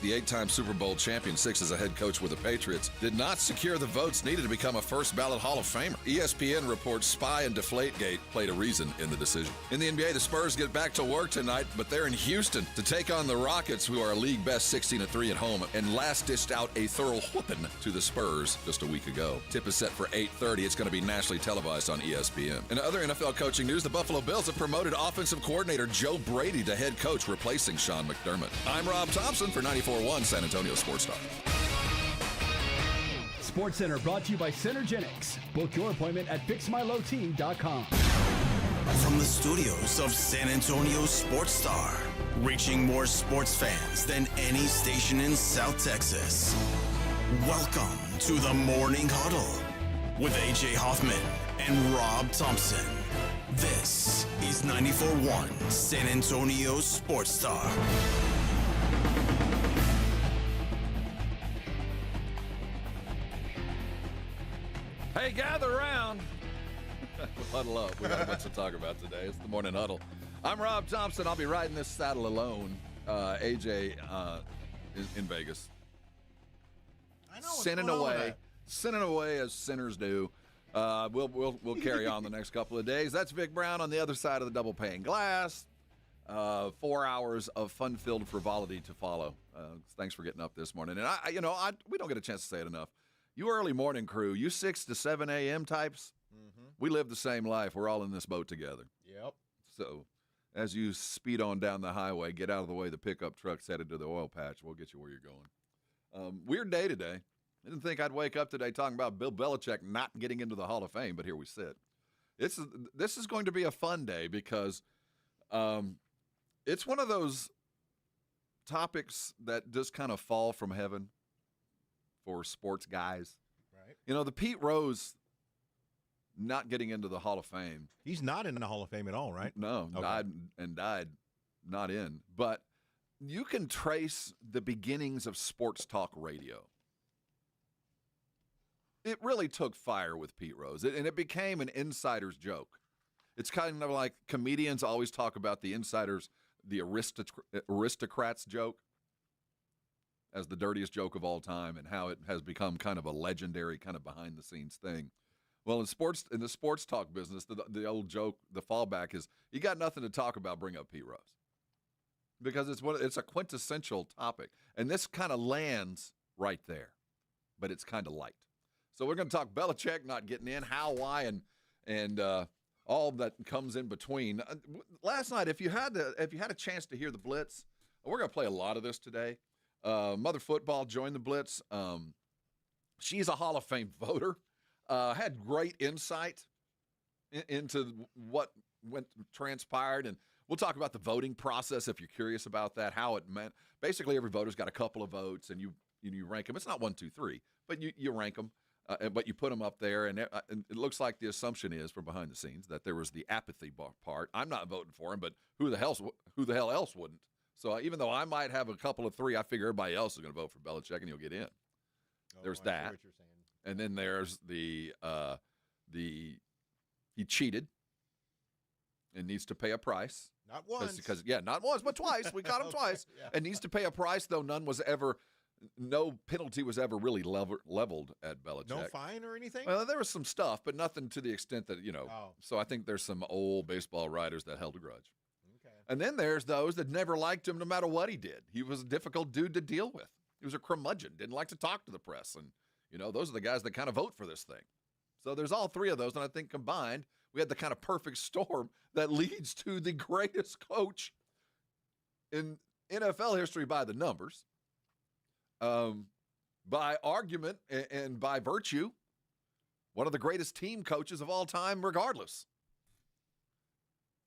The 8-time Super Bowl champion, 6 as a head coach with the Patriots, did not secure the votes needed to become a first-ballot Hall of Famer. ESPN reports Spy and Deflategate played a reason in the decision. In the NBA, the Spurs get back to work tonight, but they're in Houston to take on the Rockets, who are a league best 16-3 at home, and last dished out a thorough whooping to the Spurs just a week ago. Tip is set for 8:30. It's going to be nationally televised on ESPN. In other NFL coaching news, the Buffalo Bills have promoted offensive coordinator Joe Brady to head coach, replacing Sean McDermott. I'm Rob Thompson for 94.1 San Antonio Sports Talk. Sports Center brought to you by Synergenics. Book your appointment at fixmylowteam.com. From the studios of San Antonio Sports Star, reaching more sports fans than any station in South Texas. Welcome to the Morning Huddle with AJ Hoffman and Rob Thompson. This is 94.1 San Antonio Sports Star. Hey, gather around. Huddle up. We got a bunch to talk about today. It's the Morning Huddle. I'm Rob Thompson. I'll be riding this saddle alone. AJ is in Vegas. I know. Sinning away as sinners do. We'll carry on the next couple of days. That's Vic Brown on the other side of the double pane glass. 4 hours of fun-filled frivolity to follow. Thanks for getting up this morning. And we don't get a chance to say it enough. You early morning crew, you 6 to 7 a.m. types, we live the same life. We're all in this boat together. Yep. So as you speed on down the highway, get out of the way. The pickup truck's headed to the oil patch. We'll get you where you're going. Weird day today. I didn't think I'd wake up today talking about Bill Belichick not getting into the Hall of Fame, but here we sit. This is going to be a fun day because it's one of those topics that just kind of fall from heaven for sports guys. Right. You know, the Pete Rose not getting into the Hall of Fame. He's not in the Hall of Fame at all, right? No, Okay. died not in. But you can trace the beginnings of sports talk radio. It really took fire with Pete Rose, and it became an insider's joke. It's kind of like comedians always talk about the insiders, the aristocrats joke as the dirtiest joke of all time, and how it has become kind of a legendary kind of behind-the-scenes thing. Well, in the sports talk business, the old joke, the fallback is, you got nothing to talk about, bring up Pete Rose. Because it's a quintessential topic. And this kind of lands right there. But it's kind of light. So we're going to talk Belichick not getting in, how, why, and all that comes in between. Last night, if you had a chance to hear the Blitz, we're going to play a lot of this today. Mother Football joined the Blitz. She's a Hall of Fame voter. Had great insight into what transpired, and we'll talk about the voting process if you're curious about that, how it meant. Basically, every voter's got a couple of votes, and you rank them. It's not 1, 2, 3, but you rank them, but you put them up there, and it looks like the assumption is from behind the scenes that there was the apathy part. I'm not voting for him, but who the hell else wouldn't? So even though I might have a couple of 3, I figure everybody else is going to vote for Belichick, and he'll get in. There's that. I see what you're saying. And then there's the he cheated and needs to pay a price. Not once. Not once, but twice. We got him twice. Yeah. And needs to pay a price, though no penalty was ever really leveled at Belichick. No fine or anything? Well, there was some stuff, but nothing to the extent that, So I think there's some old baseball writers that held a grudge. Okay. And then there's those that never liked him no matter what he did. He was a difficult dude to deal with. He was a curmudgeon, didn't like to talk to the press. And, those are the guys that kind of vote for this thing. So there's all 3 of those, and I think combined, we had the kind of perfect storm that leads to the greatest coach in NFL history by the numbers, by argument and by virtue, one of the greatest team coaches of all time regardless.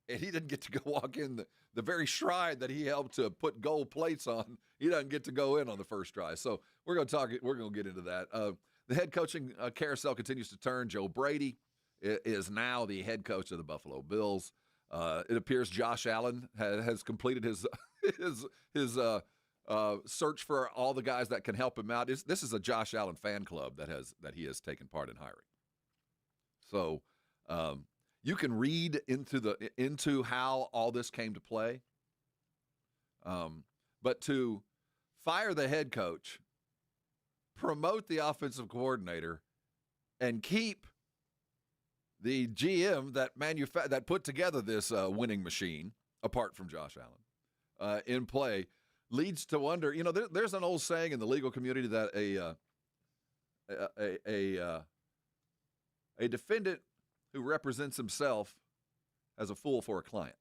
And he didn't get to go walk in the very shrine that he helped to put gold plates on. He doesn't get to go in on the first try. So we're going to get into that. The head coaching carousel continues to turn. Joe Brady is now the head coach of the Buffalo Bills. It appears Josh Allen has completed his search for all the guys that can help him out. This is a Josh Allen fan club that he has taken part in hiring. So you can read into how all this came to play. But to fire the head coach, promote the offensive coordinator, and keep the GM that put together this winning machine, apart from Josh Allen, in play, leads to wonder. You know, there's an old saying in the legal community that a defendant who represents himself as a fool for a client.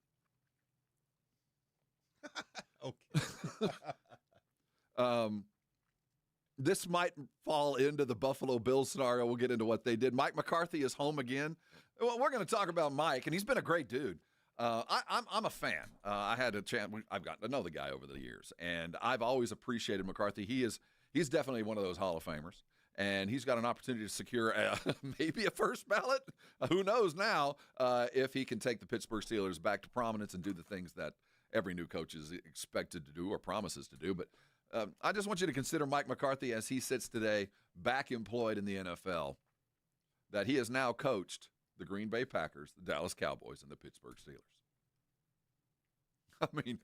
Okay. This might fall into the Buffalo Bills scenario. We'll get into what they did. Mike McCarthy is home again. Well, we're going to talk about Mike, and he's been a great dude. I'm a fan. I had a chance. I've gotten to know the guy over the years, and I've always appreciated McCarthy. He's definitely one of those Hall of Famers, and he's got an opportunity to secure maybe a first ballot. Who knows now if he can take the Pittsburgh Steelers back to prominence and do the things that every new coach is expected to do or promises to do. But I just want you to consider Mike McCarthy as he sits today, back employed in the NFL, that he has now coached the Green Bay Packers, the Dallas Cowboys, and the Pittsburgh Steelers. I mean,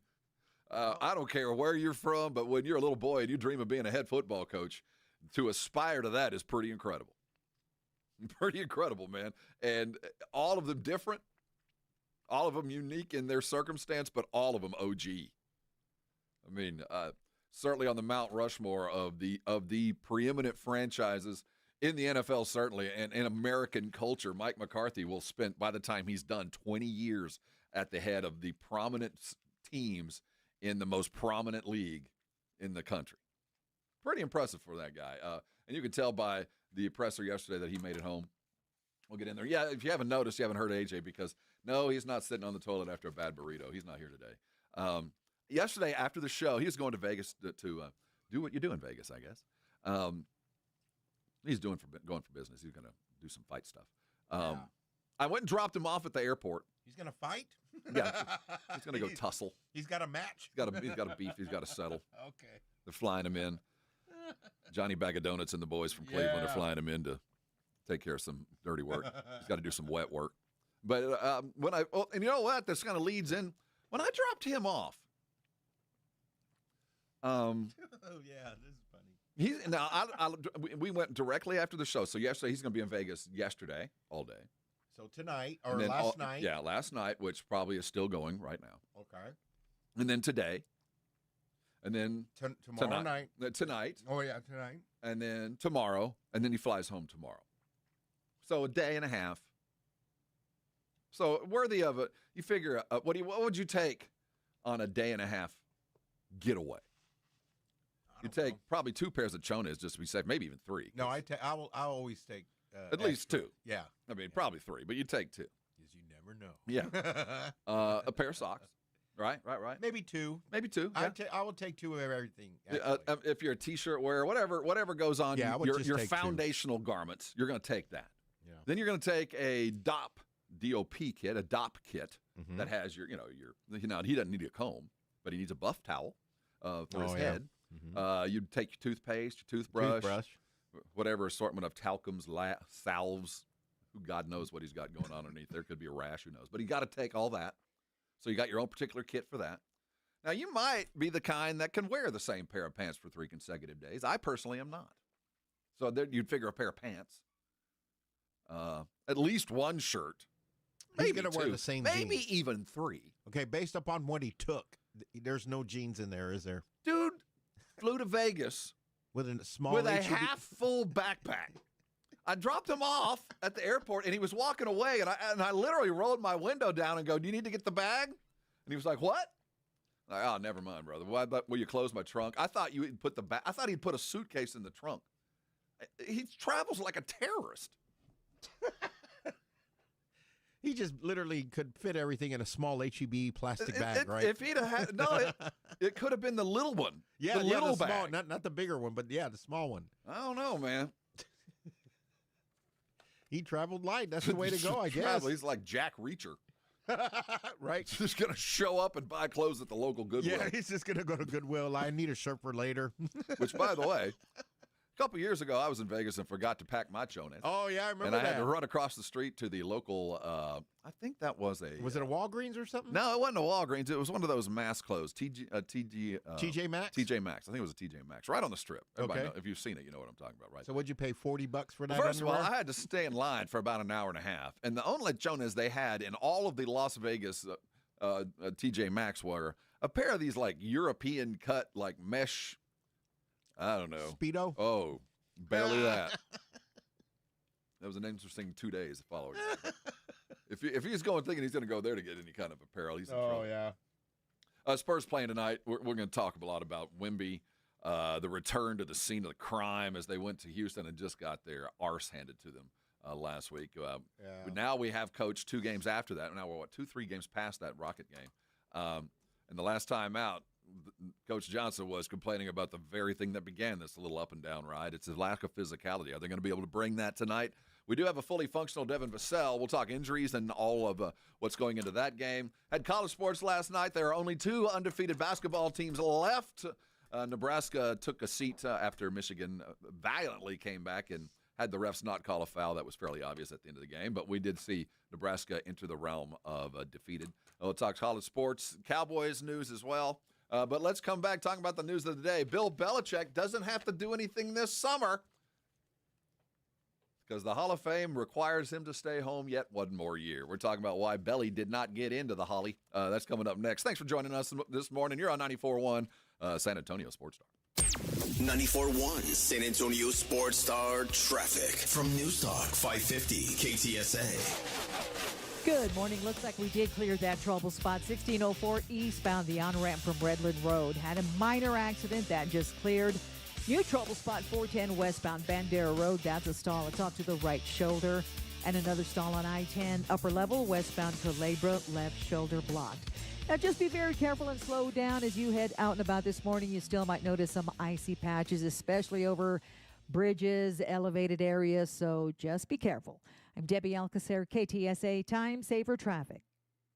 I don't care where you're from, but when you're a little boy and you dream of being a head football coach, to aspire to that is pretty incredible. Pretty incredible, man. And all of them different, all of them unique in their circumstance, but all of them OG. I mean, certainly on the Mount Rushmore of the preeminent franchises in the NFL, certainly, and in American culture, Mike McCarthy will spend, by the time he's done, 20 years at the head of the prominent teams in the most prominent league in the country. Pretty impressive for that guy. And you can tell by the presser yesterday that he made it home. We'll get in there. Yeah, if you haven't noticed, you haven't heard AJ, because, no, he's not sitting on the toilet after a bad burrito. He's not here today. Yesterday, after the show, he was going to Vegas to do what you do in Vegas, I guess. He's going for business. He's going to do some fight stuff. I went and dropped him off at the airport. He's going to fight? Yeah, he's going to go tussle. He's got a match? He's got a beef. He's got to settle. Okay. They're flying him in. Johnny Bag of Donuts and the boys from Cleveland are flying him in to take care of some dirty work. He's got to do some wet work. But and you know what? This kind of leads in. When I dropped him off, oh yeah, this is funny. We went directly after the show. So yesterday, he's going to be in Vegas yesterday all day. So tonight, or last night. Yeah, last night, which probably is still going right now. Okay. And then today. And then tomorrow night. Tonight. Oh, yeah, tonight. And then tomorrow. And then he flies home tomorrow. So a day and a half. So worthy of it. You figure, what would you take on a day and a half getaway? You take probably 2 pairs of chones just to be safe, maybe even 3. No, I always take at least 2. Yeah. I mean, probably 3, but you take 2. Because you never know. Yeah. A pair of socks. Right. Maybe 2. Maybe 2. Yeah. I will take 2 of everything. If you're a T-shirt wearer, whatever goes on, your foundational garments, you're going to take that. Yeah. Then you're going to take a DOP kit, a DOP kit that has he doesn't need a comb, but he needs a buff towel for his head. Mm-hmm. You'd take your toothpaste, your toothbrush, whatever assortment of talcums, salves. Who God knows what he's got going on underneath. There could be a rash. Who knows? But you got to take all that. So you got your own particular kit for that. Now, you might be the kind that can wear the same pair of pants for 3 consecutive days. I personally am not. So you'd figure a pair of pants, at least 1 shirt. He's going to wear the same maybe jeans. Even 3. Okay, based upon what he took, there's no jeans in there, is there? Dude flew to Vegas with a half-full backpack. I dropped him off at the airport, and he was walking away, and I literally rolled my window down and go, "Do you need to get the bag?" And he was like, "What?" I'm like, "Oh, never mind, brother. Why? Will you close my trunk?" I thought he'd put a suitcase in the trunk. He travels like a terrorist. He just literally could fit everything in a small HEB plastic bag, right? If he'd have had it could have been the little one. Yeah, the little small, bag, not the bigger one, but yeah, the small one. I don't know, man. He traveled light. That's the way to go, I guess. He's like Jack Reacher. Right. He's just going to show up and buy clothes at the local Goodwill. Yeah, he's just going to go to Goodwill. I need a shirt for later. Which, by the way, A couple years ago, I was in Vegas and forgot to pack my chones. Oh, yeah, I remember and I that. had to run across the street to the local, I think that was a... Was it a Walgreens or something? No, it wasn't a Walgreens. It was one of those mass clothes. TJ Maxx? TJ Maxx. I think it was a TJ Maxx. Right on the strip. Everybody Okay. know, if you've seen it, you know what I'm talking about, right? So what'd you pay, $40 for that? Well, first of all, underwear? I had to stay in line for about an hour and a half. And the only chones they had in all of the Las Vegas TJ Maxx were a pair of these, like, European cut, like, mesh, I don't know. Speedo? Oh, barely that. That was an interesting 2 days following. If he's going thinking he's going to go there to get any kind of apparel, he's in trouble. Yeah. Spurs playing tonight. We're going to talk a lot about Wemby, the return to the scene of the crime as they went to Houston and just got their arse handed to them last week. Now we have Coach 2 games after that. Now we're, 2-3 games past that Rocket game. And the last time out, Coach Johnson was complaining about the very thing that began this little up and down ride. It's a lack of physicality. Are they going to be able to bring that tonight? We do have a fully functional Devin Vassell. We'll talk injuries and all of what's going into that game. Had college sports last night. There are only 2 undefeated basketball teams left. Nebraska took a seat after Michigan violently came back and had the refs not call a foul. That was fairly obvious at the end of the game. But we did see Nebraska enter the realm of defeated. We'll talk college sports, Cowboys news as well. But let's come back talking about the news of the day. Bill Belichick doesn't have to do anything this summer because the Hall of Fame requires him to stay home yet one more year. We're talking about why Belly did not get into the Holly. That's coming up next. Thanks for joining us this morning. You're on 94.1 San Antonio Sports Star. 94.1 San Antonio Sports Star traffic from News Talk 550 KTSA. Good morning. Looks like we did clear that trouble spot. 1604 eastbound, the on-ramp from Redland Road. Had a minor accident that just cleared. New trouble spot 410 westbound Bandera Road. That's a stall. It's off to the right shoulder. And another stall on I-10 upper level westbound Culebra, left shoulder blocked. Now just be very careful and slow down as you head out and about this morning. You still might notice some icy patches, especially over bridges, elevated areas. So just be careful. I'm Debbie Alcacer, KTSA Time Saver Traffic.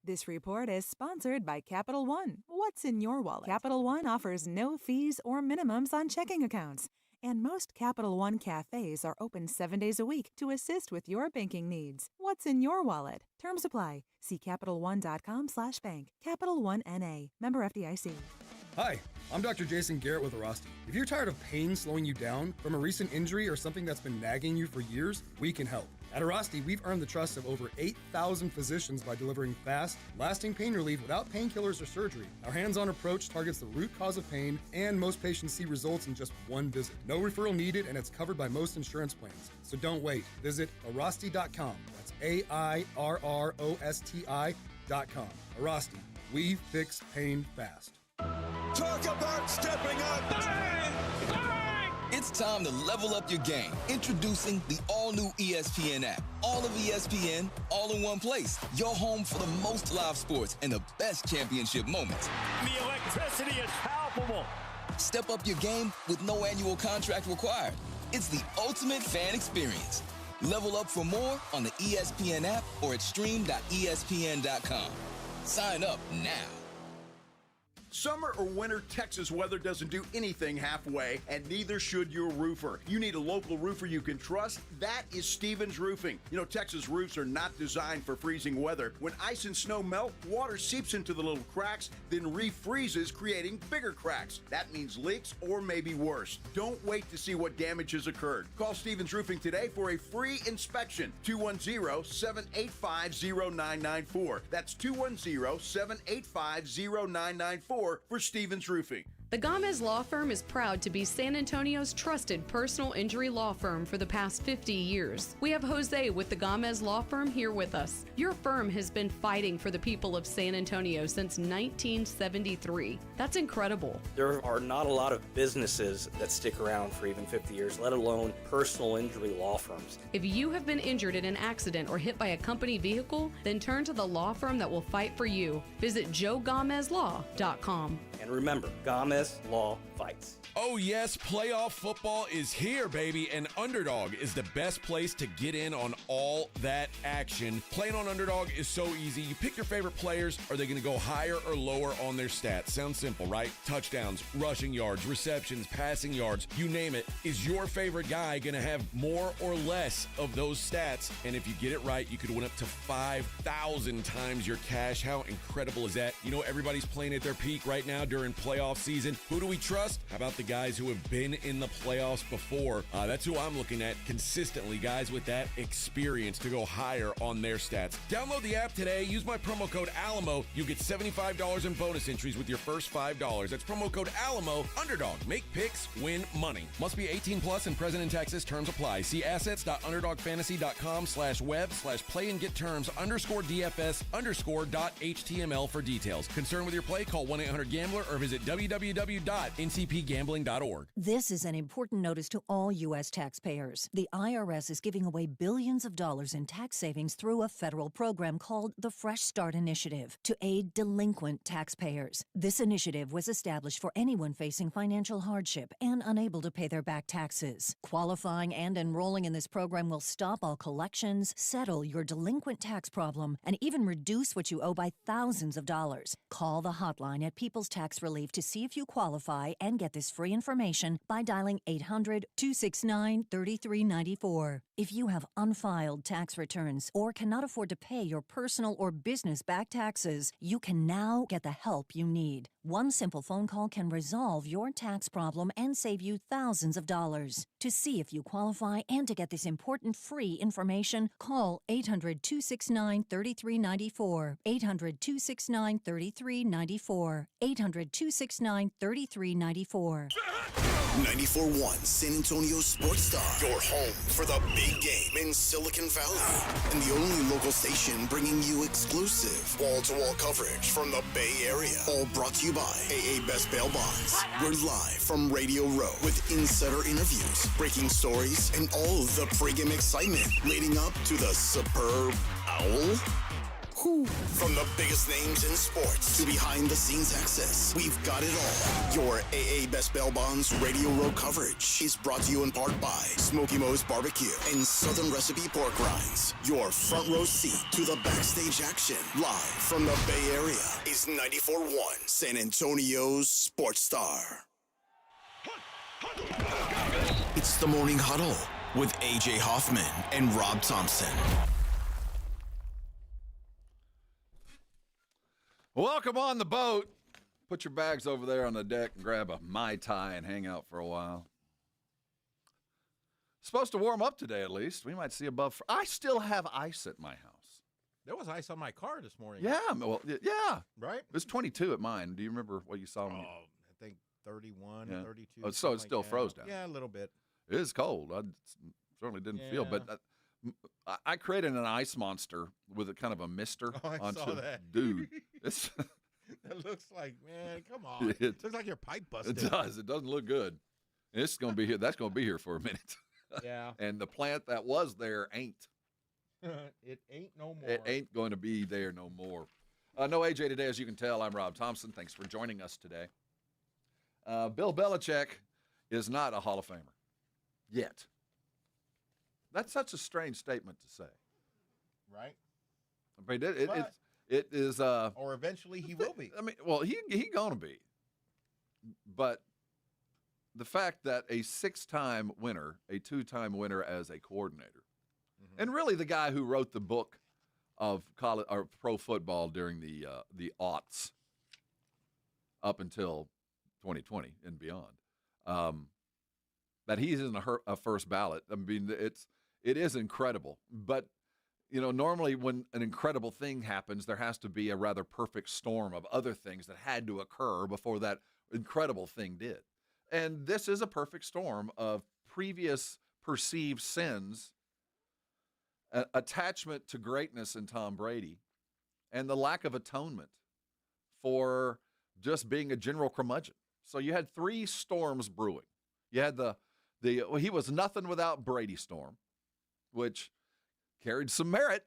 This report is sponsored by Capital One. What's in your wallet? Capital One offers no fees or minimums on checking accounts. And most Capital One cafes are open 7 days a week to assist with your banking needs. What's in your wallet? Terms apply. See CapitalOne.com/bank. Capital One N.A. Member FDIC. Hi, I'm Dr. Jason Garrett with Arasti. If you're tired of pain slowing you down from a recent injury or something that's been nagging you for years, we can help. At Arasti, we've earned the trust of over 8,000 physicians by delivering fast, lasting pain relief without painkillers or surgery. Our hands-on approach targets the root cause of pain, and most patients see results in just one visit. No referral needed, and it's covered by most insurance plans. So don't wait. Visit Arasti.com. That's AIRROSTI.com. Arasti. We fix pain fast. Talk about stepping up! Bang! Bang! It's time to level up your game. Introducing the all-new ESPN app. All of ESPN, all in one place. Your home for the most live sports and the best championship moments. The electricity is palpable. Step up your game with no annual contract required. It's the ultimate fan experience. Level up for more on the ESPN app or at stream.espn.com. Sign up now. Summer or winter, Texas weather doesn't do anything halfway, and neither should your roofer. You need a local roofer you can trust. That is Stevens Roofing. You know, Texas roofs are not designed for freezing weather. When ice and snow melt, water seeps into the little cracks, then refreezes, creating bigger cracks. That means leaks or maybe worse. Don't wait to see what damage has occurred. Call Stevens Roofing today for a free inspection. 210-785-0994. That's 210-785-0994. For Stevens Roofing. The Gomez Law Firm is proud to be San Antonio's trusted personal injury law firm for the past 50 years. We have Jose with the Gomez Law Firm here with us. Your firm has been fighting for the people of San Antonio since 1973. That's incredible. There are not a lot of businesses that stick around for even 50 years, let alone personal injury law firms. If you have been injured in an accident or hit by a company vehicle, then turn to the law firm that will fight for you. Visit JoeGomezLaw.com. And remember, Gomez Law Fights. Oh yes, playoff football is here, baby, and Underdog is the best place to get in on all that action. Playing on Underdog is so easy. You pick your favorite players. Are they going to go higher or lower on their stats? Sounds simple, right? Touchdowns, rushing yards, receptions, passing yards, you name it. Is your favorite guy going to have more or less of those stats? And if you get it right, you could win up to 5,000 times your cash. How incredible is that? You know, everybody's playing at their peak right now during playoff season. Who do we trust? How about the guys who have been in the playoffs before? That's who I'm looking at consistently, guys with that experience to go higher on their stats. Download the app today. Use my promo code Alamo. You get $75 in bonus entries with your first $5. That's promo code Alamo. Underdog. Make picks, win money. Must be 18 plus and present in Texas. Terms apply. See assets.underdogfantasy.com/web/play and get terms _DFS_.html for details. Concerned with your play? Call 1-800-GAMBLER or visit www.ncpgambling.org. This is an important notice to all U.S. taxpayers. The IRS is giving away billions of dollars in tax savings through a federal program called the Fresh Start Initiative to aid delinquent taxpayers. This initiative was established for anyone facing financial hardship and unable to pay their back taxes. Qualifying and enrolling in this program will stop all collections, settle your delinquent tax problem, and even reduce what you owe by thousands of dollars. Call the hotline at People's Tax Relief to see if you qualify and get this free information by dialing 800-269-3394. If you have unfiled tax returns or cannot afford to pay your personal or business back taxes, you can now get the help you need. One simple phone call can resolve your tax problem and save you thousands of dollars. To see if you qualify and to get this important free information, call 800-269-3394. 800-269-3394. 800-269-3394. 94.1 San Antonio Sports Star. Your home for the big game in Silicon Valley. And the only local station bringing you exclusive wall-to-wall coverage from the Bay Area. All brought to you by AA Best Bail Bonds. We're live from Radio Row with insider interviews, breaking stories, and all the pregame excitement leading up to the superb Owl. From the biggest names in sports to behind-the-scenes access, we've got it all. Your AA Best Bail Bonds Radio Row coverage is brought to you in part by Smoky Mo's Barbecue and Southern Recipe Pork Rinds. Your front row seat to the backstage action, live from the Bay Area, is 94.1 San Antonio's Sports Star. It's the Morning Huddle with AJ Hoffman and Rob Thompson. Welcome on the boat. Put your bags over there on the deck and grab a Mai Tai and hang out for a while. Supposed to warm up today at least. We might see above. I still have ice at my house. There was ice on my car this morning. Yeah, well, yeah. Right? It was 22 at mine. Do you remember what you saw? I think 31, Yeah. 32. Oh, so it still froze down. Yeah, a little bit. It is cold. I certainly didn't feel, but I created an ice monster with a kind of a mister. Oh, I saw that. Dude, it's That looks like, man, come on. It looks like your pipe busted. It does. It doesn't look good. It's going to be here. That's going to be here for a minute. Yeah. And the plant that was there ain't. It ain't no more. It ain't going to be there no more. No AJ today, as you can tell. I'm Rob Thompson. Thanks for joining us today. Bill Belichick is not a Hall of Famer yet. That's such a strange statement to say. Right? I mean, it is. Or eventually he will be. I mean, well, he gonna be. But the fact that a 6-time winner, a 2-time winner as a coordinator, and really the guy who wrote the book of college or pro football during the aughts up until 2020 and beyond, that he's in a first ballot. I mean, it is incredible. But you know, normally when an incredible thing happens, there has to be a rather perfect storm of other things that had to occur before that incredible thing did. And this is a perfect storm of previous perceived sins, attachment to greatness in Tom Brady, and the lack of atonement for just being a general curmudgeon. So you had 3 storms brewing. You had he was nothing without Brady storm, which carried some merit.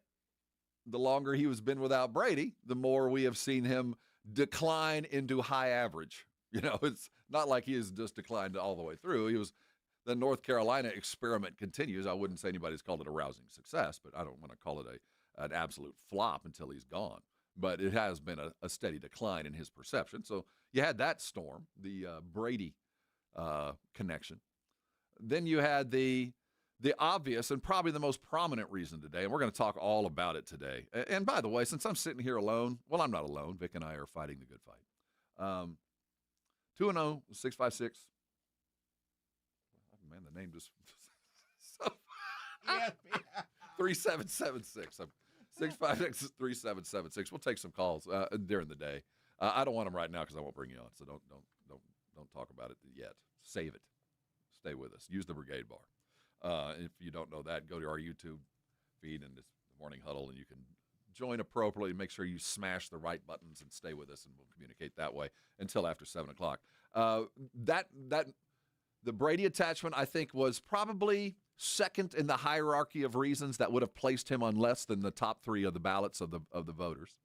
The longer he was been without Brady, the more we have seen him decline into high average. It's not like he has just declined all the way through. The North Carolina experiment continues. I wouldn't say anybody's called it a rousing success, but I don't want to call it an absolute flop until he's gone. But it has been a steady decline in his perception. So you had that storm, the Brady connection. Then you had the obvious and probably the most prominent reason today, and we're going to talk all about it today. And by the way, since I'm sitting here alone, well, I'm not alone. Vic and I are fighting the good fight. 210-656. Man, the name just 3776. 656-3776. We'll take some calls during the day. I don't want them right now because I won't bring you on. So don't talk about it yet. Save it. Stay with us. Use the Brigade Bar. If you don't know that, go to our YouTube feed and it's the Morning Huddle, and you can join appropriately. Make sure you smash the right buttons and stay with us, and we'll communicate that way until after 7 o'clock. The Brady attachment, I think, was probably second in the hierarchy of reasons that would have placed him on less than the top three of the ballots of the voters.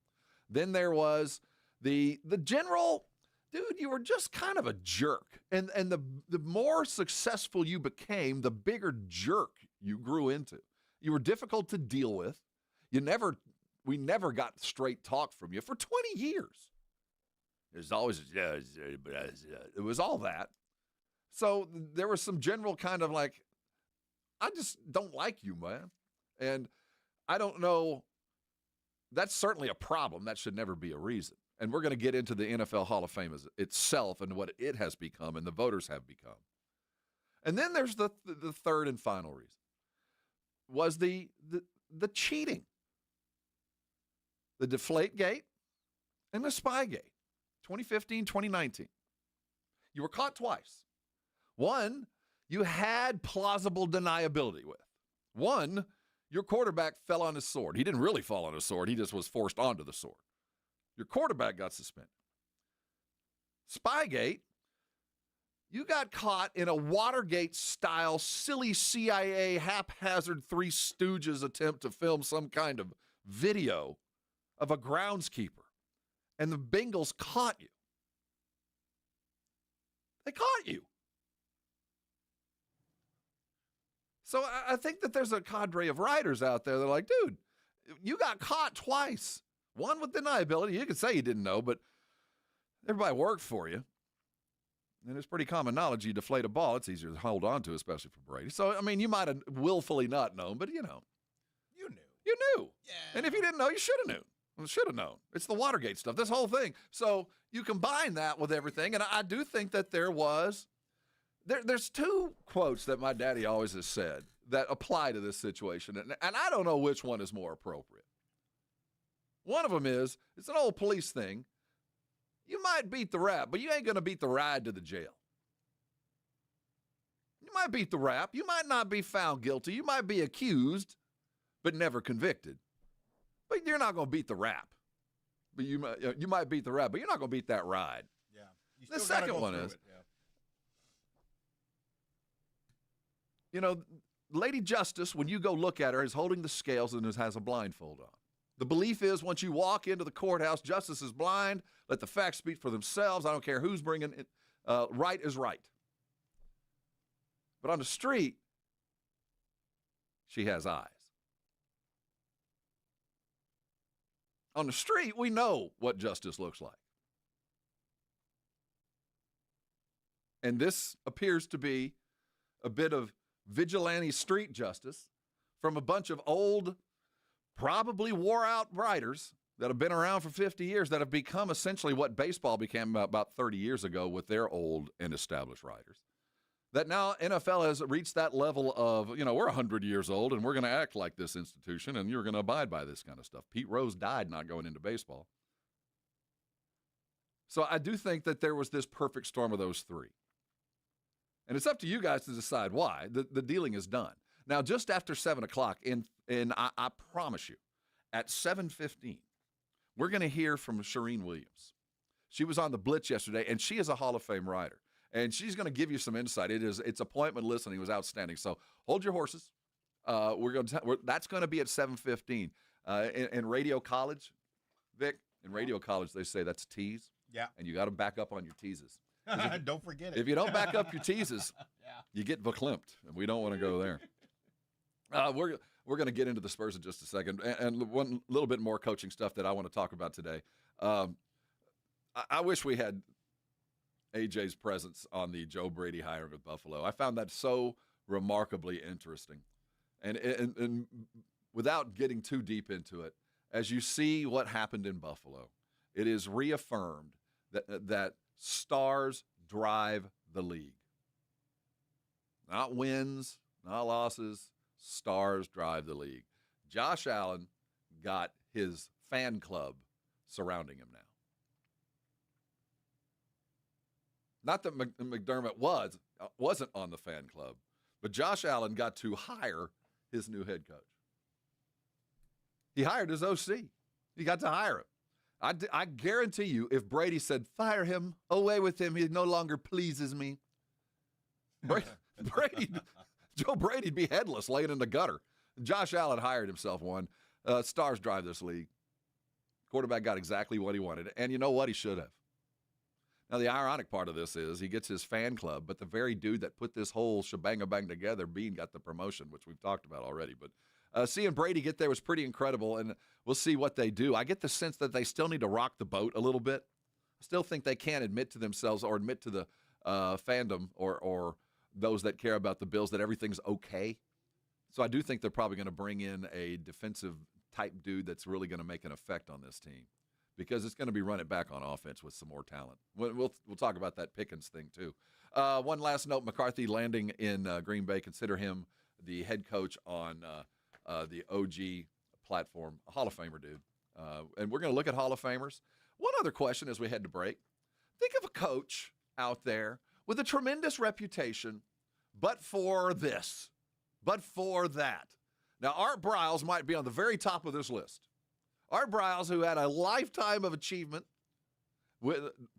Then there was the general, dude, you were just kind of a jerk. And the more successful you became, the bigger jerk you grew into. You were difficult to deal with. We never got straight talk from you for 20 years. There's always, it was all that. So there was some general kind of like, I just don't like you, man. And I don't know. That's certainly a problem. That should never be a reason. And we're going to get into the NFL Hall of Fame itself and what it has become and the voters have become. And then there's the third and final reason was the cheating. The Deflategate and the Spygate, 2015, 2019. You were caught twice. One, you had plausible deniability with. One, your quarterback fell on his sword. He didn't really fall on his sword. He just was forced onto the sword. Your quarterback got suspended. Spygate, you got caught in a Watergate-style, silly CIA, haphazard Three Stooges attempt to film some kind of video of a groundskeeper. And the Bengals caught you. They caught you. So I think that there's a cadre of writers out there that are like, dude, you got caught twice. One with deniability. You can say you didn't know, but everybody worked for you. And it's pretty common knowledge you deflate a ball, it's easier to hold on to, especially for Brady. So, I mean, you might have willfully not known, but, you know. You knew. You knew. Yeah. And if you didn't know, you should have known. Well, should have known. It's the Watergate stuff, this whole thing. So you combine that with everything, and I do think that there's two quotes that my daddy always has said that apply to this situation, and I don't know which one is more appropriate. One of them is, it's an old police thing. You might beat the rap, but you ain't going to beat the ride to the jail. You might beat the rap. You might not be found guilty. You might be accused, but never convicted. But you're not going to beat the rap. But you might beat the rap, but you're not going to beat that ride. Yeah. The second one is, you know, Lady Justice, when you go look at her, is holding the scales and has a blindfold on. The belief is once you walk into the courthouse, justice is blind. Let the facts speak for themselves. I don't care who's bringing it. Right is right. But on the street, she has eyes. On the street, we know what justice looks like. And this appears to be a bit of vigilante street justice from a bunch of old, probably wore-out writers that have been around for 50 years that have become essentially what baseball became about 30 years ago with their old and established writers. That now NFL has reached that level of, you know, we're 100 years old and we're going to act like this institution and you're going to abide by this kind of stuff. Pete Rose died not going into baseball. So I do think that there was this perfect storm of those three. And it's up to you guys to decide why. The dealing is done. Now, just after 7 o'clock, and I promise you, at 7:15, we're going to hear from Shireen Williams. She was on the Blitz yesterday, and she is a Hall of Fame writer. And she's going to give you some insight. It's appointment listening was outstanding. So hold your horses. That's going to be at 7:15 in Radio College. Vic, In radio college, they say that's tease. Yeah. And you got to back up on your teases. Don't forget it. If you don't back up your teases, you get verklempt, and we don't want to go there. We're going to get into the Spurs in just a second, and one little bit more coaching stuff that I want to talk about today. I wish we had AJ's presence on the Joe Brady hiring of Buffalo. I found that so remarkably interesting, and without getting too deep into it, as you see what happened in Buffalo, it is reaffirmed that stars drive the league. Not wins, not losses. Stars drive the league. Josh Allen got his fan club surrounding him now. Not that McDermott wasn't on the fan club, but Josh Allen got to hire his new head coach. He hired his OC. He got to hire him. I guarantee you, if Brady said, fire him, away with him, he no longer pleases me, Joe Brady'd be headless, laying in the gutter. Josh Allen hired himself one. Stars drive this league. Quarterback got exactly what he wanted, and you know what? He should have. Now, the ironic part of this is he gets his fan club, but the very dude that put this whole shebang-a-bang together, Bean, got the promotion, which we've talked about already. But seeing Brady get there was pretty incredible, and we'll see what they do. I get the sense that they still need to rock the boat a little bit. I still think they can't admit to themselves or admit to the fandom or those that care about the Bills that everything's okay. So I do think they're probably going to bring in a defensive-type dude that's really going to make an effect on this team, because it's going to be run it back on offense with some more talent. We'll talk about that Pickens thing, too. One last note, McCarthy landing in Green Bay. Consider him the head coach on the OG platform, a Hall of Famer, dude. And we're going to look at Hall of Famers. One other question as we head to break. Think of a coach out there with a tremendous reputation, but for this, but for that. Now, Art Briles might be on the very top of this list. Art Briles, who had a lifetime of achievement,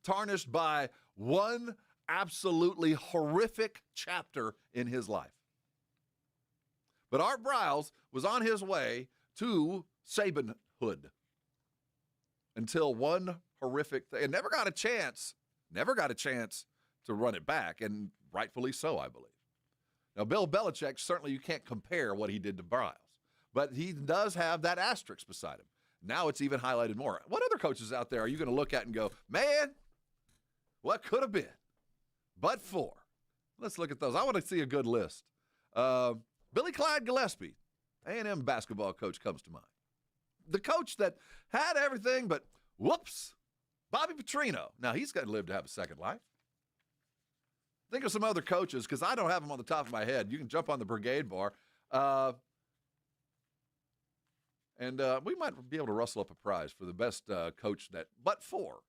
tarnished by one absolutely horrific chapter in his life. But Art Briles was on his way to Sabanhood until one horrific thing, and never got a chance to run it back, and rightfully so, I believe. Now, Bill Belichick, certainly you can't compare what he did to Briles, but he does have that asterisk beside him. Now it's even highlighted more. What other coaches out there are you going to look at and go, man, what could have been? But for. Let's look at those. I want to see a good list. Billy Clyde Gillespie, A&M basketball coach, comes to mind. The coach that had everything, but whoops, Bobby Petrino. Now, he's got to live to have a second life. Think of some other coaches, because I don't have them on the top of my head. You can jump on the brigade bar. And we might be able to rustle up a prize for the best coach that, but for,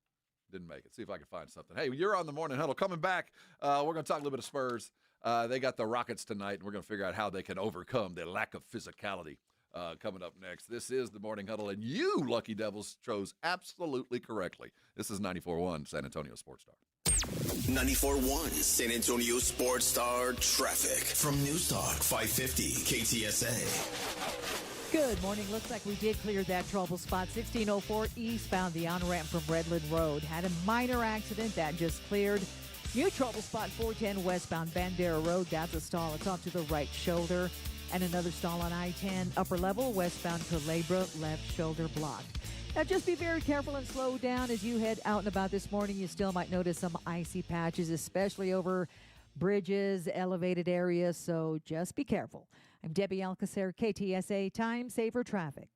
didn't make it. See if I can find something. Hey, you're on the Morning Huddle. Coming back, we're going to talk a little bit of Spurs. They got the Rockets tonight, and we're going to figure out how they can overcome their lack of physicality coming up next. This is the Morning Huddle, and you, Lucky Devils, chose absolutely correctly. This is 94.1 San Antonio Sports Star. 94.1 San Antonio Sports Star traffic from News Talk 550 KTSA. Good morning. Looks like we did clear that trouble spot. 1604 eastbound, the on-ramp from Redland Road. Had a minor accident that just cleared. New trouble spot 410 westbound Bandera Road. That's a stall. It's off to the right shoulder. And another stall on I-10 upper level westbound Culebra, left shoulder blocked. Now, just be very careful and slow down as you head out and about this morning. You still might notice some icy patches, especially over bridges, elevated areas, so just be careful. I'm Debbie Alcacer, KTSA Time Saver Traffic.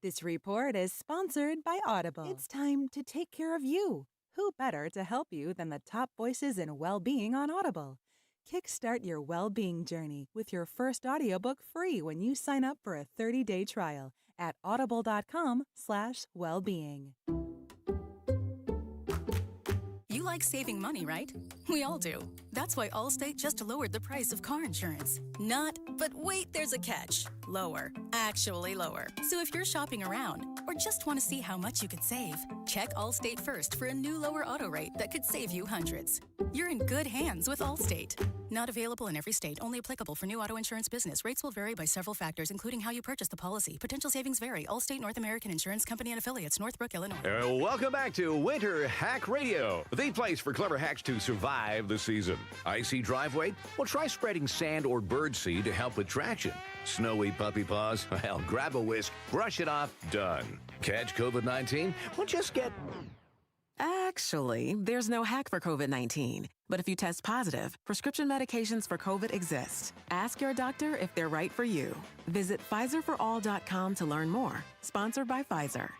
This report is sponsored by Audible. It's time to take care of you. Who better to help you than the top voices in well-being on Audible? Kickstart your well-being journey with your first audiobook free when you sign up for a 30-day trial at audible.com/wellbeing. You like saving money, right? We all do. That's why Allstate just lowered the price of car insurance. Not, but wait, there's a catch. Lower. Actually lower. So if you're shopping around or just want to see how much you could save, check Allstate first for a new lower auto rate that could save you hundreds. You're in good hands with Allstate. Not available in every state. Only applicable for new auto insurance business. Rates will vary by several factors, including how you purchase the policy. Potential savings vary. Allstate North American Insurance Company and affiliates, Northbrook, Illinois. Welcome back to Winter Hack Radio, the place for clever hacks to survive the season. Icy driveway? Well, try spreading sand or birdseed to help with traction. Snowy puppy paws? Well, grab a whisk, brush it off, done. Catch COVID-19? Well, just get... Actually, there's no hack for COVID-19. But if you test positive, prescription medications for COVID exist. Ask your doctor if they're right for you. Visit PfizerForAll.com to learn more. Sponsored by Pfizer.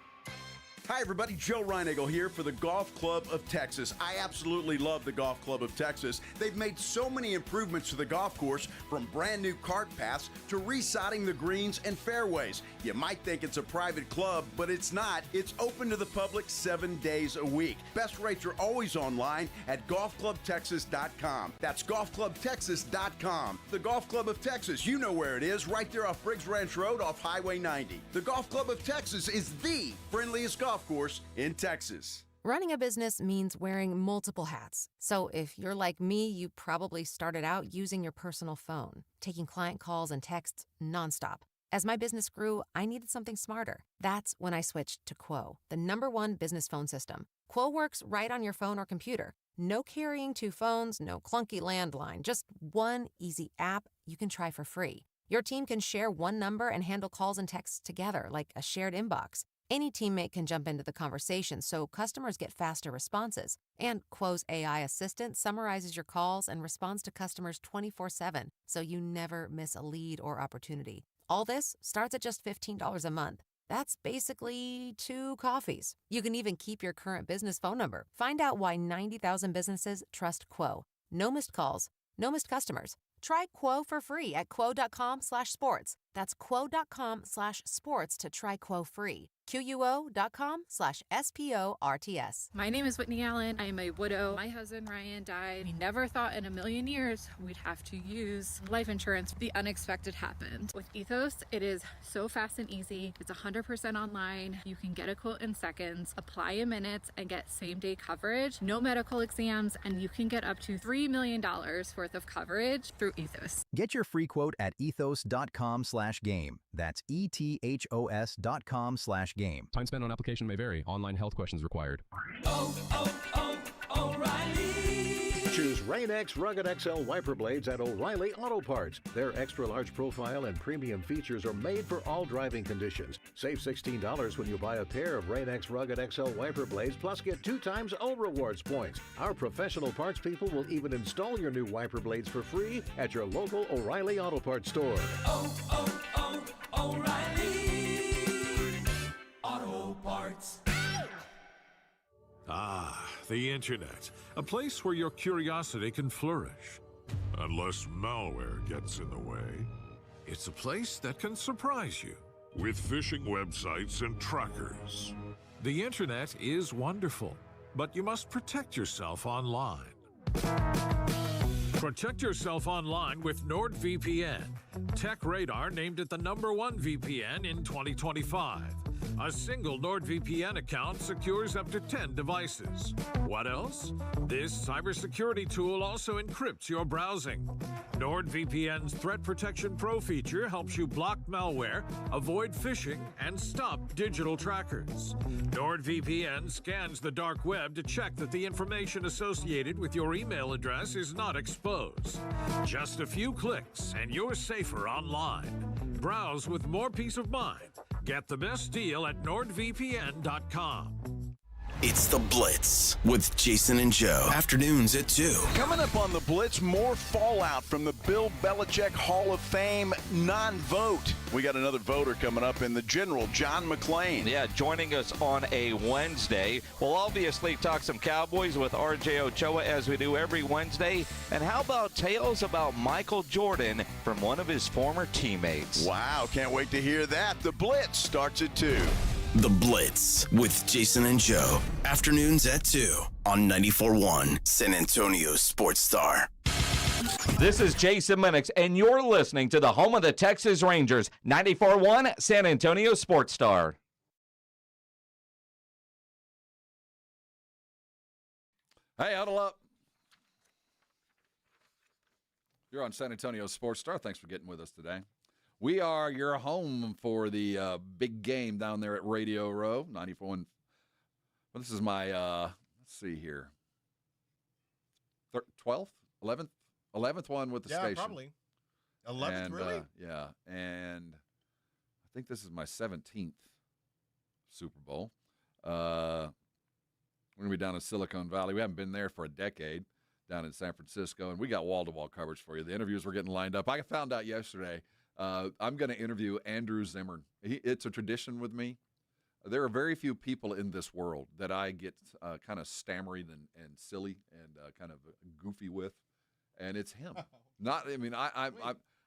Hi, everybody. Joe Reinagle here for the Golf Club of Texas. I absolutely love the Golf Club of Texas. They've made so many improvements to the golf course, from brand new cart paths to resodding the greens and fairways. You might think it's a private club, but it's not. It's open to the public 7 days a week. Best rates are always online at golfclubtexas.com. That's golfclubtexas.com. The Golf Club of Texas, you know where it is, right there off Briggs Ranch Road off Highway 90. The Golf Club of Texas is the friendliest golf course in Texas. Running a business means wearing multiple hats. So if you're like me, you probably started out using your personal phone, taking client calls and texts nonstop. As my business grew, I needed something smarter. That's when I switched to Quo, the #1 business phone system. Quo works right on your phone or computer. No carrying 2 phones, no clunky landline, just one easy app you can try for free. Your team can share one number and handle calls and texts together like a shared inbox. Any teammate can jump into the conversation, so customers get faster responses. And Quo's AI assistant summarizes your calls and responds to customers 24/7, so you never miss a lead or opportunity. All this starts at just $15 a month. That's basically 2 coffees. You can even keep your current business phone number. Find out why 90,000 businesses trust Quo. No missed calls, no missed customers. Try Quo for free at quo.com/sports. That's quo.com/sports to try Quo free. QUO.com/SPORTS. My name is Whitney Allen. I am a widow. My husband Ryan died. We never thought in a million years we'd have to use life insurance. The unexpected happened. With Ethos, it is so fast and easy. It's 100% online. You can get a quote in seconds, apply in minutes, and get same-day coverage. No medical exams, and you can get up to $3 million worth of coverage through Ethos. Get your free quote at ethos.com/game. That's ETHOS.com/game. Time spent on application may vary. Online health questions required. O'Reilly. Choose Rain-X Rugged XL wiper blades at O'Reilly Auto Parts. Their extra large profile and premium features are made for all driving conditions. Save $16 when you buy a pair of Rain-X Rugged XL wiper blades, plus get 2 times O Rewards points. Our professional parts people will even install your new wiper blades for free at your local O'Reilly Auto Parts store. O'Reilly Auto Parts. Ah, the internet. A place where your curiosity can flourish. Unless malware gets in the way. It's a place that can surprise you with phishing websites and trackers. The internet is wonderful, but you must protect yourself online. Protect yourself online with NordVPN. Tech Radar named it the #1 VPN in 2025. A single NordVPN account secures up to 10 devices. What else? This cybersecurity tool also encrypts your browsing. NordVPN's Threat Protection Pro feature helps you block malware, avoid phishing, and stop digital trackers. NordVPN scans the dark web to check that the information associated with your email address is not exposed. Just a few clicks and you're safer online. Browse with more peace of mind. Get the best deal at NordVPN.com. It's The Blitz with Jason and Joe. Afternoons at 2. Coming up on The Blitz, more fallout from the Bill Belichick Hall of Fame non-vote. We got another voter coming up in the general, John McClain. Yeah, joining us on a Wednesday. We'll obviously talk some Cowboys with RJ Ochoa as we do every Wednesday. And how about tales about Michael Jordan from one of his former teammates? Wow, can't wait to hear that. The Blitz starts at 2. The Blitz with Jason and Joe. Afternoons at 2 on 94.1 San Antonio Sports Star. This is Jason Minix, and you're listening to the home of the Texas Rangers, 94.1 San Antonio Sports Star. Hey, huddle up. You're on San Antonio Sports Star. Thanks for getting with us today. We are your home for the big game down there at Radio Row, 94.1. Well, this is my, let's see here, 12th, 11th one with the station. Yeah, probably. 11th, really? Yeah, and I think this is my 17th Super Bowl. We're going to be down in Silicon Valley. We haven't been there for a decade, down in San Francisco, and we got wall-to-wall coverage for you. The interviews were getting lined up. I found out yesterday I'm going to interview Andrew Zimmern. It's a tradition with me. There are very few people in this world that I get kind of stammery and silly and kind of goofy with, and it's him. I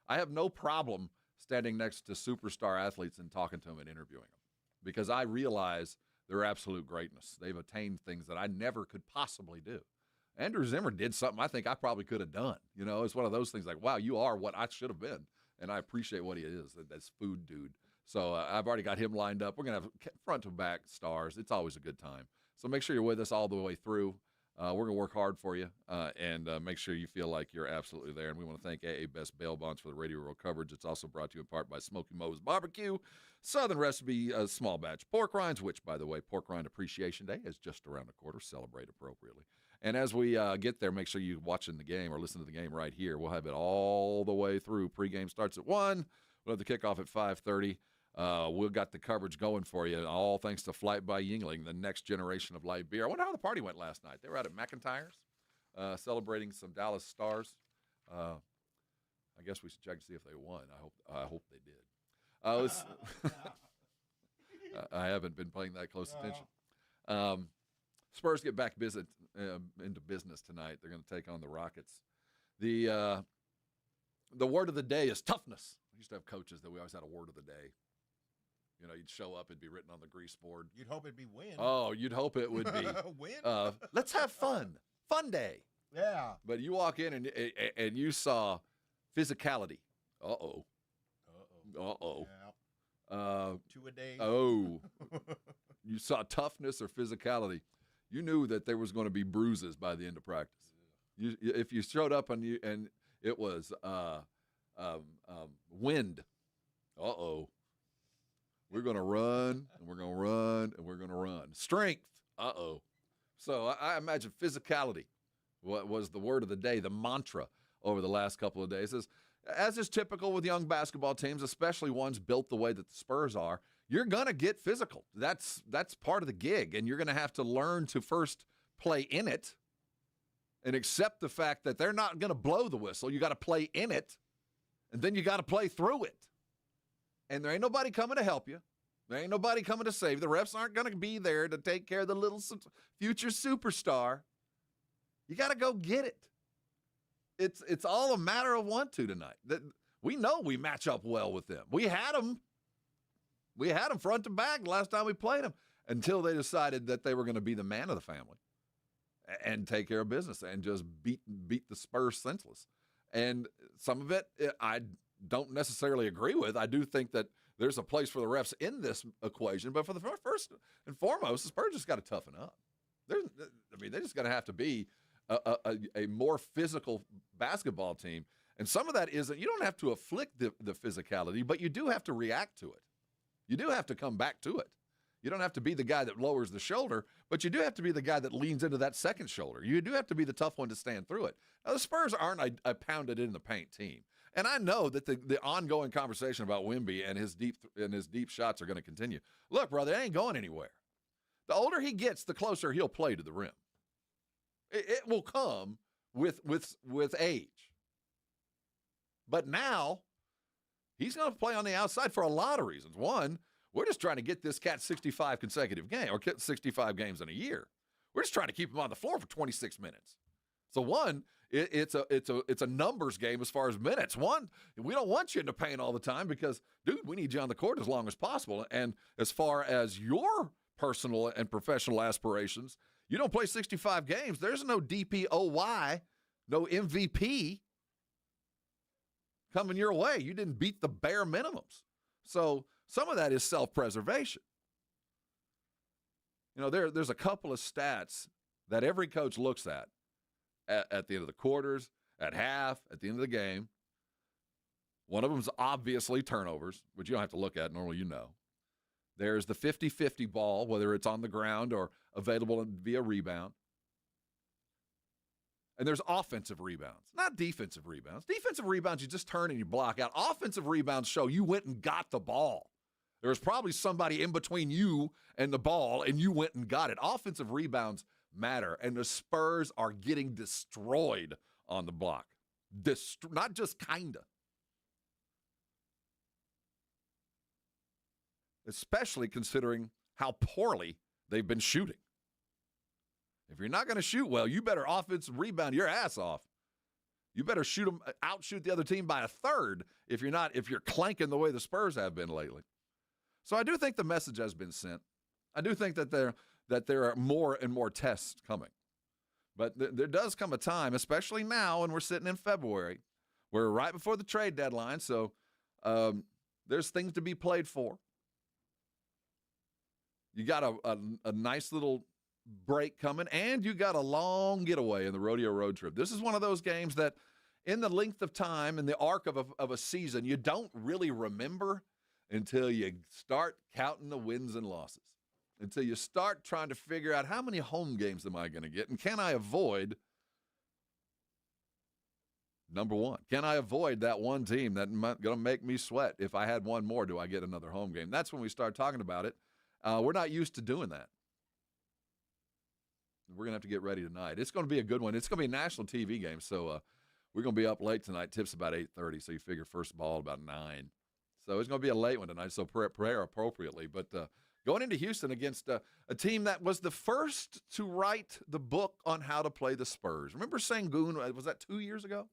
have no problem standing next to superstar athletes and talking to them and interviewing them because I realize their absolute greatness. They've attained things that I never could possibly do. Andrew Zimmern did something I think I probably could have done. You know, it's one of those things like, wow, you are what I should have been, and I appreciate what he is, that's food dude. So I've already got him lined up. We're going to have front-to-back stars. It's always a good time. So make sure you're with us all the way through. We're going to work hard for you and make sure you feel like you're absolutely there. And we want to thank AA Best Bail Bonds for the Radio Row coverage. It's also brought to you in part by Smoky Moe's Barbecue, Southern Recipe Small Batch Pork Rinds, which, by the way, Pork Rind Appreciation Day is just around the corner. Celebrate appropriately. And as we get there, make sure you're watching the game or listen to the game right here. We'll have it all the way through. Pregame starts at 1. We'll have the kickoff at 5:30. We've got the coverage going for you, all thanks to Flight by Yingling, the next generation of light beer. I wonder how the party went last night. They were out at McIntyre's celebrating some Dallas Stars. I guess we should check to see if they won. I hope they did. I haven't been paying that close attention. Spurs get back into business tonight. They're going to take on the Rockets. The word of the day is toughness. We used to have coaches that we always had a word of the day. You know, you'd show up, it'd be written on the grease board. You'd hope it'd be win. Oh, you'd hope it would be. Win? Let's have fun. Fun day. Yeah. But you walk in and you saw physicality. Uh-oh. Uh-oh. Yeah. 2 a day. Oh. You saw toughness or physicality. You knew that there was going to be bruises by the end of practice. If you showed up and it was wind. Uh-oh. We're going to run, and we're going to run, and we're going to run. Strength. Uh-oh. So I imagine physicality was the word of the day, the mantra over the last couple of days. As is typical with young basketball teams, especially ones built the way that the Spurs are, you're going to get physical. That's part of the gig, and you're going to have to learn to first play in it and accept the fact that they're not going to blow the whistle. You got to play in it, and then you got to play through it. And there ain't nobody coming to help you. There ain't nobody coming to save. The refs aren't going to be there to take care of the little future superstar. You got to go get it. It's all a matter of want to tonight. We know we match up well with them. We had them. We had them front to back last time we played them until they decided that they were going to be the man of the family and take care of business and just beat the Spurs senseless. And some of it I don't necessarily agree with. I do think that there's a place for the refs in this equation, but for the first and foremost, the Spurs just got to toughen up. They just got to have to be a more physical basketball team. And some of that isn't, you don't have to afflict the physicality, but you do have to react to it. You do have to come back to it. You don't have to be the guy that lowers the shoulder, but you do have to be the guy that leans into that second shoulder. You do have to be the tough one to stand through it. Now, the Spurs aren't a pounded in the paint team. And I know that the ongoing conversation about Wemby and his deep shots are going to continue. Look, brother, it ain't going anywhere. The older he gets, the closer he'll play to the rim. It will come with age. But now, he's going to play on the outside for a lot of reasons. One, we're just trying to get this cat 65 consecutive games, or 65 games in a year. We're just trying to keep him on the floor for 26 minutes. So one, it's a numbers game as far as minutes. One, we don't want you in the paint all the time because, dude, we need you on the court as long as possible. And as far as your personal and professional aspirations, you don't play 65 games. There's no DPOY, no MVP coming your way. You didn't beat the bare minimums. So some of that is self-preservation. You know, there's a couple of stats that every coach looks at the end of the quarters, at half, at the end of the game. One of them is obviously turnovers, which you don't have to look at. Normally, you know. There's the 50-50 ball, whether it's on the ground or available via rebound. And there's offensive rebounds, not defensive rebounds. Defensive rebounds, you just turn and you block out. Offensive rebounds show you went and got the ball. There was probably somebody in between you and the ball, and you went and got it. Offensive rebounds matter, and the Spurs are getting destroyed on the block. Not just kind of. Especially considering how poorly they've been shooting. If you're not going to shoot well, you better offensive rebound your ass off. You better outshoot the other team by a third if you're clanking the way the Spurs have been lately. So I do think the message has been sent. I do think that there are more and more tests coming. But there does come a time, especially now, and we're sitting in February, we're right before the trade deadline, so there's things to be played for. You got a nice little break coming, and you got a long getaway in the rodeo road trip. This is one of those games that in the length of time, in the arc of a season, you don't really remember until you start counting the wins and losses, until you start trying to figure out how many home games am I going to get, and can I avoid, number one, can I avoid that one team that's going to make me sweat? If I had one more, do I get another home game? That's when we start talking about it. We're not used to doing that. We're going to have to get ready tonight. It's going to be a good one. It's going to be a national TV game, so we're going to be up late tonight. Tips about 8:30, so you figure first ball about 9. So it's going to be a late one tonight, so prepare appropriately. But going into Houston against a team that was the first to write the book on how to play the Spurs. Remember Sengun, was that 2 years ago?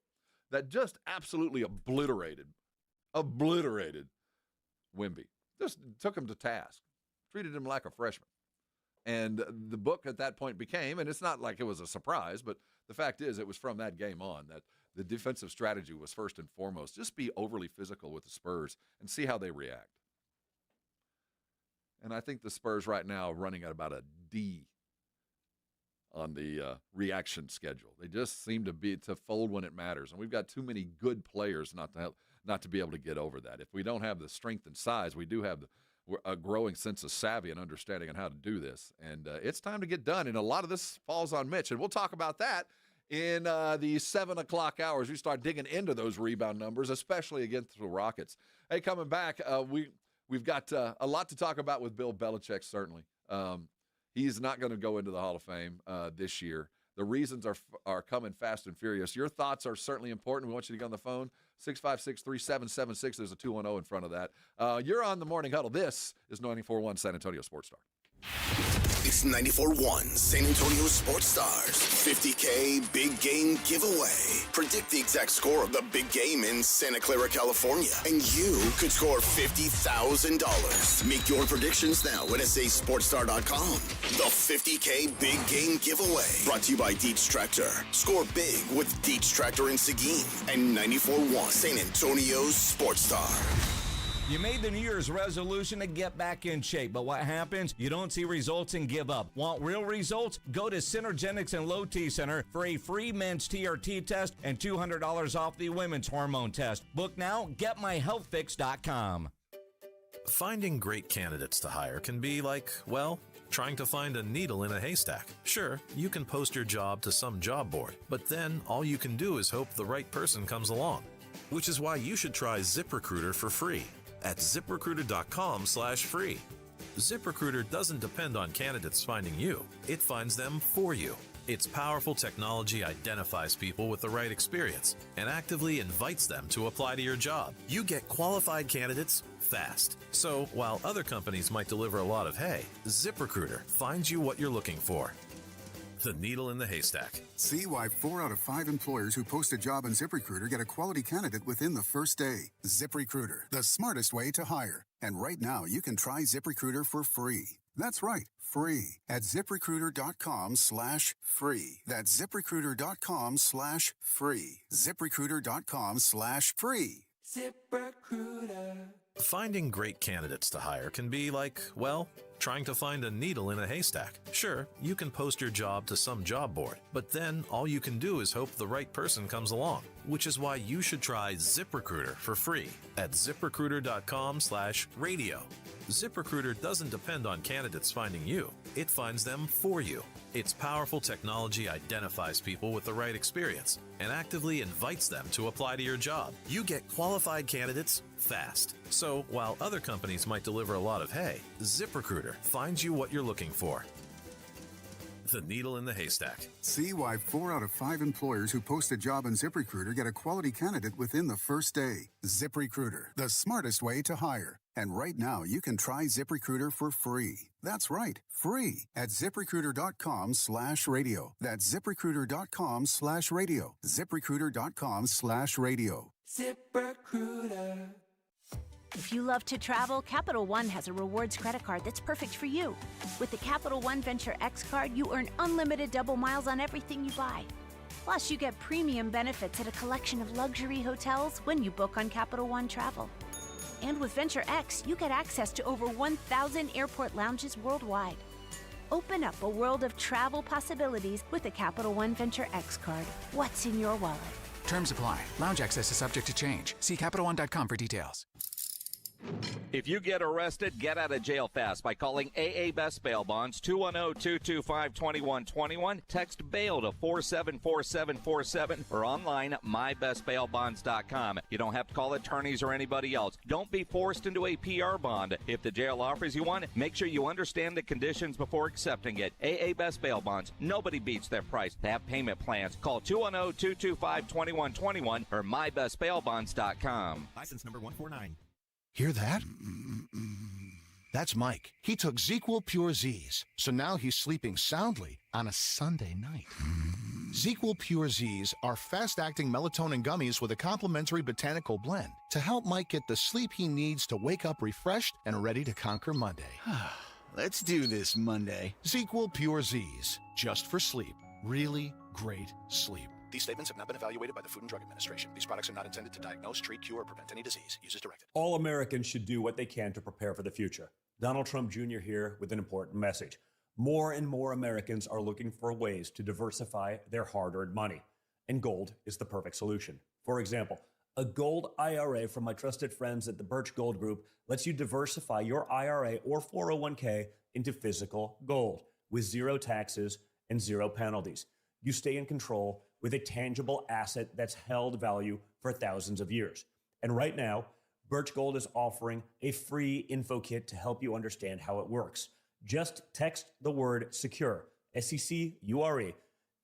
That just absolutely obliterated Wemby. Just took him to task, treated him like a freshman. And the book at that point became, and it's not like it was a surprise, but the fact is it was from that game on that the defensive strategy was first and foremost, just be overly physical with the Spurs and see how they react. And I think the Spurs right now are running at about a D on the reaction schedule. They just seem to fold when it matters. And we've got too many good players not to be able to get over that. If we don't have the strength and size, we do have a growing sense of savvy and understanding on how to do this. And it's time to get done. And a lot of this falls on Mitch. And we'll talk about that in the 7 o'clock hours. We start digging into those rebound numbers, especially against the Rockets. Hey, coming back, we've got a lot to talk about with Bill Belichick, certainly. He's not going to go into the Hall of Fame this year. The reasons are coming fast and furious. Your thoughts are certainly important. We want you to get on the phone, 656-3776. There's a 210 in front of that. You're on the Morning Huddle. This is 94.1 San Antonio Sports Star. It's 94.1 San Antonio Sports Stars $50K Big Game Giveaway. Predict the exact score of the big game in Santa Clara, California, and you could score $50,000. Make your predictions now at sasportstar.com. The $50K Big Game Giveaway, brought to you by Dietz Tractor. Score big with Dietz Tractor in Seguin and 94.1 San Antonio Sports Star. You made the New Year's resolution to get back in shape, but what happens? You don't see results and give up. Want real results? Go to Synergenics and Low T Center for a free men's TRT test and $200 off the women's hormone test. Book now, getmyhealthfix.com. Finding great candidates to hire can be like, well, trying to find a needle in a haystack. Sure, you can post your job to some job board, but then all you can do is hope the right person comes along. Which is why you should try ZipRecruiter for free at ZipRecruiter.com/free. ZipRecruiter doesn't depend on candidates finding you. It finds them for you. Its powerful technology identifies people with the right experience and actively invites them to apply to your job. You get qualified candidates fast. So while other companies might deliver a lot of hay, ZipRecruiter finds you what you're looking for. The needle in the haystack. See why 4 out of 5 employers who post a job on ZipRecruiter get a quality candidate within the first day. ZipRecruiter, the smartest way to hire. And right now, you can try ZipRecruiter for free. That's right, free at ZipRecruiter.com/free. That's ZipRecruiter.com/free. ZipRecruiter.com/free. ZipRecruiter. Finding great candidates to hire can be like, well, trying to find a needle in a haystack. Sure, you can post your job to some job board, but then all you can do is hope the right person comes along, which is why you should try ZipRecruiter for free at ZipRecruiter.com/radio. ZipRecruiter doesn't depend on candidates finding you. It finds them for you. Its powerful technology identifies people with the right experience and actively invites them to apply to your job. You get qualified candidates fast. So while other companies might deliver a lot of hay, ZipRecruiter finds you what you're looking for. The needle in the haystack. See why 4 out of 5 employers who post a job on ZipRecruiter get a quality candidate within the first day. ZipRecruiter, the smartest way to hire. And right now, you can try ZipRecruiter for free. That's right, free at ZipRecruiter.com/radio. That's ZipRecruiter.com/radio. ZipRecruiter.com/radio. ZipRecruiter. If you love to travel, Capital One has a rewards credit card that's perfect for you. With the Capital One Venture X card, you earn unlimited double miles on everything you buy. Plus, you get premium benefits at a collection of luxury hotels when you book on Capital One Travel. And with Venture X, you get access to over 1,000 airport lounges worldwide. Open up a world of travel possibilities with the Capital One Venture X card. What's in your wallet? Terms apply. Lounge access is subject to change. See CapitalOne.com for details. If you get arrested, get out of jail fast by calling AA Best Bail Bonds, 210-225-2121. Text bail to 474747 or online mybestbailbonds.com. You don't have to call attorneys or anybody else. Don't be forced into a PR bond. If the jail offers you one, make sure you understand the conditions before accepting it. AA Best Bail Bonds. Nobody beats their price. They have payment plans. Call 210-225-2121 or mybestbailbonds.com. License number 149. Hear that? That's Mike. He took ZQL Pure Z's, so now he's sleeping soundly on a Sunday night. ZQL Pure Z's are fast-acting melatonin gummies with a complementary botanical blend to help Mike get the sleep he needs to wake up refreshed and ready to conquer Monday. Let's do this Monday. ZQL Pure Z's, just for sleep. Really great sleep. These statements have not been evaluated by the Food and Drug Administration. These products are not intended to diagnose, treat, cure, or prevent any disease. Use as directed. All Americans should do what they can to prepare for the future. Donald Trump Jr. here with an important message. More and more Americans are looking for ways to diversify their hard-earned money, and gold is the perfect solution. For example, a gold IRA from my trusted friends at the Birch Gold Group lets you diversify your IRA or 401k into physical gold with zero taxes and zero penalties. You stay in control with a tangible asset that's held value for thousands of years. And right now, Birch Gold is offering a free info kit to help you understand how it works. Just text the word SECURE, SECURE,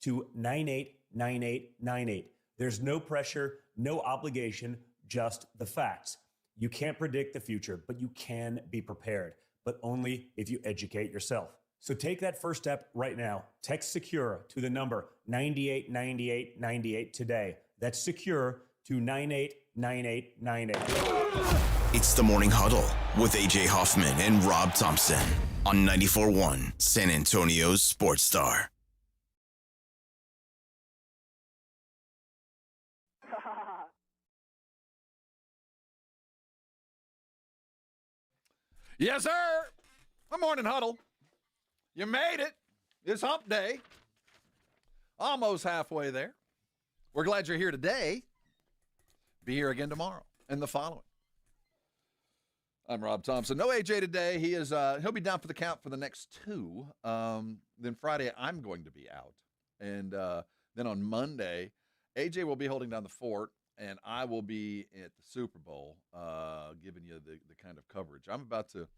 to 989898. There's no pressure, no obligation, just the facts. You can't predict the future, but you can be prepared, but only if you educate yourself. So take that first step right now. Text SECURE to the number 989898 today. That's SECURE to 989898. It's the Morning Huddle with AJ Hoffman and Rob Thompson on 94.1 San Antonio's Sports Star. Yes, sir. The Morning Huddle. You made it. It's hump day. Almost halfway there. We're glad you're here today. Be here again tomorrow and the following. I'm Rob Thompson. No AJ today. He'll be down for the count for the next two. Then Friday I'm going to be out. And then on Monday, AJ will be holding down the fort, and I will be at the Super Bowl giving you the kind of coverage. I'm about to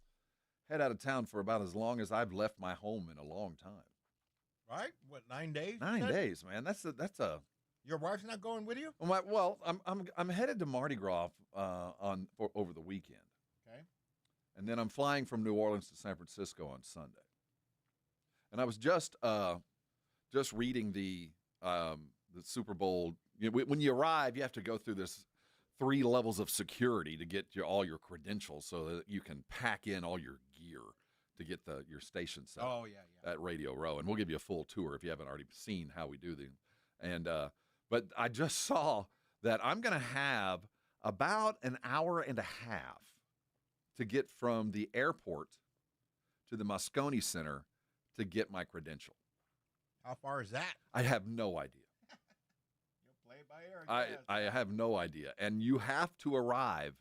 head out of town for about as long as I've left my home in a long time. Right? What, 9 days? 9 days, man. That's a. Your wife's not going with you? Well, I'm headed to Mardi Gras over the weekend. Okay. And then I'm flying from New Orleans to San Francisco on Sunday. And I was just reading the Super Bowl. When you arrive, you have to go through this 3 levels of security to get all your credentials so that you can pack in all your gear to get your station set at Radio Row. And we'll give you a full tour if you haven't already seen how we do them. And but I just saw that I'm going to have about an hour and a half to get from the airport to the Moscone Center to get my credential. How far is that? I have no idea. You'll play it by ear. I have no idea. And you have to arrive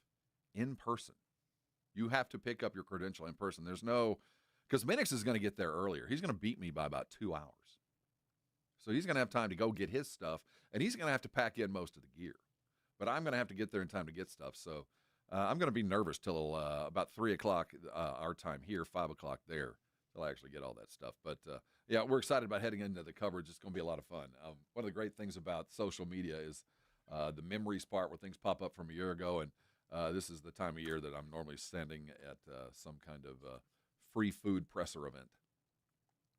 in person. You have to pick up your credential in person. There's no, because Minix is going to get there earlier. He's going to beat me by about 2 hours. So he's going to have time to go get his stuff, and he's going to have to pack in most of the gear. But I'm going to have to get there in time to get stuff. So I'm going to be nervous till about 3 o'clock our time here, 5 o'clock there, till I actually get all that stuff. But, yeah, we're excited about heading into the coverage. It's going to be a lot of fun. One of the great things about social media is the memories part where things pop up from a year ago, and this is the time of year that I'm normally standing at some kind of free food presser event,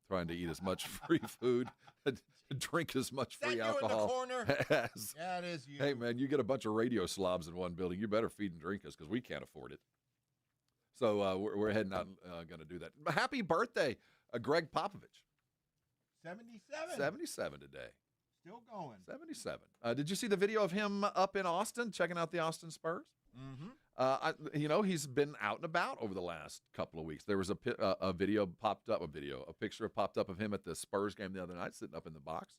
trying to eat as much free food and drink as much free alcohol. In the corner? as. Yeah, it is you. Hey, man, you get a bunch of radio slobs in one building. You better feed and drink us because we can't afford it. So we're heading out going to do that. Happy birthday, Greg Popovich. 77. 77 today. Still going. 77. Did you see the video of him up in Austin, checking out the Austin Spurs? Mm-hmm. He's been out and about over the last couple of weeks. There was a video popped up, a picture popped up of him at the Spurs game the other night, sitting up in the box.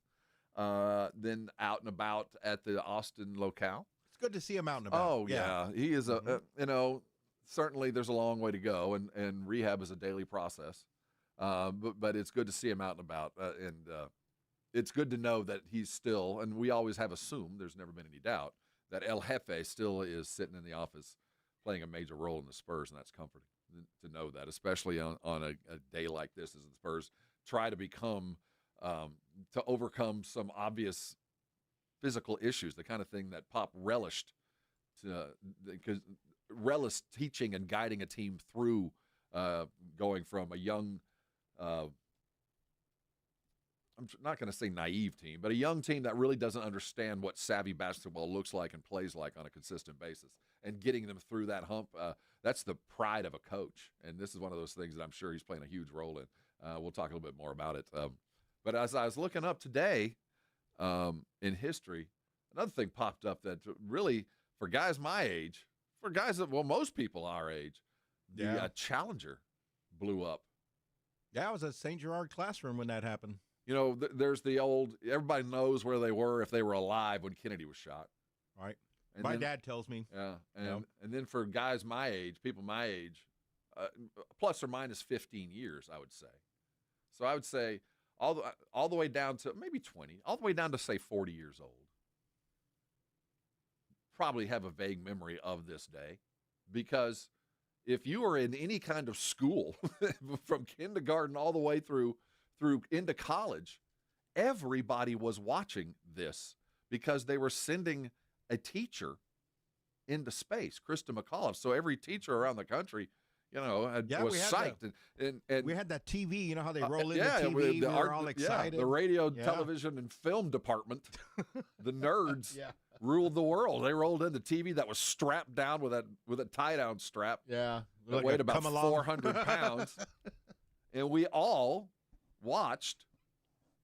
Then out and about at the Austin locale. It's good to see him out and about. Oh, yeah. He is certainly there's a long way to go, and rehab is a daily process. But it's good to see him out and about. And it's good to know that he's still, and we always have assumed, there's never been any doubt, that El Jefe still is sitting in the office playing a major role in the Spurs, and that's comforting to know that, especially on a day like this as the Spurs try to to overcome some obvious physical issues, the kind of thing that Pop relished teaching and guiding a team through going from a young I'm not going to say naive team, but a young team that really doesn't understand what savvy basketball looks like and plays like on a consistent basis, and getting them through that hump. That's the pride of a coach. And this is one of those things that I'm sure he's playing a huge role in. We'll talk a little bit more about it. But as I was looking up today in history, another thing popped up that really, for guys my age, for guys that, most people our age, the Challenger blew up. Yeah, I was at St. Gerard classroom when that happened. There's the old, everybody knows where they were if they were alive when Kennedy was shot. Right. And my dad tells me. Yeah. And then for guys my age, people my age, plus or minus 15 years, I would say. So I would say all the way down to maybe 20, all the way down to, say, 40 years old. Probably have a vague memory of this day, because if you were in any kind of school from kindergarten all the way through into college, everybody was watching this because they were sending a teacher into space, Krista McAuliffe. So every teacher around the country, was psyched. And we had that TV, you know how they roll in the TV, we were all excited. The radio, television, and film department, the nerds ruled the world. They rolled in the TV that was strapped down with a tie-down strap. Yeah. That weighed about 400 pounds. And we all watched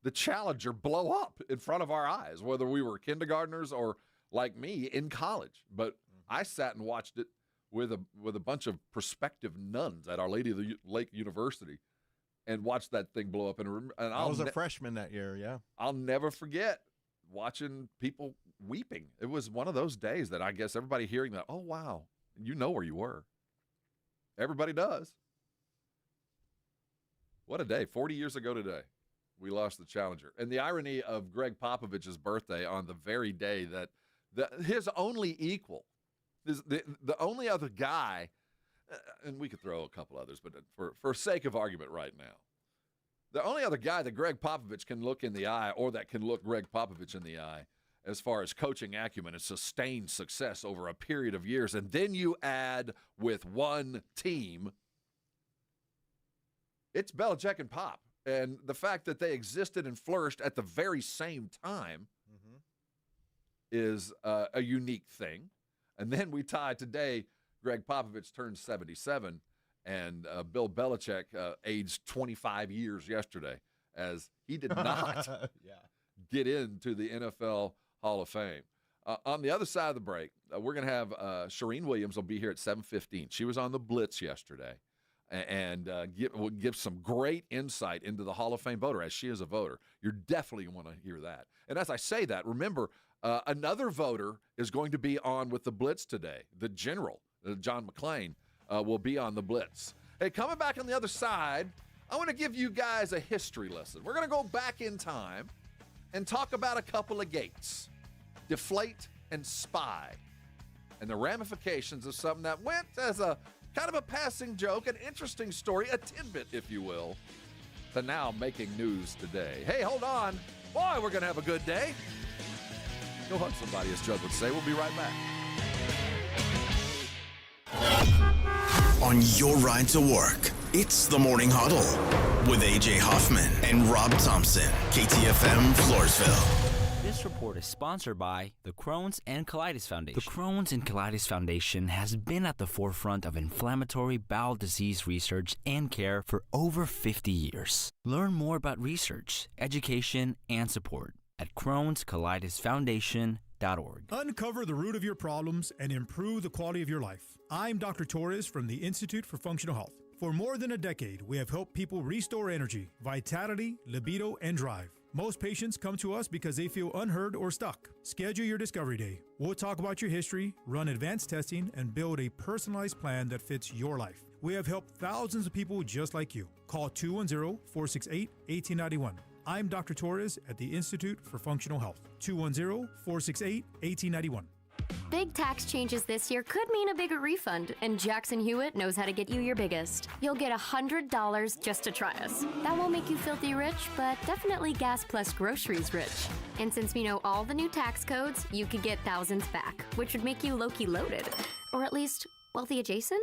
the Challenger blow up in front of our eyes, whether we were kindergartners or, like me, in college. But I sat and watched it with a bunch of prospective nuns at Our Lady of the Lake University, and watched that thing blow up. And I was a freshman that year. Yeah, I'll never forget watching people weeping. It was one of those days that I guess everybody hearing that, oh wow, you know where you were. Everybody does. What a day. 40 years ago today, we lost the Challenger. And the irony of Greg Popovich's birthday on the very day that his only equal, the only other guy, and we could throw a couple others, but for sake of argument right now, the only other guy that Greg Popovich can look in the eye, or that can look Greg Popovich in the eye, as far as coaching acumen and sustained success over a period of years, and then you add with one team, it's Belichick and Pop. And the fact that they existed and flourished at the very same time is a unique thing. And then we tie today, Greg Popovich turned 77, and Bill Belichick aged 25 years yesterday, as he did not get into the NFL Hall of Fame. On the other side of the break, we're going to have Shireen Williams will be here at 7:15. She was on the Blitz yesterday and will give some great insight into the Hall of Fame voter, as she is a voter. You're definitely going to want to hear that. And as I say that, remember, another voter is going to be on with the Blitz today. The general, John McClain, will be on the Blitz. Hey, coming back on the other side, I want to give you guys a history lesson. We're going to go back in time and talk about a couple of gates. Deflate and Spy, and the ramifications of something that went as a kind of a passing joke, an interesting story, a tidbit, if you will, to now making news today. Hey, hold on. Boy, we're going to have a good day. Go hug somebody, as Judd would say. We'll be right back. On your ride to work, it's the Morning Huddle with AJ Hoffman and Rob Thompson, KTFM Floresville. This report is sponsored by the Crohn's and Colitis Foundation. The Crohn's and Colitis Foundation has been at the forefront of inflammatory bowel disease research and care for over 50 years. Learn more about research, education, and support at Crohn'sColitisFoundation.org. Uncover the root of your problems and improve the quality of your life. I'm Dr. Torres from the Institute for Functional Health. For more than a decade, we have helped people restore energy, vitality, libido, and drive. Most patients come to us because they feel unheard or stuck. Schedule your discovery day. We'll talk about your history, run advanced testing, and build a personalized plan that fits your life. We have helped thousands of people just like you. Call 210-468-1891. I'm Dr. Torres at the Institute for Functional Health. 210-468-1891. Big tax changes this year could mean a bigger refund, and Jackson Hewitt knows how to get you your biggest. You'll get $100 just to try us. That won't make you filthy rich, but definitely gas plus groceries rich. And since we know all the new tax codes, you could get thousands back, which would make you low-key loaded. Or at least wealthy adjacent?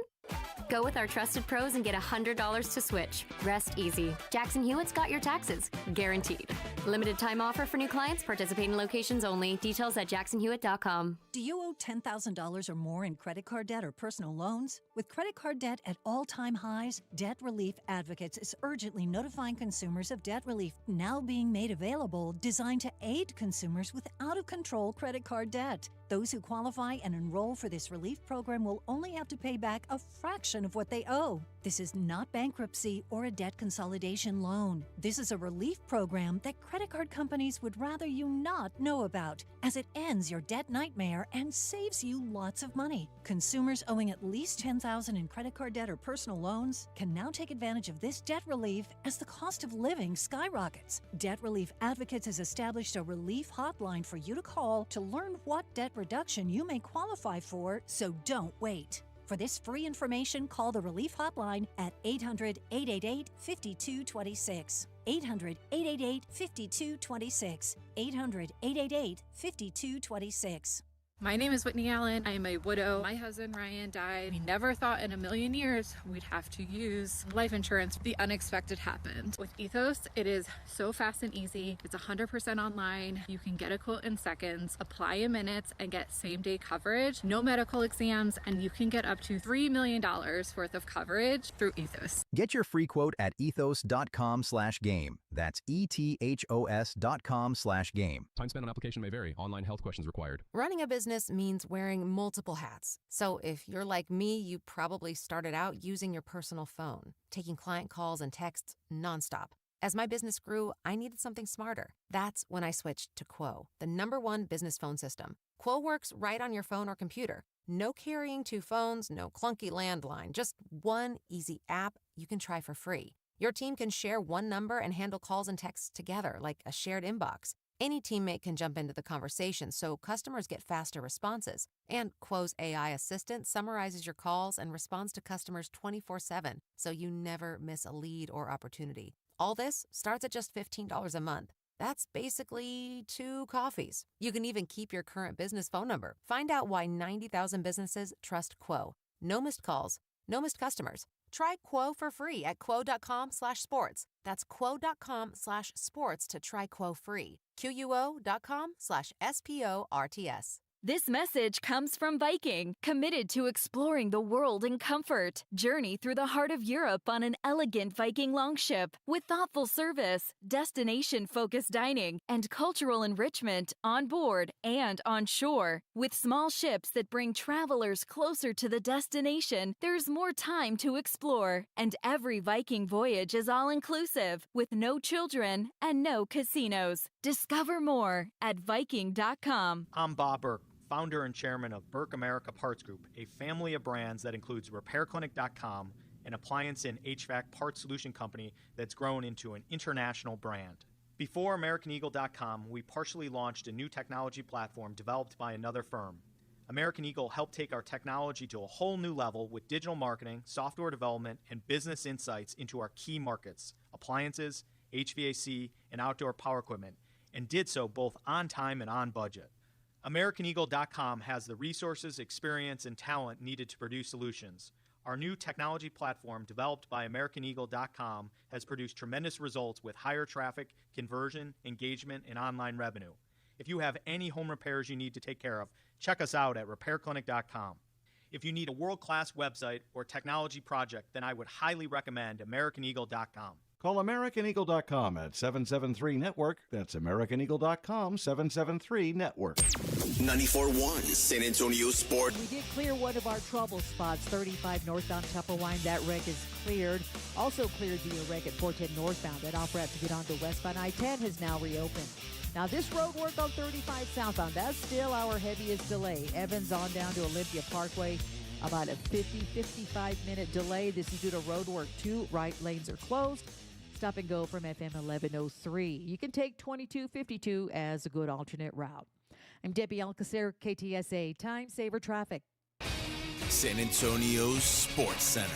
Go with our trusted pros and get $100 to switch. Rest easy. Jackson Hewitt's got your taxes. Guaranteed. Limited time offer for new clients. Participating locations only. Details at jacksonhewitt.com. Do you owe $10,000 or more in credit card debt or personal loans? With credit card debt at all-time highs, Debt Relief Advocates is urgently notifying consumers of debt relief now being made available, designed to aid consumers with out-of-control credit card debt. Those who qualify and enroll for this relief program will only have to pay back a fraction of what they owe. This is not bankruptcy or a debt consolidation loan. This is a relief program that credit card companies would rather you not know about, as it ends your debt nightmare and saves you lots of money. Consumers owing at least $10,000 in credit card debt or personal loans can now take advantage of this debt relief as the cost of living skyrockets. Debt Relief Advocates has established a relief hotline for you to call to learn what debt reduction you may qualify for, so don't wait. For this free information, call the Relief Hotline at 800-888-5226. 800-888-5226. 800-888-5226. My name is Whitney Allen. I am a widow. My husband, Ryan, died. We never thought in a million years we'd have to use life insurance. The unexpected happened. With Ethos, it is so fast and easy. It's 100% online. You can get a quote in seconds, apply in minutes, and get same-day coverage. No medical exams, and you can get up to $3 million worth of coverage through Ethos. Get your free quote at ethos.com/game. That's ETHOS.com/game. Time spent on application may vary. Online health questions required. Running a business means wearing multiple hats. So if you're like me, you probably started out using your personal phone, taking client calls and texts nonstop. As my business grew, I needed something smarter. That's when I switched to Quo, the #1 business phone system. Quo works right on your phone or computer. No carrying 2 phones, no clunky landline, just one easy app you can try for free. Your team can share one number and handle calls and texts together like a shared inbox. Any teammate can jump into the conversation, so customers get faster responses. And Quo's AI assistant summarizes your calls and responds to customers 24/7, so you never miss a lead or opportunity. All this starts at just $15 a month. That's basically 2 coffees. You can even keep your current business phone number. Find out why 90,000 businesses trust Quo. No missed calls, no missed customers. Try Quo for free at quo.com/sports. That's quo.com/sports to try Quo free. QUO.com/SPORTS. This message comes from Viking, committed to exploring the world in comfort. Journey through the heart of Europe on an elegant Viking longship with thoughtful service, destination-focused dining, and cultural enrichment on board and on shore. With small ships that bring travelers closer to the destination, there's more time to explore. And every Viking voyage is all-inclusive, with no children and no casinos. Discover more at Viking.com. I'm Bob Burke, founder and chairman of Burke America Parts Group, a family of brands that includes RepairClinic.com, an appliance and HVAC parts solution company that's grown into an international brand. Before AmericanEagle.com, we partially launched a new technology platform developed by another firm. American Eagle helped take our technology to a whole new level with digital marketing, software development, and business insights into our key markets, appliances, HVAC, and outdoor power equipment, and did so both on time and on budget. AmericanEagle.com has the resources, experience, and talent needed to produce solutions. Our new technology platform, developed by AmericanEagle.com, has produced tremendous results with higher traffic, conversion, engagement, and online revenue. If you have any home repairs you need to take care of, check us out at RepairClinic.com. If you need a world-class website or technology project, then I would highly recommend AmericanEagle.com. Call AmericanEagle.com at 773-NETWORK. That's AmericanEagle.com, 773-NETWORK. 94.1 San Antonio Sport. We did clear one of our trouble spots, 35 northbound Tupperwine. That wreck is cleared. Also cleared via wreck at 410 northbound. That off-ramp to get onto westbound I-10 has now reopened. Now, this road work on 35 southbound, that's still our heaviest delay. Evans on down to Olympia Parkway. About a 55-minute delay. This is due to road work. 2 right lanes are closed. Stop and go from FM 1103. You can take 2252 as a good alternate route. I'm Debbie Alcacer, KTSA Time Saver Traffic. San Antonio Sports Center.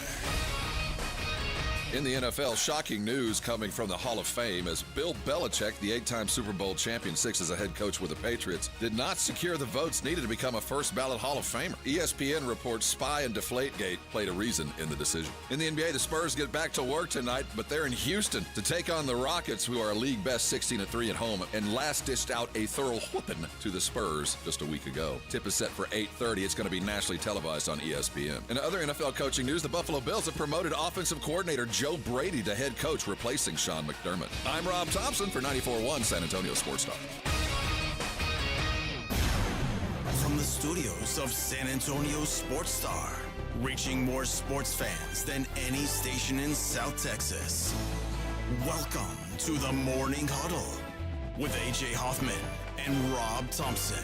In the NFL, shocking news coming from the Hall of Fame as Bill Belichick, the 8-time Super Bowl champion, 6 as a head coach with the Patriots, did not secure the votes needed to become a first-ballot Hall of Famer. ESPN reports Spy and Deflategate played a reason in the decision. In the NBA, the Spurs get back to work tonight, but they're in Houston to take on the Rockets, who are a league best 16-3 at home, and last dished out a thorough whooping to the Spurs just a week ago. Tip is set for 8:30. It's going to be nationally televised on ESPN. In other NFL coaching news, the Buffalo Bills have promoted offensive coordinator Joe Brady to head coach, replacing Sean McDermott. I'm Rob Thompson for 94.1 San Antonio Sports Star. From the studios of San Antonio Sports Star, reaching more sports fans than any station in South Texas. Welcome to the Morning Huddle with AJ Hoffman and Rob Thompson.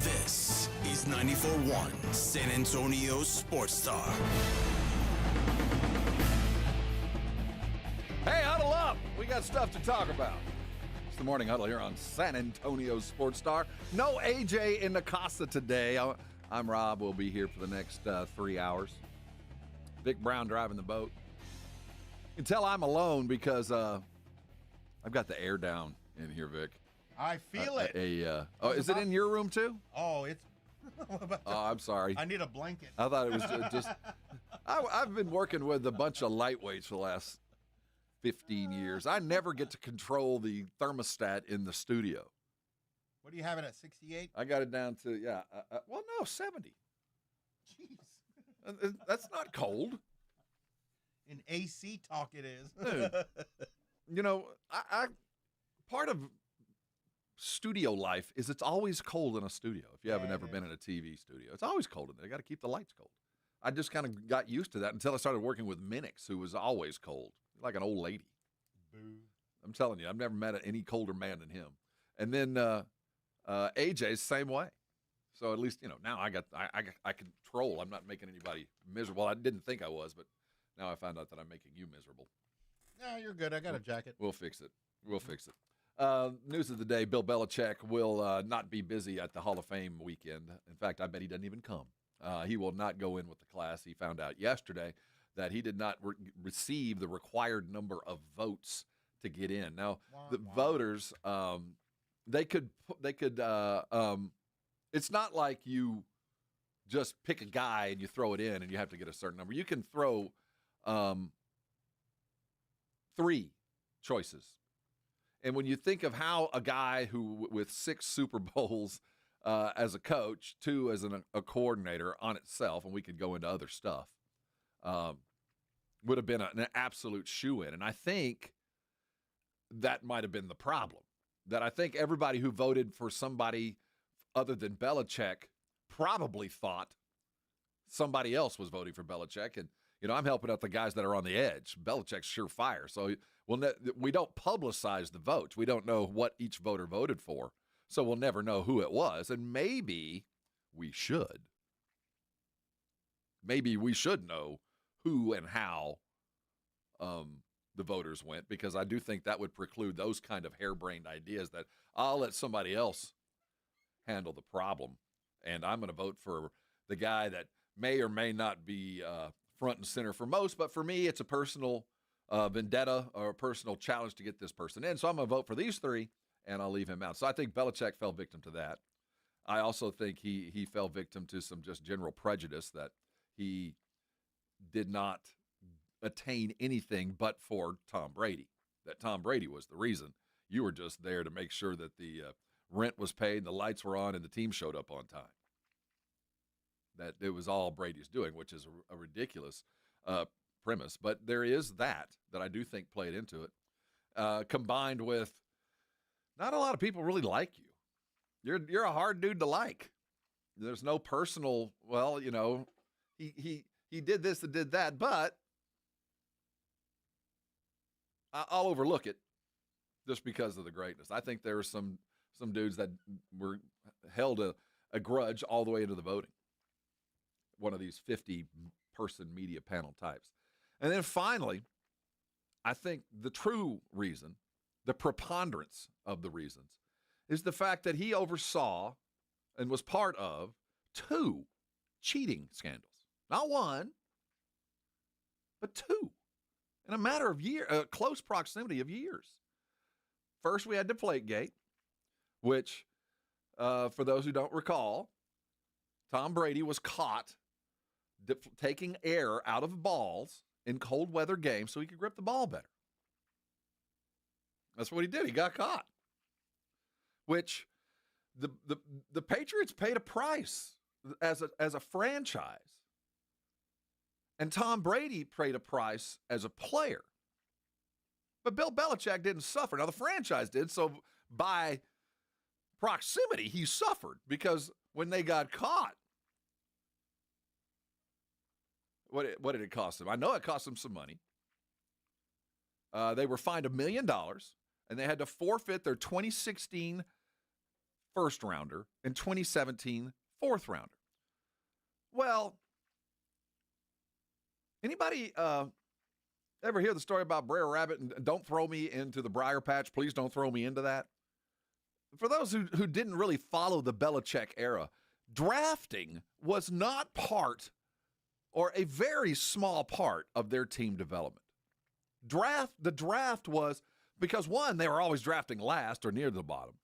This is 94.1 San Antonio Sports Star. Hey, huddle up! We got stuff to talk about. It's the Morning Huddle here on San Antonio Sports Star. No AJ in the Casa today. I'm Rob. We'll be here for the next 3 hours. Vic Brown driving the boat. You can tell I'm alone because I've got the air down in here, Vic. I feel it. Is it in your room too? Oh, it's... I'm sorry. I need a blanket. I thought it was just... I've been working with a bunch of lightweights for the last 15 years. I never get to control the thermostat in the studio. What do you have it at, 68? I got it down to, 70. Jeez. That's not cold. In AC talk it is. Dude, you know, I part of studio life is it's always cold in a studio. If you haven't ever been in a TV studio, it's always cold in there. You got to keep the lights cold. I just kind of got used to that until I started working with Minix, who was always cold, like an old lady. Boo. I'm telling you, I've never met any colder man than him. And then AJ's same way. So at least, you know, now I control. I'm not making anybody miserable. I didn't think I was, but now I found out that I'm making you miserable. No, you're good. I got a jacket. We'll fix it. News of the day, Bill Belichick will not be busy at the Hall of Fame weekend. In fact, I bet he doesn't even come. He will not go in with the class. He found out yesterday that he did not receive the required number of votes to get in. Now, the voters, they could. It's not like you just pick a guy and you throw it in and you have to get a certain number. You can throw 3 choices. And when you think of how a guy who with 6 Super Bowls as a coach, 2 as a coordinator on itself, and we could go into other stuff, would have been an absolute shoo-in. And I think that might have been the problem. That I think everybody who voted for somebody other than Belichick probably thought somebody else was voting for Belichick. And, I'm helping out the guys that are on the edge. Belichick's surefire. So we don't publicize the votes. We don't know what each voter voted for. So we'll never know who it was. And maybe we should. Maybe we should know who and how the voters went, because I do think that would preclude those kind of harebrained ideas that I'll let somebody else handle the problem. And I'm going to vote for the guy that may or may not be front and center for most, but for me, it's a personal vendetta or a personal challenge to get this person in. So I'm going to vote for these 3, and I'll leave him out. So I think Belichick fell victim to that. I also think he fell victim to some just general prejudice that he did not attain anything but for Tom Brady, that Tom Brady was the reason. You were just there to make sure that the rent was paid, the lights were on, and the team showed up on time. That it was all Brady's doing, which is a ridiculous premise. But there is that I do think played into it, combined with not a lot of people really like you. You're a hard dude to like. There's no personal, he did this and did that, but I'll overlook it just because of the greatness. I think there are some dudes that were held a grudge all the way into the voting. One of these 50-person media panel types. And then finally, I think the true reason, the preponderance of the reasons, is the fact that he oversaw and was part of 2 cheating scandals. Not 1, but 2. In a matter of close proximity of years. First, we had Deflategate, which, for those who don't recall, Tom Brady was caught taking air out of balls in cold weather games so he could grip the ball better. That's what he did. He got caught. Which the Patriots paid a price as a franchise. And Tom Brady paid a price as a player. But Bill Belichick didn't suffer. Now, the franchise did, so by proximity, he suffered, because when they got caught, what did it cost them? I know it cost them some money. They were fined $1 million, and they had to forfeit their 2016 first rounder and 2017 fourth rounder. Well, anybody ever hear the story about Brer Rabbit and don't throw me into the briar patch? Please don't throw me into that. For those who didn't really follow the Belichick era, drafting was not part, or a very small part, of their team development. The draft was because, one, they were always drafting last or near the bottom.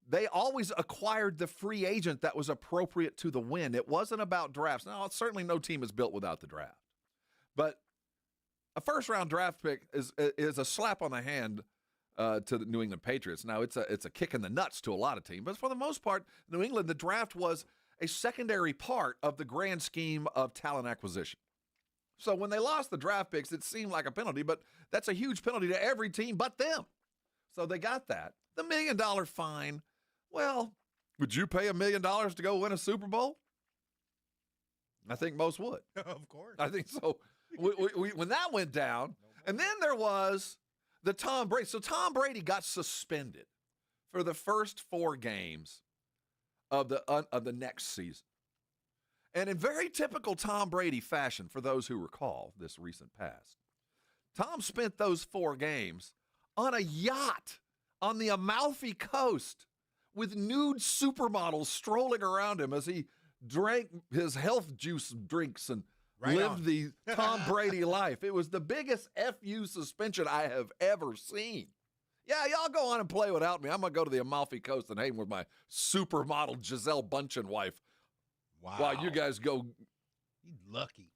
They always acquired the free agent that was appropriate to the win. It wasn't about drafts. Now, certainly no team is built without the draft. But a first-round draft pick is a slap on the hand to the New England Patriots. Now, it's a kick in the nuts to a lot of teams. But for the most part, New England, the draft was a secondary part of the grand scheme of talent acquisition. So when they lost the draft picks, it seemed like a penalty, but that's a huge penalty to every team but them. So they got that. The $1 million fine, well, would you pay $1 million to go win a Super Bowl? I think most would. Of course. I think so. When that went down, and then there was the Tom Brady. So Tom Brady got suspended for the first 4 games of the next season. And in very typical Tom Brady fashion, for those who recall this recent past, Tom spent those 4 games on a yacht on the Amalfi Coast with nude supermodels strolling around him as he drank his health juice drinks and lived the Tom Brady life. It was the biggest FU suspension I have ever seen. Yeah, y'all go on and play without me. I'm going to go to the Amalfi Coast and hang with my supermodel Gisele Bundchen wife. Wow. While you guys go. He's lucky.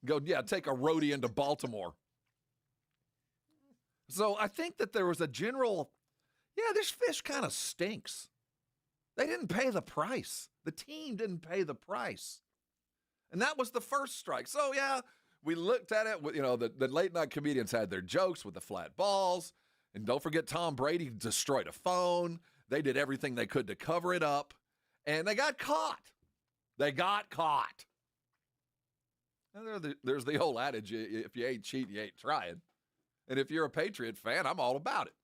Take a roadie into Baltimore. So I think that there was a general, this fish kind of stinks. They didn't pay the price. The team didn't pay the price. And that was the first strike. So, yeah, we looked at it. The late-night comedians had their jokes with the flat balls. And don't forget, Tom Brady destroyed a phone. They did everything they could to cover it up. And they got caught. They got caught. And there's the old adage, if you ain't cheating, you ain't trying. And if you're a Patriot fan, I'm all about it.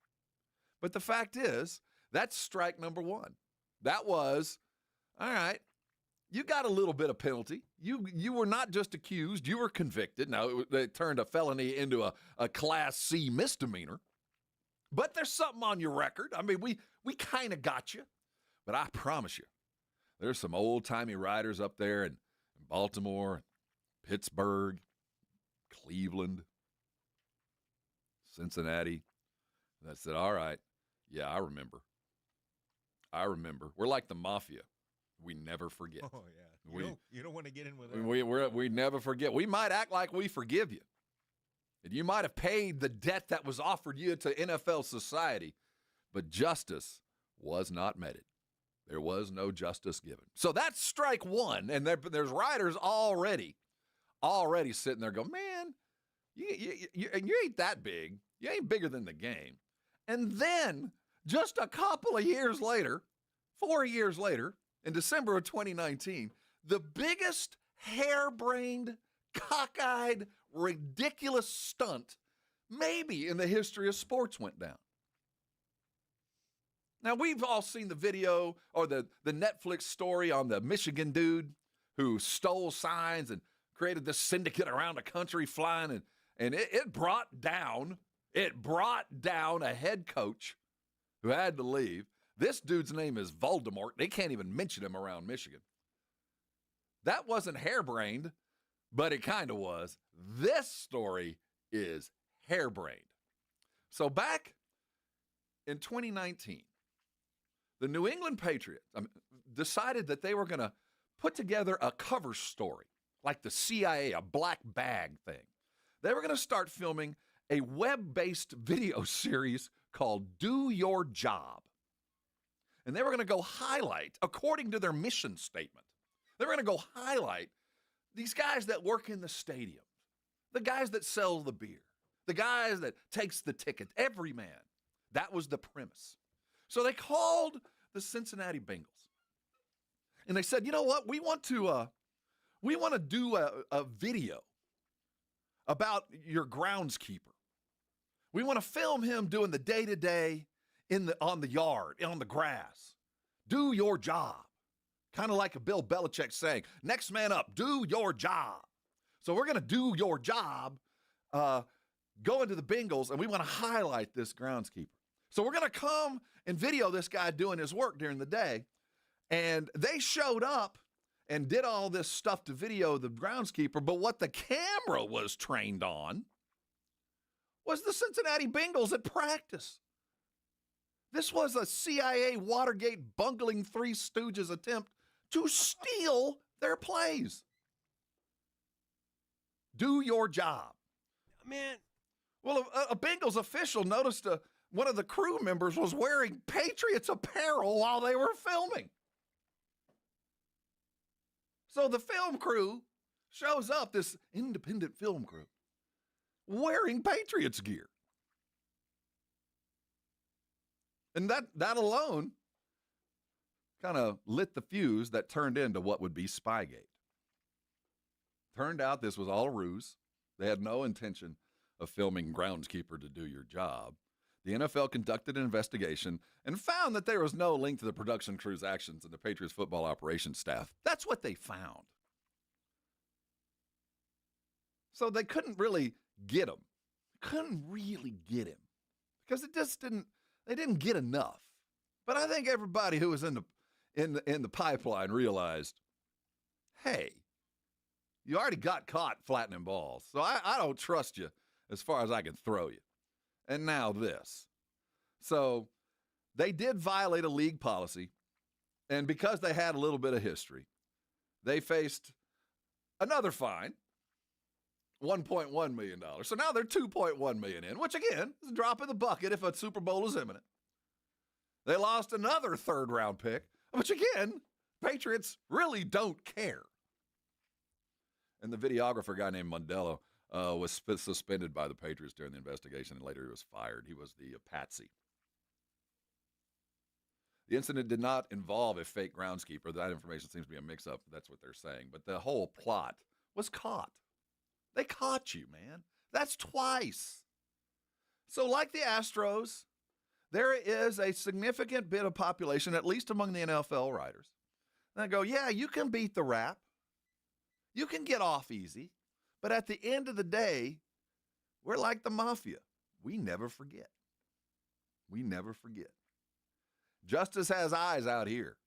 But the fact is, that's strike number one. That was, all right, you got a little bit of penalty. You were not just accused, you were convicted. Now, they turned a felony into a Class C misdemeanor. But there's something on your record. I mean, we kind of got you. But I promise you, there's some old-timey riders up there in Baltimore, Pittsburgh, Cleveland, Cincinnati that said, all right, yeah, I remember. We're like the mafia. We never forget. Oh, yeah. You don't want to get in with that. We never forget. We might act like we forgive you. And you might have paid the debt that was offered you to NFL society, but justice was not meted. There was no justice given. So that's strike one, and there's riders already sitting there going, man, you ain't that big. You ain't bigger than the game. And then just a couple of years later, 4 years later, in December of 2019, the biggest harebrained, cockeyed, ridiculous stunt maybe in the history of sports went down. Now, we've all seen the video or the Netflix story on the Michigan dude who stole signs and created this syndicate around the country flying, and it brought down a head coach who had to leave. This dude's name is Voldemort. They can't even mention him around Michigan. That wasn't harebrained, but it kind of was. This story is harebrained. So back in 2019, the New England Patriots decided that they were going to put together a cover story, like the CIA, a black bag thing. They were going to start filming a web-based video series called Do Your Job. And they were going to go highlight, according to their mission statement, they were going to go highlight these guys that work in the stadium, the guys that sell the beer, the guys that takes the ticket, every man. That was the premise. So they called the Cincinnati Bengals. And they said, you know what? We want to do a video about your groundskeeper. We want to film him doing the day-to-day on the yard, on the grass. Do your job. Kind of like a Bill Belichick saying, next man up, do your job. So we're going to do your job, go into the Bengals, and we want to highlight this groundskeeper. So we're going to come and video this guy doing his work during the day. And they showed up and did all this stuff to video the groundskeeper, but what the camera was trained on was the Cincinnati Bengals at practice. This was a CIA Watergate bungling Three Stooges attempt to steal their plays. Do your job. Man. Well, a Bengals official noticed one of the crew members was wearing Patriots apparel while they were filming. So the film crew shows up, this independent film crew, wearing Patriots gear. And that alone kind of lit the fuse that turned into what would be Spygate. Turned out this was all a ruse. They had no intention of filming groundskeeper to do your job. The NFL conducted an investigation and found that there was no link to the production crew's actions and the Patriots football operations staff. That's what they found. So they couldn't really get him. Couldn't really get him because they didn't get enough. But I think everybody who was in the pipeline realized, hey, you already got caught flattening balls, so I don't trust you as far as I can throw you. And now this. So they did violate a league policy, and because they had a little bit of history, they faced another fine, $1.1 million. So now they're $2.1 million in, which again is a drop in the bucket if a Super Bowl is imminent. They lost another third-round pick, Which, again, Patriots really don't care. And the videographer guy named Mondello was suspended by the Patriots during the investigation, and later he was fired. He was the patsy. The incident did not involve a fake groundskeeper. That information seems to be a mix-up. That's what they're saying. But the whole plot was caught. They caught you, man. That's twice. So like the Astros, there is a significant bit of population, at least among the NFL writers, that go, yeah, you can beat the rap. You can get off easy. But at the end of the day, we're like the mafia. We never forget. We never forget. Justice has eyes out here.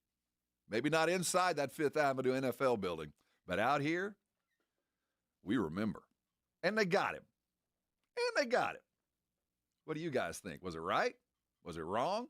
Maybe not inside that Fifth Avenue NFL building, but out here, we remember. And they got him. And they got him. What do you guys think? Was it right? Was it wrong?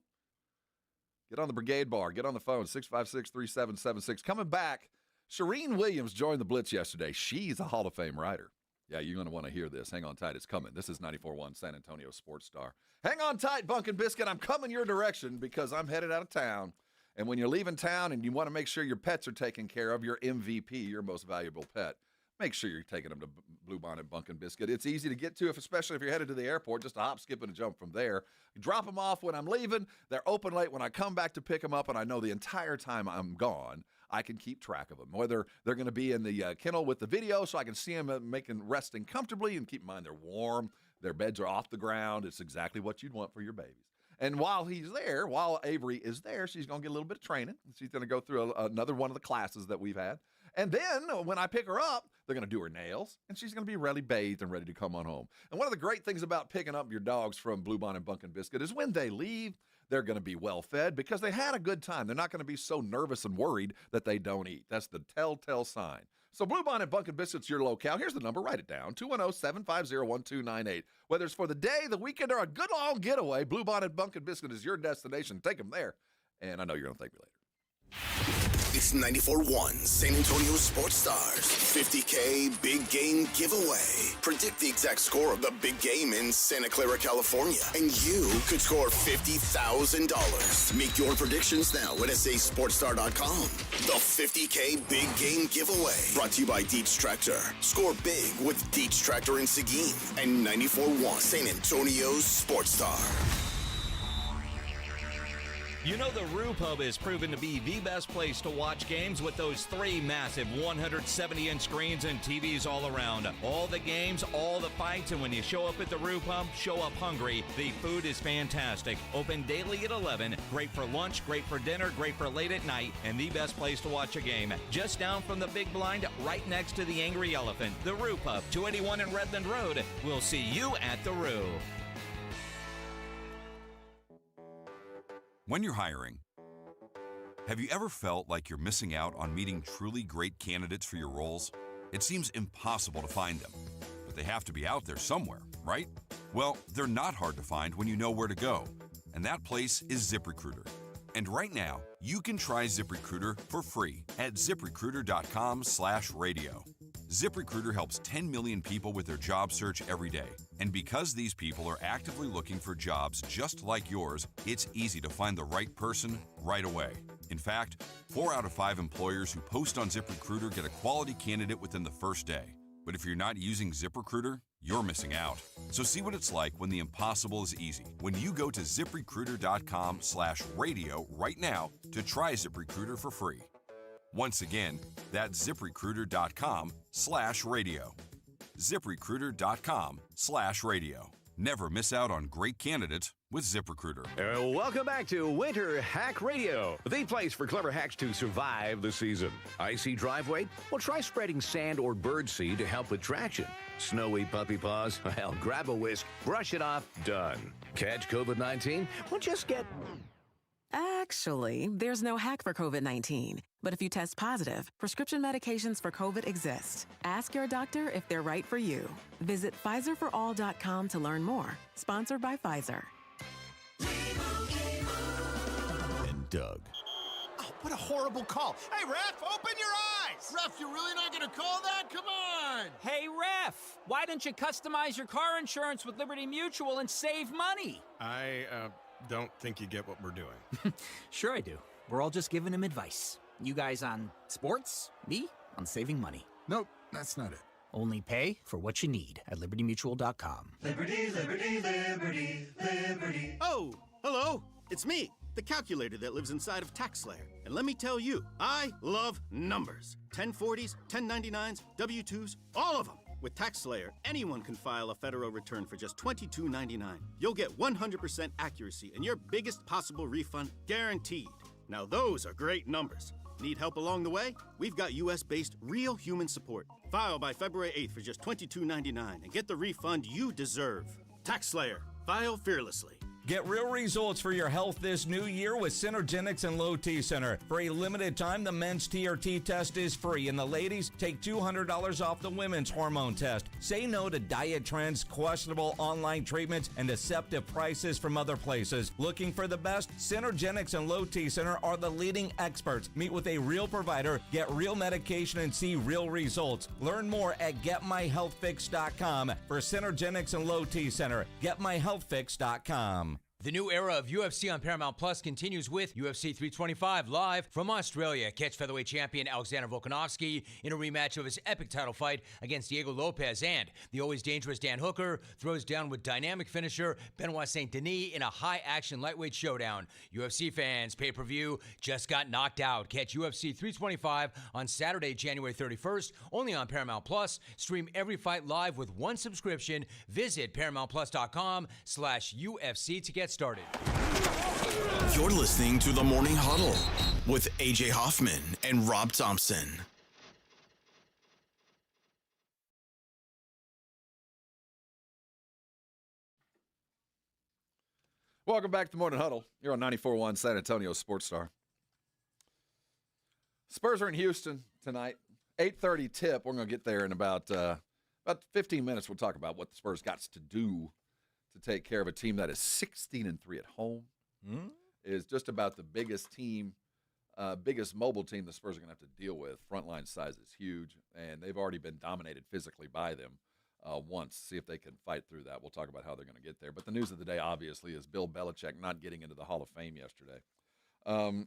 Get on the Brigade Bar. Get on the phone, 656-3776. Coming back, Shireen Williams joined the Blitz yesterday. She's a Hall of Fame writer. Yeah, you're going to want to hear this. Hang on tight. It's coming. This is 94.1 San Antonio Sports Star. Hang on tight, Bunkin' Biscuit. I'm coming your direction because I'm headed out of town. And when you're leaving town and you want to make sure your pets are taken care of, your MVP, your most valuable pet, make sure you're taking them to Blue Bonnet Bunkin' Biscuit. It's easy to get to, especially if you're headed to the airport, just a hop, skip, and a jump from there. Drop them off when I'm leaving. They're open late when I come back to pick them up, and I know the entire time I'm gone, I can keep track of them. Whether they're going to be in the kennel with the video so I can see them resting comfortably, and keep in mind they're warm, their beds are off the ground. It's exactly what you'd want for your babies. And while he's there, while Avery is there, she's going to get a little bit of training. She's going to go through another one of the classes that we've had. And then when I pick her up, they're going to do her nails, and she's going to be really bathed and ready to come on home. And one of the great things about picking up your dogs from Blue Bonnet Bunkin' Biscuit is when they leave, they're going to be well fed because they had a good time. They're not going to be so nervous and worried that they don't eat. That's the telltale sign. So Blue Bonnet Bunkin' Biscuit's your locale. Here's the number. Write it down. 210-750-1298. Whether it's for the day, the weekend, or a good long getaway, Blue Bonnet Bunkin' Biscuit is your destination. Take them there. And I know you're going to thank me later. It's 94.1 San Antonio Sports Stars 50K Big Game Giveaway. Predict the exact score of the big game in Santa Clara, California, and you could score $50,000. Make your predictions now at sasportstar.com. The 50K Big Game Giveaway, brought to you by Dietz Tractor. Score big with Dietz Tractor in Seguin and 94.1 San Antonio's Sports Star. You know the Rue Pub is proven to be the best place to watch games with those 3 massive 170-inch screens and TVs all around. All the games, all the fights, and when you show up at the Rue Pub, show up hungry. The food is fantastic. Open daily at 11. Great for lunch, great for dinner, great for late at night, and the best place to watch a game. Just down from the big blind, right next to the Angry Elephant. The Rue Pub, 281 in Redland Road. We'll see you at the Rue. When you're hiring, have you ever felt like you're missing out on meeting truly great candidates for your roles? It seems impossible to find them, but they have to be out there somewhere, right? Well, they're not hard to find when you know where to go, and that place is ZipRecruiter. And right now, you can try ZipRecruiter for free at ZipRecruiter.com/radio. ZipRecruiter helps 10 million people with their job search every day. And because these people are actively looking for jobs just like yours, it's easy to find the right person right away. In fact, 4 out of 5 employers who post on ZipRecruiter get a quality candidate within the first day. But if you're not using ZipRecruiter, you're missing out. So see what it's like when the impossible is easy. When you go to ZipRecruiter.com/radio right now to try ZipRecruiter for free. Once again, that's ZipRecruiter.com/radio. ZipRecruiter.com/radio. Never miss out on great candidates with ZipRecruiter. Welcome back to Winter Hack Radio, the place for clever hacks to survive the season. Icy driveway? Well, try spreading sand or birdseed to help with traction. Snowy puppy paws? Well, grab a whisk, brush it off, done. Catch COVID-19? Well, just get... Actually, there's no hack for COVID-19. But if you test positive, prescription medications for COVID exist. Ask your doctor if they're right for you. Visit PfizerForAll.com to learn more. Sponsored by Pfizer. And Doug. Oh, what a horrible call. Hey, ref, open your eyes. Ref, you're really not going to call that? Come on. Hey, ref, why don't you customize your car insurance with Liberty Mutual and save money? I don't think you get what we're doing. Sure I do. We're all just giving him advice. You guys on sports, me on saving money. Nope, that's not it. Only pay for what you need at libertymutual.com. Liberty, liberty, liberty, liberty. Oh, hello. It's me, the calculator that lives inside of TaxSlayer. And let me tell you, I love numbers. 1040s, 1099s, W-2s, all of them. With TaxSlayer, anyone can file a federal return for just $22.99. You'll get 100% accuracy and your biggest possible refund guaranteed. Now those are great numbers. Need help along the way? We've got U.S.-based real human support. File by February 8th for just $22.99 and get the refund you deserve. TaxSlayer. File fearlessly. Get real results for your health this new year with Synergenics and Low T Center. For a limited time, the men's TRT test is free, and the ladies take $200 off the women's hormone test. Say no to diet trends, questionable online treatments, and deceptive prices from other places. Looking for the best? Synergenics and Low T Center are the leading experts. Meet with a real provider, get real medication, and see real results. Learn more at GetMyHealthFix.com. For Synergenics and Low T Center, GetMyHealthFix.com. The new era of UFC on Paramount Plus continues with UFC 325 live from Australia. Catch featherweight champion Alexander Volkanovski in a rematch of his epic title fight against Diego Lopez, and the always dangerous Dan Hooker throws down with dynamic finisher Benoit Saint Denis in a high-action lightweight showdown. UFC fans, pay-per-view just got knocked out. Catch UFC 325 on Saturday, January 31st, only on Paramount Plus. Stream every fight live with one subscription. Visit ParamountPlus.com/UFC to get started. You're listening to the Morning Huddle with AJ Hoffman and Rob Thompson. Welcome back to Morning Huddle. You're on 94.1 San Antonio Sports Star. Spurs are in Houston tonight. 8:30 tip. We're going to get there in about 15 minutes. We'll talk about what the Spurs got to do to take care of a team that is 16-3 at home. Is just about the biggest team, biggest mobile team the Spurs are going to have to deal with. Frontline size is huge, and they've already been dominated physically by them once. See if they can fight through that. We'll talk about how they're going to get there. But the news of the day, obviously, is Bill Belichick not getting into the Hall of Fame yesterday.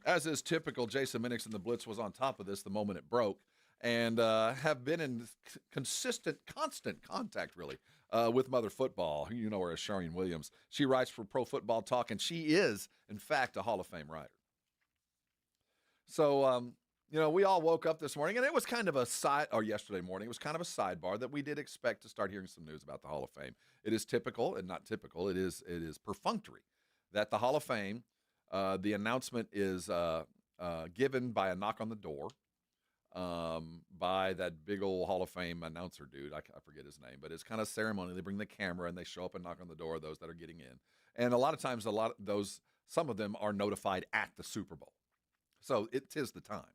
As is typical, Jason Minix and the Blitz was on top of this the moment it broke, and have been in constant contact, really, with Mother Football. You know her as Shireen Williams. She writes for Pro Football Talk, and she is, in fact, a Hall of Fame writer. So, we all woke up this morning, and it was kind of yesterday morning, it was kind of a sidebar that we did expect to start hearing some news about the Hall of Fame. It is typical, and not typical, it is perfunctory that the Hall of Fame, the announcement is given by a knock on the door. By that big old Hall of Fame announcer dude. I forget his name, but it's kind of ceremonial. They bring the camera and they show up and knock on the door of those that are getting in. And a lot of times, some of them are notified at the Super Bowl. So it is the time.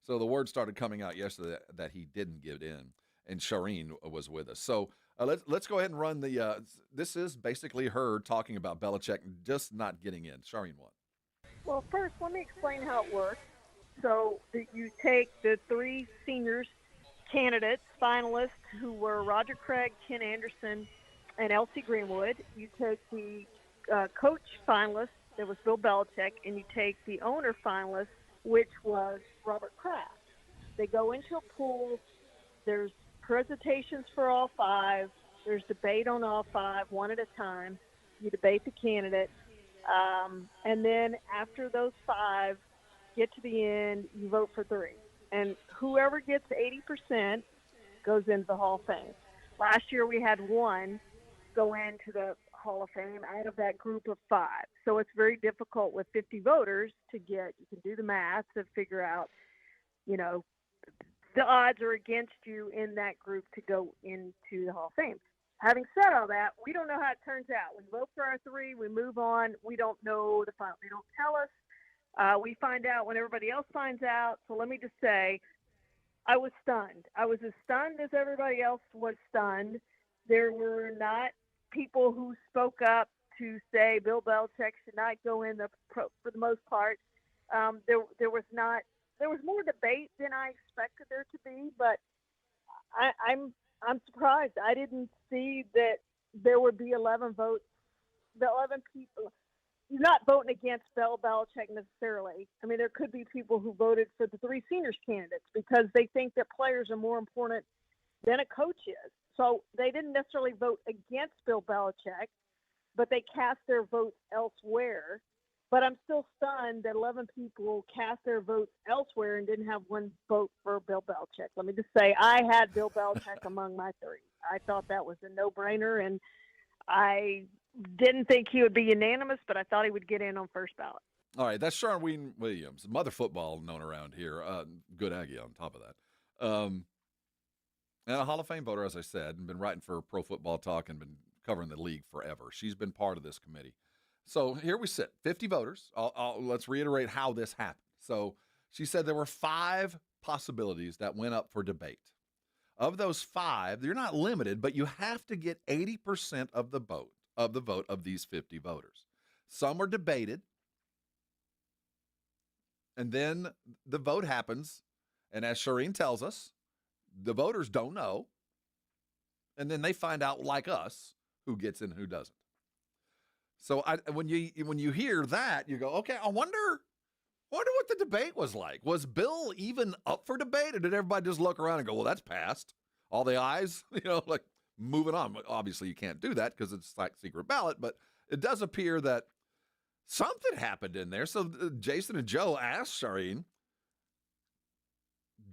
So the word started coming out yesterday that he didn't get in, and Shireen was with us. So let's go ahead and run this is basically her talking about Belichick just not getting in. Shireen won. Well, first, let me explain how it works. So you take the three seniors candidates, finalists, who were Roger Craig, Ken Anderson, and Elsie Greenwood. You take the coach finalist, that was Bill Belichick, and you take the owner finalist, which was Robert Kraft. They go into a pool. There's presentations for all five. There's debate on all five, one at a time. You debate the candidate. And then after those five get to the end, you vote for three. And whoever gets 80% goes into the Hall of Fame. Last year we had one go into the Hall of Fame out of that group of five. So it's very difficult with 50 voters to get, you can do the math to figure out, the odds are against you in that group to go into the Hall of Fame. Having said all that, we don't know how it turns out. We vote for our three, we move on. We don't know the final. They don't tell us. We find out when everybody else finds out. So let me just say, I was stunned. I was as stunned as everybody else was stunned. There were not people who spoke up to say Bill Belichick should not go in for the most part. There was more debate than I expected there to be, but I'm surprised. I didn't see that there would be 11 votes. The 11 people. you're not voting against Bill Belichick necessarily. I mean, there could be people who voted for the three seniors candidates because they think that players are more important than a coach is. So they didn't necessarily vote against Bill Belichick, but they cast their votes elsewhere. But I'm still stunned that 11 people cast their votes elsewhere and didn't have one vote for Bill Belichick. Let me just say, I had Bill Belichick among my three. I thought that was a no-brainer, and I didn't think he would be unanimous, but I thought he would get in on first ballot. All right, that's Charlene Williams, mother football known around here. Good Aggie on top of that. And a Hall of Fame voter, as I said, and been writing for Pro Football Talk and been covering the league forever. She's been part of this committee. So here we sit, 50 voters. Let's reiterate how this happened. So she said there were 5 possibilities that went up for debate. Of those 5, you're not limited, but you have to get 80% of the vote of these 50 voters. Some are debated, and then the vote happens, and as Shireen tells us, the voters don't know, and then they find out, like us, who gets in and who doesn't. So when you hear that, you go, okay, I wonder what the debate was like. Was Bill even up for debate, or did everybody just look around and go, well, that's passed? All the ayes, like moving on. Obviously, you can't do that because it's like secret ballot, but it does appear that something happened in there. So Jason and Joe asked Shireen,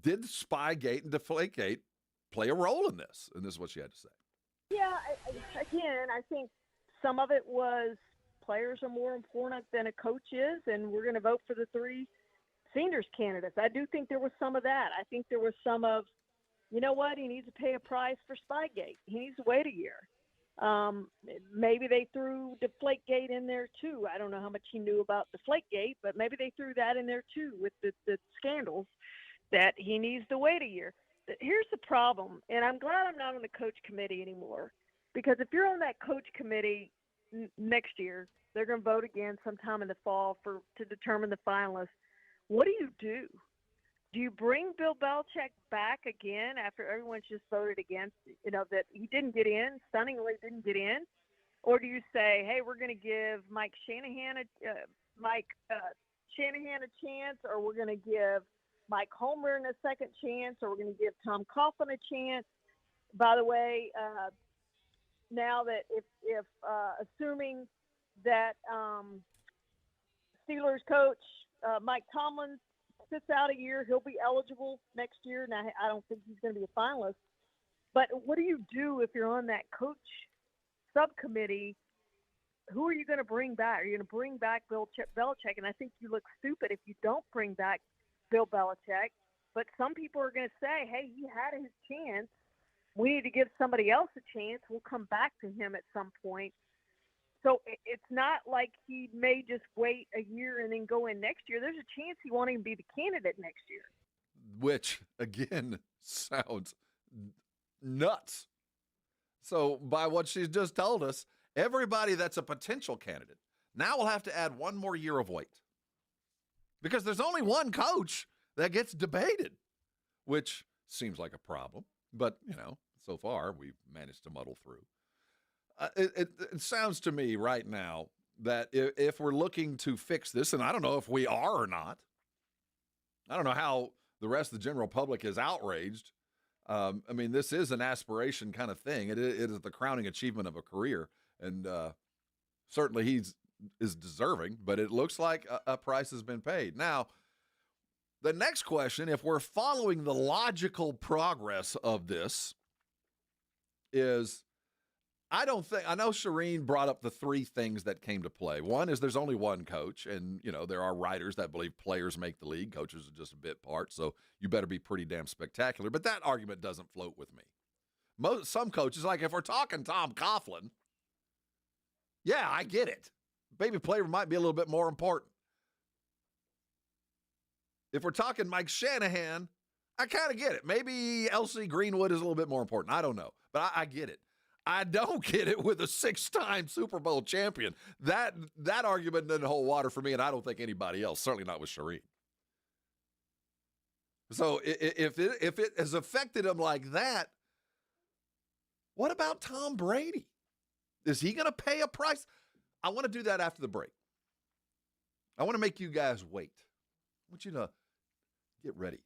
did Spygate and Deflategate play a role in this? And this is what she had to say. Yeah, again, I think some of it was players are more important than a coach is, and we're going to vote for the 3 seniors candidates. I do think there was some of that. I think there was some of, you know what, he needs to pay a price for Spygate. He needs to wait a year. Maybe they threw Deflategate in there too. I don't know how much he knew about Deflategate, but maybe they threw that in there too with the scandals, that he needs to wait a year. Here's the problem, and I'm glad I'm not on the coach committee anymore, because if you're on that coach committee next year, they're going to vote again sometime in the fall to determine the finalists. What do you do? Do you bring Bill Belichick back again after everyone's just voted against, that he didn't get in, stunningly didn't get in? Or do you say, hey, we're going to give Mike Shanahan a chance, or we're going to give Mike Holmgren a second chance, or we're going to give Tom Coughlin a chance? By the way, now that if assuming that Steelers coach Mike Tomlin sits out a year, he'll be eligible next year. Now, I don't think he's going to be a finalist. But what do you do if you're on that coach subcommittee? Who are you going to bring back? Are you going to bring back Bill Belichick? And I think you look stupid if you don't bring back Bill Belichick. But some people are going to say, hey, he had his chance. We need to give somebody else a chance. We'll come back to him at some point. So it's not like he may just wait a year and then go in next year. There's a chance he won't even be the candidate next year. Which, again, sounds nuts. So by what she's just told us, everybody that's a potential candidate now will have to add one more year of wait. Because there's only one coach that gets debated, which seems like a problem. But, so far we've managed to muddle through. It sounds to me right now that if we're looking to fix this, and I don't know if we are or not, I don't know how the rest of the general public is outraged. This is an aspiration kind of thing. It is the crowning achievement of a career, and certainly he is deserving, but it looks like a price has been paid. Now, the next question, if we're following the logical progress of this, is I know Shireen brought up the 3 things that came to play. One is there's only one coach, and, there are writers that believe players make the league. Coaches are just a bit part, so you better be pretty damn spectacular. But that argument doesn't float with me. Some coaches, like if we're talking Tom Coughlin, yeah, I get it. Baby player might be a little bit more important. If we're talking Mike Shanahan, I kind of get it. Maybe L.C. Greenwood is a little bit more important. I don't know, but I get it. I don't get it with a 6-time Super Bowl champion. That argument doesn't hold water for me, and I don't think anybody else, certainly not with Shireen. So if it has affected him like that, what about Tom Brady? Is he going to pay a price? I want to do that after the break. I want to make you guys wait. I want you to get ready.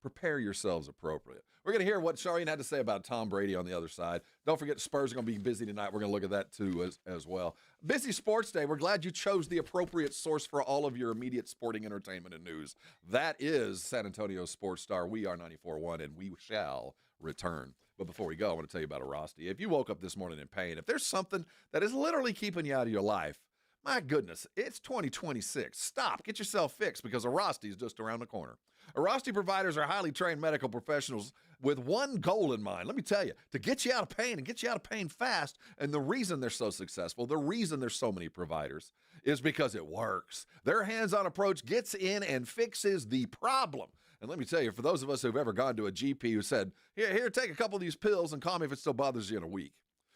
Prepare yourselves appropriately. We're going to hear what Charlene had to say about Tom Brady on the other side. Don't forget the Spurs are going to be busy tonight. We're going to look at that too as well. Busy sports day. We're glad you chose the appropriate source for all of your immediate sporting entertainment and news. That is San Antonio Sports Star. We are 94.1, and we shall return. But before we go, I want to tell you about Arosty. If you woke up this morning in pain, if there's something that is literally keeping you out of your life, my goodness, it's 2026. Stop. Get yourself fixed because Arosty is just around the corner. Arosty providers are highly trained medical professionals with one goal in mind. Let me tell you, to get you out of pain and get you out of pain fast. And the reason they're so successful, the reason there's so many providers is because it works. Their hands-on approach gets in and fixes the problem. And let me tell you, for those of us who've ever gone to a GP who said, here, take a couple of these pills and call me if it still bothers you in a week.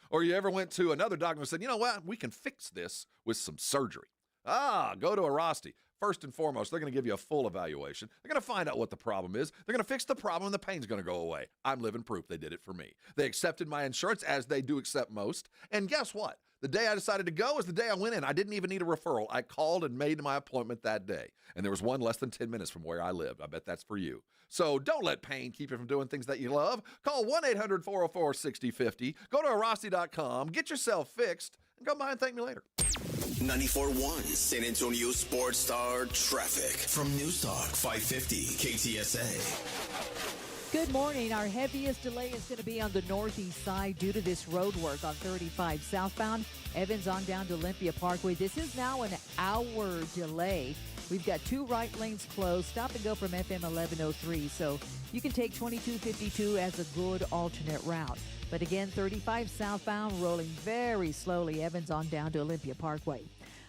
Or you ever went to another doctor and said, you know what, we can fix this with some surgery. Go to Arosty. First and foremost, they're going to give you a full evaluation. They're going to find out what the problem is. They're going to fix the problem and the pain's going to go away. I'm living proof they did it for me. They accepted my insurance as they do accept most. And guess what? The day I decided to go is the day I went in. I didn't even need a referral. I called and made my appointment that day. And there was one less than 10 minutes from where I lived. I bet that's for you. So don't let pain keep you from doing things that you love. Call 1-800-404-6050. Go to Arosty.com. Get yourself fixed. And come by and thank me later. 94.1 San Antonio Sports Star traffic from News Talk 550 KTSA. Good morning. Our heaviest delay is going to be on the northeast side due to this road work on 35 southbound. Evans on down to Olympia Parkway. This is now an hour delay. We've got 2 right lanes closed. Stop and go from FM 1103. So you can take 2252 as a good alternate route. But again, 35 southbound, rolling very slowly. Evans on down to Olympia Parkway.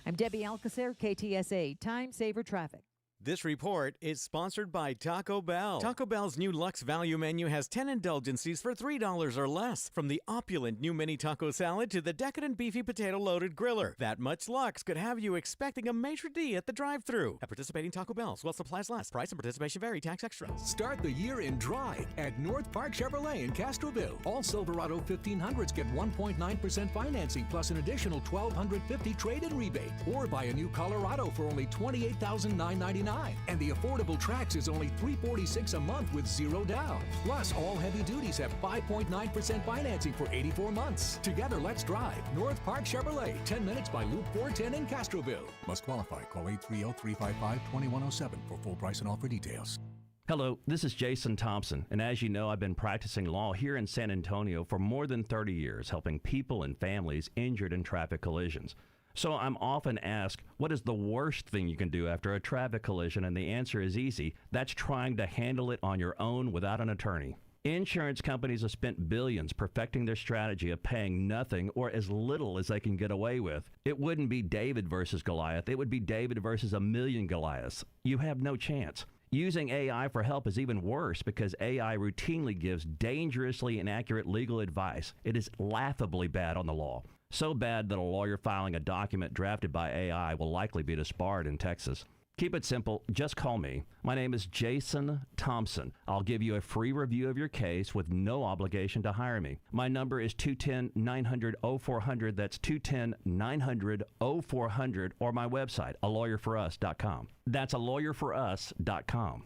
I'm Debbie Alcacer, KTSA Time Saver Traffic. This report is sponsored by Taco Bell. Taco Bell's new Luxe Value menu has 10 indulgencies for $3 or less. From the opulent new mini taco salad to the decadent beefy potato loaded griller. That much luxe could have you expecting a maitre d' at the drive-thru. At participating Taco Bells, while supplies last. Price and participation vary. Tax extra. Start the year in dry at North Park Chevrolet in Castroville. All Silverado 1500s get 1.9% financing plus an additional $1,250 trade-in rebate. Or buy a new Colorado for only $28,999. And the affordable Trax is only $346 a month with 0 down. Plus, all heavy duties have 5.9% financing for 84 months. Together, let's drive. North Park Chevrolet, 10 minutes by Loop 410 in Castroville. Must qualify. Call 830-355-2107 for full price and offer details. Hello, this is Jason Thompson, and as you know, I've been practicing law here in San Antonio for more than 30 years, helping people and families injured in traffic collisions. So I'm often asked, what is the worst thing you can do after a traffic collision? And the answer is easy. That's trying to handle it on your own without an attorney. Insurance companies have spent billions perfecting their strategy of paying nothing or as little as they can get away with. It wouldn't be David versus Goliath. It would be David versus a million Goliaths. You have no chance. Using AI for help is even worse because AI routinely gives dangerously inaccurate legal advice. It is laughably bad on the law. So bad that a lawyer filing a document drafted by AI will likely be disbarred in Texas. Keep it simple. Just call me. My name is Jason Thompson. I'll give you a free review of your case with no obligation to hire me. My number is 210-900-0400. That's 210-900-0400 or my website, alawyerforus.com. That's alawyerforus.com.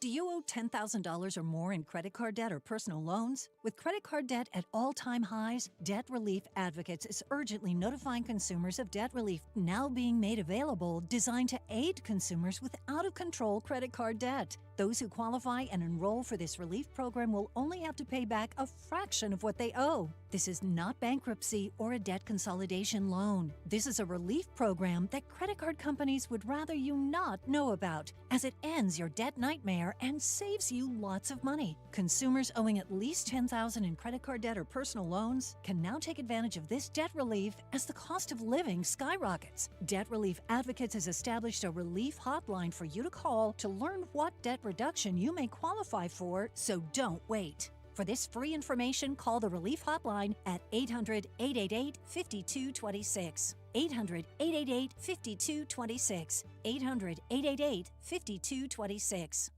Do you owe $10,000 or more in credit card debt or personal loans? With credit card debt at all-time highs, Debt Relief Advocates is urgently notifying consumers of debt relief now being made available, designed to aid consumers with out-of-control credit card debt. Those who qualify and enroll for this relief program will only have to pay back a fraction of what they owe. This is not bankruptcy or a debt consolidation loan. This is a relief program that credit card companies would rather you not know about, as it ends your debt nightmare and saves you lots of money. Consumers owing at least $10,000 in credit card debt or personal loans can now take advantage of this debt relief as the cost of living skyrockets. Debt Relief Advocates has established a relief hotline for you to call to learn what debt reduction you may qualify for, so don't wait. For this free information, call the Relief Hotline at 800-888-5226. 800-888-5226. 800-888-5226.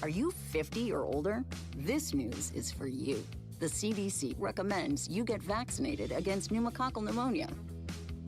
Are you 50 or older? This news is for you. The CDC recommends you get vaccinated against pneumococcal pneumonia.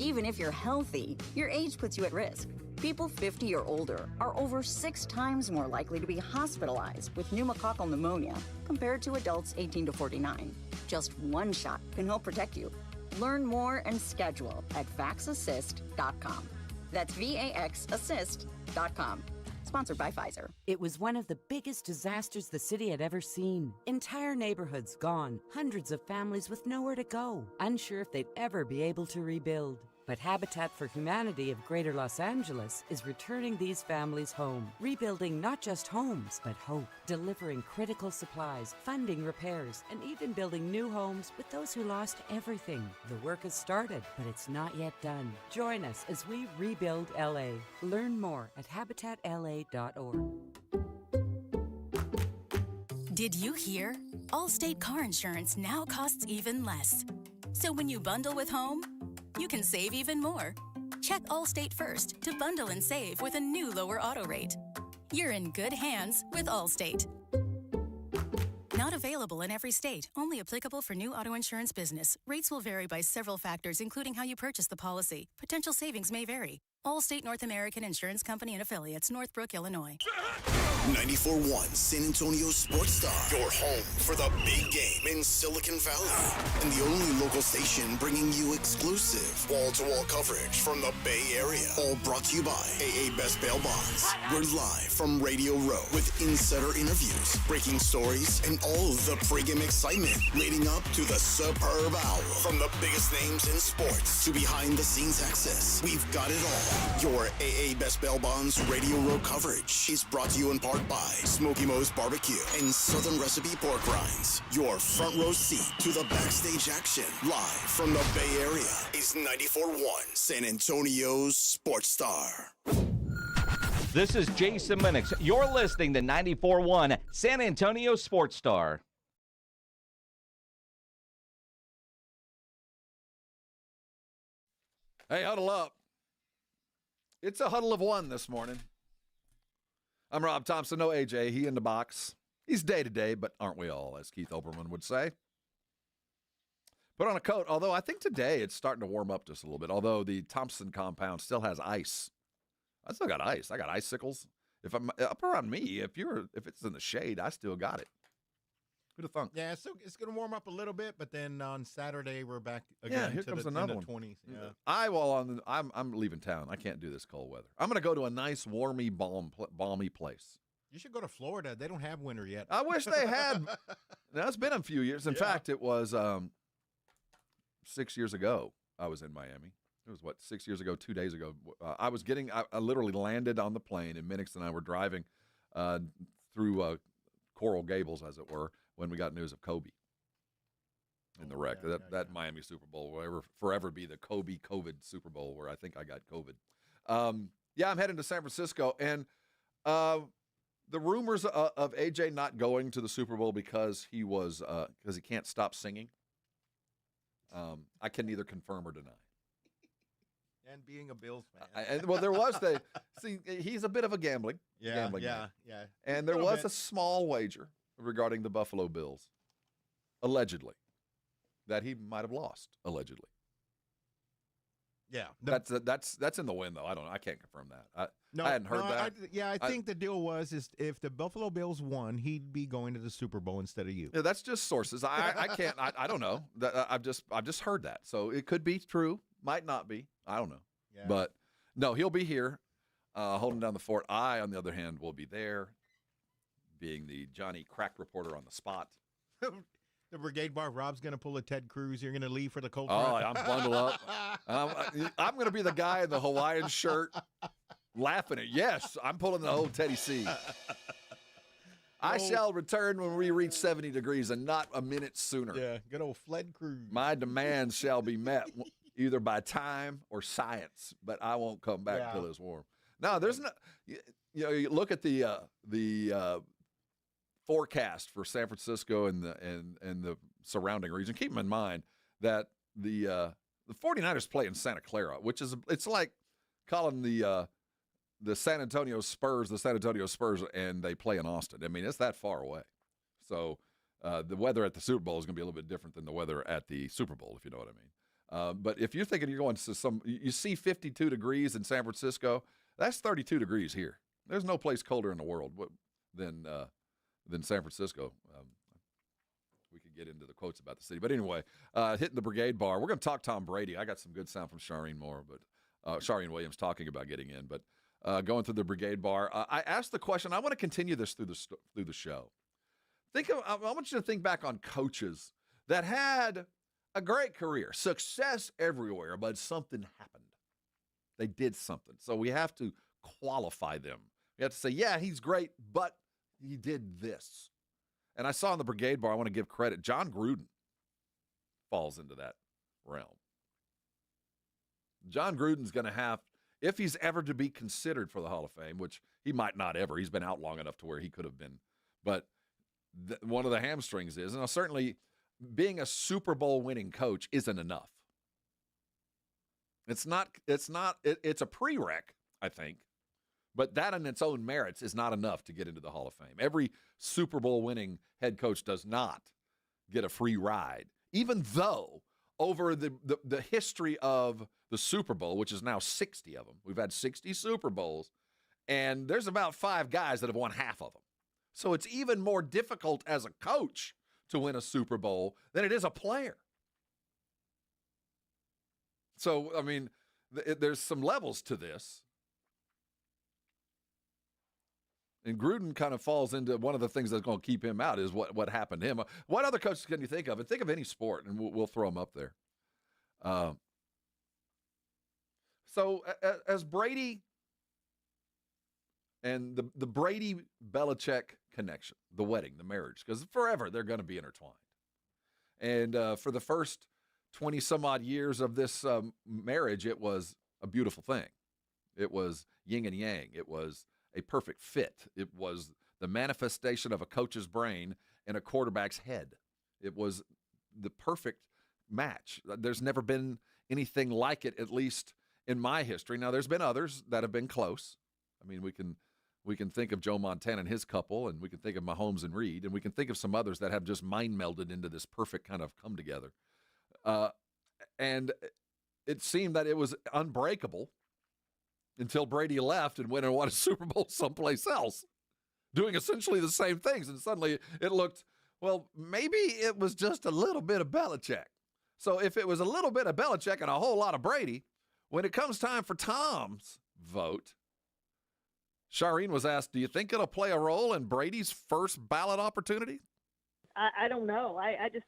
Even if you're healthy, your age puts you at risk. People 50 or older are over 6 times more likely to be hospitalized with pneumococcal pneumonia compared to adults 18 to 49. Just one shot can help protect you. Learn more and schedule at vaxassist.com. That's VAXassist.com. Sponsored by Pfizer. It was one of the biggest disasters the city had ever seen. Entire neighborhoods gone, hundreds of families with nowhere to go, unsure if they'd ever be able to rebuild. But Habitat for Humanity of Greater Los Angeles is returning these families home, rebuilding not just homes, but hope, delivering critical supplies, funding repairs, and even building new homes with those who lost everything. The work has started, but it's not yet done. Join us as we rebuild LA. Learn more at habitatla.org. Did you hear? Allstate car insurance now costs even less. So when you bundle with home, you can save even more. Check Allstate first to bundle and save with a new lower auto rate. You're in good hands with Allstate. Not available in every state. Only applicable for new auto insurance business. Rates will vary by several factors, including how you purchase the policy. Potential savings may vary. Allstate North American Insurance Company and Affiliates, Northbrook, Illinois. 94.1 San Antonio Sports Star. Your home for the big game in Silicon Valley. And the only local station bringing you exclusive wall-to-wall coverage from the Bay Area. All brought to you by AA Best Bail Bonds. We're live from Radio Row with insider interviews, breaking stories, and all of the pregame excitement leading up to the superb hour. From the biggest names in sports to behind-the-scenes access, we've got it all. Your AA Best Bail Bonds Radio Row coverage is brought to you in part by Smoky Mo's Barbecue and Southern Recipe Pork Rinds. Your front row seat to the backstage action, live from the Bay Area, is 94.1 San Antonio's Sports Star. This is Jason Minix. You're listening to 94.1 San Antonio Sports Star. Hey, huddle up. It's a huddle of one this morning. I'm Rob Thompson, no AJ. He in the box. He's day-to-day, but aren't we all, as Keith Olbermann would say. Put on a coat, although I think today it's starting to warm up just a little bit, although the Thompson compound still has ice. I still got ice. I got icicles. If I'm up around me, if it's in the shade, I still got it. Who'd have thunk? Yeah, so it's going to warm up a little bit, but then on Saturday we're back again here to comes the, another in the one. 20s. Yeah. I'm leaving town. I can't do this cold weather. I'm going to go to a nice, warmy, balmy place. You should go to Florida. They don't have winter yet. I wish they had. Now, it's been a few years. In fact, it was 6 years ago I was in Miami. It was, 6 years ago, 2 days ago. I literally landed on the plane, and Minix and I were driving through Coral Gables, as it were, when we got news of Kobe in the wreck. That Miami Super Bowl will forever be the Kobe COVID Super Bowl, where I think I got COVID. I'm heading to San Francisco, and the rumors of AJ not going to the Super Bowl because he can't stop singing, I can neither confirm or deny. And being a Bills fan. There was he's a bit of a gambling man. And there was a small wager regarding the Buffalo Bills, allegedly, that he might have lost, allegedly. Yeah. That's in the wind, though. I don't know. I can't confirm that. I hadn't heard that. I think the deal was if the Buffalo Bills won, he'd be going to the Super Bowl instead of you. Yeah, that's just sources. I can't. I don't know. I've just heard that. So it could be true. Might not be. I don't know. Yeah. But no, he'll be here, holding down the fort. I, on the other hand, will be there, being the Johnny Crack reporter on the spot. The Brigade Bar, Rob's going to pull a Ted Cruz. You're going to leave for the cold Oh, front. I'm bundled up. I'm going to be the guy in the Hawaiian shirt laughing at, yes, I'm pulling the old Teddy C. I shall return when we reach 70 degrees and not a minute sooner. Yeah, good old Fled Cruz. My demands shall be met either by time or science, but I won't come back until it's warm. No, there's no, you look at the forecast for San Francisco and the surrounding region. Keep in mind that the 49ers play in Santa Clara, which is it's like calling the San Antonio Spurs, and they play in Austin. I mean, it's that far away. So the weather at the Super Bowl is going to be a little bit different than the weather at the Super Bowl, if you know what I mean. But if you're thinking you're going to you see 52 degrees in San Francisco, that's 32 degrees here. There's no place colder in the world than San Francisco. We could get into the quotes about the city. But anyway, hitting the Brigade Bar. We're going to talk Tom Brady. I got some good sound from Shireen Moore, but Shireen Williams talking about getting in. But going through the Brigade Bar, I asked the question. I want to continue this through the show. I want you to think back on coaches that had a great career, success everywhere, but something happened. They did something. So we have to qualify them. We have to say, yeah, he's great, but he did this. And I saw in the Brigade Bar, I want to give credit, John Gruden falls into that realm. John Gruden's going to have, if he's ever to be considered for the Hall of Fame, which he might not ever, he's been out long enough to where he could have been, but one of the hamstrings is, and certainly being a Super Bowl winning coach isn't enough. It's a prereq, I think, but that in its own merits is not enough to get into the Hall of Fame. Every Super Bowl winning head coach does not get a free ride, even though over the history of the Super Bowl, which is now 60 of them, we've had 60 Super Bowls, and there's about 5 guys that have won half of them. So it's even more difficult as a coach to win a Super Bowl than it is a player. So, I mean, there's some levels to this. And Gruden kind of falls into one of the things that's going to keep him out is what happened to him. What other coaches can you think of? And think of any sport, and we'll throw them up there. So as Brady and the Brady-Belichick connection, the wedding, the marriage, because forever they're going to be intertwined. And for the first 20-some-odd years of this marriage, it was a beautiful thing. It was yin and yang. It was a perfect fit. It was the manifestation of a coach's brain in a quarterback's head. It was the perfect match. There's never been anything like it, at least in my history. Now, there's been others that have been close. I mean, we can think of Joe Montana and his couple, and we can think of Mahomes and Reed, and we can think of some others that have just mind melded into this perfect kind of come together. And it seemed that it was unbreakable until Brady left and went and won a Super Bowl someplace else, doing essentially the same things. And suddenly it looked, well, maybe it was just a little bit of Belichick. So if it was a little bit of Belichick and a whole lot of Brady, when it comes time for Tom's vote, Shireen was asked, do you think it'll play a role in Brady's first ballot opportunity? I don't know. I just,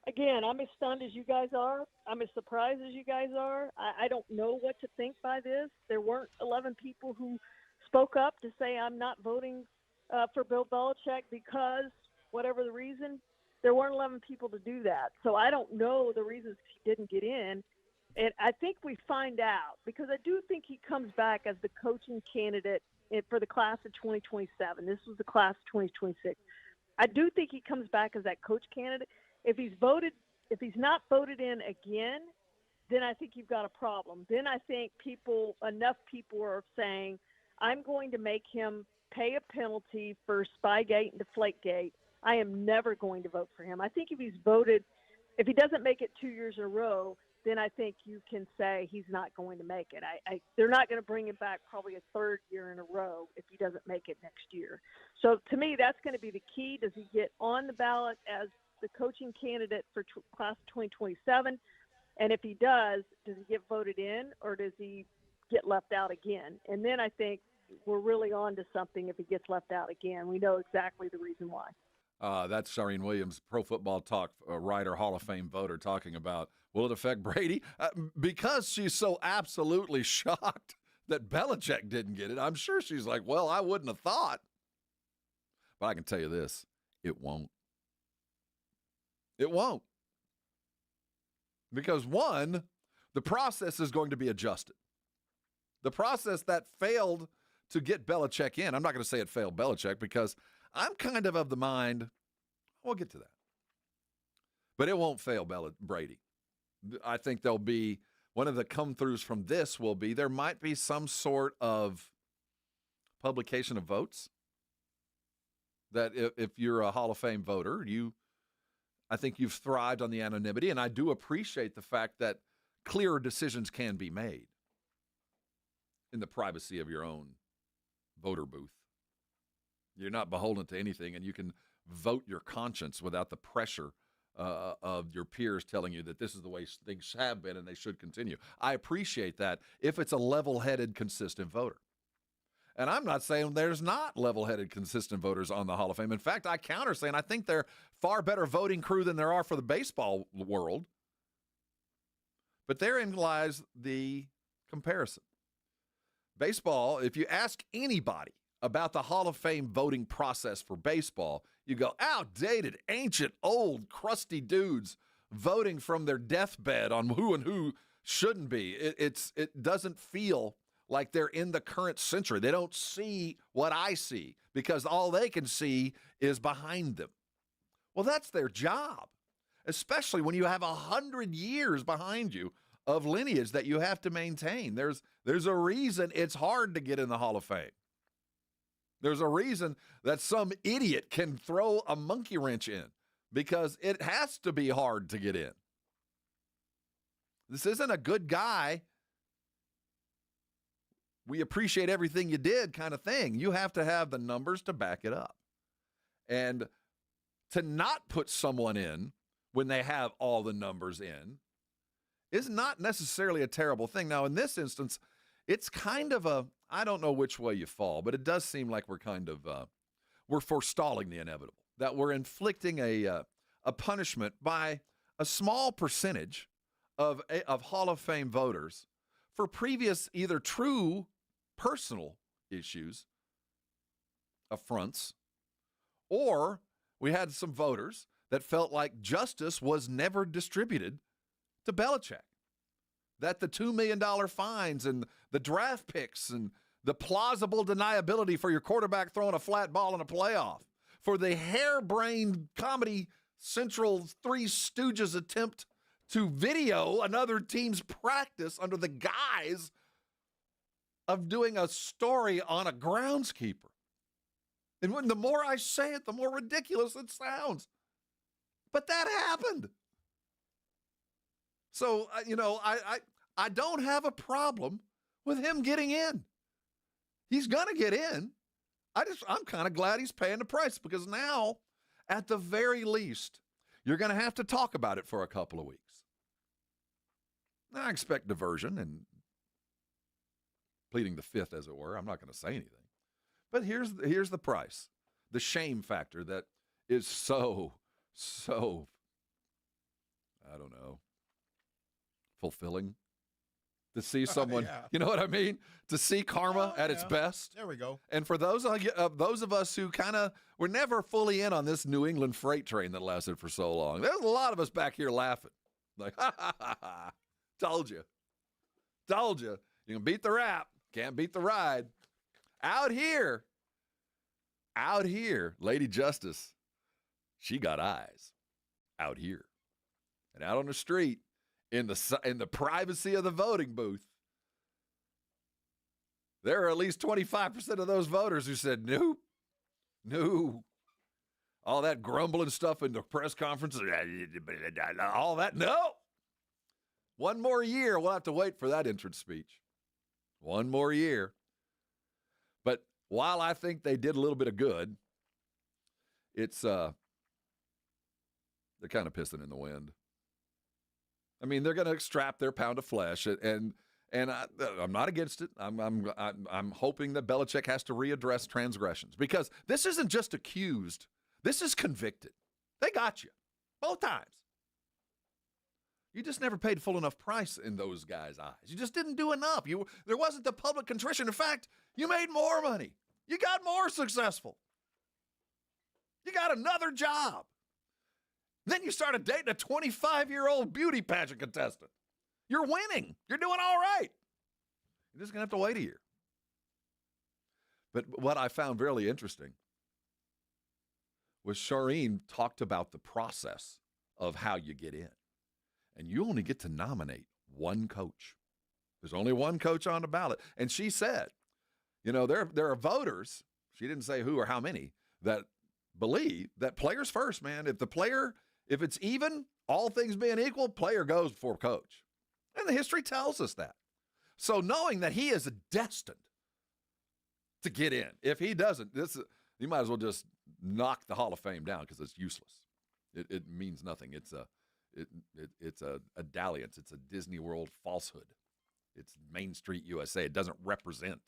again, I'm as stunned as you guys are. I'm as surprised as you guys are. I don't know what to think by this. There weren't 11 people who spoke up to say I'm not voting for Bill Belichick because whatever the reason. There weren't 11 people to do that. So I don't know the reasons he didn't get in. And I think we find out because I do think he comes back as the coaching candidate for the class of 2027. This was the class of 2026. I do think he comes back as that coach candidate. If he's not voted in again, then I think you've got a problem. Then I think enough people are saying, I'm going to make him pay a penalty for Spygate and Deflategate. I am never going to vote for him. I think if he doesn't make it 2 years in a row, then I think you can say he's not going to make it. They're not going to bring him back probably a third year in a row if he doesn't make it next year. So to me, that's going to be the key. Does he get on the ballot as the coaching candidate for class of 2027? And if he does he get voted in or does he get left out again? And then I think we're really on to something if he gets left out again. We know exactly the reason why. That's Shireen Williams, Pro Football Talk writer, Hall of Fame voter, talking about, will it affect Brady? Because she's so absolutely shocked that Belichick didn't get it, I'm sure she's like, well, I wouldn't have thought. But I can tell you this, it won't. It won't. Because, one, the process is going to be adjusted. The process that failed to get Belichick in, I'm not going to say it failed Belichick because I'm kind of the mind, we'll get to that. But it won't fail Brady. I think there'll be, one of the come-throughs from this will be there might be some sort of publication of votes that if you're a Hall of Fame voter, I think you've thrived on the anonymity, and I do appreciate the fact that clearer decisions can be made in the privacy of your own voter booth. You're not beholden to anything, and you can vote your conscience without the pressure of your peers telling you that this is the way things have been and they should continue. I appreciate that if it's a level-headed, consistent voter. And I'm not saying there's not level-headed, consistent voters on the Hall of Fame. In fact, I counter saying I think they're far better voting crew than there are for the baseball world. But therein lies the comparison. Baseball, if you ask anybody about the Hall of Fame voting process for baseball, you go, outdated, ancient, old, crusty dudes voting from their deathbed on who and who shouldn't be. It doesn't feel like they're in the current century. They don't see what I see because all they can see is behind them. Well, that's their job, especially when you have 100 years behind you of lineage that you have to maintain. There's a reason it's hard to get in the Hall of Fame. There's a reason that some idiot can throw a monkey wrench in because it has to be hard to get in. This isn't a good guy. We appreciate everything you did kind of thing. You have to have the numbers to back it up. And to not put someone in when they have all the numbers in is not necessarily a terrible thing. Now, in this instance, it's kind of I don't know which way you fall, but it does seem like we're forestalling the inevitable, that we're inflicting a punishment by a small percentage of Hall of Fame voters for previous either true personal issues, affronts, or we had some voters that felt like justice was never distributed to Belichick, that the $2 million fines and the draft picks and the plausible deniability for your quarterback throwing a flat ball in a playoff, for the harebrained Comedy Central Three Stooges attempt to video another team's practice under the guise of doing a story on a groundskeeper. And when the more I say it, the more ridiculous it sounds. But that happened. So, I don't have a problem with him getting in. He's going to get in. I'm kind of glad he's paying the price because now, at the very least, you're going to have to talk about it for a couple of weeks. Now, I expect diversion and pleading the fifth, as it were. I'm not going to say anything. But here's the price, the shame factor that is so, I don't know, fulfilling. To see someone, you know what I mean? To see karma at its best. There we go. And for those of us who kind of were never fully in on this New England freight train that lasted for so long, there's a lot of us back here laughing. Like, ha, ha, ha, ha. Told you. You can beat the rap, can't beat the ride. Out here, Lady Justice, she got eyes out here. And out on the street, in the privacy of the voting booth, there are at least 25% of those voters who said, no. All that grumbling stuff in the press conferences, all that, no. One more year, we'll have to wait for that entrance speech. One more year. But while I think they did a little bit of good, it's they're kind of pissing in the wind. I mean, they're going to strap their pound of flesh, and I'm not against it. I'm hoping that Belichick has to readdress transgressions because this isn't just accused. This is convicted. They got you both times. You just never paid full enough price in those guys' eyes. You just didn't do enough. There wasn't the public contrition. In fact, you made more money. You got more successful. You got another job. Then you started dating a 25-year-old beauty pageant contestant. You're winning. You're doing all right. You're just going to have to wait a year. But what I found really interesting was Shireen talked about the process of how you get in. And you only get to nominate one coach. There's only one coach on the ballot. And she said, there are voters, she didn't say who or how many, that believe that players first, man. If it's even, all things being equal, player goes before coach. And the history tells us that. So knowing that he is destined to get in, if he doesn't, you might as well just knock the Hall of Fame down because it's useless. It means nothing. It's a dalliance. It's a Disney World falsehood. It's Main Street USA. It doesn't represent,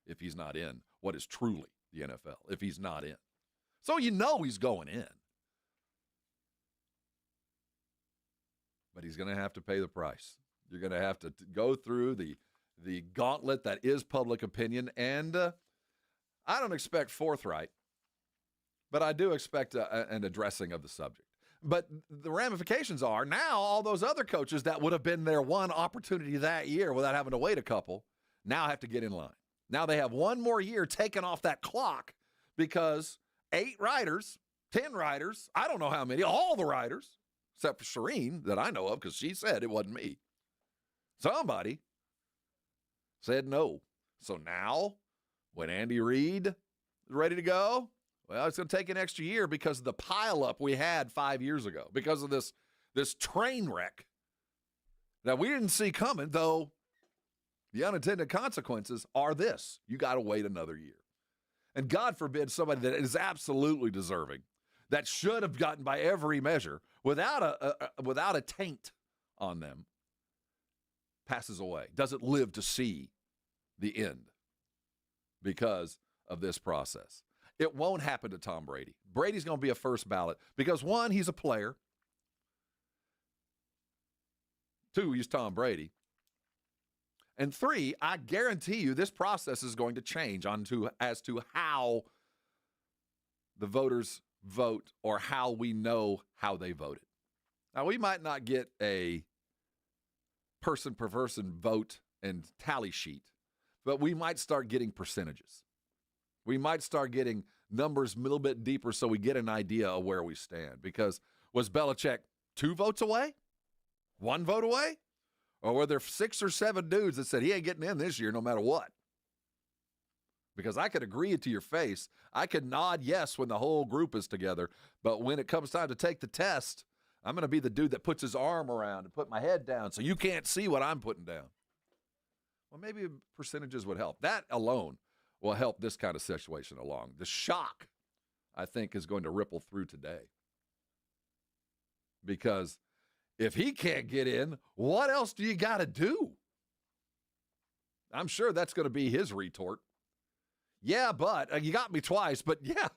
if he's not in, what is truly the NFL, if he's not in. So you know he's going in. But he's going to have to pay the price. You're going to have to go through the gauntlet that is public opinion. And I don't expect forthright, but I do expect an addressing of the subject. But the ramifications are now all those other coaches that would have been their one opportunity that year without having to wait a couple now have to get in line. Now they have one more year taken off that clock because 8 riders, 10 riders, I don't know how many, all the riders, except for Shireen that I know of because she said it wasn't me. Somebody said no. So now when Andy Reid is ready to go, well, it's going to take an extra year because of the pileup we had 5 years ago, because of this train wreck that we didn't see coming, though the unintended consequences are this. You got to wait another year. And God forbid somebody that is absolutely deserving, that should have gotten by every measure without a taint on them, passes away, doesn't live to see the end because of this process. It won't happen to Tom Brady. Brady's going to be a first ballot because, 1, he's a player. 2, he's Tom Brady. And 3, I guarantee you this process is going to change as to how the voters vote or how we know how they voted. Now, we might not get a person-per-person vote and tally sheet, but we might start getting percentages. We might start getting numbers a little bit deeper so we get an idea of where we stand. Because was Belichick 2 votes away? 1 vote away? Or were there 6 or 7 dudes that said he ain't getting in this year no matter what? Because I could agree to your face. I could nod yes when the whole group is together. But when it comes time to take the test, I'm going to be the dude that puts his arm around and put my head down so you can't see what I'm putting down. Well, maybe percentages would help. That alone will help this kind of situation along. The shock, I think, is going to ripple through today. Because if he can't get in, what else do you got to do? I'm sure that's going to be his retort. Yeah, but you got me twice, but yeah.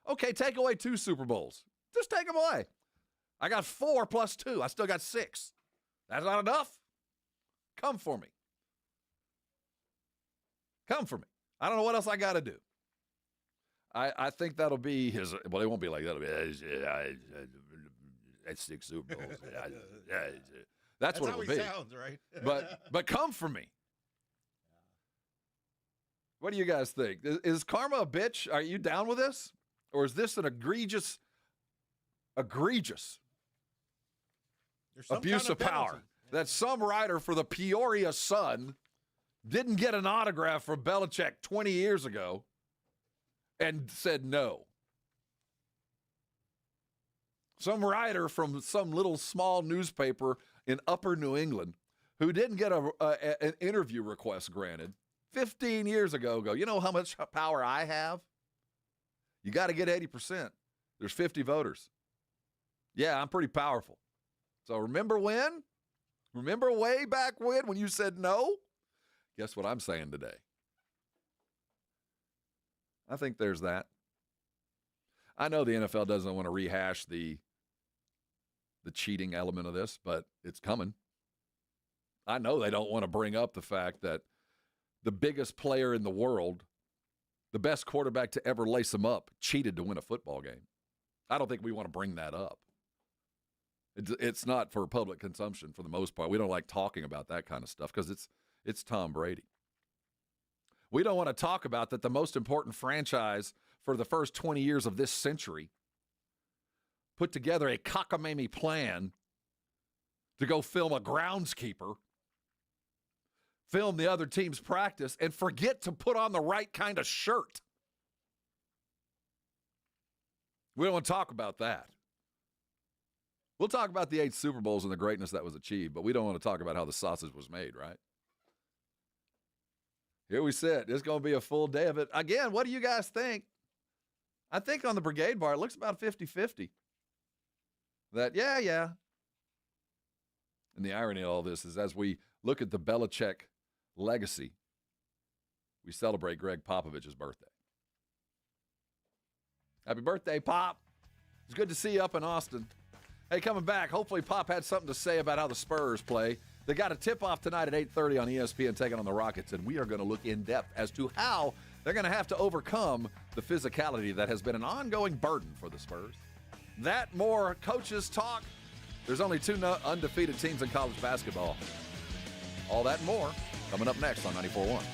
Okay, take away 2 Super Bowls. Just take them away. I got 4 plus 2. I still got 6. That's not enough? Come for me. Come for me. I don't know what else I got to do. I think that'll be his. Well, it won't be like that. It'll be that's 6 Super Bowls. That's what how it'll be. Sounds, right? but come for me. What do you guys think? Is karma a bitch? Are you down with this, or is this an egregious abuse of power that some writer for the Peoria Sun didn't get an autograph from Belichick 20 years ago and said no? Some writer from some little small newspaper in Upper New England who didn't get an interview request granted 15 years ago go, you know how much power I have? You got to get 80%. There's 50 voters. Yeah, I'm pretty powerful. So remember when? Remember way back when you said no? Guess what I'm saying today? I think there's that. I know the NFL doesn't want to rehash the cheating element of this, but it's coming. I know they don't want to bring up the fact that the biggest player in the world, the best quarterback to ever lace them up, cheated to win a football game. I don't think we want to bring that up. It's not for public consumption for the most part. We don't like talking about that kind of stuff because it's Tom Brady. We don't want to talk about that the most important franchise for the first 20 years of this century put together a cockamamie plan to go film a groundskeeper, film the other team's practice, and forget to put on the right kind of shirt. We don't want to talk about that. We'll talk about the 8 Super Bowls and the greatness that was achieved, but we don't want to talk about how the sausage was made, right? Here we sit. It's going to be a full day of it. Again, what do you guys think? I think on the Brigade Bar, it looks about 50-50. That, yeah. And the irony of all this is as we look at the Belichick legacy, we celebrate Greg Popovich's birthday. Happy birthday, Pop. It's good to see you up in Austin. Hey, coming back, hopefully Pop had something to say about how the Spurs play. They got a tip-off tonight at 8:30 on ESPN taking on the Rockets, and we are going to look in depth as to how they're going to have to overcome the physicality that has been an ongoing burden for the Spurs. That, more coaches talk. There's only 2 undefeated teams in college basketball. All that and more coming up next on 94.1.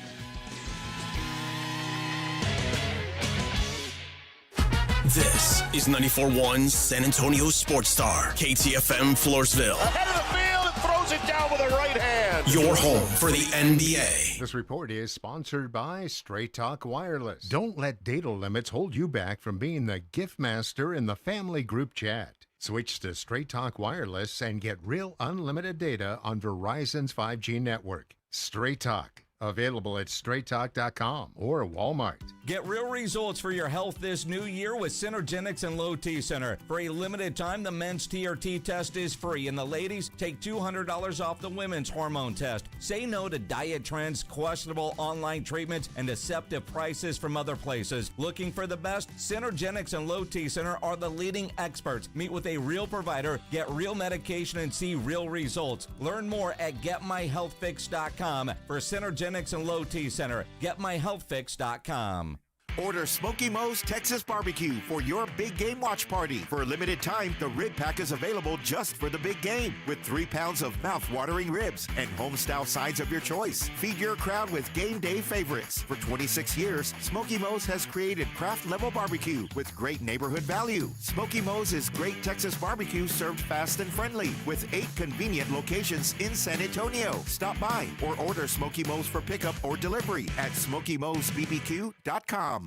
This is 94.1 San Antonio Sports Star, KTFM Floresville. Ahead of the field and throws it down with a right hand. Your home for the NBA. This report is sponsored by Straight Talk Wireless. Don't let data limits hold you back from being the gift master in the family group chat. Switch to Straight Talk Wireless and get real unlimited data on Verizon's 5G network. Straight Talk. Available at straighttalk.com or Walmart. Get real results for your health this new year with Synergenics and Low T Center. For a limited time, the men's TRT test is free, and the ladies take $200 off the women's hormone test. Say no to diet trends, questionable online treatments, and deceptive prices from other places. Looking for the best? Synergenics and Low T Center are the leading experts. Meet with a real provider, get real medication, and see real results. Learn more at GetMyHealthFix.com. For Synergenics and Low T Center, GetMyHealthFix.com. Order Smoky Mo's Texas Barbecue for your big game watch party. For a limited time, the rib pack is available just for the big game with 3 pounds of mouth-watering ribs and home-style sides of your choice. Feed your crowd with game day favorites. For 26 years, Smoky Mo's has created craft-level barbecue with great neighborhood value. Smoky Mo's is great Texas barbecue served fast and friendly with 8 convenient locations in San Antonio. Stop by or order Smoky Mo's for pickup or delivery at SmokyMo'sBBQ.com.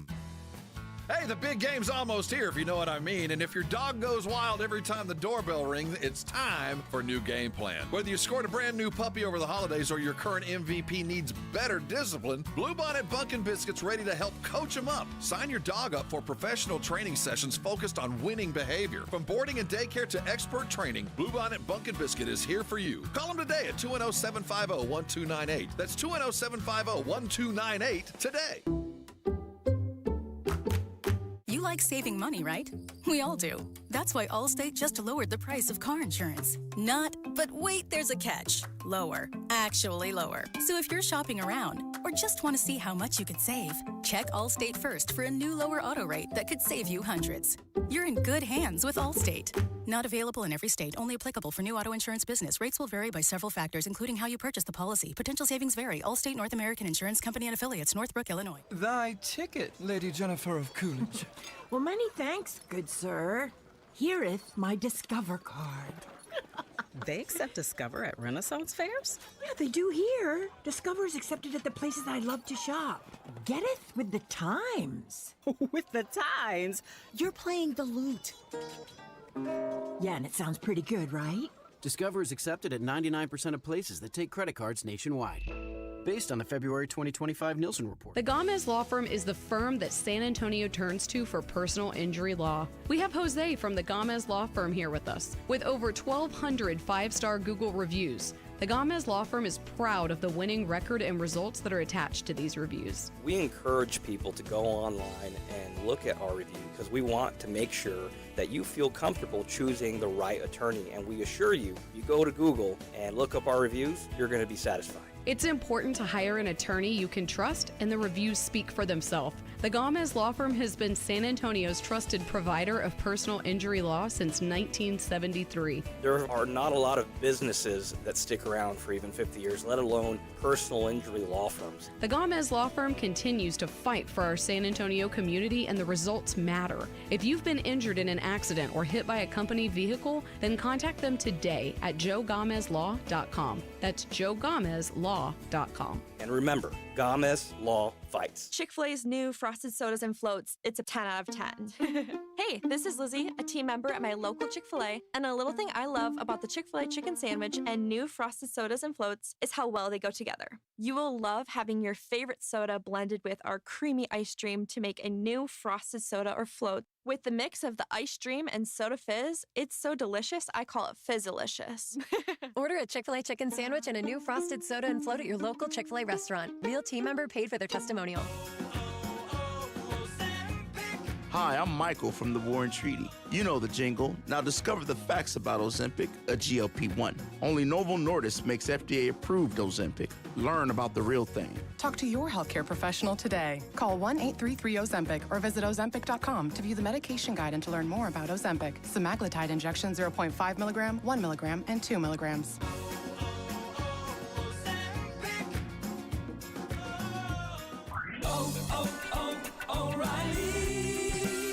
Hey, the big game's almost here, if you know what I mean. And if your dog goes wild every time the doorbell rings, it's time for a new game plan. Whether you scored a brand new puppy over the holidays or your current MVP needs better discipline, Bluebonnet Bunkin' Biscuit's ready to help coach him up. Sign your dog up for professional training sessions focused on winning behavior. From boarding and daycare to expert training, Bluebonnet Bunkin' Biscuit is here for you. Call them today at 210-750-1298. That's 210-750-1298 today. You like saving money, right? We all do. That's why Allstate just lowered the price of car insurance. Not, but wait, there's a catch. Lower. Actually lower. So if you're shopping around or just want to see how much you could save, check Allstate first for a new lower auto rate that could save you hundreds. You're in good hands with Allstate. Not available in every state. Only applicable for new auto insurance business. Rates will vary by several factors, including how you purchase the policy. Potential savings vary. Allstate North American Insurance Company and affiliates. Northbrook, Illinois. Thy ticket, Lady Jennifer of Coolidge. Well, many thanks, good sir. Here'th my Discover card. They accept Discover at Renaissance fairs? Yeah, they do here. Discover is accepted at the places I love to shop. Getteth with the times. With the times? You're playing the lute. Yeah, and it sounds pretty good, right? Discover is accepted at 99% of places that take credit cards nationwide. Based on the February 2025 Nielsen report. The Gomez Law Firm is the firm that San Antonio turns to for personal injury law. We have Jose from the Gomez Law Firm here with us. With over 1,200 five-star Google reviews, the Gomez Law Firm is proud of the winning record and results that are attached to these reviews. We encourage people to go online and look at our review because we want to make sure that you feel comfortable choosing the right attorney. And we assure you, you go to Google and look up our reviews, you're going to be satisfied. It's important to hire an attorney you can trust, and the reviews speak for themselves. The Gomez Law Firm has been San Antonio's trusted provider of personal injury law since 1973. There are not a lot of businesses that stick around for even 50 years, let alone personal injury law firms. The Gomez Law Firm continues to fight for our San Antonio community, and the results matter. If you've been injured in an accident or hit by a company vehicle, then contact them today at joegomezlaw.com. That's joegomezlaw.com. GomezLaw.com. And remember, Gomez Law fights. Chick-fil-A's new frosted sodas and floats. It's a 10 out of 10. Hey, this is Lizzie, a team member at my local Chick-fil-A, and a little thing I love about the Chick-fil-A chicken sandwich and new frosted sodas and floats is how well they go together. You will love having your favorite soda blended with our creamy ice stream to make a new frosted soda or float. With the mix of the ice stream and soda fizz, it's so delicious, I call it Fizzalicious. Order a Chick-fil-A chicken sandwich and a new frosted soda and float at your local Chick-fil-A restaurant. Real team member paid for their testimonial. Hi, I'm Michael from the Warren Treaty. You know the jingle. Now discover the facts about Ozempic, a GLP-1. Only Novo Nordisk makes FDA-approved Ozempic. Learn about the real thing. Talk to your healthcare professional today. Call 1-833-OZEMPIC or visit Ozempic.com to view the medication guide and to learn more about Ozempic. Semaglutide injection 0.5 milligram, 1 milligram, and 2 milligrams.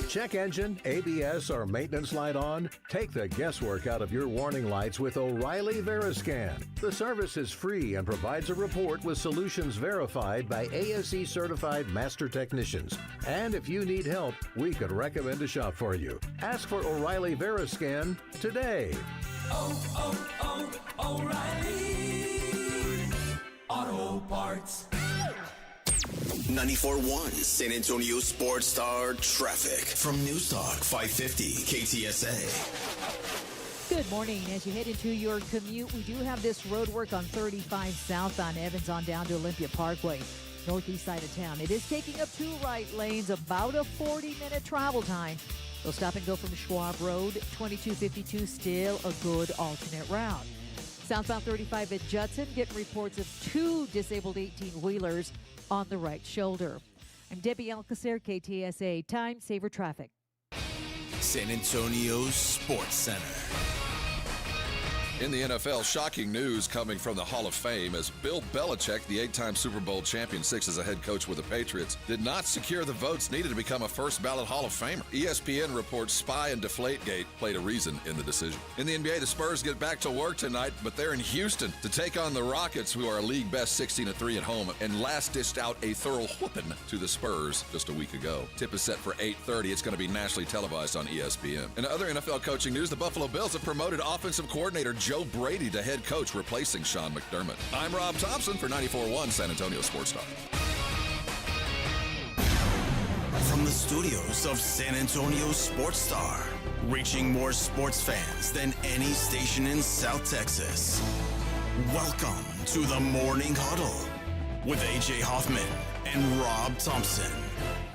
Check engine, ABS, or maintenance light on? Take the guesswork out of your warning lights with O'Reilly Veriscan. The service is free and provides a report with solutions verified by ASE certified master technicians. And if you need help, we could recommend a shop for you. Ask for O'Reilly Veriscan today. O'Reilly Auto Parts. 94.1 San Antonio Sports Star traffic from News Talk 550 KTSA. Good morning. As you head into your commute, we do have this road work on 35 south on Evans on down to Olympia Parkway, northeast side of town. It is taking up 2 right lanes, about a 40-minute travel time. They'll stop and go from Schwab Road. 2252 still a good alternate route. Southbound 35 at Judson, getting reports of 2 disabled 18-wheelers on the right shoulder. I'm Debbie Alcacer, KTSA Time Saver Traffic. San Antonio Sports Center. In the NFL, shocking news coming from the Hall of Fame as Bill Belichick, the 8-time Super Bowl champion, 6 as a head coach with the Patriots, did not secure the votes needed to become a first-ballot Hall of Famer. ESPN reports Spy and Deflategate played a reason in the decision. In the NBA, the Spurs get back to work tonight, but they're in Houston to take on the Rockets, who are a league best 16-3 at home, and last dished out a thorough whooping to the Spurs just a week ago. Tip is set for 8:30. It's going to be nationally televised on ESPN. In other NFL coaching news, the Buffalo Bills have promoted offensive coordinator Joe Brady to head coach, replacing Sean McDermott. I'm Rob Thompson for 94.1 San Antonio Sports Talk. From the studios of San Antonio Sports Star, reaching more sports fans than any station in South Texas. Welcome to the Morning Huddle with AJ Hoffman and Rob Thompson.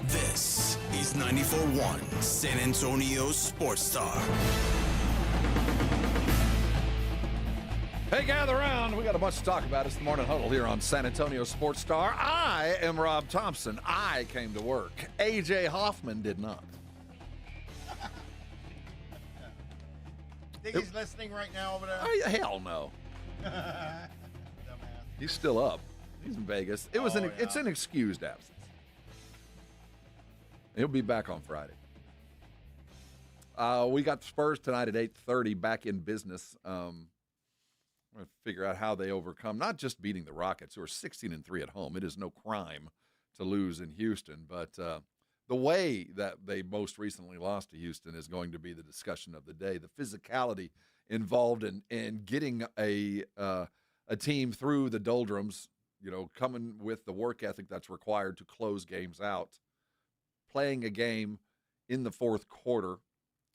This is 94.1 San Antonio Sports Star. Hey, gather around. We got a bunch to talk about. It's the Morning Huddle here on San Antonio Sports Star. I am Rob Thompson. I came to work. AJ Hoffman did not. Think he's listening right now over there? Hell no. He's still up. He's in Vegas. It's an excused absence. He'll be back on Friday. We got the Spurs tonight at 8:30 back in business. We're going to figure out how they overcome not just beating the Rockets, who are 16-3 at home. It is no crime to lose in Houston, but the way that they most recently lost to Houston is going to be the discussion of the day. The physicality involved in getting a team through the doldrums, coming with the work ethic that's required to close games out, playing a game in the fourth quarter,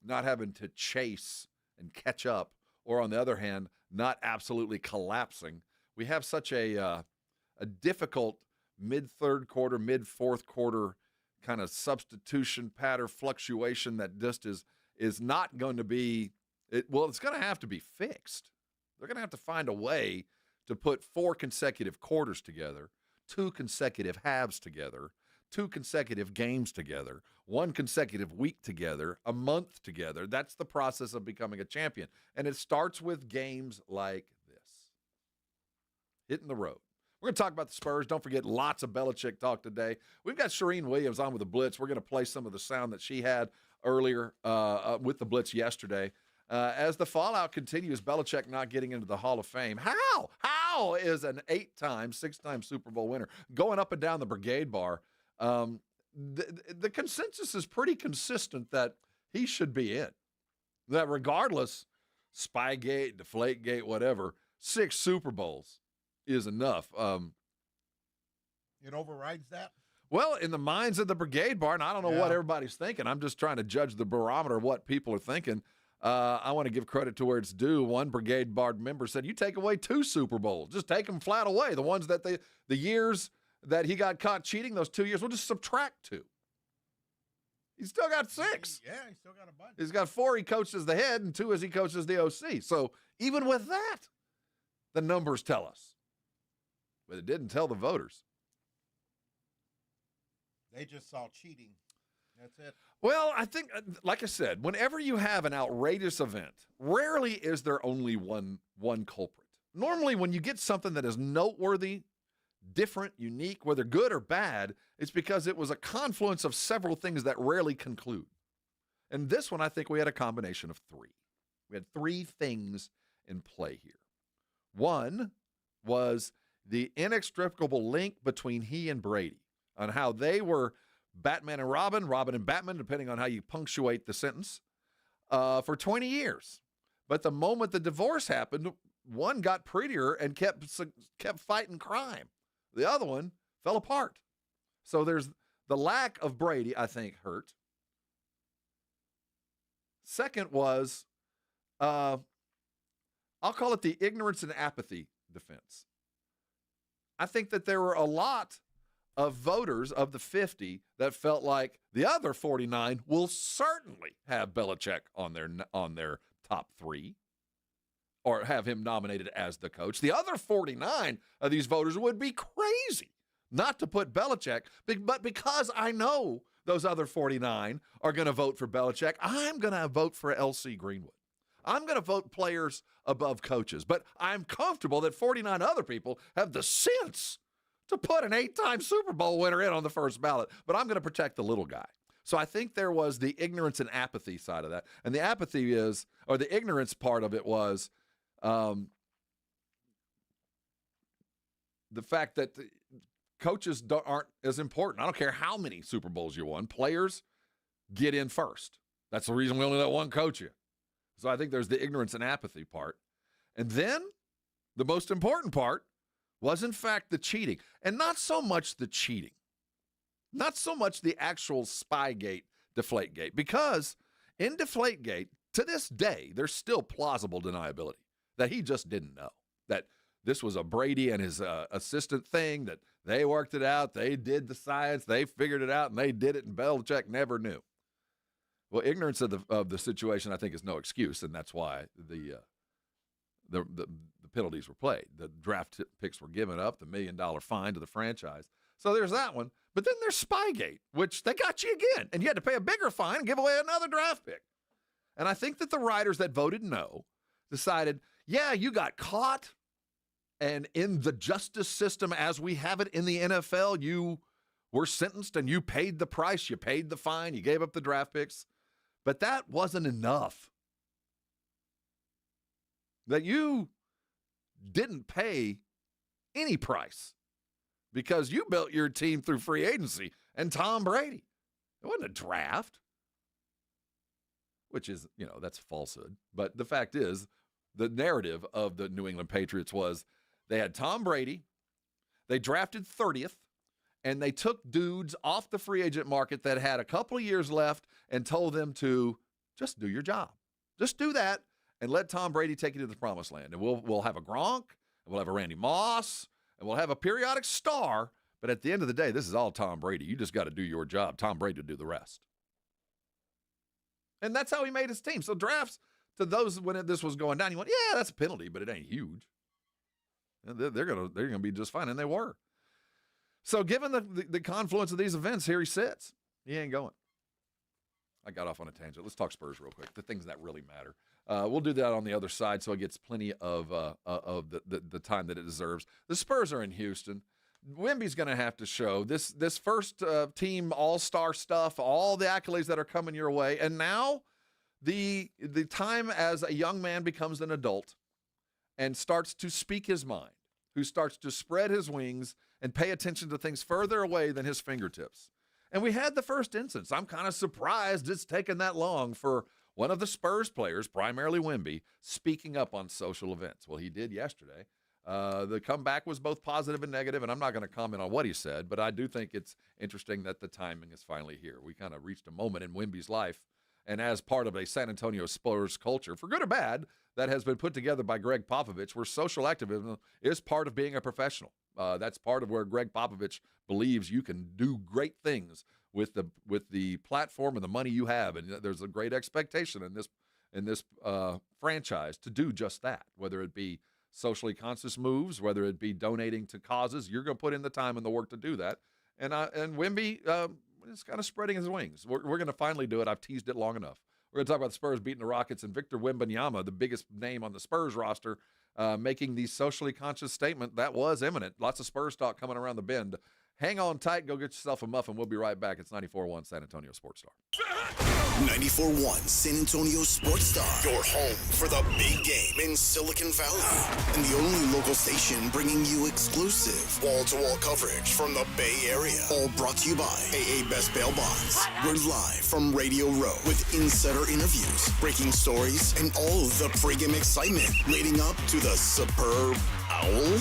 not having to chase and catch up, or on the other hand, not absolutely collapsing. We have such a difficult mid-third quarter, mid-fourth quarter kind of substitution pattern fluctuation that just is not going to be it's going to have to be fixed. They're going to have to find a way to put 4 consecutive quarters together, 2 consecutive halves together, 2 consecutive games together, 1 consecutive week together, a month together. That's the process of becoming a champion. And it starts with games like this. Hitting the road. We're going to talk about the Spurs. Don't forget, lots of Belichick talk today. We've got Shireen Williams on with the Blitz. We're going to play some of the sound that she had earlier with the Blitz yesterday. As the fallout continues, Belichick not getting into the Hall of Fame. How How is an 8-time, 6-time Super Bowl winner going up and down the Brigade Bar? The consensus is pretty consistent that he should be in. That regardless, Spygate, Deflategate, whatever, 6 Super Bowls is enough. It overrides that? Well, in the minds of the Brigade Bar, and I don't know what everybody's thinking. I'm just trying to judge the barometer of what people are thinking. I want to give credit to where it's due. One Brigade Bar member said, you take away 2 Super Bowls. Just take them flat away. The ones that the years that he got caught cheating, those 2 years, we'll just subtract 2. He's still got 6. Yeah, he's still got a bunch. He's got 4 he coaches the head and 2 as he coaches the OC. So even with that, the numbers tell us. But it didn't tell the voters. They just saw cheating. That's it. Well, I think, like I said, whenever you have an outrageous event, rarely is there only one culprit. Normally, when you get something that is noteworthy, different, unique, whether good or bad, it's because it was a confluence of several things that rarely conclude. And this one, I think we had a combination of 3. We had 3 things in play here. One was the inextricable link between he and Brady, on how they were Batman and Robin, Robin and Batman, depending on how you punctuate the sentence, for 20 years. But the moment the divorce happened, one got prettier and kept fighting crime. The other one fell apart. So there's the lack of Brady, I think, hurt. Second was, I'll call it the ignorance and apathy defense. I think that there were a lot of voters of the 50 that felt like the other 49 will certainly have Belichick on their top 3 or have him nominated as the coach. The other 49 of these voters would be crazy not to put Belichick, but because I know those other 49 are going to vote for Belichick, I'm going to vote for L.C. Greenwood. I'm going to vote players above coaches, but I'm comfortable that 49 other people have the sense to put an 8-time Super Bowl winner in on the first ballot, but I'm going to protect the little guy. So I think there was the ignorance and apathy side of that. And the apathy is, or the ignorance part of it was the fact that coaches aren't as important. I don't care how many Super Bowls you won. Players get in first. That's the reason we only let one coach in. So I think there's the ignorance and apathy part. And then the most important part was, in fact, the cheating. And not so much the cheating. Not so much the actual Spygate, Deflategate. Because in Deflategate, to this day, there's still plausible deniability that he just didn't know. That this was a Brady and his assistant thing, that they worked it out, they did the science, they figured it out, and they did it, and Belichick never knew. Well, ignorance of the situation, I think, is no excuse, and that's why the penalties were played. The draft picks were given up, the $1 million fine to the franchise. So there's that one. But then there's Spygate, which they got you again, and you had to pay a bigger fine and give away another draft pick. And I think that the writers that voted no decided, yeah, you got caught, and in the justice system as we have it in the NFL, you were sentenced and you paid the price, you paid the fine, you gave up the draft picks. But that wasn't enough. That you didn't pay any price because you built your team through free agency and Tom Brady. It wasn't a draft, which is, that's falsehood. But the fact is, the narrative of the New England Patriots was they had Tom Brady, they drafted 30th, and they took dudes off the free agent market that had a couple of years left and told them to just do your job. Just do that and let Tom Brady take you to the promised land. And we'll have a Gronk, and we'll have a Randy Moss, and we'll have a periodic star. But at the end of the day, this is all Tom Brady. You just got to do your job. Tom Brady will do the rest. And that's how he made his team. So drafts, to those when this was going down, you went, yeah, that's a penalty, but it ain't huge. And they're gonna be just fine, and they were. So given the confluence of these events, here he sits. He ain't going. I got off on a tangent. Let's talk Spurs real quick, the things that really matter. We'll do that on the other side so it gets plenty of the time that it deserves. The Spurs are in Houston. Wemby's going to have to show this first team all-star stuff, all the accolades that are coming your way. And now the time as a young man becomes an adult and starts to speak his mind who starts to spread his wings and pay attention to things further away than his fingertips. And we had the first instance. I'm kind of surprised it's taken that long for one of the Spurs players, primarily Wemby, speaking up on social events. Well, he did yesterday. The comeback was both positive and negative, and I'm not going to comment on what he said, but I do think it's interesting that the timing is finally here. We kind of reached a moment in Wemby's life, and as part of a San Antonio Spurs culture, for good or bad, that has been put together by Greg Popovich, where social activism is part of being a professional. That's part of where Greg Popovich believes you can do great things with the platform and the money you have, and there's a great expectation in this franchise to do just that, whether it be socially conscious moves, whether it be donating to causes. You're going to put in the time and the work to do that. And Wemby is kind of spreading his wings. We're going to finally do it. I've teased it long enough. We're going to talk about the Spurs beating the Rockets and Victor Wembanyama, the biggest name on the Spurs roster, making the socially conscious statement that was imminent. Lots of Spurs talk coming around the bend. Hang on tight. Go get yourself a muffin. We'll be right back. It's 94.1 San Antonio Sports Star. 94.1 San Antonio Sports Star. Your home for the big game in Silicon Valley. And the only local station bringing you exclusive wall-to-wall coverage from the Bay Area. All brought to you by AA Best Bail Bonds. We're live from Radio Row with insider interviews, breaking stories, and all the pregame excitement leading up to the superb Owl.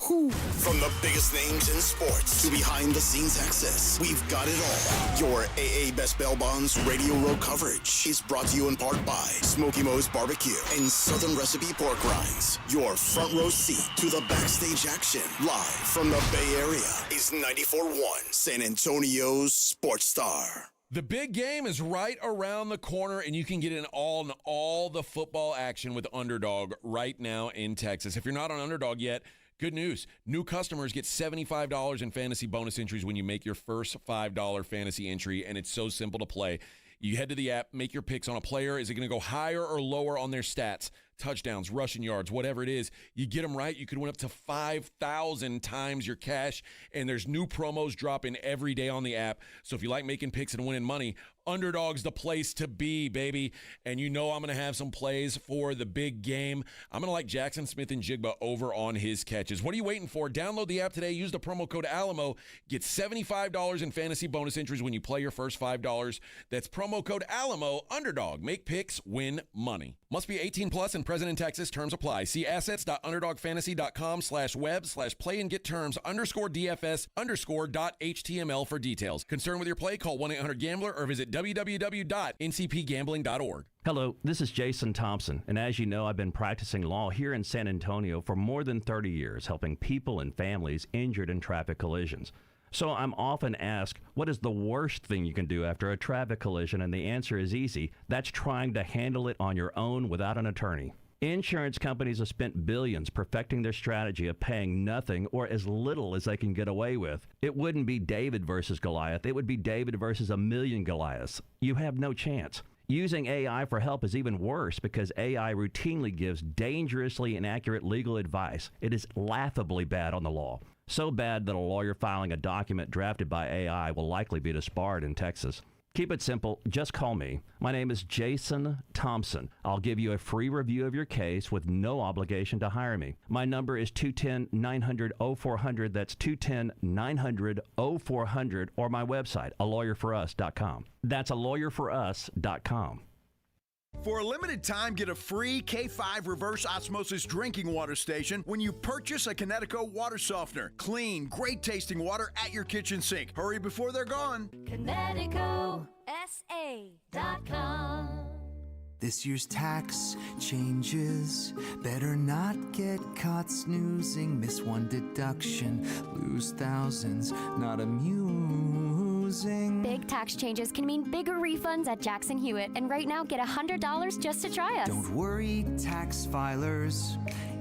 From the biggest names in sports to behind-the-scenes access, we've got it all. Your AA Best Bail Bonds Radio Row coverage is brought to you in part by Smoky Mo's Barbecue and Southern Recipe Pork Rinds. Your front row seat to the backstage action, live from the Bay Area, is 94.1 San Antonio's Sports Star. The big game is right around the corner, and you can get in all the football action with Underdog right now in Texas. If you're not on Underdog yet, good news. New customers get $75 in fantasy bonus entries when you make your first $5 fantasy entry, and it's so simple to play. You head to the app, make your picks on a player. Is it going to go higher or lower on their stats? Touchdowns, rushing yards, whatever it is. You get them right, you could win up to 5,000 times your cash, and there's new promos dropping every day on the app. So if you like making picks and winning money, Underdog's the place to be, baby. And you know I'm going to have some plays for the big game. I'm going to like Jackson Smith-Njigba over on his catches. What are you waiting for? Download the app today. Use the promo code Alamo. Get $75 in fantasy bonus entries when you play your first $5. That's promo code Alamo. Underdog. Make picks, win money. Must be 18 plus and present in Texas. Terms apply. See assets.underdogfantasy.com/web/play and get terms _DFS_.html for details. Concerned with your play? Call 1-800-GAMBLER or visit www.ncpgambling.org. Hello, this is Jason Thompson, and as you know, I've been practicing law here in San Antonio for more than 30 years, helping people and families injured in traffic collisions. So I'm often asked, what is the worst thing you can do after a traffic collision? And the answer is easy. That's trying to handle it on your own without an attorney. Insurance companies have spent billions perfecting their strategy of paying nothing or as little as they can get away with. It wouldn't be David versus Goliath. It would be David versus a million Goliaths. You have no chance. Using AI for help is even worse because AI routinely gives dangerously inaccurate legal advice. It is laughably bad on the law. So bad that a lawyer filing a document drafted by AI will likely be disbarred in Texas. Keep it simple. Just call me. My name is Jason Thompson. I'll give you a free review of your case with no obligation to hire me. My number is 210-900-0400. That's 210-900-0400, or my website, alawyerforus.com. That's alawyerforus.com. For a limited time, get a free K5 reverse osmosis drinking water station when you purchase a Connecticut water softener. Clean, great tasting water at your kitchen sink. Hurry before they're gone. ConnecticutSA.com. This year's tax changes. Better not get caught snoozing. Miss one deduction, lose thousands. Not amusing. Big tax changes can mean bigger refunds at Jackson Hewitt. And right now, get $100 just to try us. Don't worry, tax filers.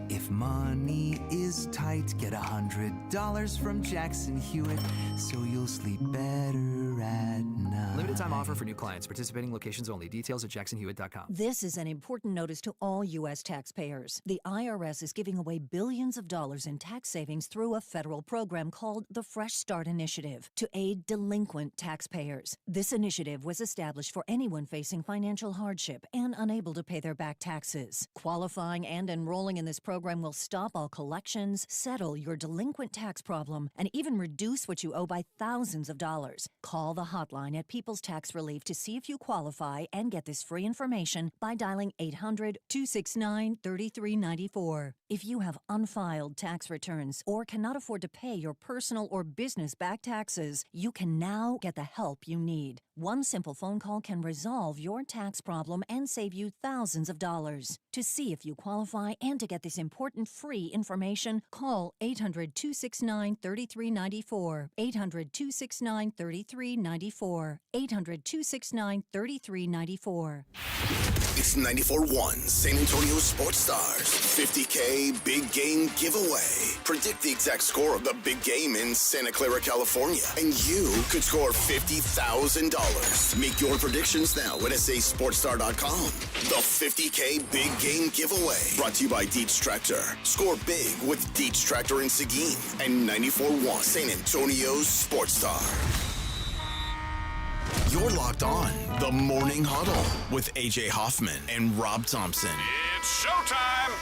If money is tight, get $100 from Jackson Hewitt, so you'll sleep better at night. Limited time offer for new clients. Participating locations only. Details at jacksonhewitt.com. This is an important notice to all U.S. taxpayers. The IRS is giving away billions of dollars in tax savings through a federal program called the Fresh Start Initiative to aid delinquent taxpayers. This initiative was established for anyone facing financial hardship and unable to pay their back taxes. Qualifying and enrolling in this program program will stop all collections, settle your delinquent tax problem, and even reduce what you owe by thousands of dollars. Call the hotline at People's Tax Relief to see if you qualify and get this free information by dialing 800-269-3394. If you have unfiled tax returns or cannot afford to pay your personal or business back taxes, you can now get the help you need. One simple phone call can resolve your tax problem and save you thousands of dollars. To see if you qualify and to get this important free information, call 800-269-3394. 800-269-3394. 800-269-3394. It's 94.1 San Antonio Sports Stars 50K Big Game Giveaway. Predict the exact score of the big game in Santa Clara, California, and you could score $50,000. Make your predictions now at sasportstar.com. The 50K Big Game Giveaway, brought to you by Dietz Tractor. Score big with Dietz Tractor in Seguin and 94.1 San Antonio Sports Star. You're locked on the Morning Huddle with AJ Hoffman and Rob Thompson. It's showtime!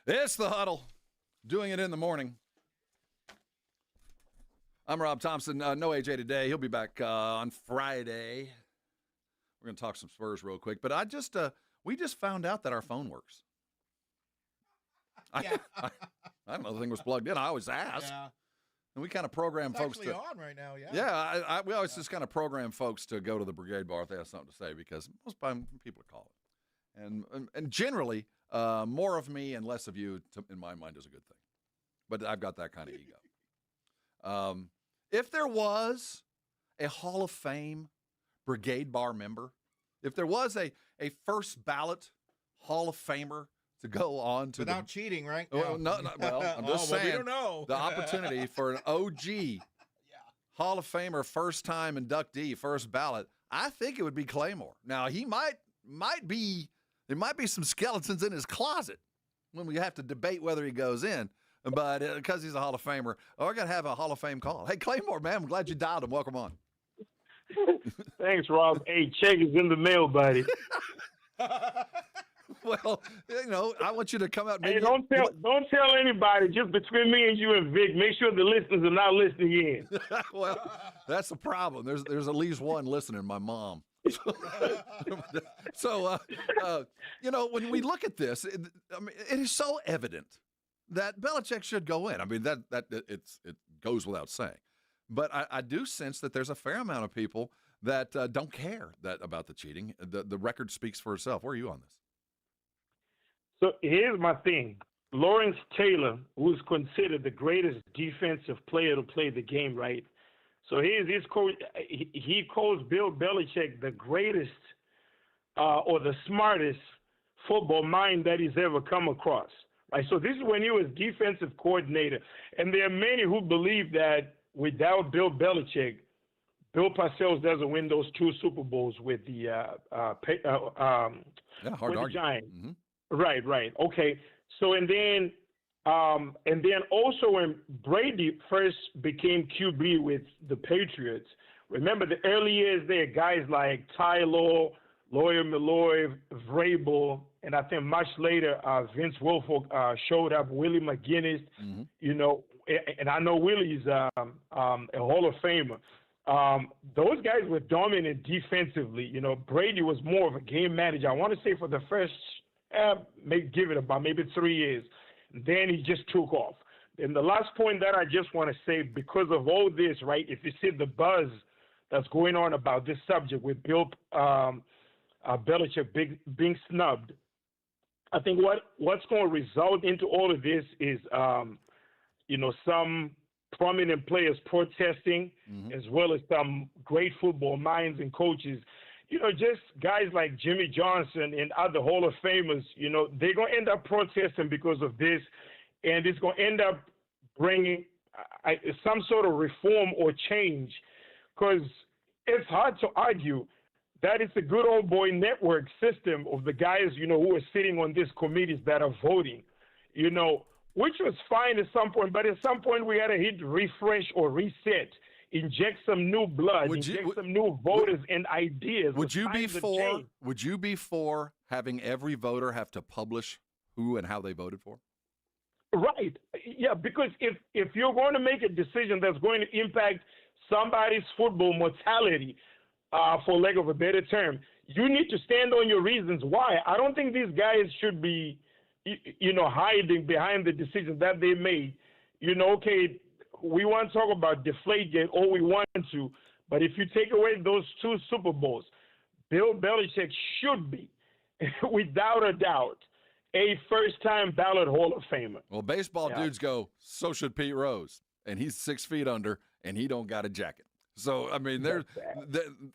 It's the Huddle, doing it in the morning. I'm Rob Thompson. No AJ today. He'll be back on Friday. We're going to talk some Spurs real quick. But we just found out that our phone works. I don't know the thing was plugged in. I always ask. Yeah. And we kind of program folks actually to on right now, yeah. Yeah, we always just kind of program folks to go to the Brigade Bar if they have something to say, because most time people call it. And generally, more of me and less of you, in my mind, is a good thing. But I've got that kind of ego. If there was a Hall of Fame Brigade Bar member, if there was a first ballot Hall of Famer to go on to without cheating, right? Well, no, well, I'm just saying. We don't know. The opportunity for an OG Hall of Famer, first time inductee, first ballot, I think it would be Claymore. Now, he might be, there might be some skeletons in his closet when we have to debate whether he goes in. But because he's a Hall of Famer, we're going to have a Hall of Fame call. Hey, Claymore, man, I'm glad you dialed him. Welcome on. Thanks, Rob. Hey, check is in the mail, buddy. Well, I want you to come out. Hey, don't tell anybody. Just between me and you and Vic. Make sure the listeners are not listening in. Well, that's the problem. There's at least one listening. My mom. So, when we look at this, it is so evident that Belichick should go in. I mean, that it goes without saying. But I do sense that there's a fair amount of people that don't care about the cheating. The record speaks for itself. Where are you on this? So here's my thing. Lawrence Taylor, who's considered the greatest defensive player to play the game, right? So here's his coach. He calls Bill Belichick the greatest or the smartest football mind that he's ever come across. Right? So this is when he was defensive coordinator. And there are many who believe that without Bill Belichick, Bill Parcells doesn't win those 2 Super Bowls with the Giants. Mm-hmm. Right. Okay. So and then also when Brady first became QB with the Patriots, remember the early years there, guys like Ty Law, Lawyer Malloy, Vrabel, and I think much later Vince Wilfork showed up, Willie McGinnis, and I know Willie's a Hall of Famer. Those guys were dominant defensively. Brady was more of a game manager. I want to say for the first give it about maybe 3 years. Then he just took off. And the last point that I just want to say, because of all this, right, if you see the buzz that's going on about this subject with Bill Belichick being snubbed, I think what's going to result into all of this is, some prominent players protesting, as well as some great football minds and coaches. Just guys like Jimmy Johnson and other Hall of Famers, they're going to end up protesting because of this, and it's going to end up bringing some sort of reform or change, because it's hard to argue that it's a good old boy network system of the guys, who are sitting on these committees that are voting, which was fine at some point, but at some point we got to hit refresh or reset inject some new blood, some new voters and ideas. Would you be Times have for? changed. Would you be for having every voter have to publish who and how they voted for? Right. Yeah, because if you're going to make a decision that's going to impact somebody's football mortality, for lack of a better term, you need to stand on your reasons why. I don't think these guys should be, hiding behind the decisions that they made. Okay, we want to talk about Deflategate all we want to, but if you take away those 2 Super Bowls, Bill Belichick should be, without a doubt, a first-time ballot Hall of Famer. Well, baseball dudes go, so should Pete Rose, and he's 6 feet under, and he don't got a jacket. So, I mean,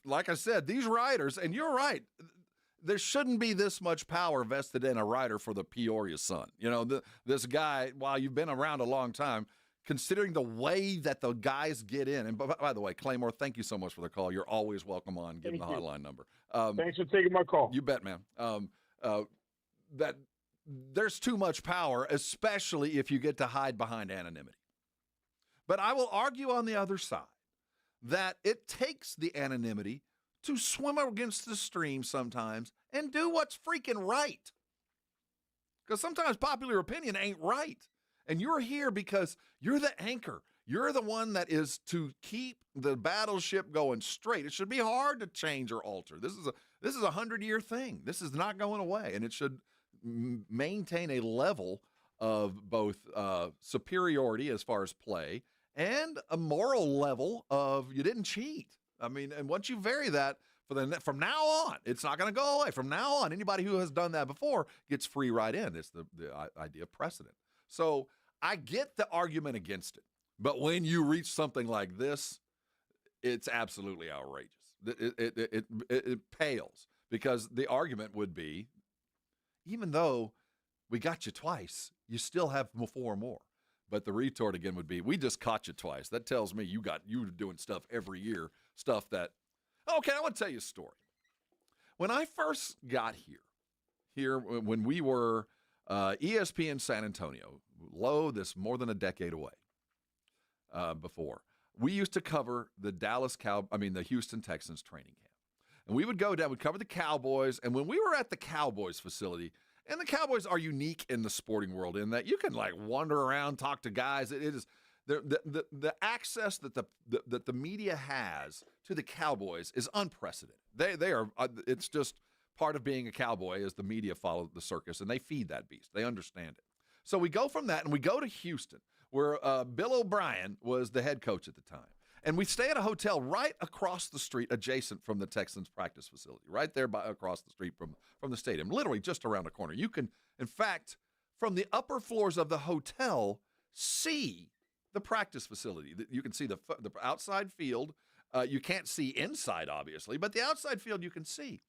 like I said, these writers, and you're right, there shouldn't be this much power vested in a writer for the Peoria Sun. This guy, while you've been around a long time, considering the way that the guys get in, and by the way, Claymore, thank you so much for the call. You're always welcome on. Give them the hotline number. Thanks for taking my call. You bet, man. That there's too much power, especially if you get to hide behind anonymity. But I will argue on the other side that it takes the anonymity to swim against the stream sometimes and do what's freaking right. Because sometimes popular opinion ain't right. And you're here because you're the anchor. You're the one that is to keep the battleship going straight. It should be hard to change or alter. This is a 100-year thing. This is not going away, and it should maintain a level of both superiority as far as play and a moral level of you didn't cheat. I mean, and once you vary that from now on, it's not going to go away. From now on, anybody who has done that before gets free right in. It's the idea of precedent. So I get the argument against it, but when you reach something like this, it's absolutely outrageous. It pales, because the argument would be, even though we got you twice, you still have 4 more. But the retort again would be, we just caught you twice. That tells me you were doing stuff every year, stuff that. Okay, I want to tell you a story. When I first got here when we were ESPN San Antonio, this more than a decade away before, we used to cover the the Houston Texans training camp. And we would go down, we'd cover the Cowboys, and when we were at the Cowboys facility, and the Cowboys are unique in the sporting world in that you can wander around, talk to guys. It is the access that the media has to the Cowboys is unprecedented. They are it's just part of being a Cowboy is the media follow the circus, and they feed that beast. They understand it. So we go from that and we go to Houston, where Bill O'Brien was the head coach at the time. And we stay at a hotel right across the street, adjacent from the Texans practice facility, right there across the street from the stadium, literally just around the corner. You can, in fact, from the upper floors of the hotel, see the practice facility. You can see the outside field. You can't see inside, obviously, but the outside field you can see.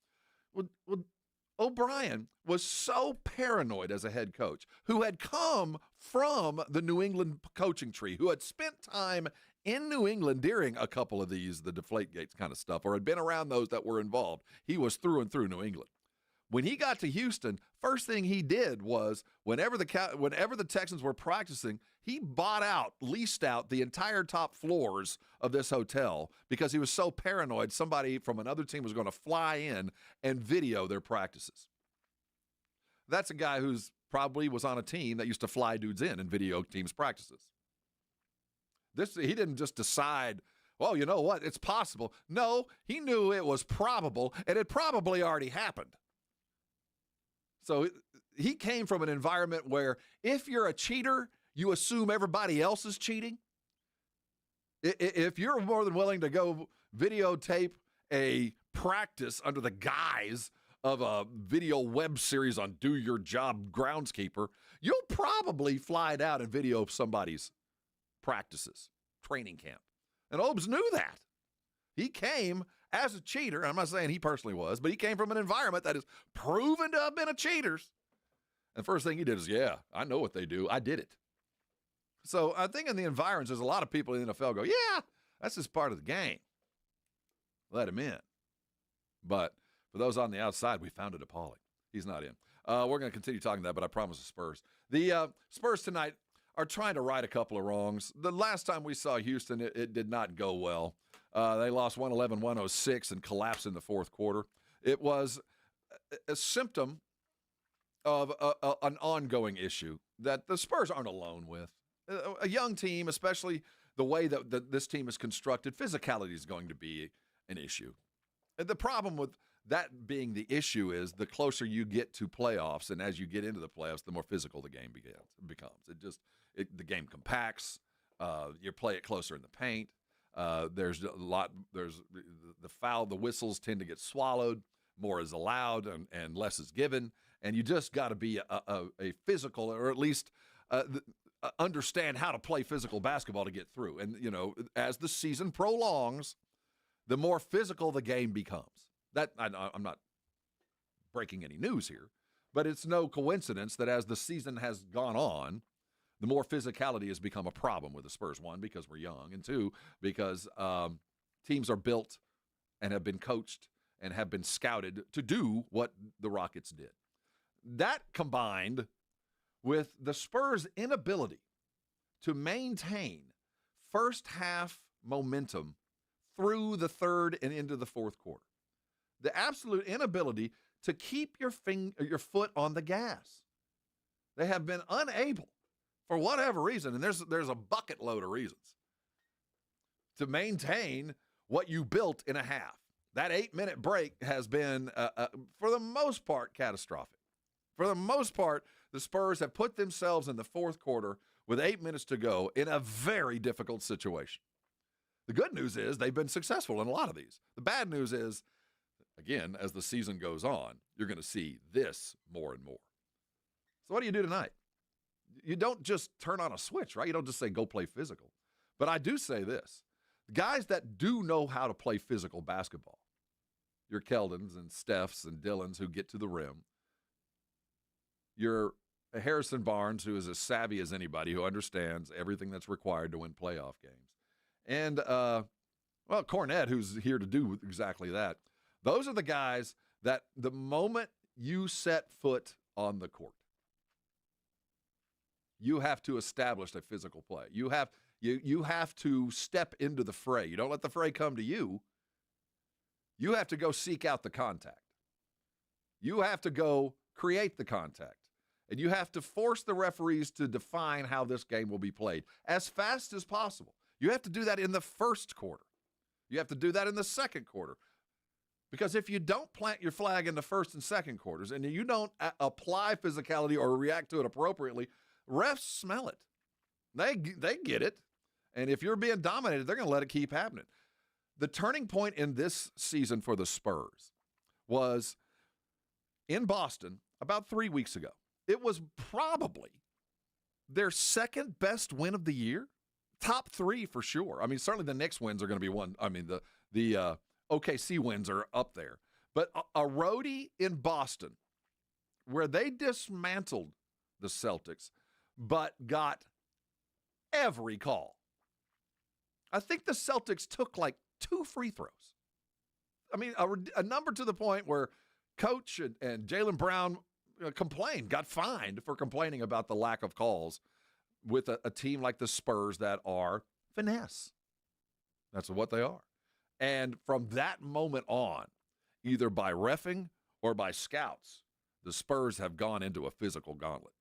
Well, O'Brien was so paranoid as a head coach, who had come from the New England coaching tree, who had spent time in New England during a couple of the Deflategate kind of stuff, or had been around those that were involved. He was through and through New England. When he got to Houston, first thing he did was whenever the Texans were practicing, he leased out the entire top floors of this hotel because he was so paranoid somebody from another team was going to fly in and video their practices. That's a guy who's probably was on a team that used to fly dudes in and video teams' practices. He didn't just decide, well, you know what, it's possible. No, he knew it was probable, and it probably already happened. So he came from an environment where if you're a cheater, you assume everybody else is cheating. If you're more than willing to go videotape a practice under the guise of a video web series on Do Your Job Groundskeeper, you'll probably fly it out and video somebody's practices, training camp. And Obes knew that. He came as a cheater. I'm not saying he personally was, but he came from an environment that is proven to have been a cheaters. And first thing he did is, yeah, I know what they do. I did it. So I think in the environs, there's a lot of people in the NFL go, yeah, that's just part of the game. Let him in. But for those on the outside, we found it appalling. He's not in. We're going to continue talking that, but I promise the Spurs. The Spurs tonight are trying to right a couple of wrongs. The last time we saw Houston, it did not go well. They lost 111-106 and collapsed in the fourth quarter. It was a symptom of an ongoing issue that the Spurs aren't alone with. A young team, especially the way that this team is constructed, physicality is going to be an issue. And the problem with that being the issue is the closer you get to playoffs, and as you get into the playoffs, the more physical the game becomes. The game compacts. You play it closer in the paint. There's the whistles tend to get swallowed. More is allowed and less is given. And you just got to be a physical, or at least understand how to play physical basketball to get through. And, as the season prolongs, the more physical the game becomes. I'm not breaking any news here, but it's no coincidence that as the season has gone on, the more physicality has become a problem with the Spurs. One, because we're young, and two, because teams are built and have been coached and have been scouted to do what the Rockets did. That combined with the Spurs' inability to maintain first half momentum through the third and into the fourth quarter. The absolute inability to keep your foot on the gas. They have been unable, for whatever reason, and there's a bucket load of reasons, to maintain what you built in a half. That 8-minute break has been, for the most part, catastrophic. For the most part, the Spurs have put themselves in the fourth quarter with 8 minutes to go in a very difficult situation. The good news is they've been successful in a lot of these. The bad news is, again, as the season goes on, you're going to see this more and more. So what do you do tonight? You don't just turn on a switch, right? You don't just say, go play physical. But I do say this. Guys that do know how to play physical basketball, your Keldons and Stephs and Dylans who get to the rim, your Harrison Barnes, who is as savvy as anybody, who understands everything that's required to win playoff games, and, Cornette, who's here to do exactly that. Those are the guys that the moment you set foot on the court, you have to establish a physical play. You have to step into the fray. You don't let the fray come to you. You have to go seek out the contact. You have to go create the contact. And you have to force the referees to define how this game will be played as fast as possible. You have to do that in the first quarter. You have to do that in the second quarter. Because if you don't plant your flag in the first and second quarters and you don't apply physicality or react to it appropriately, refs smell it. They get it. And if you're being dominated, they're going to let it keep happening. The turning point in this season for the Spurs was in Boston about 3 weeks ago. It was probably their second best win of the year. Top three for sure. I mean, certainly the Knicks wins are going to be one. I mean, the OKC wins are up there. But a roadie in Boston where they dismantled the Celtics but got every call. I think the Celtics took like 2 free throws. I mean, a number to the point where Coach and Jaylen Brown complained, got fined for complaining about the lack of calls with a team like the Spurs that are finesse. That's what they are. And from that moment on, either by reffing or by scouts, the Spurs have gone into a physical gauntlet.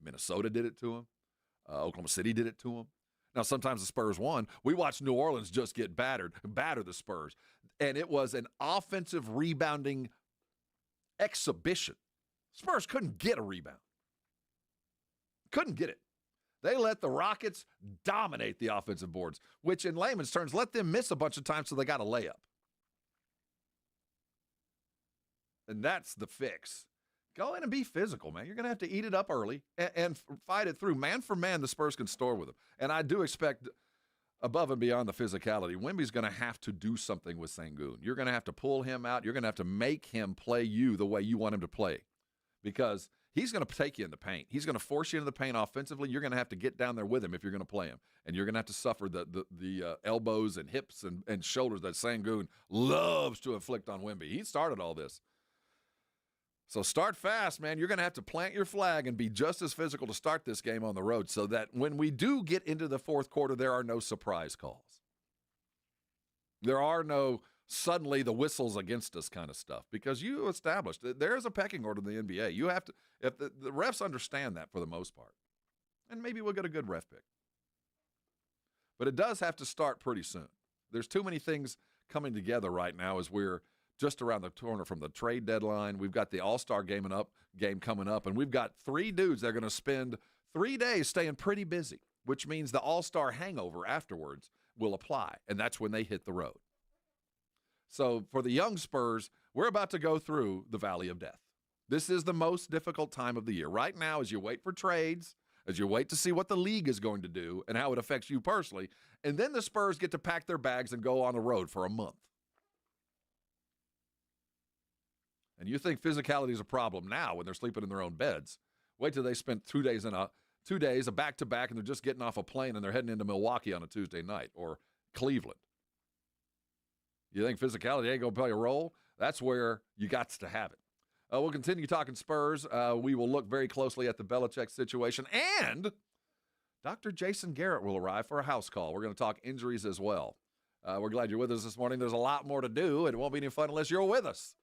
Minnesota did it to them. Oklahoma City did it to them. Now, sometimes the Spurs won. We watched New Orleans just get batter the Spurs. And it was an offensive rebounding exhibition. Spurs couldn't get a rebound. Couldn't get it. They let the Rockets dominate the offensive boards, which in layman's terms, let them miss a bunch of times so they got a layup. And that's the fix. Go in and be physical, man. You're going to have to eat it up early and fight it through. Man for man, the Spurs can store with them. And I do expect, above and beyond the physicality, Wemby's going to have to do something with Sengun. You're going to have to pull him out. You're going to have to make him play you the way you want him to play, because he's going to take you in the paint. He's going to force you into the paint offensively. You're going to have to get down there with him if you're going to play him. And you're going to have to suffer the elbows and hips and shoulders that Sengun loves to inflict on Wemby. He started all this. So start fast, man. You're going to have to plant your flag and be just as physical to start this game on the road so that when we do get into the fourth quarter, there are no surprise calls. There are no suddenly the whistles against us kind of stuff because you established there is a pecking order in the NBA. You have to, if the refs understand that for the most part, and maybe we'll get a good ref pick. But it does have to start pretty soon. There's too many things coming together right now as we're just around the corner from the trade deadline. We've got the All-Star game coming up, and we've got 3 dudes that are going to spend 3 days staying pretty busy, which means the All-Star hangover afterwards will apply, and that's when they hit the road. So for the young Spurs, we're about to go through the valley of death. This is the most difficult time of the year. Right now, as you wait for trades, as you wait to see what the league is going to do and how it affects you personally, and then the Spurs get to pack their bags and go on the road for a month. And you think physicality is a problem now when they're sleeping in their own beds. Wait till they spend 2 days a back-to-back, and they're just getting off a plane and they're heading into Milwaukee on a Tuesday night or Cleveland. You think physicality ain't going to play a role? That's where you got to have it. We'll continue talking Spurs. We will look very closely at the Belichick situation. And Dr. Jason Garrett will arrive for a house call. We're going to talk injuries as well. We're glad you're with us this morning. There's a lot more to do. It won't be any fun unless you're with us.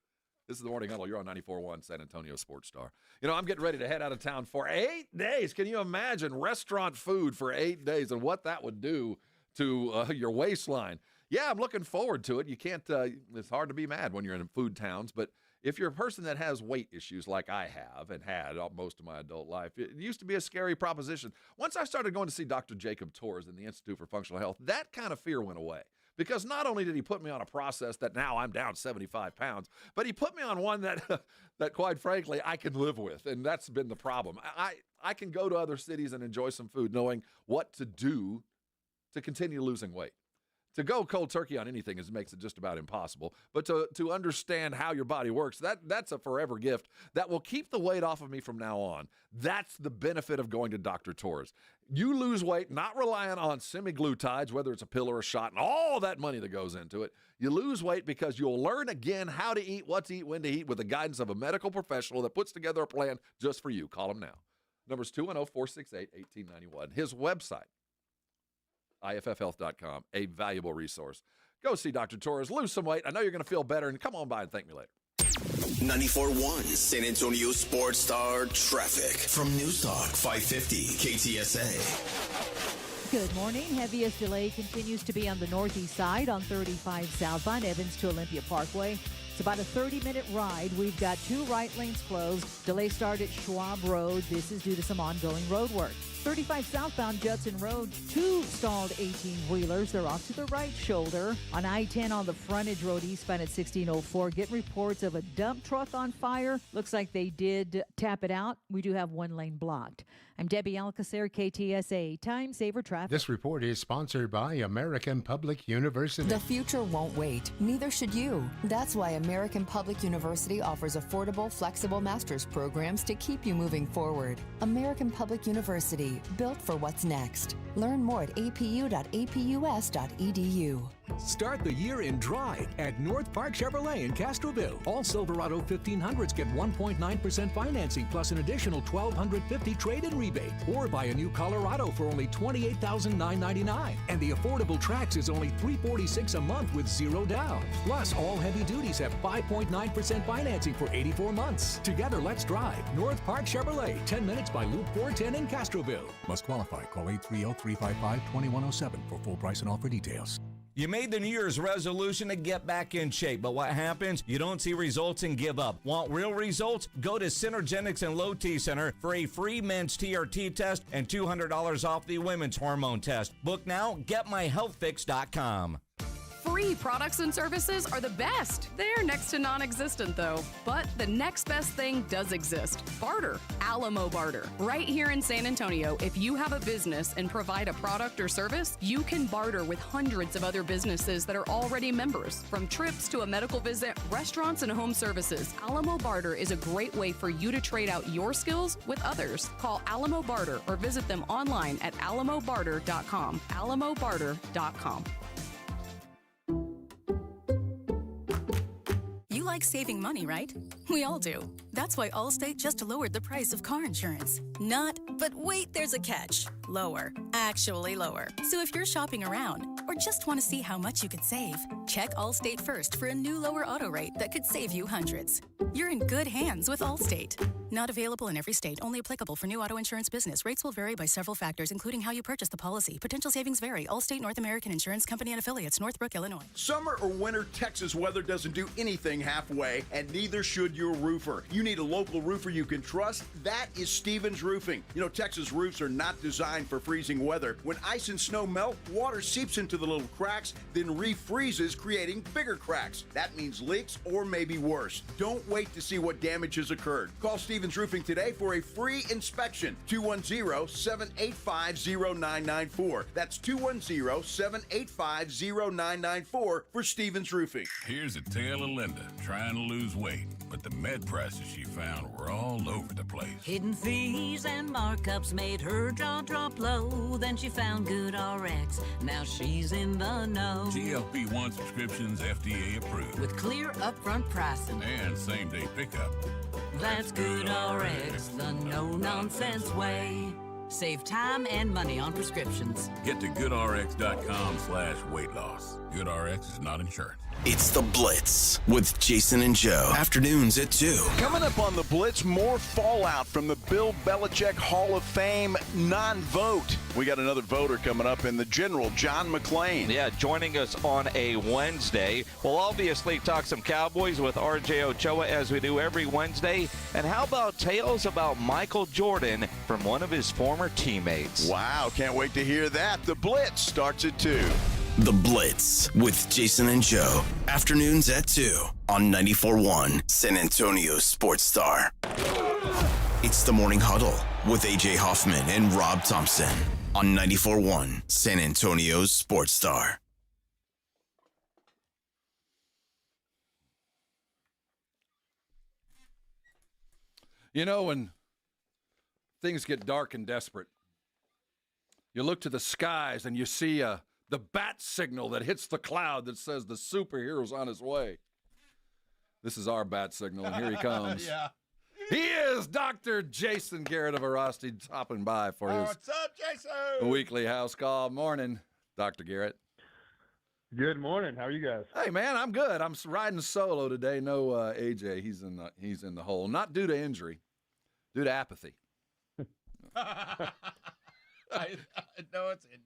This is the Morning Huddle. You're on 94.1 San Antonio Sports Star. You know, I'm getting ready to head out of town for 8 days. Can you imagine restaurant food for 8 days and what that would do to your waistline? Yeah, I'm looking forward to it. You can't, it's hard to be mad when you're in food towns, but if you're a person that has weight issues like I have and had most of my adult life, it used to be a scary proposition. Once I started going to see Dr. Jacob Torres in the Institute for Functional Health, that kind of fear went away. Because not only did he put me on a process that now I'm down 75 pounds, but he put me on one that quite frankly, I can live with. And that's been the problem. I can go to other cities and enjoy some food knowing what to do to continue losing weight. To go cold turkey on anything makes it just about impossible. But to understand how your body works, that's a forever gift that will keep the weight off of me from now on. That's the benefit of going to Dr. Torres. You lose weight not relying on semaglutides, whether it's a pill or a shot, and all that money that goes into it. You lose weight because you'll learn again how to eat, what to eat, when to eat with the guidance of a medical professional that puts together a plan just for you. Call him now. Number's 210-468-1891. His website, IFFhealth.com, a valuable resource. Go see Dr. Torres, lose some weight. I know you're going to feel better, and come on by and thank me later. 94.1 San Antonio Sports Star traffic from News Talk 550 KTSA. Good morning. Heaviest delay continues to be on the northeast side on 35 southbound Evans to Olympia Parkway. It's about a 30-minute ride. We've got 2 right lanes closed. Delay start at Schwab Road. This is due to some ongoing road work. 35 southbound Judson Road, 2 stalled 18-wheelers. They're off to the right shoulder. On I-10 on the frontage road eastbound at 1604, getting reports of a dump truck on fire. Looks like they did tap it out. We do have 1 lane blocked. I'm Debbie Alcacer, KTSA, Time Saver Traffic. This report is sponsored by American Public University. The future won't wait. Neither should you. That's why American Public University offers affordable, flexible master's programs to keep you moving forward. American Public University, built for what's next. Learn more at apu.apus.edu. Start the year in dry at North Park Chevrolet in Castroville. All Silverado 1500s get 1.9% financing plus an additional $1,250 trade-in rebate. Or buy a new Colorado for only $28,999. And the affordable Trax is only $346 a month with 0 down. Plus, all heavy duties have 5.9% financing for 84 months. Together, let's drive. North Park Chevrolet, 10 minutes by Loop 410 in Castroville. Must qualify. Call 830-355-2107 for full price and offer details. You made the New Year's resolution to get back in shape, but what happens? You don't see results and give up. Want real results? Go to Synergenics and Low T Center for a free men's TRT test and $200 off the women's hormone test. Book now, getmyhealthfix.com. Free products and services are the best. They're next to non-existent, though. But the next best thing does exist. Barter. Alamo Barter. Right here in San Antonio, if you have a business and provide a product or service, you can barter with hundreds of other businesses that are already members. From trips to a medical visit, restaurants, and home services, Alamo Barter is a great way for you to trade out your skills with others. Call Alamo Barter or visit them online at alamobarter.com. alamobarter.com. like saving money, right? We all do. That's why Allstate just lowered the price of car insurance. Not, but wait, there's a catch. Lower. Actually lower. So if you're shopping around or just want to see how much you could save, check Allstate first for a new lower auto rate that could save you hundreds. You're in good hands with Allstate. Not available in every state. Only applicable for new auto insurance business. Rates will vary by several factors, including how you purchase the policy. Potential savings vary. Allstate North American Insurance Company and Affiliates, Northbrook, Illinois. Summer or winter, Texas weather doesn't do anything halfway, and neither should your roofer. You need a local roofer you can trust. That is Stevens Roofing. You know, Texas roofs are not designed for freezing weather. When ice and snow melt, water seeps into the little cracks, then refreezes, creating bigger cracks. That means leaks or maybe worse. Don't wait to see what damage has occurred. Call Stevens Roofing today for a free inspection. 210-785-0994. That's 210-785-0994 for Stevens Roofing. Here's a tale of Linda trying to lose weight, but the med prices she found were all over the place. Hidden fees and markups made her jaw drop low. Then she found Good RX. Now she's in the know. GLP-1 subscriptions FDA approved. With clear upfront pricing. And same-day pickup. That's Good RX, the no-nonsense way. Save time and money on prescriptions. Get to goodrx.com/weight loss. GoodRx is not insurance. It's The Blitz with Jason and Joe. Afternoons at 2. Coming up on The Blitz, more fallout from the Bill Belichick Hall of Fame non-vote. We got another voter coming up in the general, John McClain. Yeah, joining us on a Wednesday. We'll obviously talk some Cowboys with RJ Ochoa as we do every Wednesday. And how about tales about Michael Jordan from one of his former teammates? Wow, can't wait to hear that. The Blitz starts at 2. The Blitz with Jason and Joe. Afternoons at 2 on 94.1 San Antonio Sports Star. It's the Morning Huddle with AJ Hoffman and Rob Thompson on 94.1 San Antonio Sports Star. You know, when things get dark and desperate, you look to the skies and you see the bat signal that hits the cloud that says the superhero's on his way. This is our bat signal, and here he comes. Yeah. He is Dr. Jason Garrett of Veracity, stopping by for his What's up, Jason? weekly house call. Morning, Dr. Garrett. Good morning. How are you guys? Hey, man, I'm good. I'm ringing solo today. No AJ. He's in the hole. Not due to injury, due to apathy. I know it's in.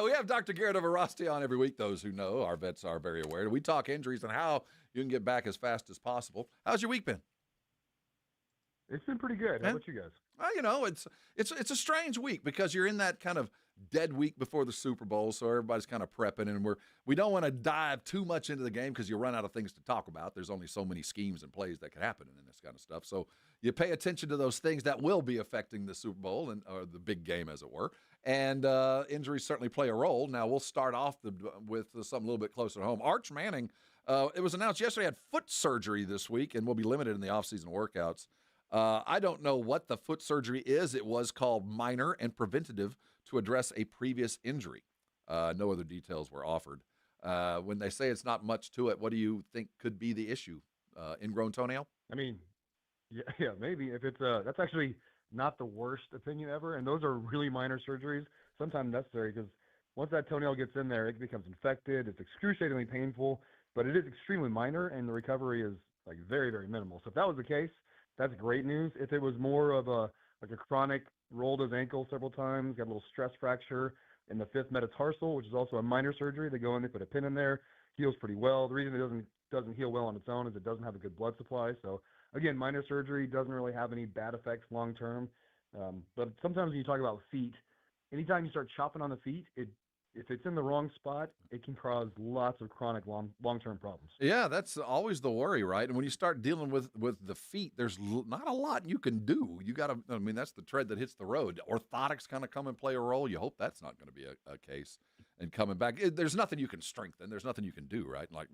We have Dr. Garrett of Veracity on every week. Those who know, our vets are very aware. We talk injuries and how you can get back as fast as possible. How's your week been? It's been pretty good. How about you guys? Well, you know, it's a strange week because you're in that kind of dead week before the Super Bowl, so everybody's kind of prepping, and we don't want to dive too much into the game because you run out of things to talk about. There's only so many schemes and plays that can happen in this kind of stuff. So you pay attention to those things that will be affecting the Super Bowl or the big game, as it were. And injuries certainly play a role. Now, we'll start off with something a little bit closer to home. Arch Manning, it was announced yesterday, had foot surgery this week and will be limited in the offseason workouts. I don't know what the foot surgery is. It was called minor and preventative to address a previous injury. No other details were offered. When they say it's not much to it, what do you think could be the issue? Ingrown toenail? I mean, yeah, maybe. If it's that's actually not the worst opinion ever, and those are really minor surgeries, sometimes necessary, because once that toenail gets in there, it becomes infected. It's excruciatingly painful, but it is extremely minor, and the recovery is like very, very minimal. So if that was the case, that's great news. If it was more of a chronic, rolled his ankle several times, got a little stress fracture in the fifth metatarsal, which is also a minor surgery. They go in, they put a pin in there, heals pretty well. The reason it doesn't heal well on its own is it doesn't have a good blood supply. So again, minor surgery doesn't really have any bad effects long term. But sometimes when you talk about feet, anytime you start chopping on the feet, if it's in the wrong spot, it can cause lots of chronic long-term problems. Yeah, that's always the worry, right? And when you start dealing with the feet, there's not a lot you can do. You got to, I mean, that's the tread that hits the road. Orthotics kind of come and play a role. You hope that's not going to be a case. And coming back, there's nothing you can strengthen. There's nothing you can do, right? Like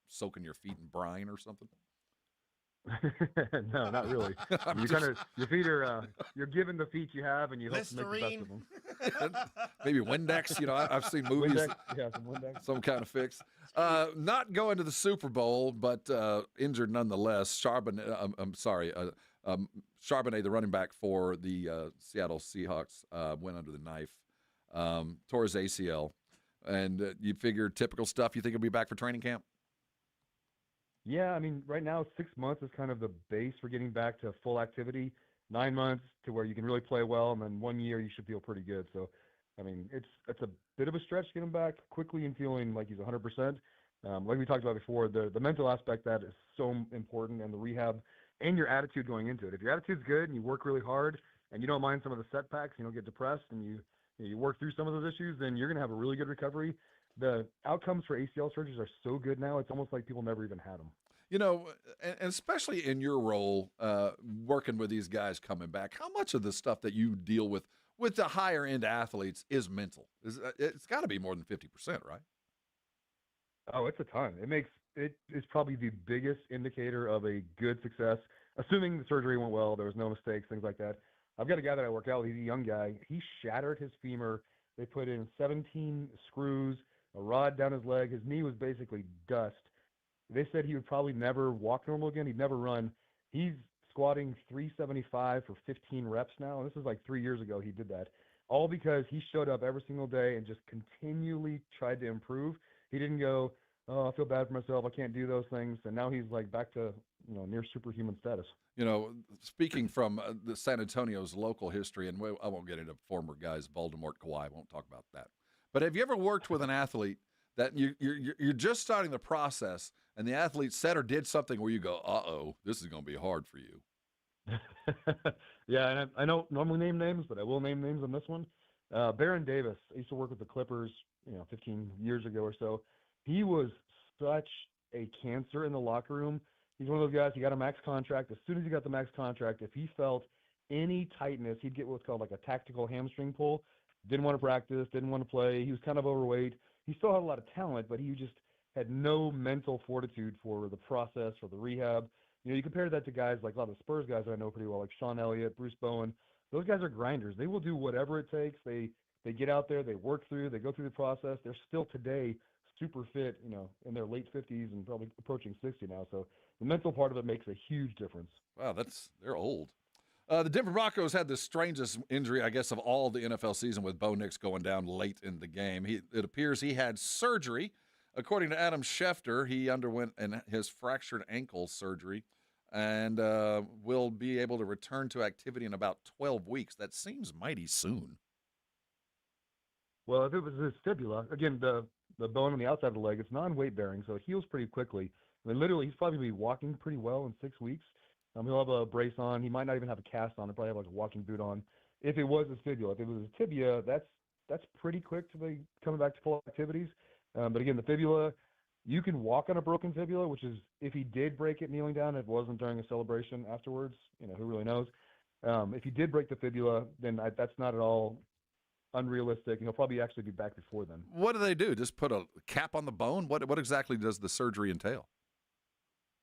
soaking your feet in brine or something. No, not really. You kind of your feet are you're given the feet you have, and you hope to make the best of them. Maybe Windex. I've seen movies. Windex, yeah, some Windex. Some kind of fix. Not going to the Super Bowl, but injured nonetheless. Charbonnet, the running back for the Seattle Seahawks, went under the knife, tore his ACL. And you figure typical stuff. You think he'll be back for training camp? Yeah, I mean, right now 6 months is kind of the base for getting back to full activity. 9 months to where you can really play well, and then 1 year you should feel pretty good. So, I mean, it's a bit of a stretch to get him back quickly and feeling like he's 100%. Like we talked about before, the mental aspect that is so important, and the rehab and your attitude going into it. If your attitude's good and you work really hard and you don't mind some of the setbacks, you don't get depressed, and you work through some of those issues, then you're going to have a really good recovery. The outcomes for ACL surgeries are so good now, it's almost like people never even had them. And especially in your role, working with these guys coming back, how much of the stuff that you deal with the higher end athletes is mental? It's got to be more than 50%, right? Oh, it's a ton. It is probably the biggest indicator of a good success, assuming the surgery went well, there was no mistakes, things like that. I've got a guy that I work out with. He's a young guy. He shattered his femur. They put in 17 screws, a rod down his leg. His knee was basically dust. They said he would probably never walk normal again. He'd never run. He's squatting 375 for 15 reps now. And this is like 3 years ago he did that. All because he showed up every single day and just continually tried to improve. He didn't go, oh, I feel bad for myself, I can't do those things. And now he's like back to, near superhuman status. Speaking from the San Antonio's local history, and I won't get into former guys, Voldemort, Kawhi, I won't talk about that. But have you ever worked with an athlete that you're just starting the process, and the athlete said or did something where you go, uh-oh, this is going to be hard for you? Yeah, and I don't normally name names, but I will name names on this one. Baron Davis, I used to work with the Clippers, 15 years ago or so. He was such a cancer in the locker room. He's one of those guys, he got a max contract. As soon as he got the max contract, if he felt any tightness, he'd get what's called like a tactical hamstring pull. Didn't want to practice, didn't want to play. He was kind of overweight. He still had a lot of talent, but he just had no mental fortitude for the process, for the rehab. You compare that to guys like a lot of the Spurs guys that I know pretty well, like Sean Elliott, Bruce Bowen. Those guys are grinders. They will do whatever it takes. They get out there, they work through, they go through the process. They're still today super fit, in their late 50s and probably approaching 60 now. So the mental part of it makes a huge difference. Wow, they're old. The Denver Broncos had the strangest injury, I guess, of all the NFL season, with Bo Nix going down late in the game. It appears he had surgery. According to Adam Schefter, he underwent his fractured ankle surgery and will be able to return to activity in about 12 weeks. That seems mighty soon. Well, if it was his fibula, again, the bone on the outside of the leg, it's non-weight bearing, so it heals pretty quickly. I mean, literally, he's probably going to be walking pretty well in 6 weeks. He'll have a brace on. He might not even have a cast on. He'll probably have like a walking boot on. If it was his fibula, if it was his tibia, that's pretty quick to be coming back to full activities. But again, the fibula, you can walk on a broken fibula, which is if he did break it kneeling down, it wasn't during a celebration afterwards. Who really knows? If he did break the fibula, then that's not at all unrealistic. He'll probably actually be back before then. What do they do? Just put a cap on the bone? What exactly does the surgery entail?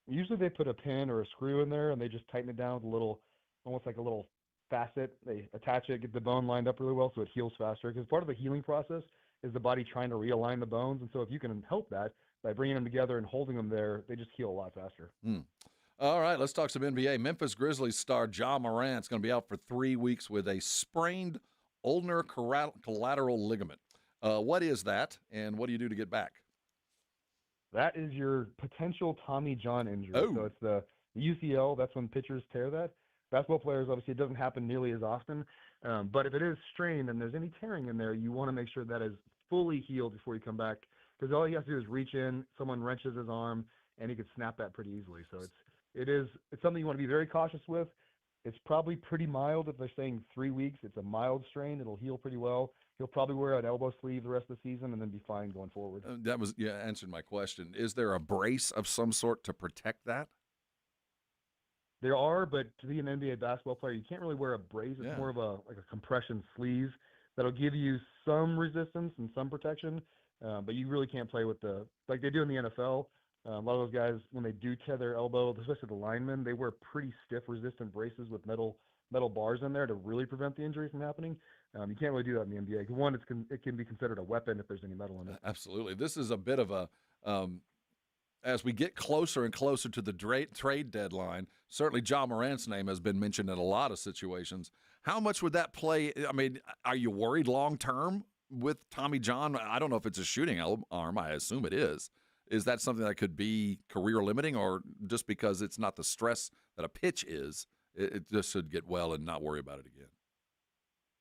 Usually they put a pin or a screw in there, and they just tighten it down with almost like a little facet. They attach it, get the bone lined up really well so it heals faster. Because part of the healing process is the body trying to realign the bones. And so if you can help that by bringing them together and holding them there, they just heal a lot faster. All right, let's talk some NBA. Memphis Grizzlies star Ja Morant's going to be out for 3 weeks with a sprained ulnar collateral ligament. What is that, and what do you do to get back? That is your potential Tommy John injury. Oh. So it's the UCL. That's when pitchers tear that. Basketball players, obviously, it doesn't happen nearly as often. But if it is strained and there's any tearing in there, you want to make sure that is fully healed before you come back. Because all you have to do is reach in, someone wrenches his arm, and he could snap that pretty easily. So it's something you want to be very cautious with. It's probably pretty mild. If they're saying 3 weeks, it's a mild strain. It'll heal pretty well. He'll probably wear an elbow sleeve the rest of the season and then be fine going forward. That was answered my question. Is there a brace of some sort to protect that? There are, but to be an NBA basketball player, you can't really wear a brace. It's more of a compression sleeve that'll give you some resistance and some protection, but you really can't play with like they do in the NFL. A lot of those guys, when they do tear their elbow, especially the linemen, they wear pretty stiff, resistant braces with metal bars in there to really prevent the injury from happening. You can't really do that in the NBA. One, it can be considered a weapon if there's any metal in it. Absolutely. This is a bit of a as we get closer and closer to the trade deadline, certainly Ja Morant's name has been mentioned in a lot of situations. How much would that play? I mean, are you worried long term with Tommy John? I don't know if it's a shooting arm. I assume it is. Is that something that could be career limiting, or just because it's not the stress that a pitch is, it just should get well and not worry about it again?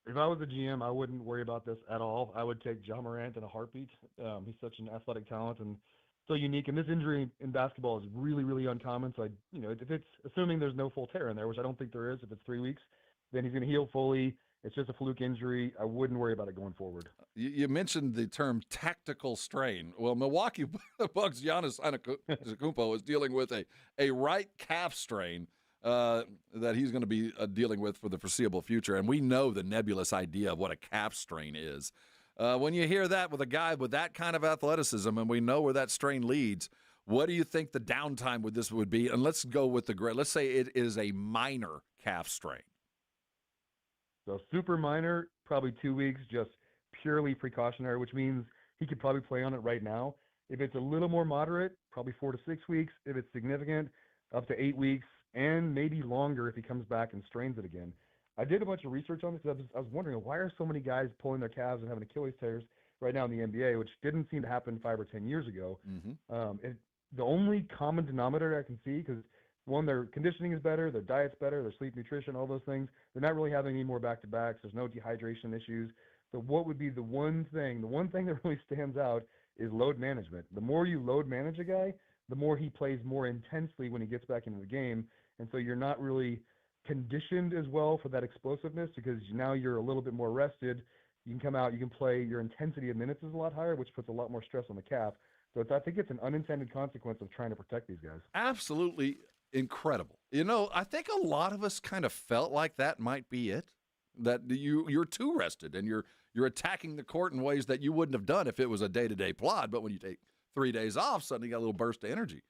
If I was a GM, I wouldn't worry about this at all. I would take Ja Morant in a heartbeat. He's such an athletic talent and so unique. And this injury in basketball is really, really uncommon. So, if it's assuming there's no full tear in there, which I don't think there is, if it's 3 weeks, then he's going to heal fully. It's just a fluke injury. I wouldn't worry about it going forward. You mentioned the term tactical strain. Well, Milwaukee Bucks Giannis Antetokounmpo is dealing with a right calf strain that he's going to be dealing with for the foreseeable future. And we know the nebulous idea of what a calf strain is. When you hear that with a guy with that kind of athleticism, and we know where that strain leads, what do you think the downtime with this would be? And let's go with let's say it is a minor calf strain. So super minor, probably 2 weeks, just purely precautionary, which means he could probably play on it right now. If it's a little more moderate, probably 4 to 6 weeks. If it's significant, up to 8 weeks, and maybe longer if he comes back and strains it again. I did a bunch of research on this. I was wondering, why are so many guys pulling their calves and having Achilles tears right now in the NBA, which didn't seem to happen 5 or 10 years ago. The only common denominator I can see, because one, their conditioning is better, their diet's better, their sleep, nutrition, all those things. They're not really having any more back-to-backs. There's no dehydration issues. So what would be the one thing that really stands out is load management. The more you load manage a guy, the more he plays more intensely when he gets back into the game. And so you're not really conditioned as well for that explosiveness because now you're a little bit more rested. You can come out, you can play, your intensity of minutes is a lot higher, which puts a lot more stress on the calf. So I think it's an unintended consequence of trying to protect these guys. Absolutely incredible. I think a lot of us kind of felt like that might be it, that you're too rested and you're attacking the court in ways that you wouldn't have done if it was a day-to-day plod. But when you take 3 days off, suddenly you got a little burst of energy.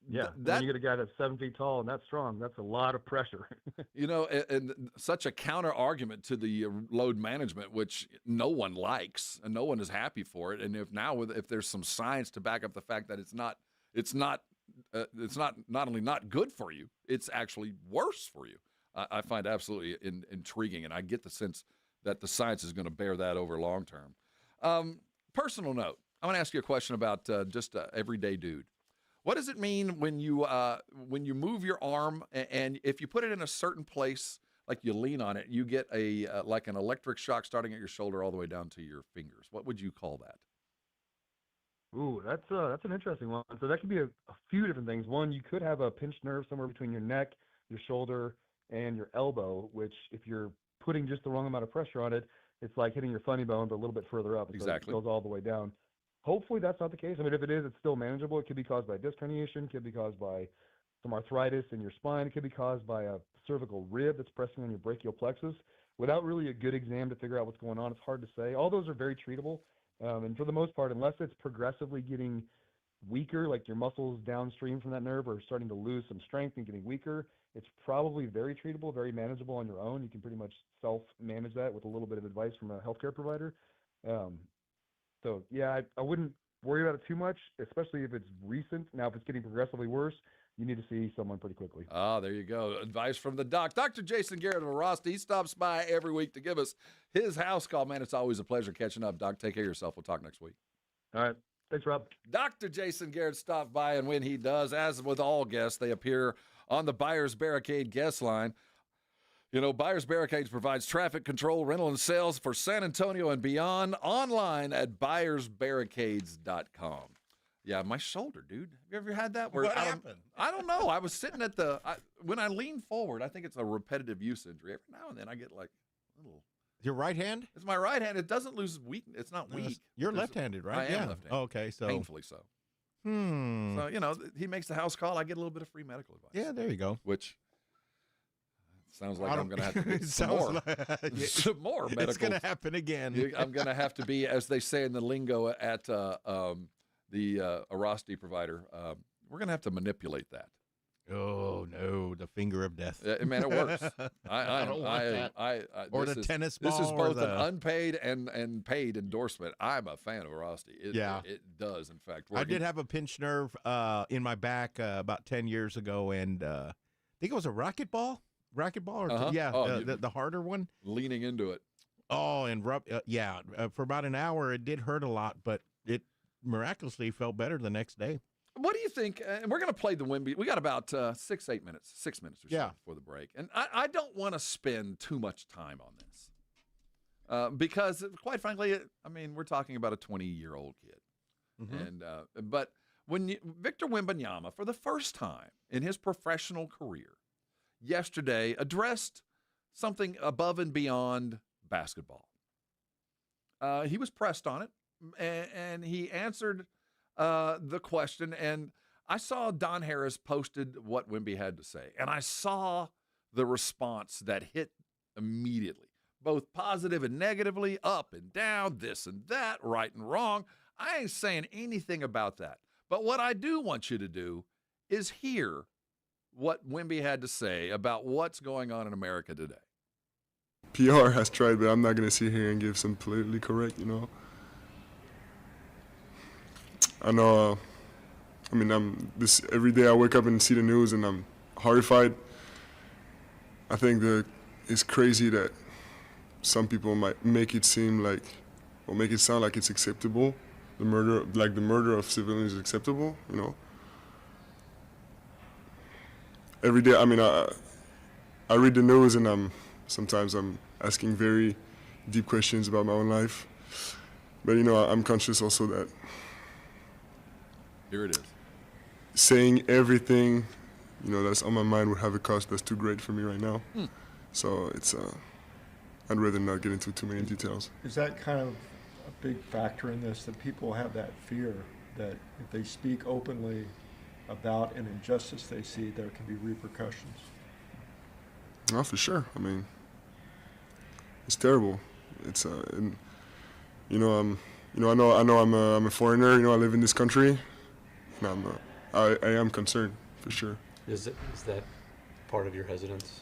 Yeah, when you get a guy that's 7 feet tall and that strong, that's a lot of pressure. And such a counter argument to the load management, which no one likes and no one is happy for it. And if there's some science to back up the fact that it's not only not good for you, it's actually worse for you. I find absolutely intriguing, and I get the sense that the science is going to bear that over long term. Personal note, I want to ask you a question about just an everyday dude. What does it mean when you move your arm and if you put it in a certain place, like you lean on it, you get like an electric shock starting at your shoulder all the way down to your fingers? What would you call that? Ooh, that's an interesting one. So that could be a few different things. One, you could have a pinched nerve somewhere between your neck, your shoulder, and your elbow, which if you're putting just the wrong amount of pressure on it, it's like hitting your funny bone, but a little bit further up. Exactly. So it goes all the way down. Hopefully that's not the case. I mean, if it is, it's still manageable. It could be caused by disc herniation, could be caused by some arthritis in your spine. It could be caused by a cervical rib that's pressing on your brachial plexus. Without really a good exam to figure out what's going on, it's hard to say. All those are very treatable. And for the most part, unless it's progressively getting weaker, like your muscles downstream from that nerve are starting to lose some strength and getting weaker, it's probably very treatable, very manageable on your own. You can pretty much self-manage that with a little bit of advice from a healthcare provider. So, yeah, I wouldn't worry about it too much, especially if it's recent. Now, if it's getting progressively worse, you need to see someone pretty quickly. Ah, there you go. Advice from the doc. Dr. Jason Garrett of Rosti. He stops by every week to give us his house call. Man, it's always a pleasure catching up. Doc, take care of yourself. We'll talk next week. All right. Thanks, Rob. Dr. Jason Garrett stopped by, and when he does, as with all guests, they appear on the Buyer's Barricade guest line. Buyer's Barricades provides traffic control, rental, and sales for San Antonio and beyond online at buyersbarricades.com. Yeah, my shoulder, dude. Have you ever had that? What happened? I don't know. I was sitting at when I lean forward, I think it's a repetitive use injury. Every now and then I get like a little. Your right hand? It's my right hand. It doesn't lose weakness. It's not weak. You're left-handed, right? I am left-handed. Oh, okay, so painfully so. So, he makes the house call. I get a little bit of free medical advice. Yeah, there you go. Which sounds like I'm going to have to get some more medical. It's going to happen again. I'm going to have to be, as they say in the lingo at the the Arasti provider. We're going to have to manipulate that. Oh no, the finger of death. Man, it works. I don't want that. Or this the is, tennis ball. This is or both the... an unpaid and paid endorsement. I'm a fan of Arasti. It does, in fact, work. I did have a pinched nerve in my back about 10 years ago, and I think it was a racquetball. Or the harder one. Leaning into it. Oh, and for about an hour, it did hurt a lot, but it miraculously felt better the next day. What do you think? And we're going to play the Wemby. We got about 6 minutes or so before the break. And I don't want to spend too much time on this because, quite frankly, we're talking about a 20-year-old kid. Mm-hmm. But when Victor Wembanyama, for the first time in his professional career, yesterday addressed something above and beyond basketball. He was pressed on it, and he answered the question, and I saw Don Harris posted what Wemby had to say, and I saw the response that hit immediately, both positive and negatively, up and down, this and that, right and wrong. I ain't saying anything about that, but what I do want you to do is hear what Wemby had to say about what's going on in America today. PR has tried, but I'm not going to sit here and give some politically correct, I know, every day I wake up and see the news and I'm horrified. I think that it's crazy that some people might make it sound like it's acceptable. The murder of civilians is acceptable, Every day, I read the news and sometimes I'm asking very deep questions about my own life. But, I'm conscious also that here it is. Saying everything, that's on my mind would have a cost that's too great for me right now. So I'd rather not get into too many details. Is that kind of a big factor in this, that people have that fear that if they speak openly about an injustice they see, there can be repercussions? Oh, for sure. It's terrible. It's I know I'm a foreigner. I live in this country. And I am concerned, for sure. Is that part of your hesitance,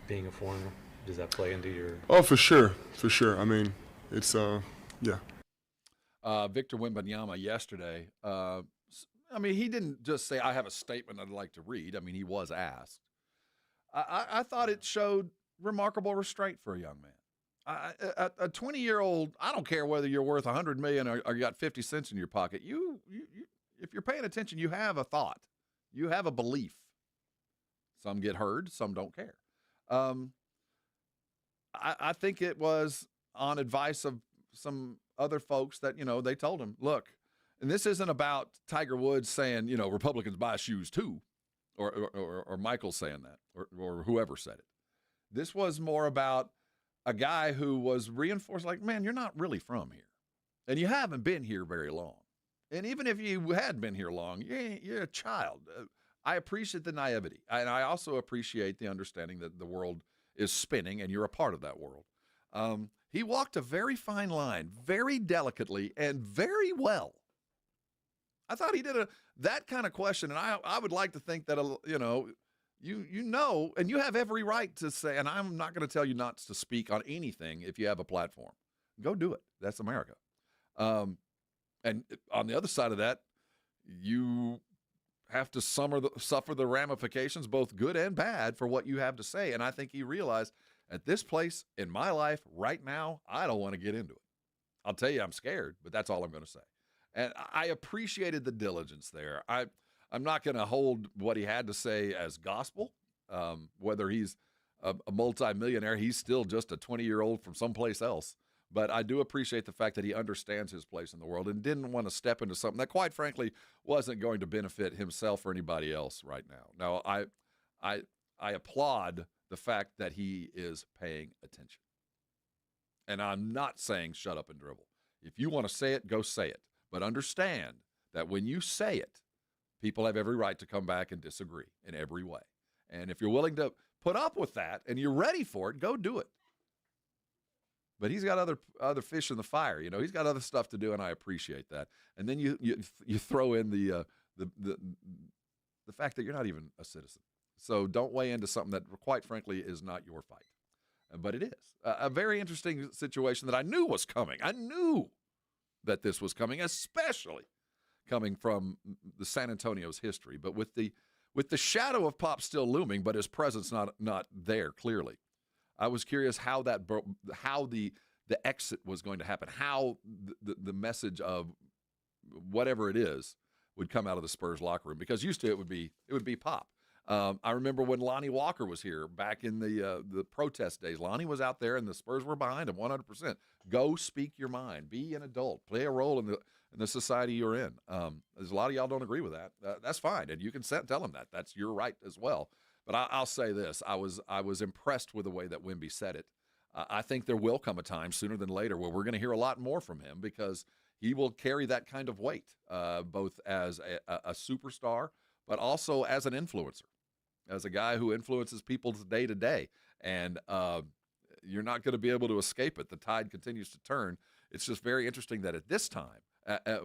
being a foreigner? Does that play into your... Oh, for sure. It's, yeah. Victor Wembanyama yesterday, he didn't just say, I have a statement I'd like to read. He was asked. I thought it showed remarkable restraint for a young man. A 20-year-old, I don't care whether you're worth $100 million or you got 50 cents in your pocket. You if you're paying attention, you have a thought. You have a belief. Some get heard, some don't care. I think it was on advice of some other folks that, they told him, look, and this isn't about Tiger Woods saying, Republicans buy shoes too, or Michael saying that, or whoever said it. This was more about a guy who was reinforced, like, man, you're not really from here. And you haven't been here very long. And even if you had been here long, you're a child. I appreciate the naivety. And I also appreciate the understanding that the world is spinning and you're a part of that world. He walked a very fine line, very delicately and very well. I thought he did that kind of question. And I would like to think that, and you have every right to say, and I'm not going to tell you not to speak on anything if you have a platform. Go do it. That's America. And on the other side of that, you have to suffer the ramifications, both good and bad, for what you have to say. And I think he realized at this place in my life right now, I don't want to get into it. I'll tell you, I'm scared, but that's all I'm going to say. And I appreciated the diligence there. I'm not going to hold what he had to say as gospel. Whether he's a multimillionaire, he's still just a 20-year-old from someplace else. But I do appreciate the fact that he understands his place in the world and didn't want to step into something that, quite frankly, wasn't going to benefit himself or anybody else right now. Now, I applaud the fact that he is paying attention. And I'm not saying shut up and dribble. If you want to say it, go say it. But understand that when you say it, people have every right to come back and disagree in every way. And if you're willing to put up with that and you're ready for it, go do it. but he's got other fish in the fire. You know, he's got other stuff to do, and I appreciate that. And then you throw in the fact that you're not even a citizen. So don't weigh into something that, quite frankly, is not your fight. But it is a very interesting situation that I knew was coming. I knew that this was coming, especially coming from the San Antonio's history. But with the shadow of Pop still looming, but his presence not there clearly, I was curious how the exit was going to happen, how the message of whatever it is would come out of the Spurs locker room, because used to it would be Pop. I remember when Lonnie Walker was here back in the protest days. Lonnie was out there, and the Spurs were behind him 100%. Go speak your mind. Be an adult. Play a role in the society you're in. There's a lot of y'all don't agree with that. That's fine, and you can tell them that. That's your right as well. But I'll say this: I was impressed with the way that Wemby said it. I think there will come a time sooner than later where we're going to hear a lot more from him, because he will carry that kind of weight, both as a superstar, but also as an influencer, as a guy who influences people's day to day. And you're not going to be able to escape it. The tide continues to turn. It's just very interesting that at this time,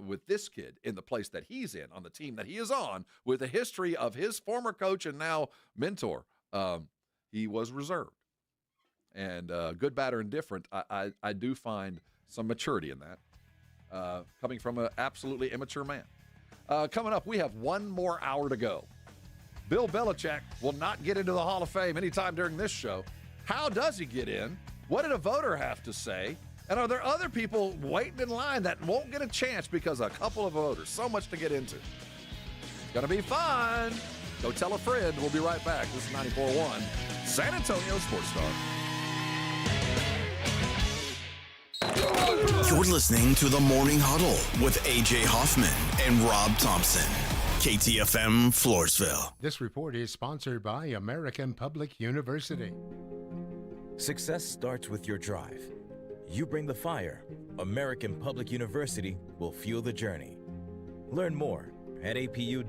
with this kid in the place that he's in, on the team that he is on, with a history of his former coach and now mentor, he was reserved. And good, bad, or indifferent, I do find some maturity in that, coming from an absolutely immature man. Coming up, we have one more hour to go. Bill Belichick will not get into the Hall of Fame anytime during this show. How does he get in? What did a voter have to say? And are there other people waiting in line that won't get a chance because of a couple of voters? So much to get into. It's going to be fun. Go tell a friend. We'll be right back. This is 94.1 San Antonio Sports Star. You're listening to the Morning Huddle with A.J. Hoffman and Rob Thompson. KTFM Floresville. This report is sponsored by American Public University. Success starts with your drive. You bring the fire. American Public University will fuel the journey. Learn more at apu.apus.edu.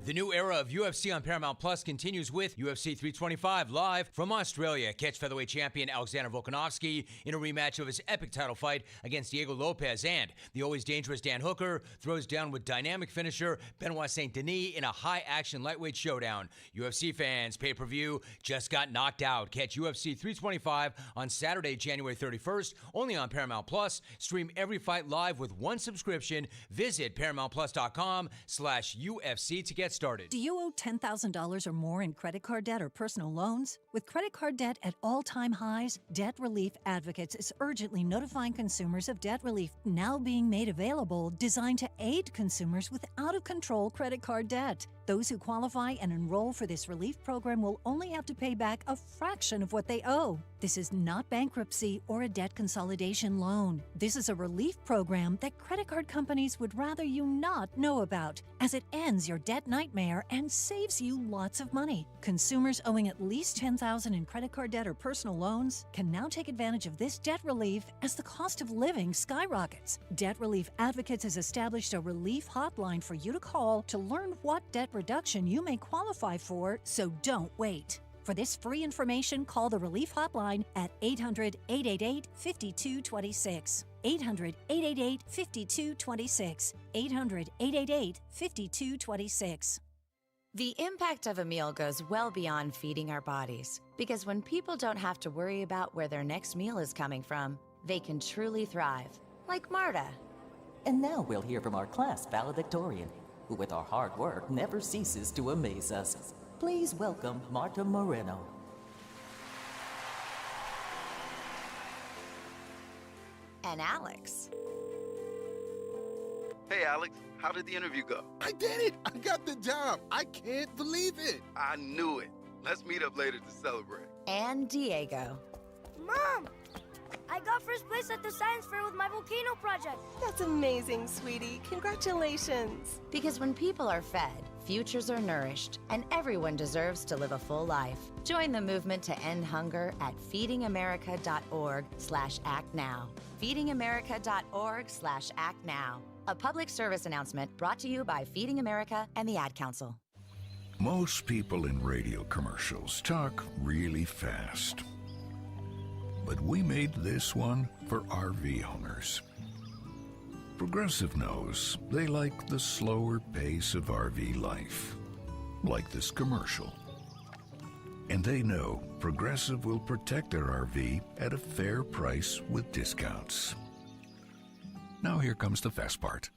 The new era of UFC on Paramount Plus continues with UFC 325 live from Australia. Catch featherweight champion Alexander Volkanovski in a rematch of his epic title fight against Diego Lopez, and the always dangerous Dan Hooker throws down with dynamic finisher Benoit Saint Denis in a high-action lightweight showdown. UFC fans, pay-per-view just got knocked out. Catch UFC 325 on Saturday, January 31st, only on Paramount Plus. Stream every fight live with one subscription. Visit ParamountPlus.com/UFC to get started. Do you owe $10,000 or more in credit card debt or personal loans? With credit card debt at all-time highs, Debt Relief Advocates is urgently notifying consumers of debt relief now being made available, designed to aid consumers with out-of-control credit card debt. Those who qualify and enroll for this relief program will only have to pay back a fraction of what they owe. This is not bankruptcy or a debt consolidation loan. This is a relief program that credit card companies would rather you not know about, as it ends your debt nightmare and saves you lots of money. Consumers owing at least $10,000 in credit card debt or personal loans can now take advantage of this debt relief as the cost of living skyrockets. Debt Relief Advocates has established a relief hotline for you to call to learn what debt reduction you may qualify for, so don't wait. For this free information, call the Relief Hotline at 800-888-5226. 800-888-5226. 800-888-5226. The impact of a meal goes well beyond feeding our bodies, because when people don't have to worry about where their next meal is coming from, they can truly thrive, like Marta. And now we'll hear from our class valedictorian, who with our hard work never ceases to amaze us. Please welcome Marta Moreno. And Alex. Hey, Alex, how did the interview go? I did it! I got the job! I can't believe it! I knew it. Let's meet up later to celebrate. And Diego. Mom! I got first place at the science fair with my volcano project. That's amazing, sweetie. Congratulations. Because when people are fed, futures are nourished, and everyone deserves to live a full life. Join the movement to end hunger at feedingamerica.org/actnow. feedingamerica.org/actnow. A public service announcement brought to you by Feeding America and the Ad Council. Most people in radio commercials talk really fast. But we made this one for RV owners. Progressive knows they like the slower pace of RV life, like this commercial. And they know Progressive will protect their RV at a fair price with discounts. Now here comes the fast part.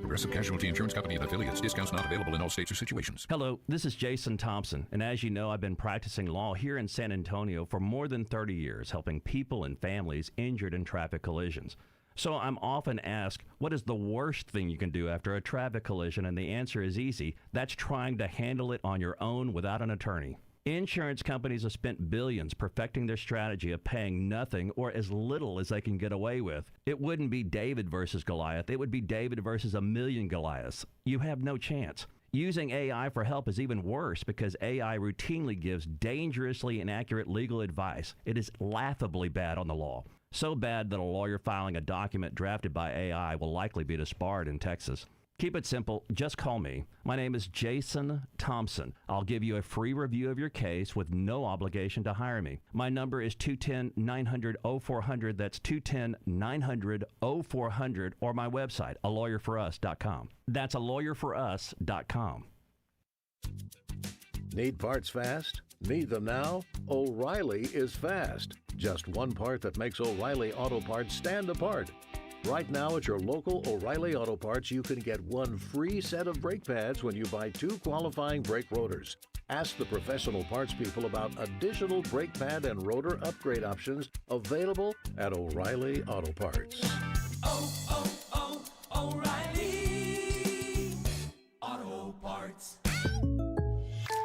Progressive Casualty Insurance Company and affiliates. Discounts not available in all states or situations. Hello, this is Jason Thompson, and as you know, I've been practicing law here in San Antonio for more than 30 years, helping people and families injured in traffic collisions. So I'm often asked, what is the worst thing you can do after a traffic collision? And the answer is easy. That's trying to handle it on your own without an attorney. Insurance companies have spent billions perfecting their strategy of paying nothing or as little as they can get away with. It wouldn't be David versus Goliath. It would be David versus a million Goliaths. You have no chance. Using AI for help is even worse because AI routinely gives dangerously inaccurate legal advice. It is laughably bad on the law. So bad that a lawyer filing a document drafted by AI will likely be disbarred in Texas. Keep it simple. Just call me. My name is Jason Thompson. I'll give you a free review of your case with no obligation to hire me. My number is 210-900-0400. That's 210-900-0400, or my website, alawyerforus.com. That's alawyerforus.com. Need parts fast? Need them now? O'Reilly is fast. Just one part that makes O'Reilly Auto Parts stand apart. Right now at your local O'Reilly Auto Parts, you can get one free set of brake pads when you buy 2 qualifying brake rotors. Ask the professional parts people about additional brake pad and rotor upgrade options available at O'Reilly Auto Parts. O'Reilly Auto Parts.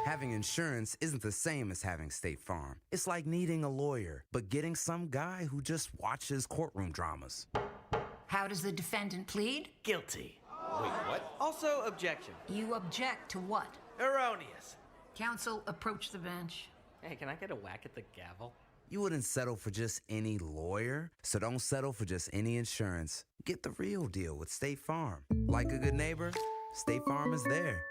Having insurance isn't the same as having State Farm. It's like needing a lawyer, but getting some guy who just watches courtroom dramas. How does the defendant plead? Guilty. Wait, what? Also, objection. You object to what? Erroneous. Counsel, approach the bench. Hey, can I get a whack at the gavel? You wouldn't settle for just any lawyer, so don't settle for just any insurance. Get the real deal with State Farm. Like a good neighbor, State Farm is there.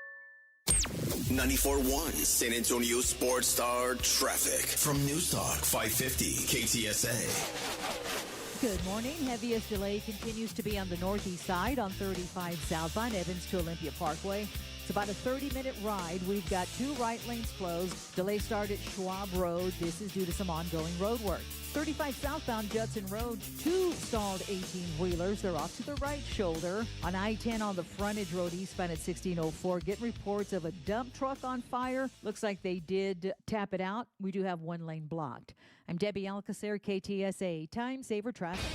94.1 San Antonio Sports Star Traffic from News Talk 550 KTSA. Good morning. Heaviest delay continues to be on the northeast side on 35 southbound Evans to Olympia Parkway. It's about a 30-minute ride. We've got 2 right lanes closed. Delay start at Schwab Road. This is due to some ongoing road work. 35 southbound Judson Road, 2 stalled 18-wheelers. They're off to the right shoulder. On I-10 on the frontage road eastbound at 1604, getting reports of a dump truck on fire. Looks like they did tap it out. We do have 1 lane blocked. I'm Debbie Alcacer, KTSA, Time Saver Traffic.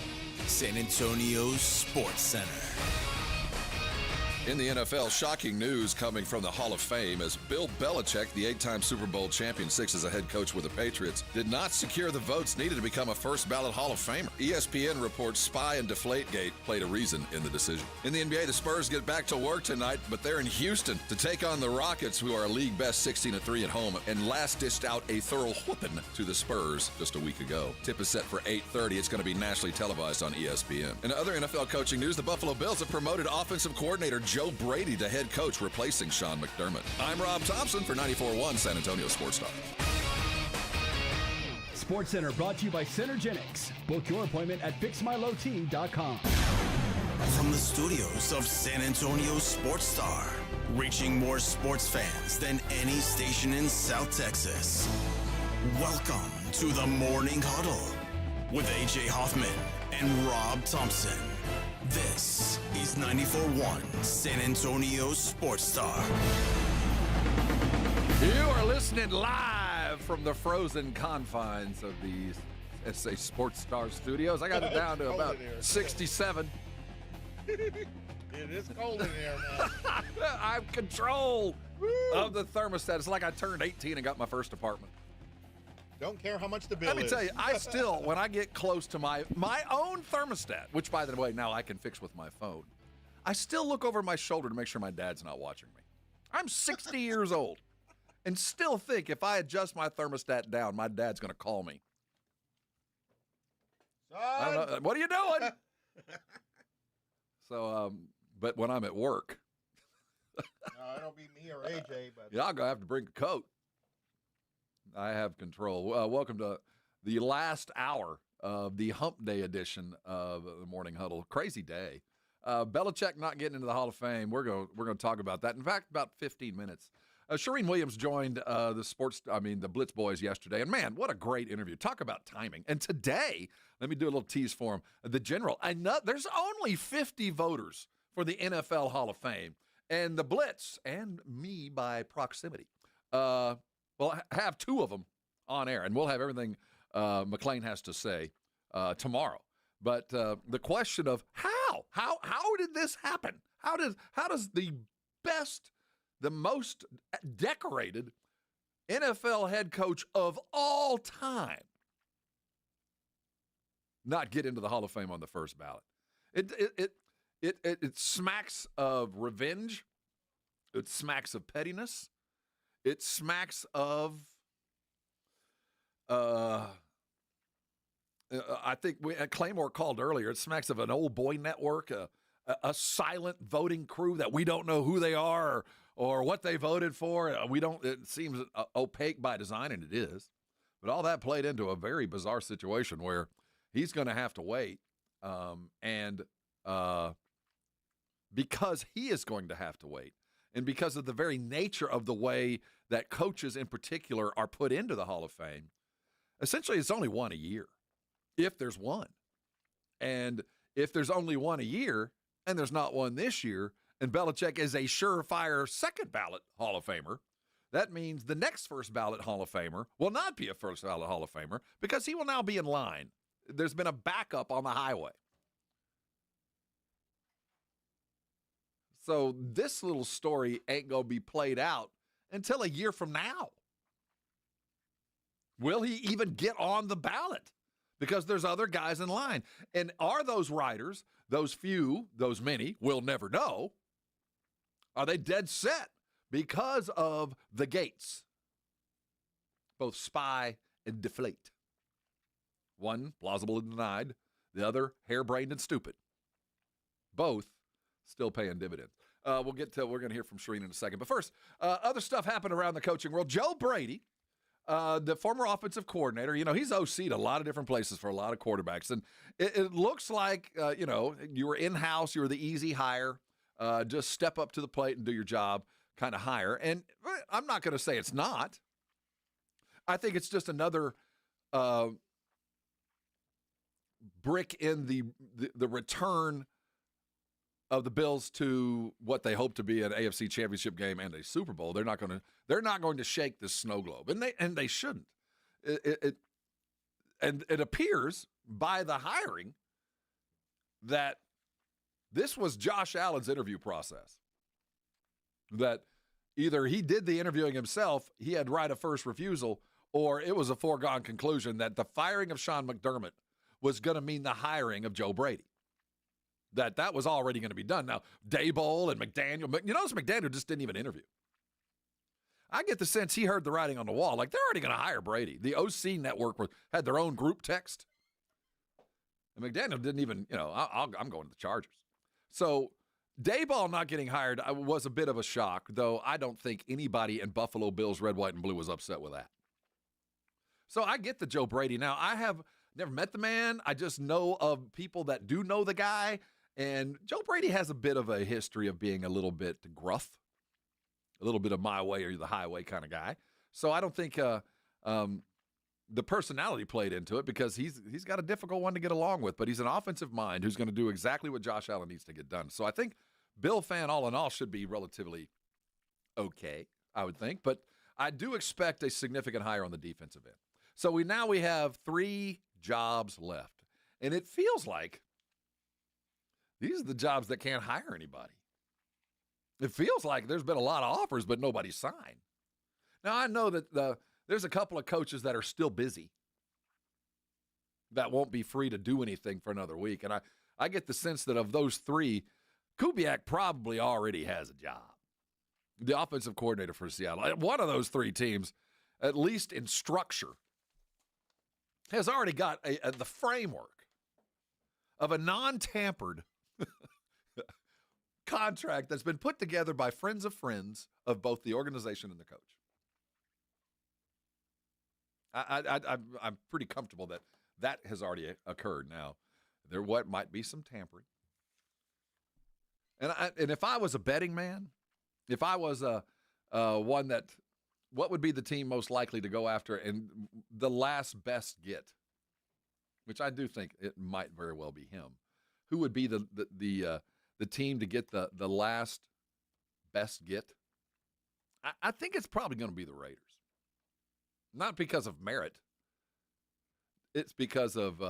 San Antonio Sports Center. In the NFL, shocking news coming from the Hall of Fame as Bill Belichick, the 8-time Super Bowl champion, 6 as a head coach with the Patriots, did not secure the votes needed to become a first-ballot Hall of Famer. ESPN reports Spy and Deflategate played a reason in the decision. In the NBA, the Spurs get back to work tonight, but they're in Houston to take on the Rockets, who are a league best 16-3 at home, and last dished out a thorough whooping to the Spurs just a week ago. Tip is set for 8:30. It's going to be nationally televised on ESPN. In other NFL coaching news, the Buffalo Bills have promoted offensive coordinator Joe Brady to head coach, replacing Sean McDermott. I'm Rob Thompson for 94.1 San Antonio Sports Talk. Sports Center brought to you by Synergenics. Book your appointment at fixmylowteam.com. From the studios of San Antonio Sports Star, reaching more sports fans than any station in South Texas. Welcome to the Morning Huddle with A.J. Hoffman and Rob Thompson. This is 94.1 San Antonio Sports Star. You are listening live from the frozen confines of the SA Sports Star studios. I got it down to about 67. It is cold in here, man. I have control of the thermostat. It's like I turned 18 and got my first apartment. Don't care how much the bill is. Let me tell you, I still, when I get close to my own thermostat, which, by the way, now I can fix with my phone, I still look over my shoulder to make sure my dad's not watching me. I'm 60 years old and still think if I adjust my thermostat down, my dad's going to call me. Son. I don't know. What are you doing? So, but when I'm at work. No, I don't be be me or AJ, but Yeah, I'm going to have to bring a coat. I have control. Welcome to the last hour of the Hump Day edition of the Morning Huddle. Crazy day. Belichick not getting into the Hall of Fame. We're going to talk about that. In fact, about 15 minutes. Shireen Williams joined the Blitz Boys yesterday, and man, what a great interview. Talk about timing. And today, let me do a little tease for him. The general, I know there's only 50 voters for the NFL Hall of Fame, and the Blitz, and me by proximity, will have two of them on air, and we'll have everything McClain has to say tomorrow. But the question of how did this happen? How does the best, the most decorated NFL head coach of all time not get into the Hall of Fame on the first ballot? It smacks of revenge. It smacks of pettiness. It smacks of I think Claymore called earlier. It smacks of an old boy network, a silent voting crew that we don't know who they are or what they voted for. It seems opaque by design, and it is. But all that played into a very bizarre situation where he's going to have to wait, and because he is going to have to wait, and because of the very nature of the way that coaches in particular are put into the Hall of Fame, essentially it's only one a year, if there's one. And if there's only one a year, and there's not one this year, and Belichick is a surefire second ballot Hall of Famer, that means the next first ballot Hall of Famer will not be a first ballot Hall of Famer because he will now be in line. There's been a backup on the highway. So this little story ain't going to be played out until a year from now. Will he even get on the ballot? Because there's other guys in line. And are those riders, those few, those many, we'll never know, are they dead set because of the gates? Both spy and deflate. One, plausible and denied. The other, harebrained and stupid. Both still paying dividends. We're going to hear from Shireen in a second. But first, other stuff happened around the coaching world. Joe Brady, the former offensive coordinator, he's OC'd a lot of different places for a lot of quarterbacks. And it looks like, you were in-house, you were the easy hire, just step up to the plate and do your job kind of hire. And I'm not going to say it's not. I think it's just another brick in the return of the Bills to what they hope to be an AFC Championship game and a Super Bowl. They're not going to shake this snow globe, and they shouldn't. It appears by the hiring that this was Josh Allen's interview process. That either he did the interviewing himself, he had right of first refusal, or it was a foregone conclusion that the firing of Sean McDermott was going to mean the hiring of Joe Brady. That was already going to be done. Now, Daboll and McDaniel, notice McDaniel just didn't even interview. I get the sense he heard the writing on the wall. Like, they're already going to hire Brady. The OC network had their own group text. And McDaniel didn't even, I'm going to the Chargers. So Daboll not getting hired was a bit of a shock, though I don't think anybody in Buffalo Bills red, white, and blue was upset with that. So I get the Joe Brady. Now, I have never met the man. I just know of people that do know the guy. And Joe Brady has a bit of a history of being a little bit gruff, a little bit of my way or the highway kind of guy. So I don't think the personality played into it because he's got a difficult one to get along with. But he's an offensive mind who's going to do exactly what Josh Allen needs to get done. So I think Bill fan, all in all, should be relatively okay, I would think. But I do expect a significant hire on the defensive end. So we have 3 jobs left. And it feels like these are the jobs that can't hire anybody. It feels like there's been a lot of offers, but nobody signed. Now, I know that there's a couple of coaches that are still busy that won't be free to do anything for another week. And I get the sense that of those 3, Kubiak probably already has a job. The offensive coordinator for Seattle. One of those 3 teams, at least in structure, has already got the framework of a non-tampered contract that's been put together by friends of both the organization and the coach. I'm pretty comfortable that has already occurred. Now, there might be some tampering. And if I was a betting man, if I was one that, what would be the team most likely to go after and the last best get, which I do think it might very well be him. Who would be the team to get the last best get? I think it's probably going to be the Raiders. Not because of merit. It's because of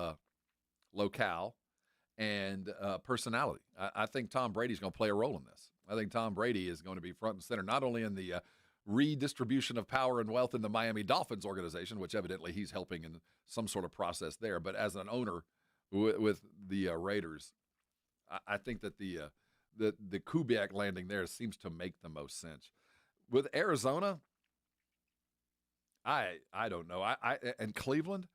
locale and personality. I think Tom Brady's going to play a role in this. I think Tom Brady is going to be front and center, not only in the redistribution of power and wealth in the Miami Dolphins organization, which evidently he's helping in some sort of process there, but as an owner with the Raiders, I think that the Kubiak landing there seems to make the most sense. With Arizona, I don't know. And Cleveland,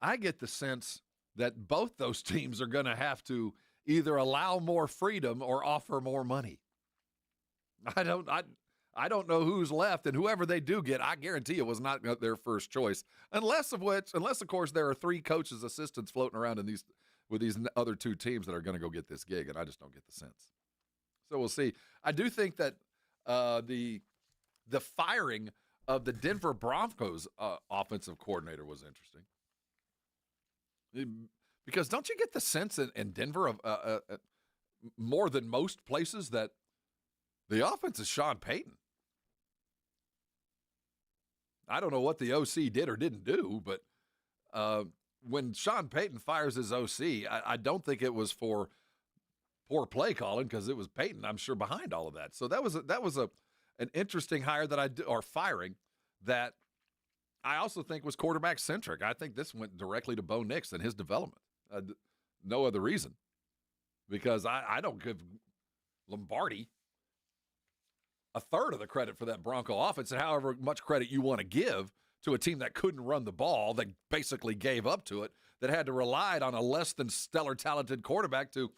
I get the sense that both those teams are going to have to either allow more freedom or offer more money. I don't know who's left, and whoever they do get, I guarantee it was not their first choice. Unless, of course, there are 3 coaches' assistants floating around with these other 2 teams that are going to go get this gig, and I just don't get the sense. So we'll see. I do think that the firing of the Denver Broncos offensive coordinator was interesting. Because don't you get the sense in Denver of more than most places that the offense is Sean Payton? I don't know what the OC did or didn't do, but when Sean Payton fires his OC, I don't think it was for poor play calling, because it was Payton, I'm sure, behind all of that. So that was an interesting hire or firing that I also think was quarterback centric. I think this went directly to Bo Nix and his development. No other reason, because I don't give Lombardi a third of the credit for that Bronco offense, and however much credit you want to give to a team that couldn't run the ball, that basically gave up to it, that had to rely on a less than stellar talented quarterback to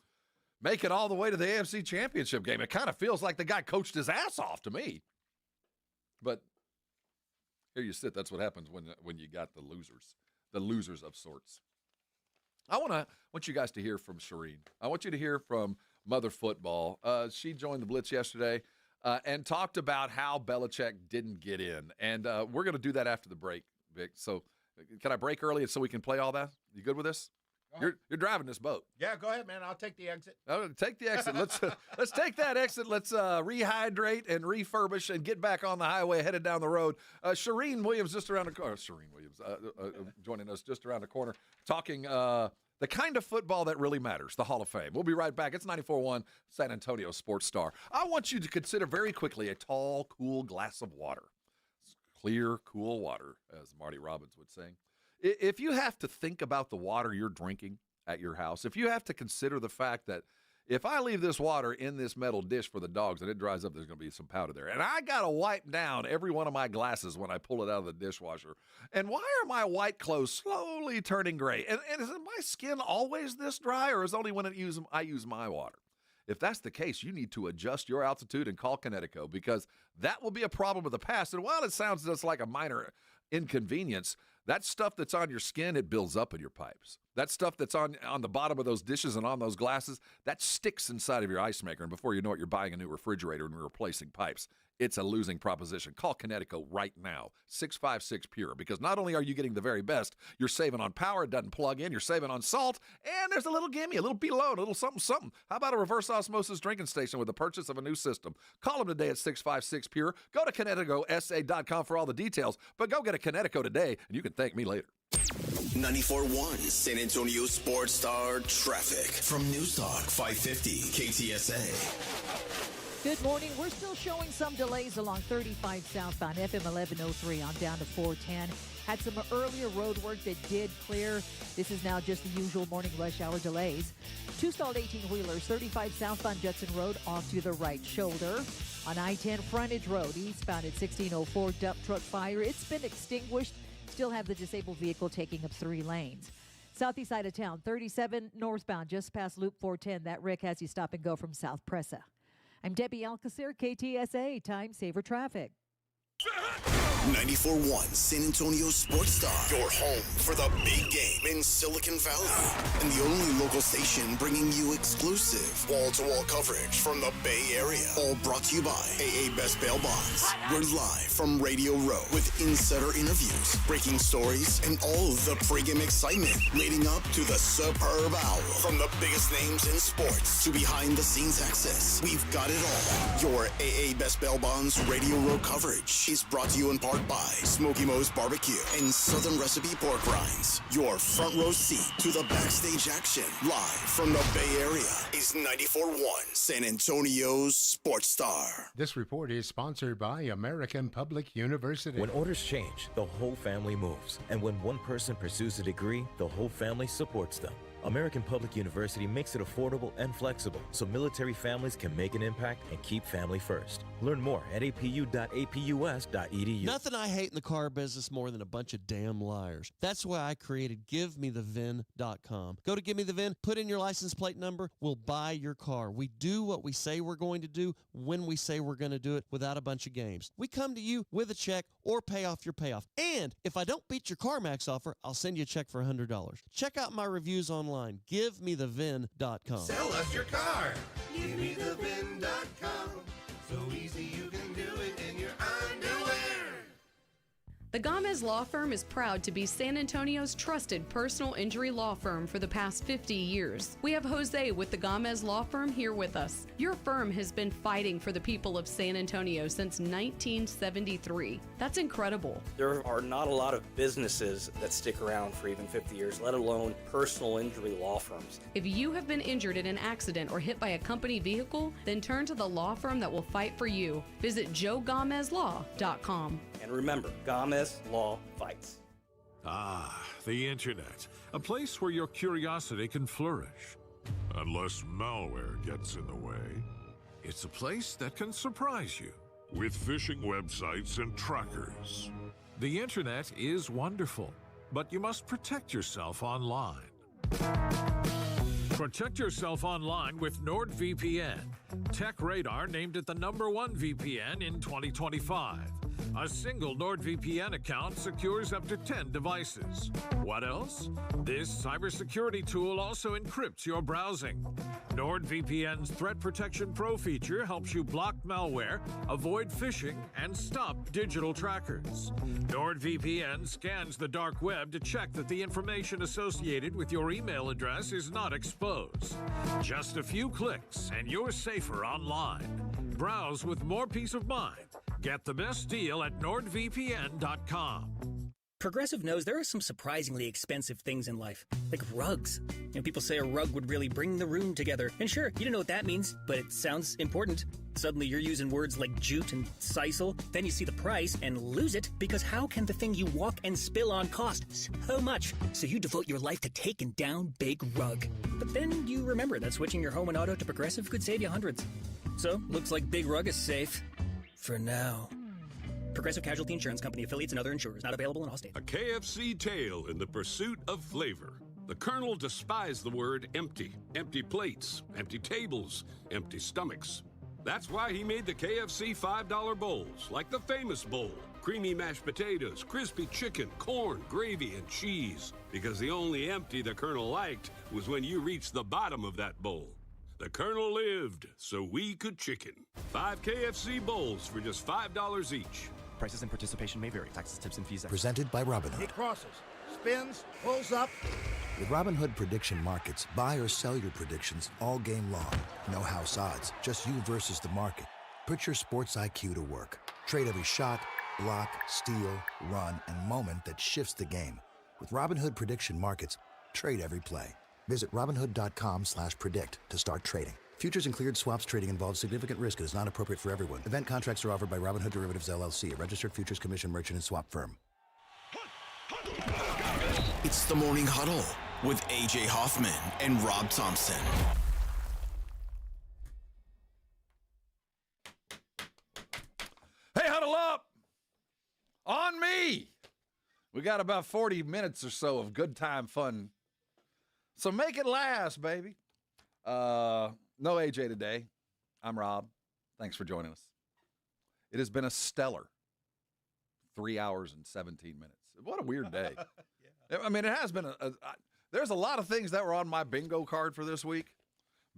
make it all the way to the AFC Championship game. It kind of feels like the guy coached his ass off to me. But here you sit. That's what happens when you got the losers of sorts. I want you guys to hear from Shireen. I want you to hear from Mother Football. She joined the Blitz yesterday and talked about how Belichick didn't get in. And we're going to do that after the break, Vic. So can I break early so we can play all that? You good with this? You're driving this boat. Yeah, go ahead, man. I'll take the exit. Take the exit. Let's take that exit. Let's rehydrate and refurbish and get back on the highway, headed down the road. Shireen Williams just around the corner. Shireen Williams joining us just around the corner, talking the kind of football that really matters, the Hall of Fame. We'll be right back. It's 94.1 San Antonio Sports Star. I want you to consider very quickly a tall, cool glass of water. Clear, cool water, as Marty Robbins would sing. If you have to think about the water you're drinking at your house, if you have to consider the fact that if I leave this water in this metal dish for the dogs and it dries up, there's going to be some powder there. And I got to wipe down every one of my glasses when I pull it out of the dishwasher. And why are my white clothes slowly turning gray? And is my skin always this dry, or is it only when I use my water? If that's the case, you need to adjust your altitude and call Connecticut, because that will be a problem of the past. And while it sounds just like a minor inconvenience, that stuff that's on your skin, it builds up in your pipes. That stuff that's on the bottom of those dishes and on those glasses, that sticks inside of your ice maker. And before you know it, you're buying a new refrigerator and replacing pipes. It's a losing proposition. Call Connecticut right now, 656-PURE, because not only are you getting the very best, you're saving on power, it doesn't plug in, you're saving on salt, and there's a little gimme, a little below, a little something. How about a reverse osmosis drinking station with the purchase of a new system? Call them today at 656-PURE. Go to ConnecticutSA.com for all the details, but go get a Connecticut today, and you can thank me later. 94.1 San Antonio Sports Star traffic from News Talk 550 KTSA. Good morning. We're still showing some delays along 35 southbound FM 1103 on down to 410. Had some earlier road work that did clear. This is now just the usual morning rush hour delays. Two stalled 18-wheelers, 35 southbound Judson Road off to the right shoulder. On I-10 Frontage Road, eastbound at 1604, dump truck fire. It's been extinguished. Still have the disabled vehicle taking up 3 lanes. Southeast side of town, 37 northbound, just past Loop 410. That wreck has you stop and go from South Presa. I'm Debbie Alcacer, KTSA Time Saver Traffic. 94.1 San Antonio Sports Star, your home for the big game in Silicon Valley. And the only local station bringing you exclusive wall-to-wall coverage from the Bay Area. All brought to you by AA Best Bail Bonds. We're live from Radio Row with insider interviews, breaking stories, and all of the pregame excitement leading up to the superb hour. From the biggest names in sports to behind-the-scenes access, we've got it all. Your AA Best Bail Bonds Radio Row coverage is brought to you in part by Smoky Mo's Barbecue and Southern Recipe Pork Rinds. Your front row seat to the backstage action, live from the Bay Area, is 94.1 San Antonio's Sports Star. This report is sponsored by American Public University. When orders change, the whole family moves. And when one person pursues a degree, the whole family supports them. American Public University makes it affordable and flexible so military families can make an impact and keep family first. Learn more at apu.apus.edu. Nothing I hate in the car business more than a bunch of damn liars. That's why I created GiveMeTheVin.com. Go to GiveMeTheVin, put in your license plate number, we'll buy your car. We do what we say we're going to do when we say we're going to do it without a bunch of games. We come to you with a check or pay off your payoff. And if I don't beat your CarMax offer, I'll send you a check for $100. Check out my reviews online. GiveMeTheVin.com. Sell us your car. GiveMeTheVin.com. So easy you can do it in your underwear. The Gomez Law Firm is proud to be San Antonio's trusted personal injury law firm for the past 50 years. We have Jose with the Gomez Law Firm here with us. Your firm has been fighting for the people of San Antonio since 1973. That's incredible. There are not a lot of businesses that stick around for even 50 years, let alone personal injury law firms. If you have been injured in an accident or hit by a company vehicle, then turn to the law firm that will fight for you. Visit joegomezlaw.com. And remember, Gomez Law Fights. Ah, the internet. A place where your curiosity can flourish. Unless malware gets in the way. It's a place that can surprise you with phishing websites and trackers. The internet is wonderful, but you must protect yourself online. Protect yourself online with NordVPN. TechRadar named it the #1 VPN in 2025. A single NordVPN account secures up to 10 devices. What else? This cybersecurity tool also encrypts your browsing. NordVPN's Threat Protection Pro feature helps you block malware, avoid phishing, and stop digital trackers. NordVPN scans the dark web to check that the information associated with your email address is not exposed. Just a few clicks and you're safer online. Browse with more peace of mind. Get the best deal at NordVPN.com. Progressive knows there are some surprisingly expensive things in life, like rugs. People say a rug would really bring the room together. And sure, you don't know what that means, but it sounds important. Suddenly you're using words like jute and sisal. Then you see the price and lose it, because how can the thing you walk and spill on cost so much? So you devote your life to taking down Big Rug. But then you remember that switching your home and auto to Progressive could save you hundreds. So, looks like Big Rug is safe. For now. Progressive Casualty Insurance Company, affiliates, and other insurers. Not available in all states. A KFC tale in the pursuit of flavor. The Colonel despised the word empty. Empty plates, empty tables, empty stomachs. That's why he made the KFC $5 bowls, like the famous bowl. Creamy mashed potatoes, crispy chicken, corn, gravy, and cheese. Because the only empty the Colonel liked was when you reached the bottom of that bowl. The Colonel lived, so we could chicken. 5 KFC bowls for just $5 each. Prices and participation may vary. Taxes, tips, and fees. Presented by Robinhood. He crosses, spins, pulls up. With Robinhood prediction markets, buy or sell your predictions all game long. No house odds, just you versus the market. Put your sports IQ to work. Trade every shot, block, steal, run, and moment that shifts the game. With Robinhood prediction markets, trade every play. Visit Robinhood.com/predict to start trading. Futures and cleared swaps trading involves significant risk and is not appropriate for everyone. Event contracts are offered by Robinhood Derivatives LLC, a registered futures commission merchant and swap firm. It's the Morning Huddle with AJ Hoffman and Rob Thompson. Hey, huddle up! On me! We got about 40 minutes or so of good time fun. So make it last, baby. No AJ today. I'm Rob. Thanks for joining us. It has been a stellar 3 hours and 17 minutes. What a weird day. I mean, it has been there's a lot of things that were on my bingo card for this week.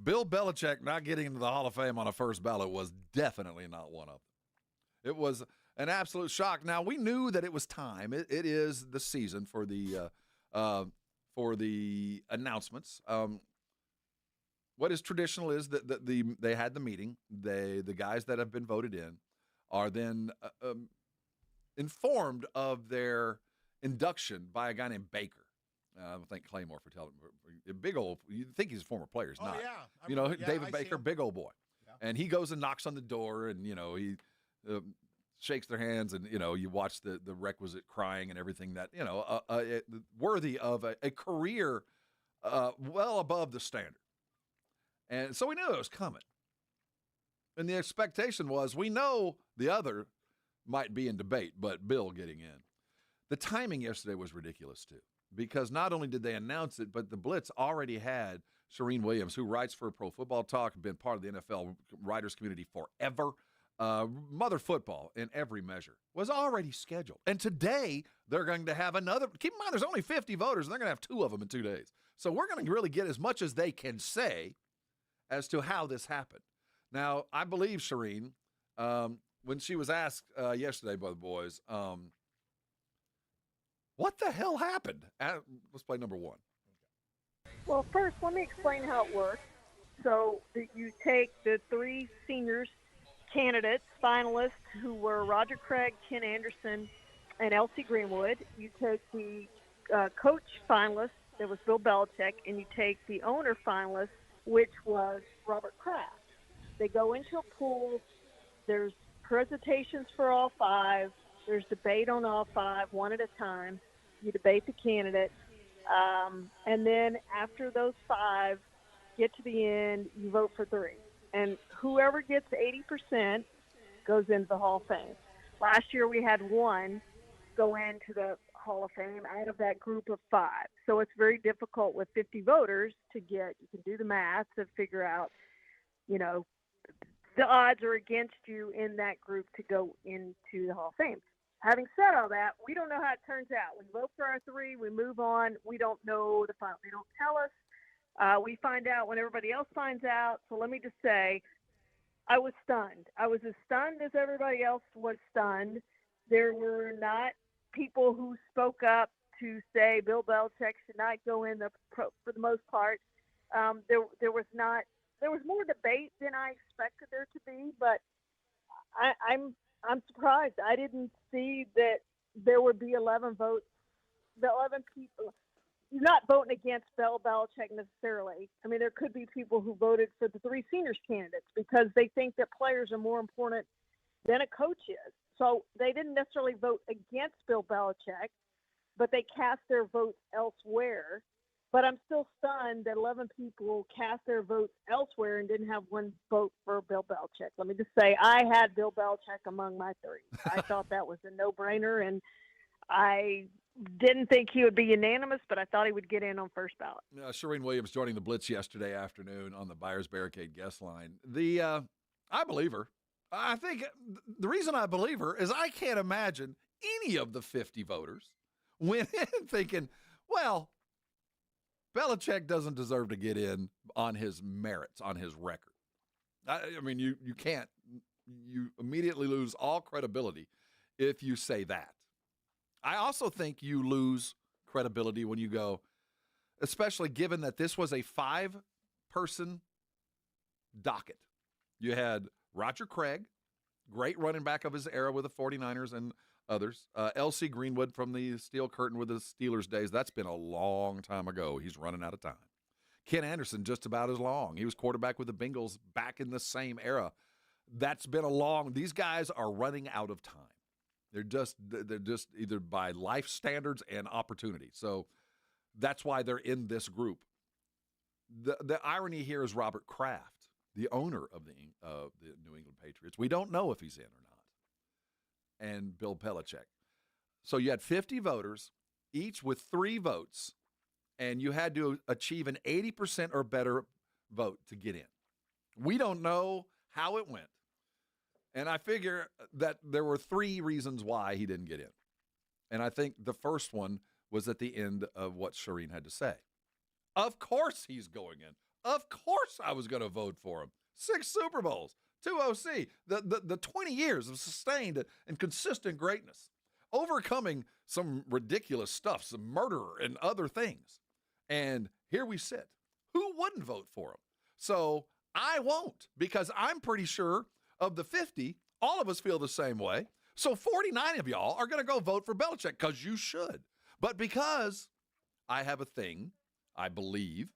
Bill Belichick not getting into the Hall of Fame on a first ballot was definitely not one of them. It was an absolute shock. Now, we knew that it was time. It is the season for the announcements. What is traditional is that they had the meeting. The guys that have been voted in are then informed of their induction by a guy named Baker. I thank Claymore for telling me. Big old, you think he's a former player. He's not. Yeah. David Baker, big old boy. Yeah. And he goes and knocks on the door, and, he shakes their hands, and, you watch the requisite crying and everything that, worthy of a career well above the standard. And so we knew it was coming. And the expectation was, we know the other might be in debate, but Bill getting in. The timing yesterday was ridiculous, too, because not only did they announce it, but the Blitz already had Shireen Williams, who writes for Pro Football Talk, been part of the NFL writers community forever. Mother football in every measure was already scheduled. And today they're going to have another. Keep in mind, there's only 50 voters, and they're going to have 2 of them in 2 days. So we're going to really get as much as they can say as to how this happened. Now, I believe Shireen, when she was asked yesterday by the boys, what the hell happened? Let's play number 1. Well, first, let me explain how it works. So you take the 3 seniors candidates, finalists, who were Roger Craig, Ken Anderson, and Elsie Greenwood. You take the coach finalist, that was Bill Belichick, and you take the owner finalist, which was Robert Kraft. They go into a pool. There's presentations for all 5. There's debate on all 5, one at a time. You debate the candidates. And then after those 5 get to the end, you vote for 3. And whoever gets 80% goes into the Hall of Fame. Last year we had 1 go into the Hall of Fame out of that group of 5. So it's very difficult with 50 voters to get, you can do the math to figure out, the odds are against you in that group to go into the Hall of Fame. Having said all that, we don't know how it turns out. We vote for our 3, we move on. We don't know the final. They don't tell us. We find out when everybody else finds out. So let me just say, I was stunned. I was as stunned as everybody else was stunned. There were not people who spoke up to say Bill Belichick should not go in for the most part. There was more debate than I expected there to be, but I'm surprised. I didn't see that there would be 11 votes. The 11 people. You're not voting against Bill Belichick necessarily. I mean, there could be people who voted for the 3 seniors candidates because they think that players are more important than a coach is. So they didn't necessarily vote against Bill Belichick, but they cast their votes elsewhere. But I'm still stunned that 11 people cast their votes elsewhere and didn't have 1 vote for Bill Belichick. Let me just say, I had Bill Belichick among my 3. I thought that was a no-brainer, and I didn't think he would be unanimous, but I thought he would get in on first ballot. Shireen Williams joining the Blitz yesterday afternoon on the Buyers Barricade guest line. I believe her. I think the reason I believe her is I can't imagine any of the 50 voters went in thinking, well, Belichick doesn't deserve to get in on his merits, on his record. I mean, you can't. You immediately lose all credibility if you say that. I also think you lose credibility when you go, especially given that this was a 5-person docket. You had Roger Craig, great running back of his era with the 49ers and others. Elsie Greenwood from the Steel Curtain with the Steelers days. That's been a long time ago. He's running out of time. Ken Anderson, just about as long. He was quarterback with the Bengals back in the same era. That's been these guys are running out of time. They're just either by life standards and opportunity. So that's why they're in this group. The irony here is Robert Kraft, the owner of the New England Patriots. We don't know if he's in or not. And Bill Belichick. So you had 50 voters, each with 3 votes, and you had to achieve an 80% or better vote to get in. We don't know how it went. And I figure that there were 3 reasons why he didn't get in. And I think the first one was at the end of what Shireen had to say. Of course he's going in. Of course I was going to vote for him. 6 Super Bowls, 2 OC, the 20 years of sustained and consistent greatness, overcoming some ridiculous stuff, some murder and other things. And here we sit. Who wouldn't vote for him? So I won't, because I'm pretty sure of the 50, all of us feel the same way. So 49 of y'all are going to go vote for Belichick, because you should. But because I have a thing, I believe,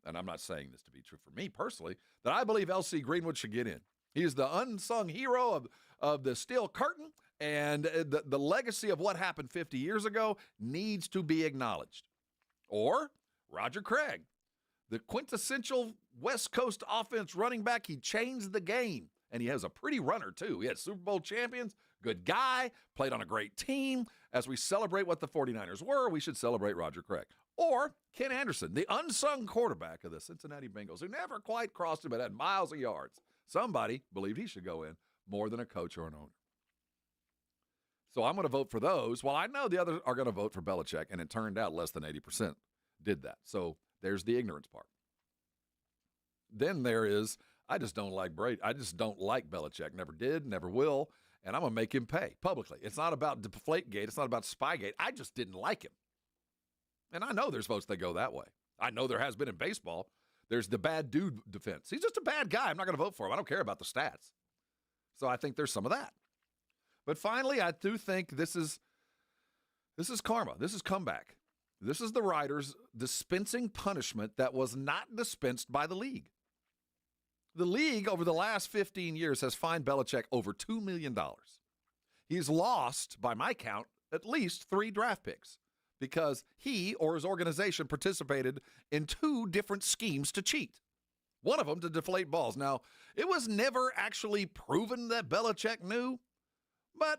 and I'm not saying this to be true for me personally, that I believe L.C. Greenwood should get in. He's the unsung hero of the steel curtain, and the legacy of what happened 50 years ago needs to be acknowledged. Or Roger Craig, the quintessential West Coast offense running back. He changed the game, and he has a pretty runner, too. He had Super Bowl champions, good guy, played on a great team. As we celebrate what the 49ers were, we should celebrate Roger Craig. Or Ken Anderson, the unsung quarterback of the Cincinnati Bengals, who never quite crossed him but had miles of yards. Somebody believed he should go in more than a coach or an owner. So I'm going to vote for those. Well, I know the others are going to vote for Belichick, and it turned out less than 80% did that. So there's the ignorance part. Then there is, I just don't like Brady. I just don't like Belichick. Never did, never will, and I'm going to make him pay publicly. It's not about Deflategate. It's not about Spygate. I just didn't like him. And I know there's votes that go that way. I know there has been in baseball. There's the bad dude defense. He's just a bad guy. I'm not going to vote for him. I don't care about the stats. So I think there's some of that. But finally, I do think this is karma. This is comeback. This is the writers dispensing punishment that was not dispensed by the league. The league over the last 15 years has fined Belichick over $2 million. He's lost, by my count, at least 3 draft picks, because he or his organization participated in 2 different schemes to cheat. One of them to deflate balls. Now, it was never actually proven that Belichick knew, but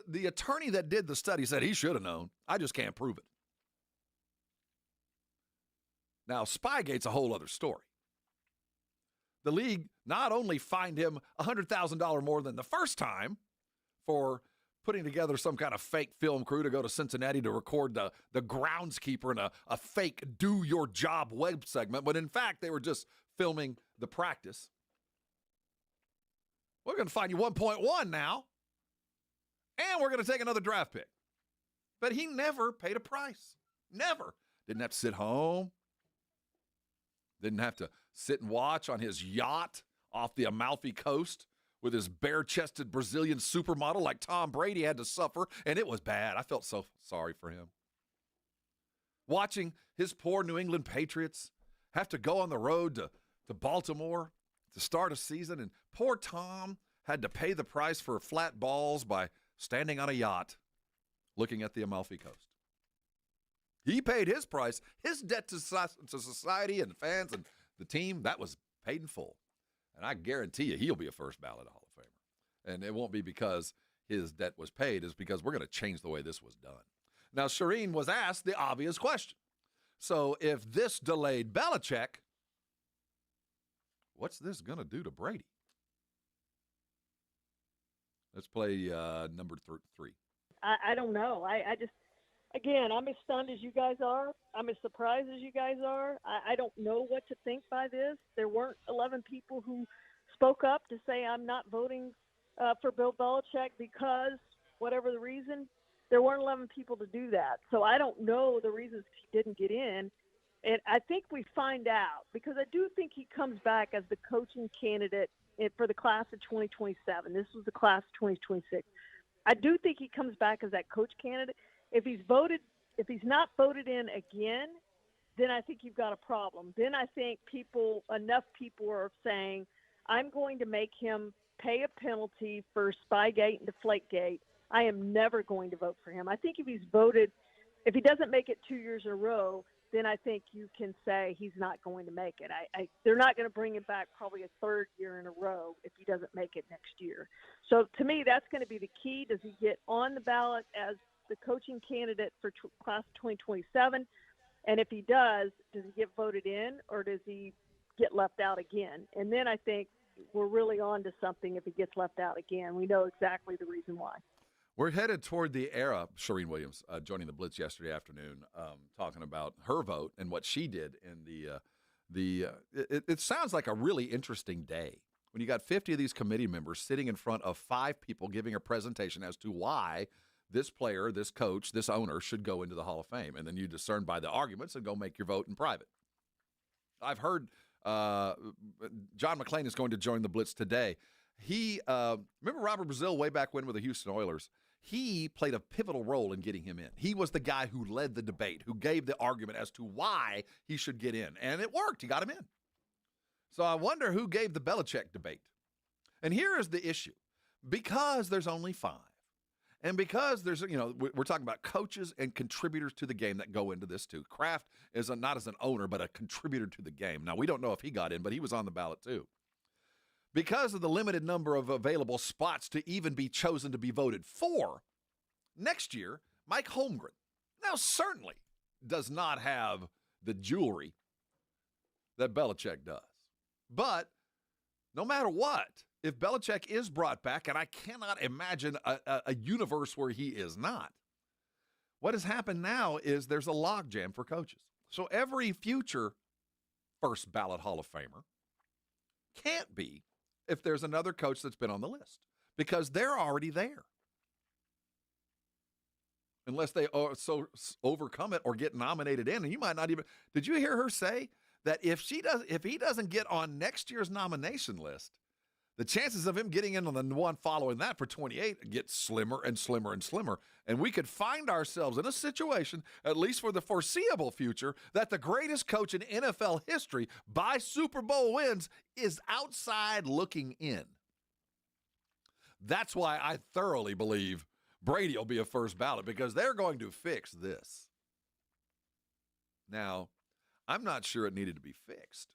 the attorney that did the study said he should have known. I just can't prove it. Now, Spygate's a whole other story. The league not only fined him $100,000 more than the first time for putting together some kind of fake film crew to go to Cincinnati to record the groundskeeper in a fake do-your-job web segment, but in fact, they were just filming the practice. We're going to fine you 1.1 now, and we're going to take another draft pick. But he never paid a price. Never. Didn't have to sit home. Didn't have to sit and watch on his yacht off the Amalfi Coast with his bare-chested Brazilian supermodel like Tom Brady had to suffer, and it was bad. I felt so sorry for him. Watching his poor New England Patriots have to go on the road to Baltimore to start a season, and poor Tom had to pay the price for flat balls by standing on a yacht looking at the Amalfi Coast. He paid his price. His debt to society and fans and the team, that was paid in full. And I guarantee you he'll be a first ballot Hall of Famer. And it won't be because his debt was paid. It's because we're going to change the way this was done. Now, Shireen was asked the obvious question. So if this delayed Belichick, what's this going to do to Brady? Let's play number 3. I don't know. I just, again, I'm as stunned as you guys are. I'm as surprised as you guys are. I don't know what to think by this. There weren't 11 people who spoke up to say I'm not voting for Bill Belichick because whatever the reason. There weren't 11 people to do that. So I don't know the reasons he didn't get in. And I think we find out, because I do think he comes back as the coaching candidate for the class of 2027. This was the class of 2026. I do think he comes back as that coach candidate. If he's not voted in again, then I think you've got a problem. Then I think enough people are saying, I'm going to make him pay a penalty for Spygate and Deflategate. I am never going to vote for him. I think if he doesn't make it 2 years in a row, then I think you can say he's not going to make it. They're not going to bring him back probably a third year in a row if he doesn't make it next year. So to me, that's going to be the key. Does he get on the ballot as the coaching candidate for class of 2027? And if he does he get voted in, or does he get left out again? And then I think we're really on to something if he gets left out again. We know exactly the reason why. We're headed toward the era. Shireen Williams joining the Blitz yesterday afternoon, talking about her vote and what she did in it sounds like a really interesting day when you got 50 of these committee members sitting in front of 5 people giving a presentation as to why this player, this coach, this owner should go into the Hall of Fame. And then you discern by the arguments and go make your vote in private. I've heard John McClain is going to join the Blitz today. He remember Robert Brazile way back when with the Houston Oilers? He played a pivotal role in getting him in. He was the guy who led the debate, who gave the argument as to why he should get in. And it worked. He got him in. So I wonder who gave the Belichick debate. And here is the issue. Because there's only 5, and because there's, we're talking about coaches and contributors to the game that go into this too. Kraft is not as an owner, but a contributor to the game. Now, we don't know if he got in, but he was on the ballot too. Because of the limited number of available spots to even be chosen to be voted for, next year, Mike Holmgren now certainly does not have the jewelry that Belichick does. But no matter what, if Belichick is brought back, and I cannot imagine a universe where he is not, what has happened now is there's a logjam for coaches. So every future first ballot Hall of Famer can't be if there's another coach that's been on the list, because they're already there. Unless they overcome it or get nominated in, and you might not even. Did you hear her say that if he doesn't get on next year's nomination list, the chances of him getting in on the one following that for 28 get slimmer and slimmer and slimmer. And we could find ourselves in a situation, at least for the foreseeable future, that the greatest coach in NFL history by Super Bowl wins is outside looking in. That's why I thoroughly believe Brady will be a first ballot, because they're going to fix this. Now, I'm not sure it needed to be fixed,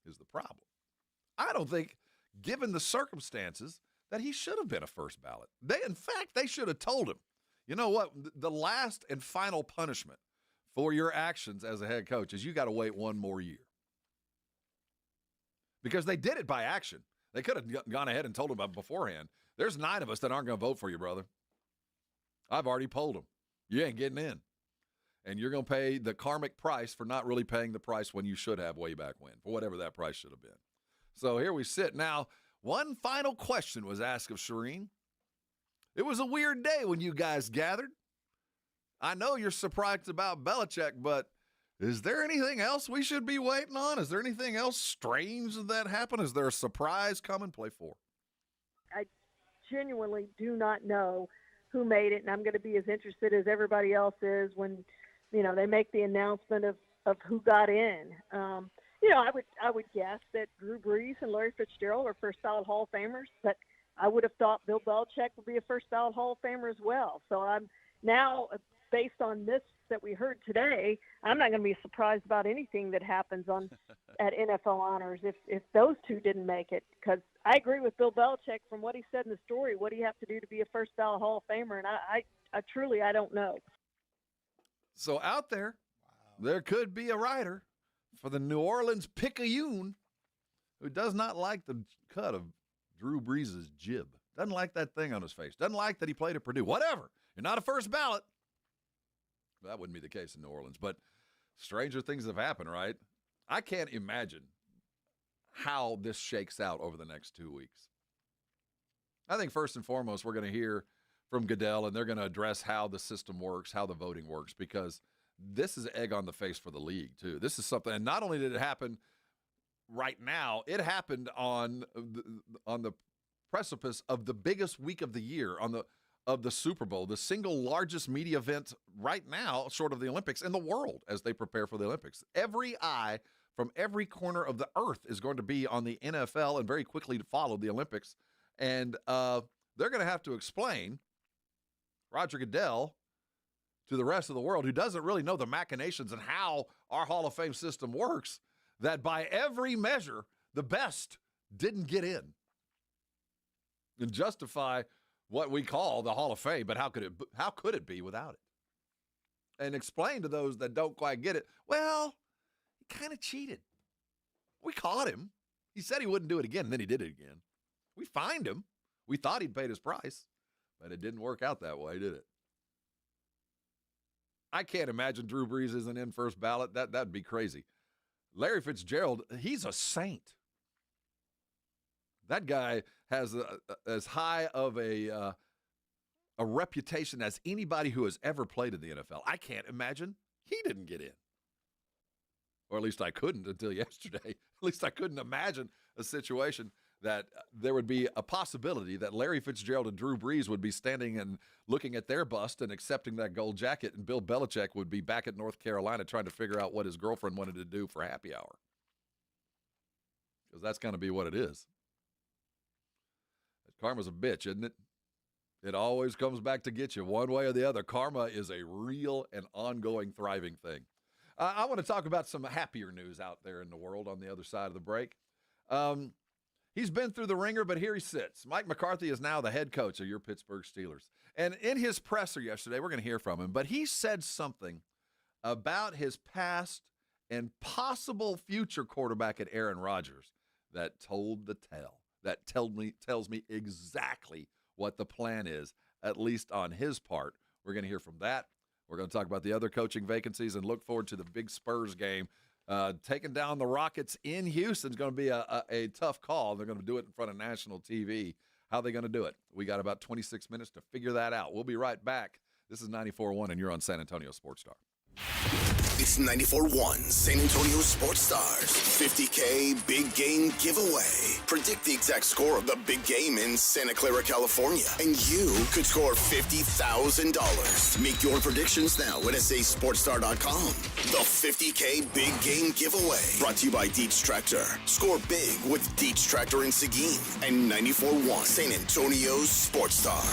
is the problem. I don't think, given the circumstances, that he should have been a first ballot. In fact, they should have told him, you know what, the last and final punishment for your actions as a head coach is you got to wait one more year. Because they did it by action. They could have gone ahead and told him beforehand, there's 9 of us that aren't going to vote for you, brother. I've already polled them. You ain't getting in. And you're going to pay the karmic price for not really paying the price when you should have way back when, for whatever that price should have been. So here we sit. Now, one final question was asked of Shireen. It was a weird day when you guys gathered. I know you're surprised about Belichick, but is there anything else we should be waiting on? Is there anything else strange that happened? Is there a surprise coming? Play 4. I genuinely do not know who made it, and I'm going to be as interested as everybody else is when, they make the announcement of who got in. I would guess that Drew Brees and Larry Fitzgerald are first ballot Hall of Famers, but I would have thought Bill Belichick would be a first ballot Hall of Famer as well. So I'm now, based on this that we heard today, I'm not going to be surprised about anything that happens at NFL honors if those two didn't make it, because I agree with Bill Belichick from what he said in the story. What do you have to do to be a first ballot Hall of Famer? And I truly don't know. So out there, there could be a writer for the New Orleans Picayune who does not like the cut of Drew Brees' jib. Doesn't like that thing on his face. Doesn't like that he played at Purdue. Whatever. You're not a first ballot. That wouldn't be the case in New Orleans. But stranger things have happened, right? I can't imagine how this shakes out over the next 2 weeks. I think first and foremost, we're going to hear from Goodell, and they're going to address how the system works, how the voting works, because this is egg on the face for the league, too. This is something, and not only did it happen right now, it happened on the precipice of the biggest week of the year, of the Super Bowl, the single largest media event right now, short of the Olympics, in the world as they prepare for the Olympics. Every eye from every corner of the earth is going to be on the NFL and very quickly to follow the Olympics. And they're going to have to explain, Roger Goodell, to the rest of the world who doesn't really know the machinations and how our Hall of Fame system works, that by every measure, the best didn't get in. And justify what we call the Hall of Fame, but how could it be without it? And explain to those that don't quite get it, well, he kind of cheated. We caught him. He said he wouldn't do it again, and then he did it again. We fined him. We thought he'd paid his price, but it didn't work out that way, did it? I can't imagine Drew Brees isn't in first ballot. That'd be crazy. Larry Fitzgerald, he's a saint. That guy has as high of a reputation as anybody who has ever played in the NFL. I can't imagine he didn't get in. Or at least I couldn't until yesterday. At least I couldn't imagine a situation that there would be a possibility that Larry Fitzgerald and Drew Brees would be standing and looking at their bust and accepting that gold jacket, and Bill Belichick would be back at North Carolina trying to figure out what his girlfriend wanted to do for happy hour. Because that's going to be what it is. Karma's a bitch, isn't it? It always comes back to get you one way or the other. Karma is a real and ongoing, thriving thing. I want to talk about some happier news out there in the world on the other side of the break. He's been through the ringer, but here he sits. Mike McCarthy is now the head coach of your Pittsburgh Steelers. And in his presser yesterday, we're going to hear from him, but he said something about his past and possible future quarterback at Aaron Rodgers that told the tale, that tells me exactly what the plan is, at least on his part. We're going to hear from that. We're going to talk about the other coaching vacancies and look forward to the big Spurs game. Taking down the Rockets in Houston is going to be a tough call. They're going to do it in front of national TV. How are they going to do it? We got about 26 minutes to figure that out. We'll be right back. This is 94.1, and you're on San Antonio Sports Star. It's 94.1 San Antonio Sports Stars $50K Big Game Giveaway. Predict the exact score of the big game in Santa Clara, California, and you could score $50,000. Make your predictions now at sasportstar.com. The $50K Big Game Giveaway, brought to you by Dietz Tractor. Score big with Dietz Tractor in Seguin and 94.1 San Antonio Sports Star.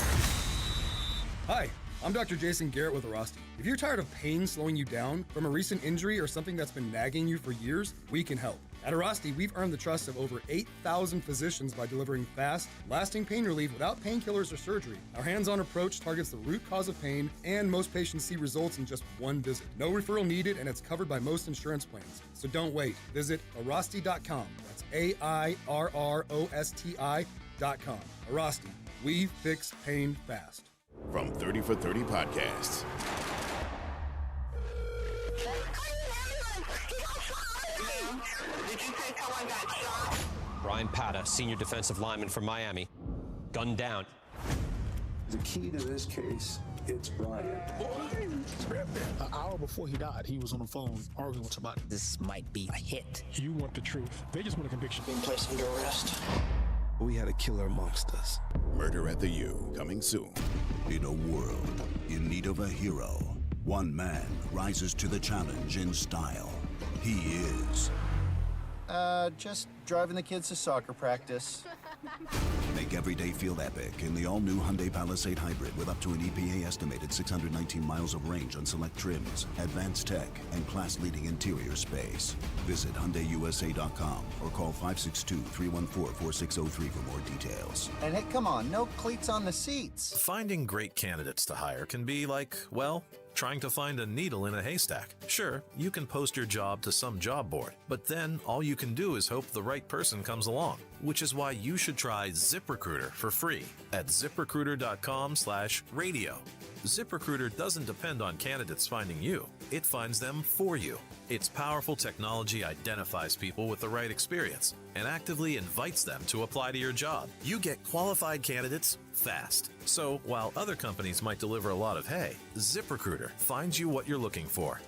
Hi. I'm Dr. Jason Garrett with Arasti. If you're tired of pain slowing you down from a recent injury or something that's been nagging you for years, we can help. At Arasti, we've earned the trust of over 8,000 physicians by delivering fast, lasting pain relief without painkillers or surgery. Our hands-on approach targets the root cause of pain, and most patients see results in just one visit. No referral needed, and it's covered by most insurance plans. So don't wait. Visit Arasti.com. That's AIRROSTI.com. Arasti. We fix pain fast. From 30 for 30 Podcasts. Brian Pata, senior defensive lineman from Miami, gunned down. The key to this case, it's Brian. An hour before he died, he was on the phone arguing with somebody. This might be a hit. You want the truth. They just want a conviction. Being placed under arrest. We had a killer amongst us. Murder at the U, coming soon. In a world in need of a hero, one man rises to the challenge in style. He is... just driving the kids to soccer practice. Make every day feel epic in the all-new Hyundai Palisade Hybrid with up to an EPA-estimated 619 miles of range on select trims, advanced tech, and class-leading interior space. Visit HyundaiUSA.com or call 562-314-4603 for more details. And hey, come on, no cleats on the seats. Finding great candidates to hire can be like, well, trying to find a needle in a haystack. Sure, you can post your job to some job board, but then all you can do is hope the right person comes along, which is why you should try ZipRecruiter for free at ZipRecruiter.com/radio. ZipRecruiter doesn't depend on candidates finding you. It finds them for you. Its powerful technology identifies people with the right experience and actively invites them to apply to your job. You get qualified candidates fast. So while other companies might deliver a lot of hay, ZipRecruiter finds you what you're looking for.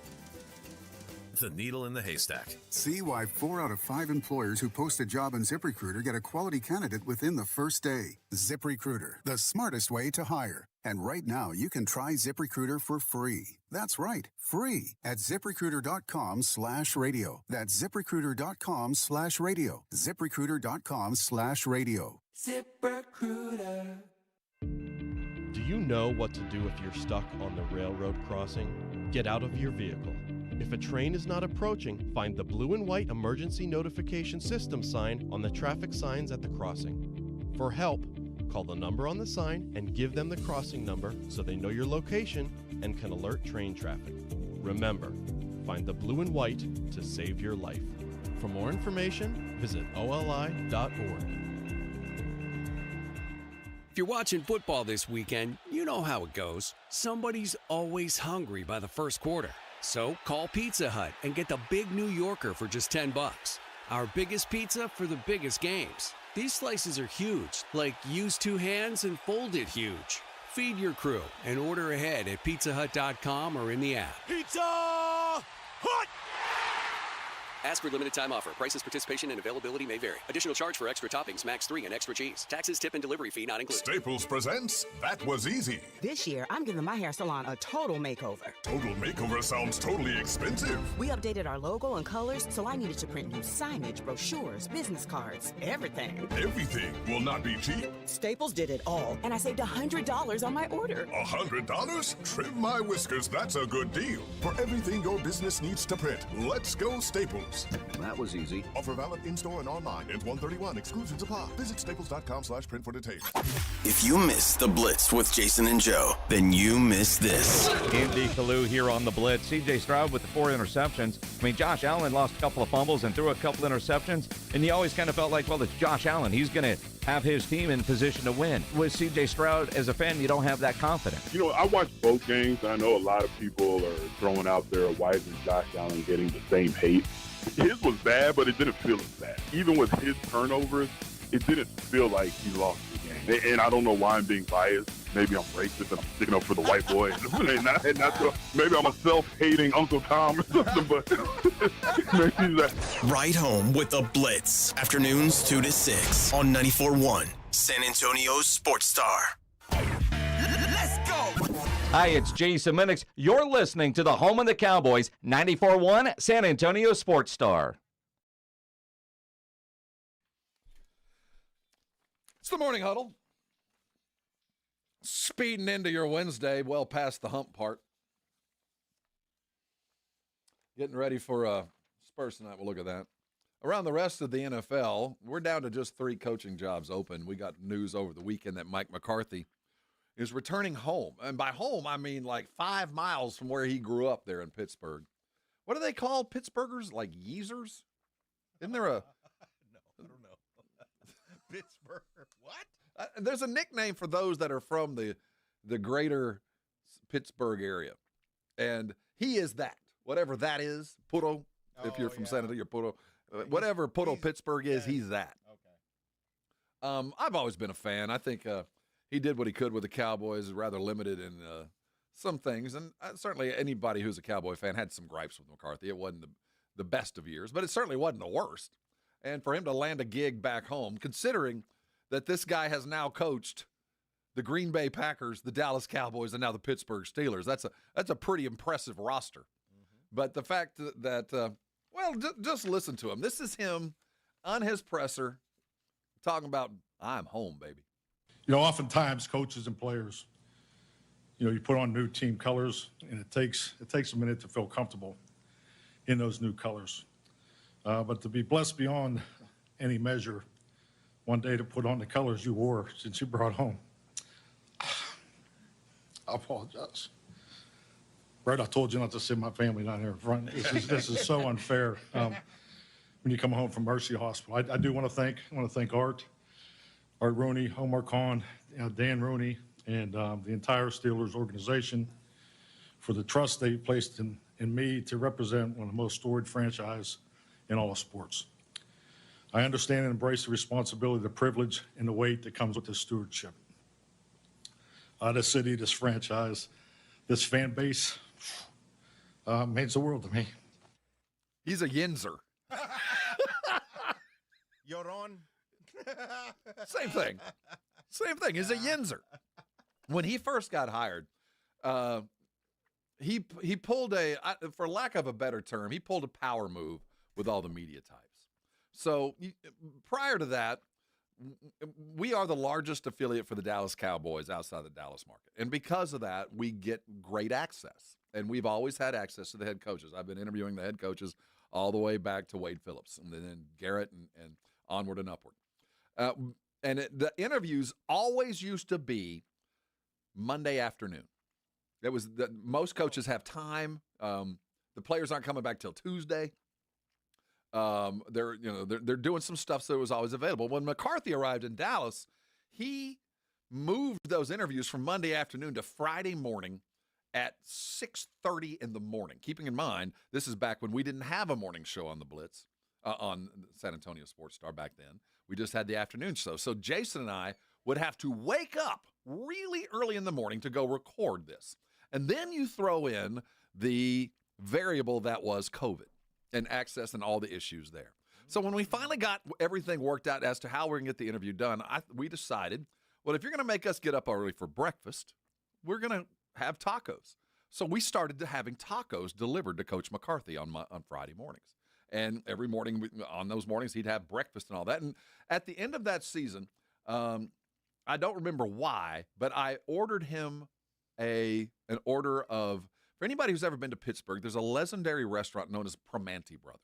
The needle in the haystack. See why 4 out of 5 employers who post a job on ZipRecruiter get a quality candidate within the first day. ZipRecruiter, the smartest way to hire. And right now, you can try ZipRecruiter for free. That's right, free at ZipRecruiter.com/radio. That's ZipRecruiter.com/radio. ZipRecruiter.com/radio. ZipRecruiter. Do you know what to do if you're stuck on the railroad crossing? Get out of your vehicle. If a train is not approaching, find the blue and white emergency notification system sign on the traffic signs at the crossing. For help, call the number on the sign and give them the crossing number so they know your location and can alert train traffic. Remember, find the blue and white to save your life. For more information, Visit oli.org. If you're watching football this weekend, you know how it goes. Somebody's always hungry by the first quarter. So call Pizza Hut and get the Big New Yorker for just $10. Our biggest pizza for the biggest games. These slices are huge, like use two hands and fold it huge. Feed your crew and order ahead at pizzahut.com or in the app. Pizza Hut! Ask for limited time offer. Prices, participation, and availability may vary. Additional charge for extra toppings, max 3 and extra cheese. Taxes, tip, and delivery fee not included. Staples presents That Was Easy. This year, I'm giving my hair salon a total makeover. Total makeover sounds totally expensive. We updated our logo and colors, so I needed to print new signage, brochures, business cards, everything. Everything will not be cheap. Staples did it all, and I saved $100 on my order. $100? Trim my whiskers, that's a good deal. For everything your business needs to print, let's go Staples. That was easy. Offer valid in-store and online. Ends 1/31. Exclusions apply. Visit staples.com/print for details. If you missed the Blitz with Jason and Joe, then you missed this. Andy Kalu here on the Blitz. C.J. Stroud with the 4 interceptions. I mean, Josh Allen lost a couple of fumbles and threw a couple interceptions, and you always kind of felt like, well, it's Josh Allen. He's going to have his team in position to win. With C.J. Stroud, as a fan, you don't have that confidence. You know, I watched both games. I know a lot of people are throwing out there, why isn't Josh Allen getting the same hate? His was bad, but it didn't feel as bad. Even with his turnovers, it didn't feel like he lost the game. And I don't know why I'm being biased. Maybe I'm racist and I'm sticking up for the white boy. Maybe I'm a self-hating Uncle Tom or something, but maybe that. Right home with the Blitz. Afternoons 2 to 6 on 94.1 San Antonio's Sports Star. Let's go! Hi, it's Jason Minix. You're listening to the home of the Cowboys, 94.1 San Antonio Sports Star. It's the Morning Huddle. Speeding into your Wednesday, well past the hump part. Getting ready for Spurs tonight. We'll look at that. Around the rest of the NFL, we're down to just 3 coaching jobs open. We got news over the weekend that Mike McCarthy is returning home. And by home, I mean like 5 miles from where he grew up there in Pittsburgh. What do they call Pittsburghers? Like Yeezers? Isn't there a... No, I don't know. Pittsburgh. What? There's a nickname for those that are from the greater Pittsburgh area. And he is that. Whatever that is. Puro. If you're from San Antonio, Puro. Whatever Puro Pittsburgh is, he's that. Okay. I've always been a fan. I think... he did what he could with the Cowboys, rather limited in some things. And certainly anybody who's a Cowboy fan had some gripes with McCarthy. It wasn't the best of years, but it certainly wasn't the worst. And for him to land a gig back home, considering that this guy has now coached the Green Bay Packers, the Dallas Cowboys, and now the Pittsburgh Steelers, that's a pretty impressive roster. Mm-hmm. But the fact that just listen to him. This is him on his presser talking about, I'm home, baby. You know, oftentimes coaches and players, you put on new team colors, and it takes a minute to feel comfortable in those new colors. But to be blessed beyond any measure, one day to put on the colors you wore since you brought home. I apologize. Right, I told you not to sit my family down here in front. This is so unfair. When you come home from Mercy Hospital, I do want to thank Art Rooney, Omar Khan, Dan Rooney, and the entire Steelers organization for the trust they placed in me to represent one of the most storied franchises in all of sports. I understand and embrace the responsibility, the privilege, and the weight that comes with this stewardship. This city, this franchise, this fan base means the world to me. He's a Yinzer. You're on. Same thing. He's a Yinzer. When he first got hired, he pulled for lack of a better term, he pulled a power move with all the media types. So prior to that, we are the largest affiliate for the Dallas Cowboys outside the Dallas market. And because of that, we get great access. And we've always had access to the head coaches. I've been interviewing the head coaches all the way back to Wade Phillips and then Garrett and onward and upward. The interviews always used to be Monday afternoon. It was most coaches have time. The players aren't coming back till Tuesday. They're doing some stuff that was always available. When McCarthy arrived in Dallas, he moved those interviews from Monday afternoon to Friday morning at 6:30 in the morning. Keeping in mind, this is back when we didn't have a morning show on the Blitz, on San Antonio Sports Star back then. We just had the afternoon show. So Jason and I would have to wake up really early in the morning to go record this. And then you throw in the variable that was COVID and access and all the issues there. So when we finally got everything worked out as to how we're going to get the interview done, we decided, well, if you're going to make us get up early for breakfast, we're going to have tacos. So we started having tacos delivered to Coach McCarthy on Friday mornings. And every morning, on those mornings, he'd have breakfast and all that. And at the end of that season, I don't remember why, but I ordered him an order of, for anybody who's ever been to Pittsburgh, there's a legendary restaurant known as Primanti Brothers.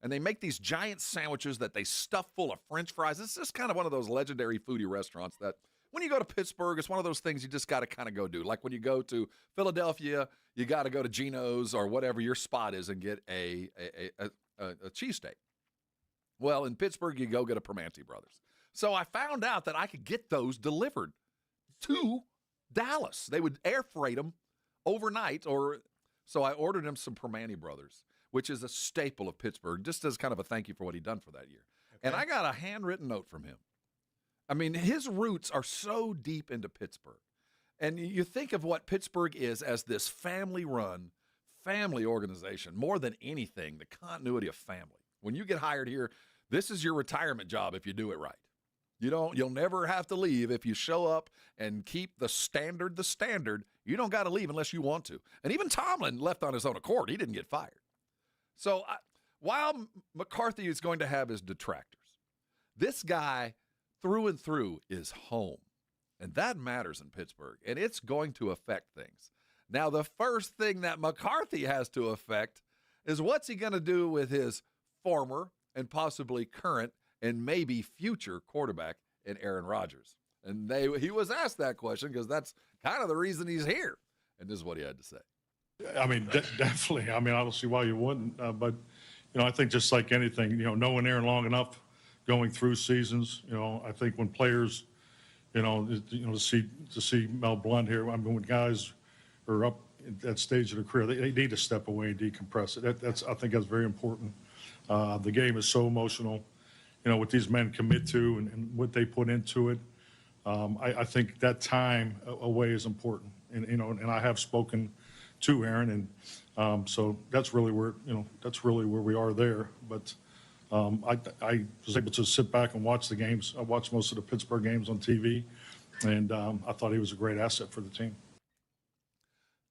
And they make these giant sandwiches that they stuff full of French fries. It's just kind of one of those legendary foodie restaurants that when you go to Pittsburgh, it's one of those things you just got to kind of go do. Like when you go to Philadelphia, you got to go to Geno's or whatever your spot is and get a cheesesteak. Well, in Pittsburgh, you go get a Primanti Brothers. So I found out that I could get those delivered to Dallas. They would air freight them overnight, so I ordered him some Primanti Brothers, which is a staple of Pittsburgh, just as kind of a thank you for what he'd done for that year. Okay. And I got a handwritten note from him. I mean, his roots are so deep into Pittsburgh. And you think of what Pittsburgh is as this family-run, family organization, more than anything, the continuity of family. When you get hired here, this is your retirement job if you do it right. You'll never have to leave if you show up and keep the standard. You don't got to leave unless you want to. And even Tomlin left on his own accord. He didn't get fired. So while McCarthy is going to have his detractors, this guy through and through is home. And that matters in Pittsburgh. And it's going to affect things. Now, the first thing that McCarthy has to affect is what's he going to do with his former and possibly current and maybe future quarterback in Aaron Rodgers. And he was asked that question because that's kind of the reason he's here. And this is what he had to say. I mean, definitely. I mean, I don't see why you wouldn't. But, I think just like anything, knowing Aaron long enough, going through seasons, I think when players, to see Mel Blunt here, I mean, when guys are up at that stage of their career, they need to step away and decompress it. I think that's very important. The game is so emotional. What these men commit to and what they put into it. I think that time away is important. And I have spoken to Aaron, and so that's really where we are there. But I was able to sit back and watch the games. I watched most of the Pittsburgh games on TV, and I thought he was a great asset for the team.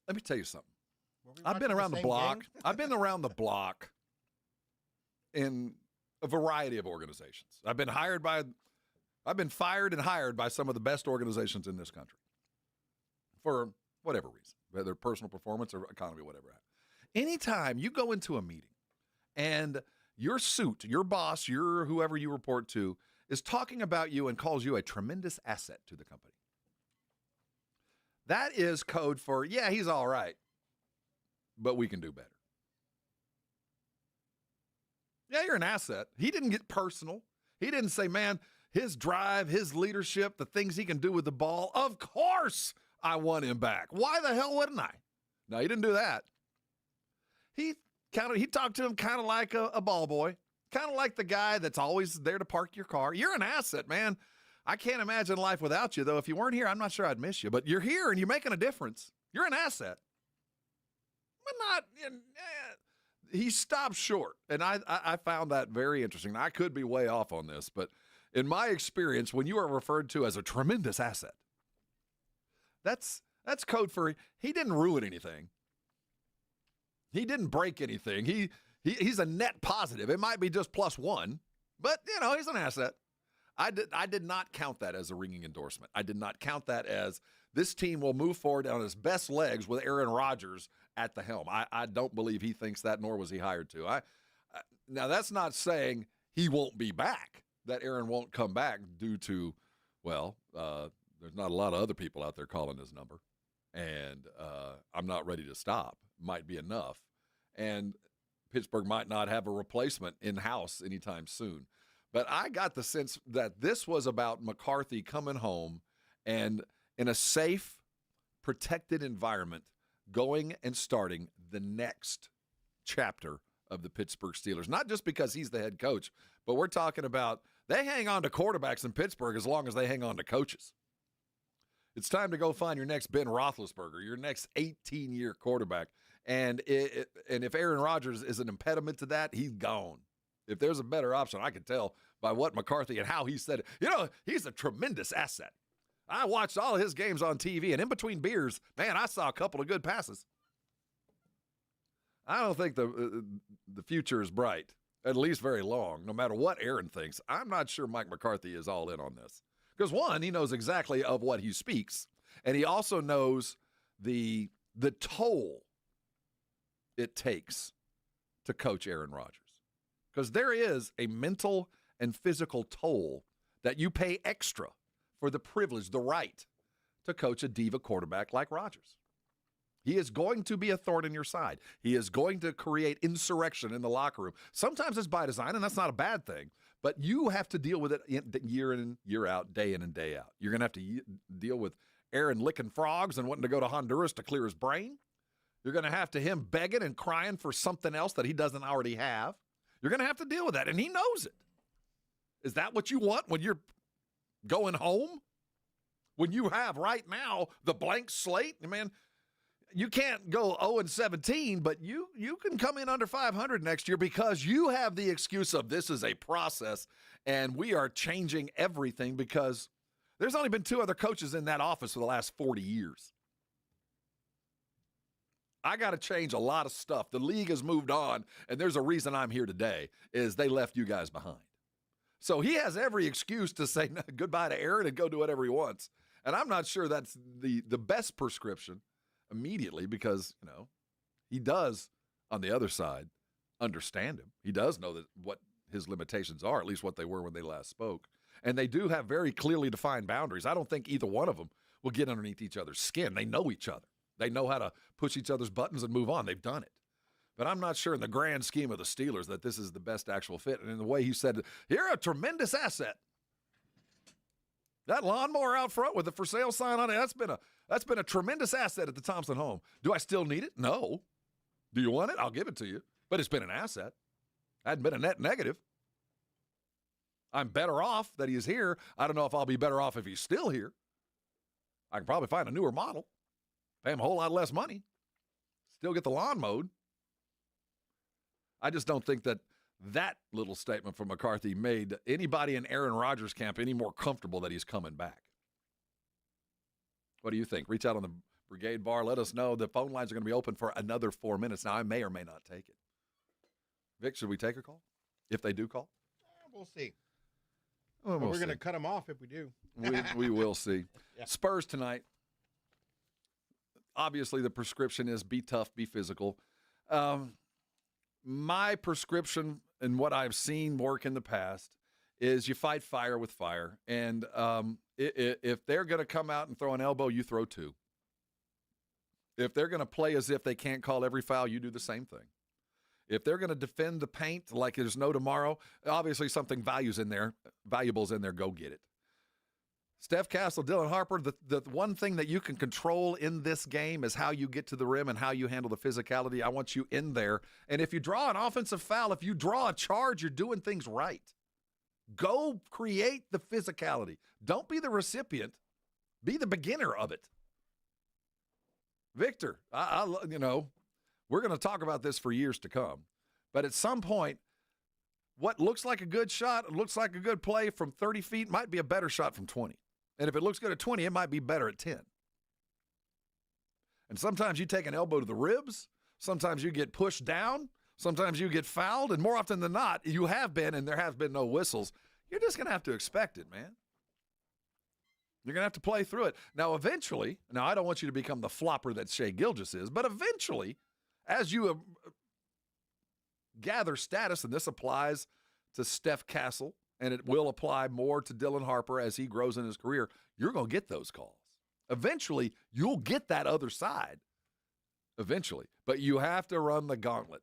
Let me tell you something. I've been around the block. I've been around the block in a variety of organizations. I've been fired and hired by some of the best organizations in this country for whatever reason, whether personal performance or economy, whatever. Anytime you go into a meeting and your boss, whoever you report to, is talking about you and calls you a tremendous asset to the company, that is code for, yeah, he's all right, but we can do better. Yeah, you're an asset. He didn't get personal. He didn't say, man, his drive, his leadership, the things he can do with the ball, of course I want him back. Why the hell wouldn't I? No, he didn't do that. He talked to him kind of like a ball boy, kind of like the guy that's always there to park your car. You're an asset, man. I can't imagine life without you, though. If you weren't here, I'm not sure I'd miss you. But you're here and you're making a difference. You're an asset. But he stopped short, and I found that very interesting. I could be way off on this, but in my experience, when you are referred to as a tremendous asset, that's code for he didn't ruin anything. He didn't break anything. He's a net positive. It might be just +1, but he's an asset. I did not count that as a ringing endorsement. I did not count that as this team will move forward on its best legs with Aaron Rodgers at the helm. I don't believe he thinks that, nor was he hired to. Now, that's not saying he won't be back, that Aaron won't come back due to, there's not a lot of other people out there calling his number, and I'm not ready to stop. Might be enough. And Pittsburgh might not have a replacement in-house anytime soon. But I got the sense that this was about McCarthy coming home and in a safe, protected environment going and starting the next chapter of the Pittsburgh Steelers. Not just because he's the head coach, but we're talking about they hang on to quarterbacks in Pittsburgh as long as they hang on to coaches. It's time to go find your next Ben Roethlisberger, your next 18-year quarterback. And if Aaron Rodgers is an impediment to that, he's gone. If there's a better option, I can tell by what McCarthy and how he said it. You know, he's a tremendous asset. I watched all of his games on TV, and in between beers, man, I saw a couple of good passes. I don't think the future is bright, at least very long, no matter what Aaron thinks. I'm not sure Mike McCarthy is all in on this. Because, one, he knows exactly of what he speaks, and he also knows the toll it takes to coach Aaron Rodgers. Because there is a mental and physical toll that you pay extra for the privilege, the right, to coach a diva quarterback like Rodgers. He is going to be a thorn in your side. He is going to create insurrection in the locker room. Sometimes it's by design, and that's not a bad thing. But you have to deal with it year in, year out, day in and day out. You're going to have to deal with Aaron licking frogs and wanting to go to Honduras to clear his brain. You're going to have to him begging and crying for something else that he doesn't already have. You're going to have to deal with that, and he knows it. Is that what you want when you're going home? When you have right now the blank slate? Man, you can't go 0-17, but you can come in under 500 next year because you have the excuse of this is a process and we are changing everything because there's only been 2 other coaches in that office for the last 40 years. I got to change a lot of stuff. The league has moved on, and there's a reason I'm here today, is they left you guys behind. So he has every excuse to say goodbye to Aaron and go do whatever he wants. And I'm not sure that's the best prescription immediately because, you know, he does, on the other side, understand him. He does know that what his limitations are, at least what they were when they last spoke. And they do have very clearly defined boundaries. I don't think either one of them will get underneath each other's skin. They know each other. They know how to push each other's buttons and move on. They've done it. But I'm not sure in the grand scheme of the Steelers that this is the best actual fit. And in the way he said, you're a tremendous asset. That lawnmower out front with the for sale sign on it, that's been a tremendous asset at the Thompson home. Do I still need it? No. Do you want it? I'll give it to you. But it's been an asset. Hadn't been a net negative. I'm better off that he is here. I don't know if I'll be better off if he's still here. I can probably find a newer model. Pay him a whole lot less money. Still get the lawn mowed. I just don't think that little statement from McCarthy made anybody in Aaron Rodgers' camp any more comfortable that he's coming back. What do you think? Reach out on the Brigade Bar. Let us know. The phone lines are going to be open for another 4 minutes. Now, I may or may not take it. Vic, should we take a call? If they do call? We'll see. Well, we're going to cut them off if we do. We will see. Yeah. Spurs tonight. Obviously, the prescription is be tough, be physical. My prescription and what I've seen work in the past is you fight fire with fire. And if they're going to come out and throw an elbow, you throw 2. If they're going to play as if they can't call every foul, you do the same thing. If they're going to defend the paint like there's no tomorrow, obviously something valuable's in there, go get it. Steph Castle, Dylan Harper, the one thing that you can control in this game is how you get to the rim and how you handle the physicality. I want you in there. And if you draw an offensive foul, if you draw a charge, you're doing things right. Go create the physicality. Don't be the recipient. Be the beginner of it. Victor, we're going to talk about this for years to come. But at some point, what looks like a good shot, looks like a good play from 30 feet might be a better shot from 20. And if it looks good at 20, it might be better at 10. And sometimes you take an elbow to the ribs. Sometimes you get pushed down. Sometimes you get fouled. And more often than not, you have been, and there have been no whistles. You're just going to have to expect it, man. You're going to have to play through it. Now, eventually, I don't want you to become the flopper that Shea Gilgeous is, but eventually, as you gather status, and this applies to Steph Castle, and it will apply more to Dylan Harper as he grows in his career, you're going to get those calls. Eventually, you'll get that other side. Eventually. But you have to run the gauntlet.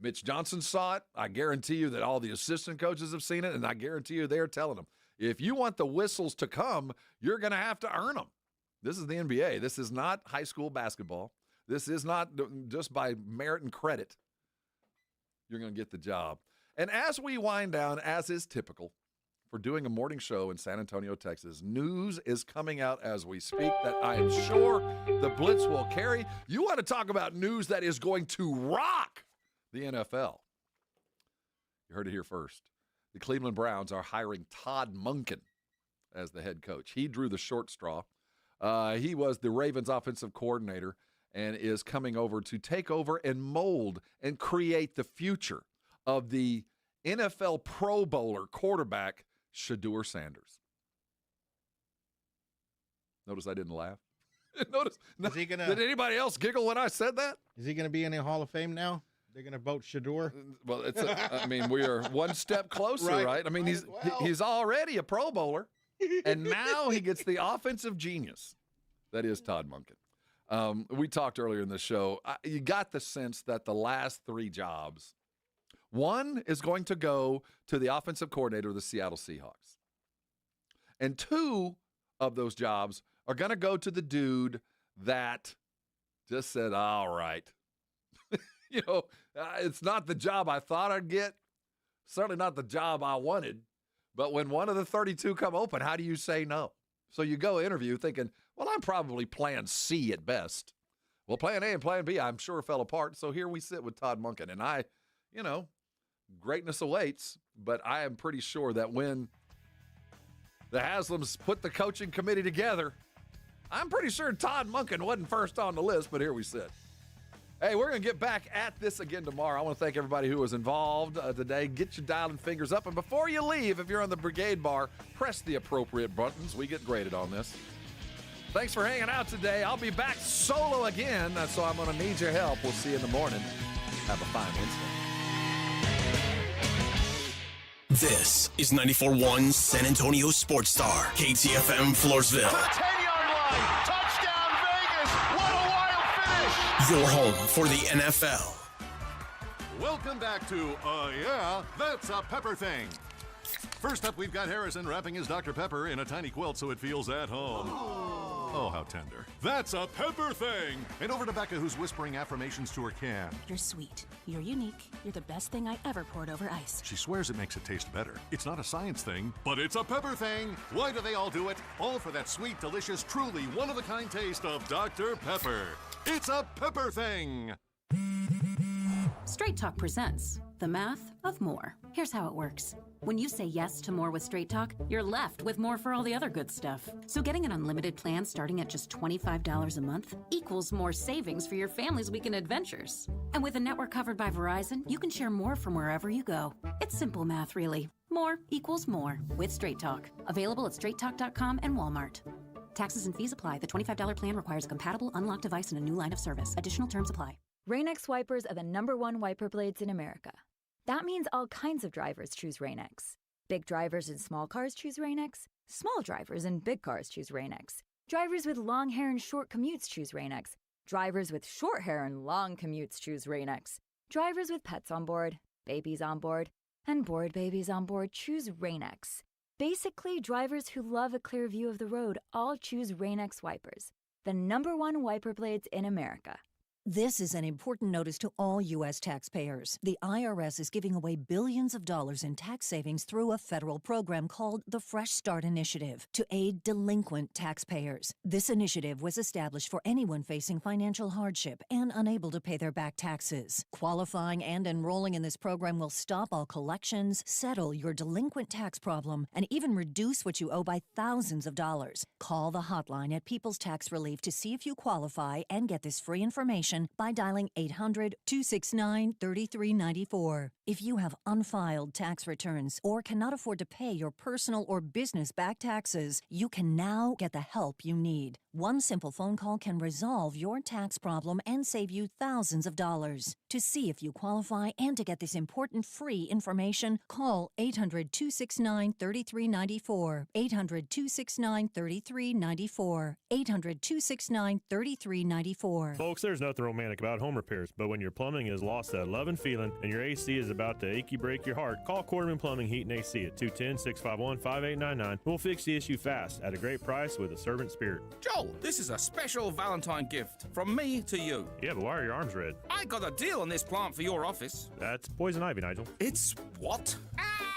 Mitch Johnson saw it. I guarantee you that all the assistant coaches have seen it, and I guarantee you they're telling them, if you want the whistles to come, you're going to have to earn them. This is the NBA. This is not high school basketball. This is not just by merit and credit. You're going to get the job. And as we wind down, as is typical for doing a morning show in San Antonio, Texas, news is coming out as we speak that I am sure the Blitz will carry. You want to talk about news that is going to rock the NFL. You heard it here first. The Cleveland Browns are hiring Todd Monken as the head coach. He drew the short straw. He was the Ravens offensive coordinator and is coming over to take over and mold and create the future of the NFL Pro Bowler quarterback, Shedeur Sanders. Notice I didn't laugh. Notice, did anybody else giggle when I said that? Is he going to be in the Hall of Fame now? They're going to vote Shedeur? Well, we are one step closer, right? I mean, he's already a Pro Bowler, and now he gets the offensive genius that is Todd Monken. We talked earlier in the show. You got the sense that the last three jobs, one is going to go to the offensive coordinator of the Seattle Seahawks, and two of those jobs are going to go to the dude that just said, all right. It's not the job I thought I'd get, certainly not the job I wanted, but when one of the 32 come open, how do you say no? So you go interview thinking, well, I'm probably plan C at best. Well, plan A and plan B, I'm sure fell apart. So here we sit with Todd Monken, and greatness awaits, but I am pretty sure that when the Haslams put the coaching committee together, I'm pretty sure Todd Monken wasn't first on the list, but here we sit. Hey, we're going to get back at this again tomorrow. I want to thank everybody who was involved today. Get your dialing fingers up. And before you leave, if you're on the Brigade Bar, press the appropriate buttons. We get graded on this. Thanks for hanging out today. I'll be back solo again, so I'm going to need your help. We'll see you in the morning. Have a fine Wednesday. This is 94.1 San Antonio Sports Star, KTFM Floresville. Touchdown Vegas! What a wild finish! Your home for the NFL. Welcome back to Yeah, That's a Pepper Thing. First up, we've got Harrison wrapping his Dr. Pepper in a tiny quilt so it feels at home. Oh, how tender. That's a Pepper Thing. And over to Becca, who's whispering affirmations to her can. You're sweet. You're unique. You're the best thing I ever poured over ice. She swears it makes it taste better. It's not a science thing, but it's a Pepper Thing. Why do they all do it? All for that sweet, delicious, truly one-of-a-kind taste of Dr. Pepper. It's a Pepper Thing. Straight Talk presents the math of more. Here's how it works. When you say yes to more with Straight Talk, you're left with more for all the other good stuff. So getting an unlimited plan starting at just $25 a month equals more savings for your family's weekend adventures. And with a network covered by Verizon, you can share more from wherever you go. It's simple math, really. More equals more with Straight Talk. Available at straighttalk.com and Walmart. Taxes and fees apply. The $25 plan requires a compatible unlocked device and a new line of service. Additional terms apply. Rain-X wipers are the #1 wiper blades in America. That means all kinds of drivers choose Rain-X. Big drivers in small cars choose Rain-X. Small drivers in big cars choose Rain-X. Drivers with long hair and short commutes choose Rain-X. Drivers with short hair and long commutes choose Rain-X. Drivers with pets on board, babies on board, and bored babies on board choose Rain-X. Basically, drivers who love a clear view of the road all choose Rain-X wipers, the #1 wiper blades in America. This is an important notice to all U.S. taxpayers. The IRS is giving away billions of dollars in tax savings through a federal program called the Fresh Start Initiative to aid delinquent taxpayers. This initiative was established for anyone facing financial hardship and unable to pay their back taxes. Qualifying and enrolling in this program will stop all collections, settle your delinquent tax problem, and even reduce what you owe by thousands of dollars. Call the hotline at People's Tax Relief to see if you qualify and get this free information by dialing 800-269-3394. If you have unfiled tax returns or cannot afford to pay your personal or business back taxes, you can now get the help you need. One simple phone call can resolve your tax problem and save you thousands of dollars. To see if you qualify and to get this important free information, call 800-269-3394. 800-269-3394. 800-269-3394. Folks, there's nothing nothing romantic about home repairs, but when your plumbing has lost that love and feeling and your AC is about to achy break your heart, call Quarterman Plumbing, Heat, and AC at 210-651-5899. We'll fix the issue fast at a great price with a servant spirit. Joel, this is a special Valentine gift from me to you. Yeah, but why are your arms red? I got a deal on this plant for your office. That's poison ivy, Nigel. It's what?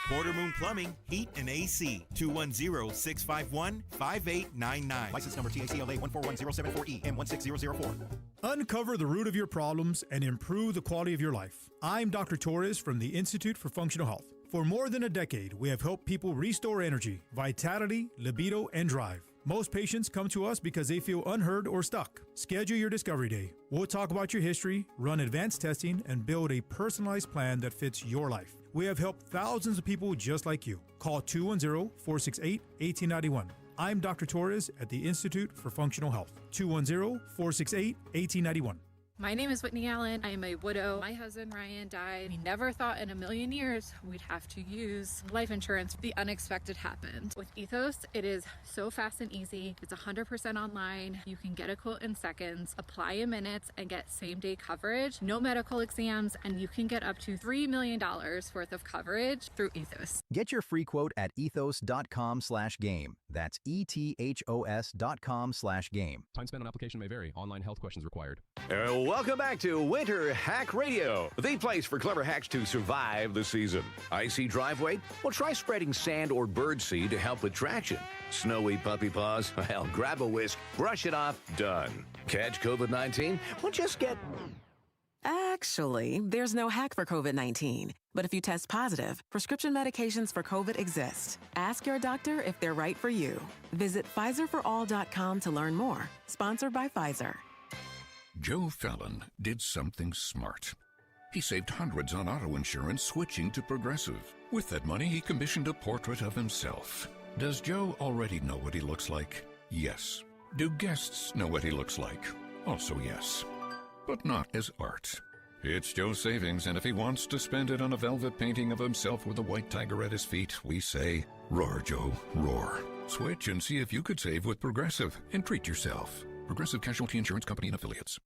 Quarter Moon Plumbing, Heat, and AC. 210-651-5899. License number TACLA 141074E and 16004. Uncover the root of your problems and improve the quality of your life. I'm Dr. Torres from the Institute for Functional Health. For more than a decade, we have helped people restore energy, vitality, libido, and drive. Most patients come to us because they feel unheard or stuck. Schedule your discovery day. We'll talk about your history, run advanced testing, and build a personalized plan that fits your life. We have helped thousands of people just like you. Call 210-468-1891. I'm Dr. Torres at the Institute for Functional Health. 210-468-1891. My name is Whitney Allen. I am a widow. My husband, Ryan, died. We never thought in a million years we'd have to use life insurance. The unexpected happened. With Ethos, it is so fast and easy. It's 100% online. You can get a quote in seconds, apply in minutes, and get same-day coverage. No medical exams, and you can get up to $3 million worth of coverage through Ethos. Get your free quote at ethos.com/game. That's ethos.com/game. Time spent on application may vary. Online health questions required. Welcome back to Winter Hack Radio, the place for clever hacks to survive the season. Icy driveway? Well, try spreading sand or birdseed to help with traction. Snowy puppy paws? Well, grab a whisk, brush it off, done. Catch COVID-19? Well, just get... Actually, there's no hack for COVID-19. But if you test positive, prescription medications for COVID exist. Ask your doctor if they're right for you. Visit PfizerForAll.com to learn more. Sponsored by Pfizer. Joe Fallon did something smart. He saved hundreds on auto insurance switching to Progressive. With that money, he commissioned a portrait of himself. Does Joe already know what he looks like? Yes. Do guests know what he looks like? Also yes. But not as art. It's Joe's savings, and if he wants to spend it on a velvet painting of himself with a white tiger at his feet, we say, roar, Joe, roar. Switch and see if you could save with Progressive and treat yourself. Progressive Casualty Insurance Company and Affiliates.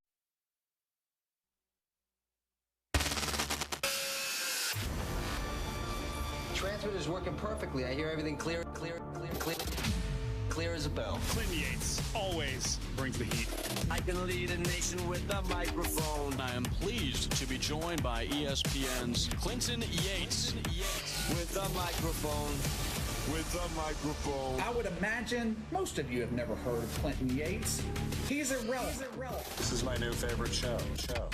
Transmitter is working perfectly. I hear everything clear as a bell. Clinton Yates always brings the heat. I can lead a nation with a microphone. I am pleased to be joined by ESPN's Clinton Yates. With a microphone. With a microphone. I would imagine most of you have never heard of Clinton Yates. He's irrelevant. This is my new favorite show. Let's go.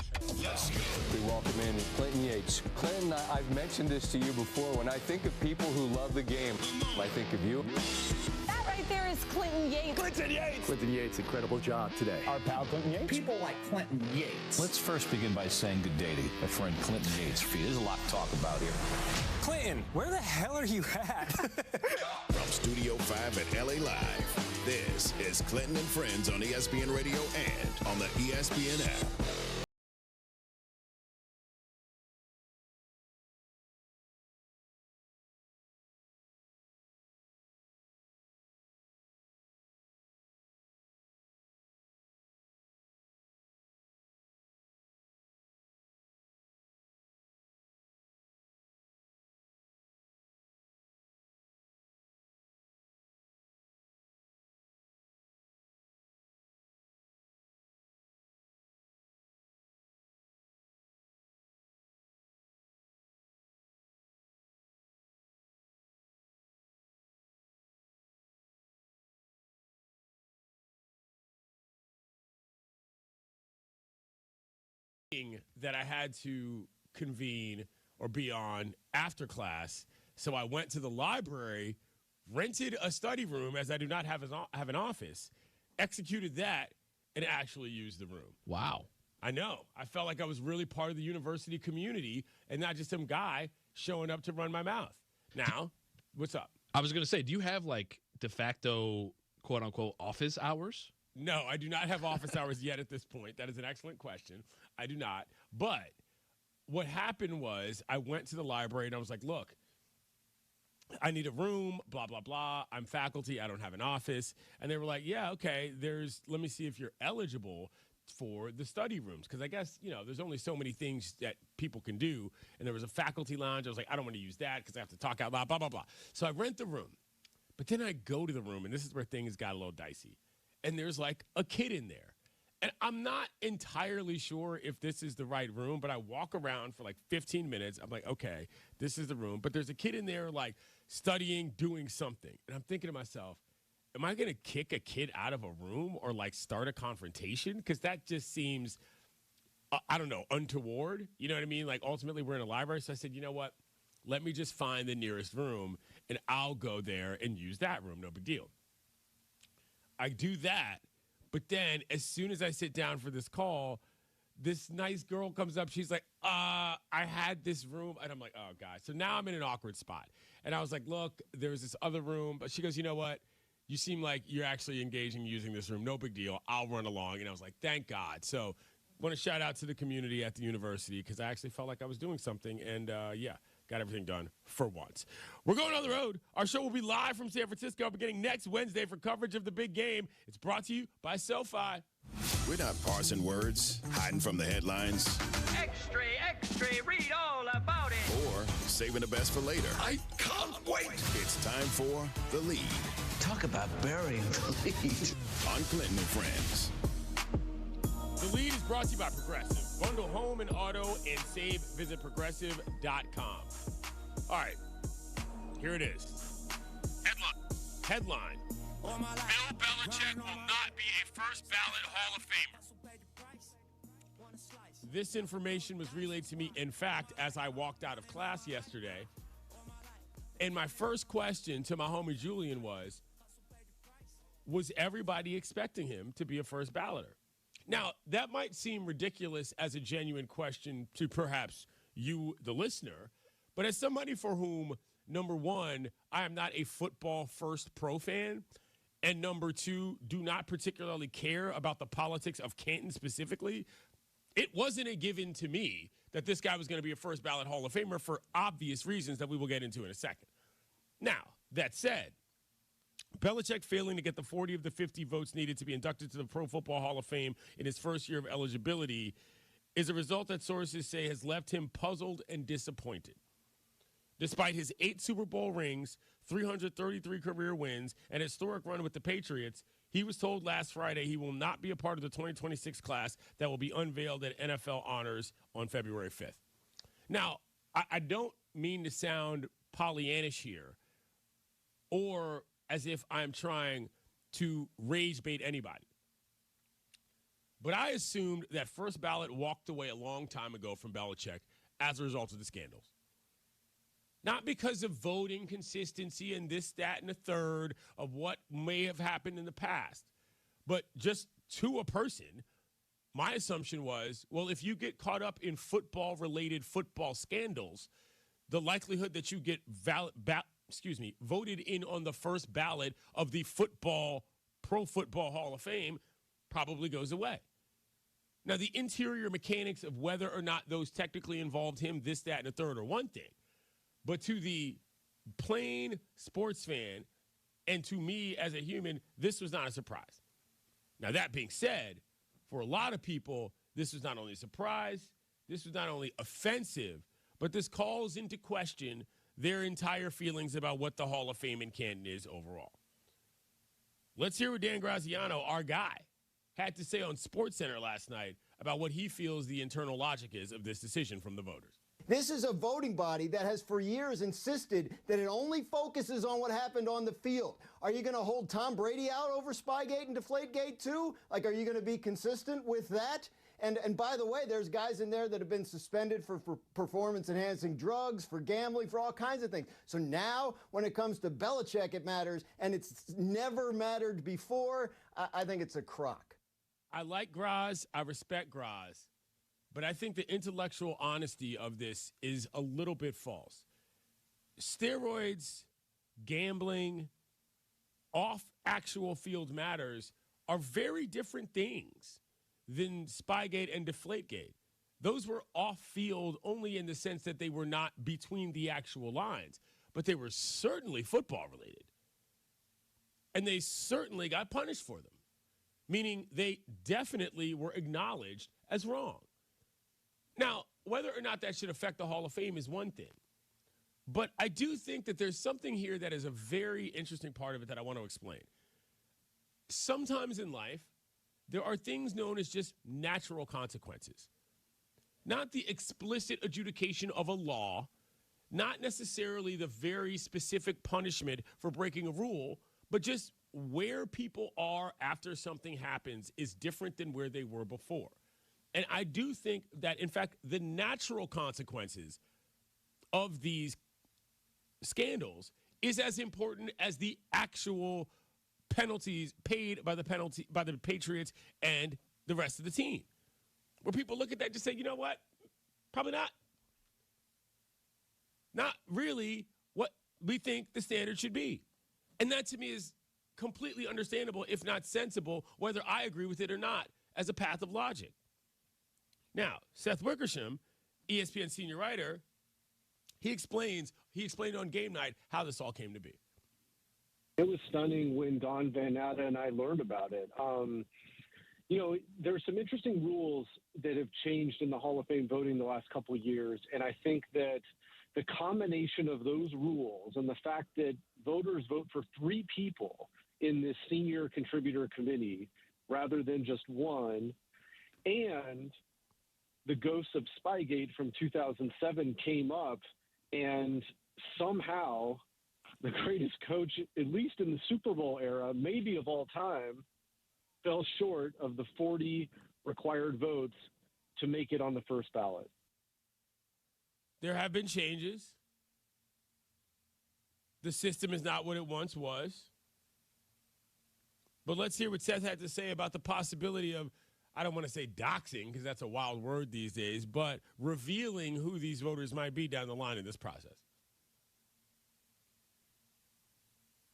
We welcome in Clinton Yates. Clinton, I've mentioned this to you before. When I think of people who love the game, I think of you. That right there is Clinton Yates. Clinton Yates! Clinton Yates, incredible job today. Our pal Clinton Yates. People like Clinton Yates. Let's first begin by saying good day to my friend Clinton Yates. There's a lot to talk about here. Clinton, where the hell are you at? From Studio 5 at LA Live, this is Clinton and Friends on ESPN Radio and on the ESPN app. That I had to convene or be on after class. So I went to the library, rented a study room as I do not have an office, executed that, and actually used the room. Wow. I know. I felt like I was really part of the university community and not just some guy showing up to run my mouth. Now, what's up? I was going to say, do you have like de facto quote unquote office hours? No, I do not have office hours yet at this point. That is an excellent question. I do not. But what happened was I went to the library and I was like, look, I need a room, blah, blah, blah. I'm faculty. I don't have an office. And they were like, yeah, okay, let me see if you're eligible for the study rooms because I guess, there's only so many things that people can do. And there was a faculty lounge. I was like, I don't want to use that because I have to talk out loud, blah, blah, blah. So I rent the room. But then I go to the room, and this is where things got a little dicey. And there's like a kid in there. And I'm not entirely sure if this is the right room, but I walk around for like 15 minutes. I'm like, okay, this is the room. But there's a kid in there like studying, doing something. And I'm thinking to myself, am I going to kick a kid out of a room or like start a confrontation? Because that just seems, I don't know, untoward. You know what I mean? Like ultimately we're in a library. So I said, you know what? Let me just find the nearest room and I'll go there and use that room. No big deal. I do that. But then as soon as I sit down for this call, this nice girl comes up. She's like, I had this room. And I'm like, oh, God. So now I'm in an awkward spot. And I was like, look, there's this other room. But she goes, you know what? You seem like you're actually engaging using this room. No big deal. I'll run along. And I was like, thank God. So I want to shout out to the community at the university because I actually felt like I was doing something. And, got everything done for once. We're going on the road. Our show will be live from San Francisco beginning next Wednesday for coverage of the big game. It's brought to you by SoFi. We're not parsing words, hiding from the headlines. Extra, extra, read all about it. Or saving the best for later. I can't wait. It's time for The Lead. Talk about burying the lead. On Clinton and Friends. The Lead is brought to you by Progressive. Bundle home and auto and save. Visit progressive.com. All right. Here it is. Headline. Bill Belichick will not be a first ballot Hall of Famer. This information was relayed to me, in fact, as I walked out of class yesterday. And my first question to my homie Julian was everybody expecting him to be a first balloter? Now, that might seem ridiculous as a genuine question to perhaps you, the listener, but as somebody for whom, number one, I am not a football first pro fan, and number two, do not particularly care about the politics of Canton specifically, it wasn't a given to me that this guy was going to be a first ballot Hall of Famer for obvious reasons that we will get into in a second. Now, that said, Belichick failing to get the 40 of the 50 votes needed to be inducted to the Pro Football Hall of Fame in his first year of eligibility is a result that sources say has left him puzzled and disappointed. Despite his 8 Super Bowl rings, 333 career wins, and historic run with the Patriots, he was told last Friday he will not be a part of the 2026 class that will be unveiled at NFL Honors on February 5th. Now, I don't mean to sound Pollyannish here or as if I'm trying to rage bait anybody. But I assumed that first ballot walked away a long time ago from Belichick as a result of the scandals. Not because of voting consistency and this, that, and the third of what may have happened in the past, but just to a person, my assumption was, well, if you get caught up in football-related football scandals, the likelihood that you get voted in on the first ballot of the Pro Football Hall of Fame probably goes away. Now, the interior mechanics of whether or not those technically involved him, this, that, and the third are one thing. But to the plain sports fan and to me as a human, this was not a surprise. Now, that being said, for a lot of people, this was not only a surprise, this was not only offensive, but this calls into question their entire feelings about what the Hall of Fame in Canton is overall. Let's hear what Dan Graziano, our guy, had to say on SportsCenter last night about what he feels the internal logic is of this decision from the voters. This is a voting body that has for years insisted that it only focuses on what happened on the field. Are you going to hold Tom Brady out over Spygate and Deflategate too? Like, are you going to be consistent with that? And by the way, there's guys in there that have been suspended for performance-enhancing drugs, for gambling, for all kinds of things. So now, when it comes to Belichick, it matters, and it's never mattered before. I think it's a crock. I like Graz. I respect Graz. But I think the intellectual honesty of this is a little bit false. Steroids, gambling, off actual field matters are very different things than Spygate and Deflategate. Those were off field only in the sense that they were not between the actual lines, but they were certainly football related. And they certainly got punished for them. meaning they definitely were acknowledged as wrong. Now, whether or not that should affect the Hall of Fame is one thing. But I do think that there's something here that is a very interesting part of it that I want to explain. Sometimes in life, there are things known as just natural consequences. Not the explicit adjudication of a law, not necessarily the very specific punishment for breaking a rule, but just where people are after something happens is different than where they were before. And I do think that, in fact, the natural consequences of these scandals is as important as the actual penalties paid by the Patriots and the rest of the team. Where people look at that and just say, you know what? Probably not. Not really what we think the standard should be. And that to me is completely understandable, if not sensible, whether I agree with it or not, as a path of logic. Now, Seth Wickersham, ESPN senior writer, he explained on game night how this all came to be. It was stunning when Don Van Natta and I learned about it. There are some interesting rules that have changed in the Hall of Fame voting the last couple of years, and I think that the combination of those rules and the fact that voters vote for 3 people in this senior contributor committee rather than just one, and the ghost of Spygate from 2007 came up, and somehow the greatest coach, at least in the Super Bowl era, maybe of all time, fell short of the 40 required votes to make it on the first ballot. There have been changes. The system is not what it once was. But let's hear what Seth had to say about the possibility of, I don't want to say doxing, because that's a wild word these days, but revealing who these voters might be down the line in this process.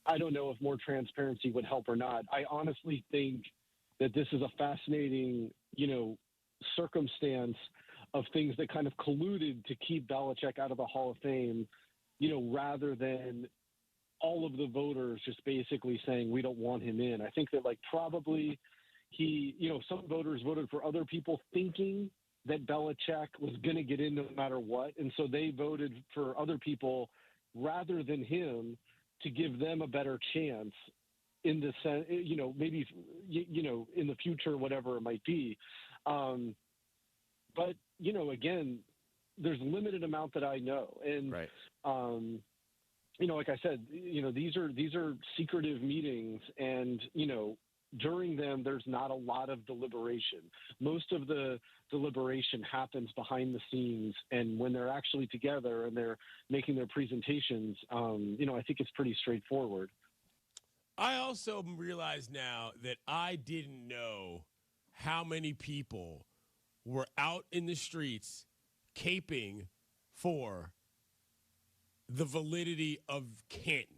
I don't know if more transparency would help or not. I honestly think that this is a fascinating, circumstance of things that kind of colluded to keep Belichick out of the Hall of Fame, rather than all of the voters just basically saying we don't want him in. I think that probably some voters voted for other people thinking that Belichick was going to get in no matter what. And so they voted for other people rather than him to give them a better chance in the sense, maybe, in the future, whatever it might be. But, again, there's a limited amount that I know. And, right. Like I said, these are secretive meetings, and, during them, there's not a lot of deliberation. Most of the deliberation happens behind the scenes, and when they're actually together and they're making their presentations, I think it's pretty straightforward. I also realize now that I didn't know how many people were out in the streets caping for the validity of Canton.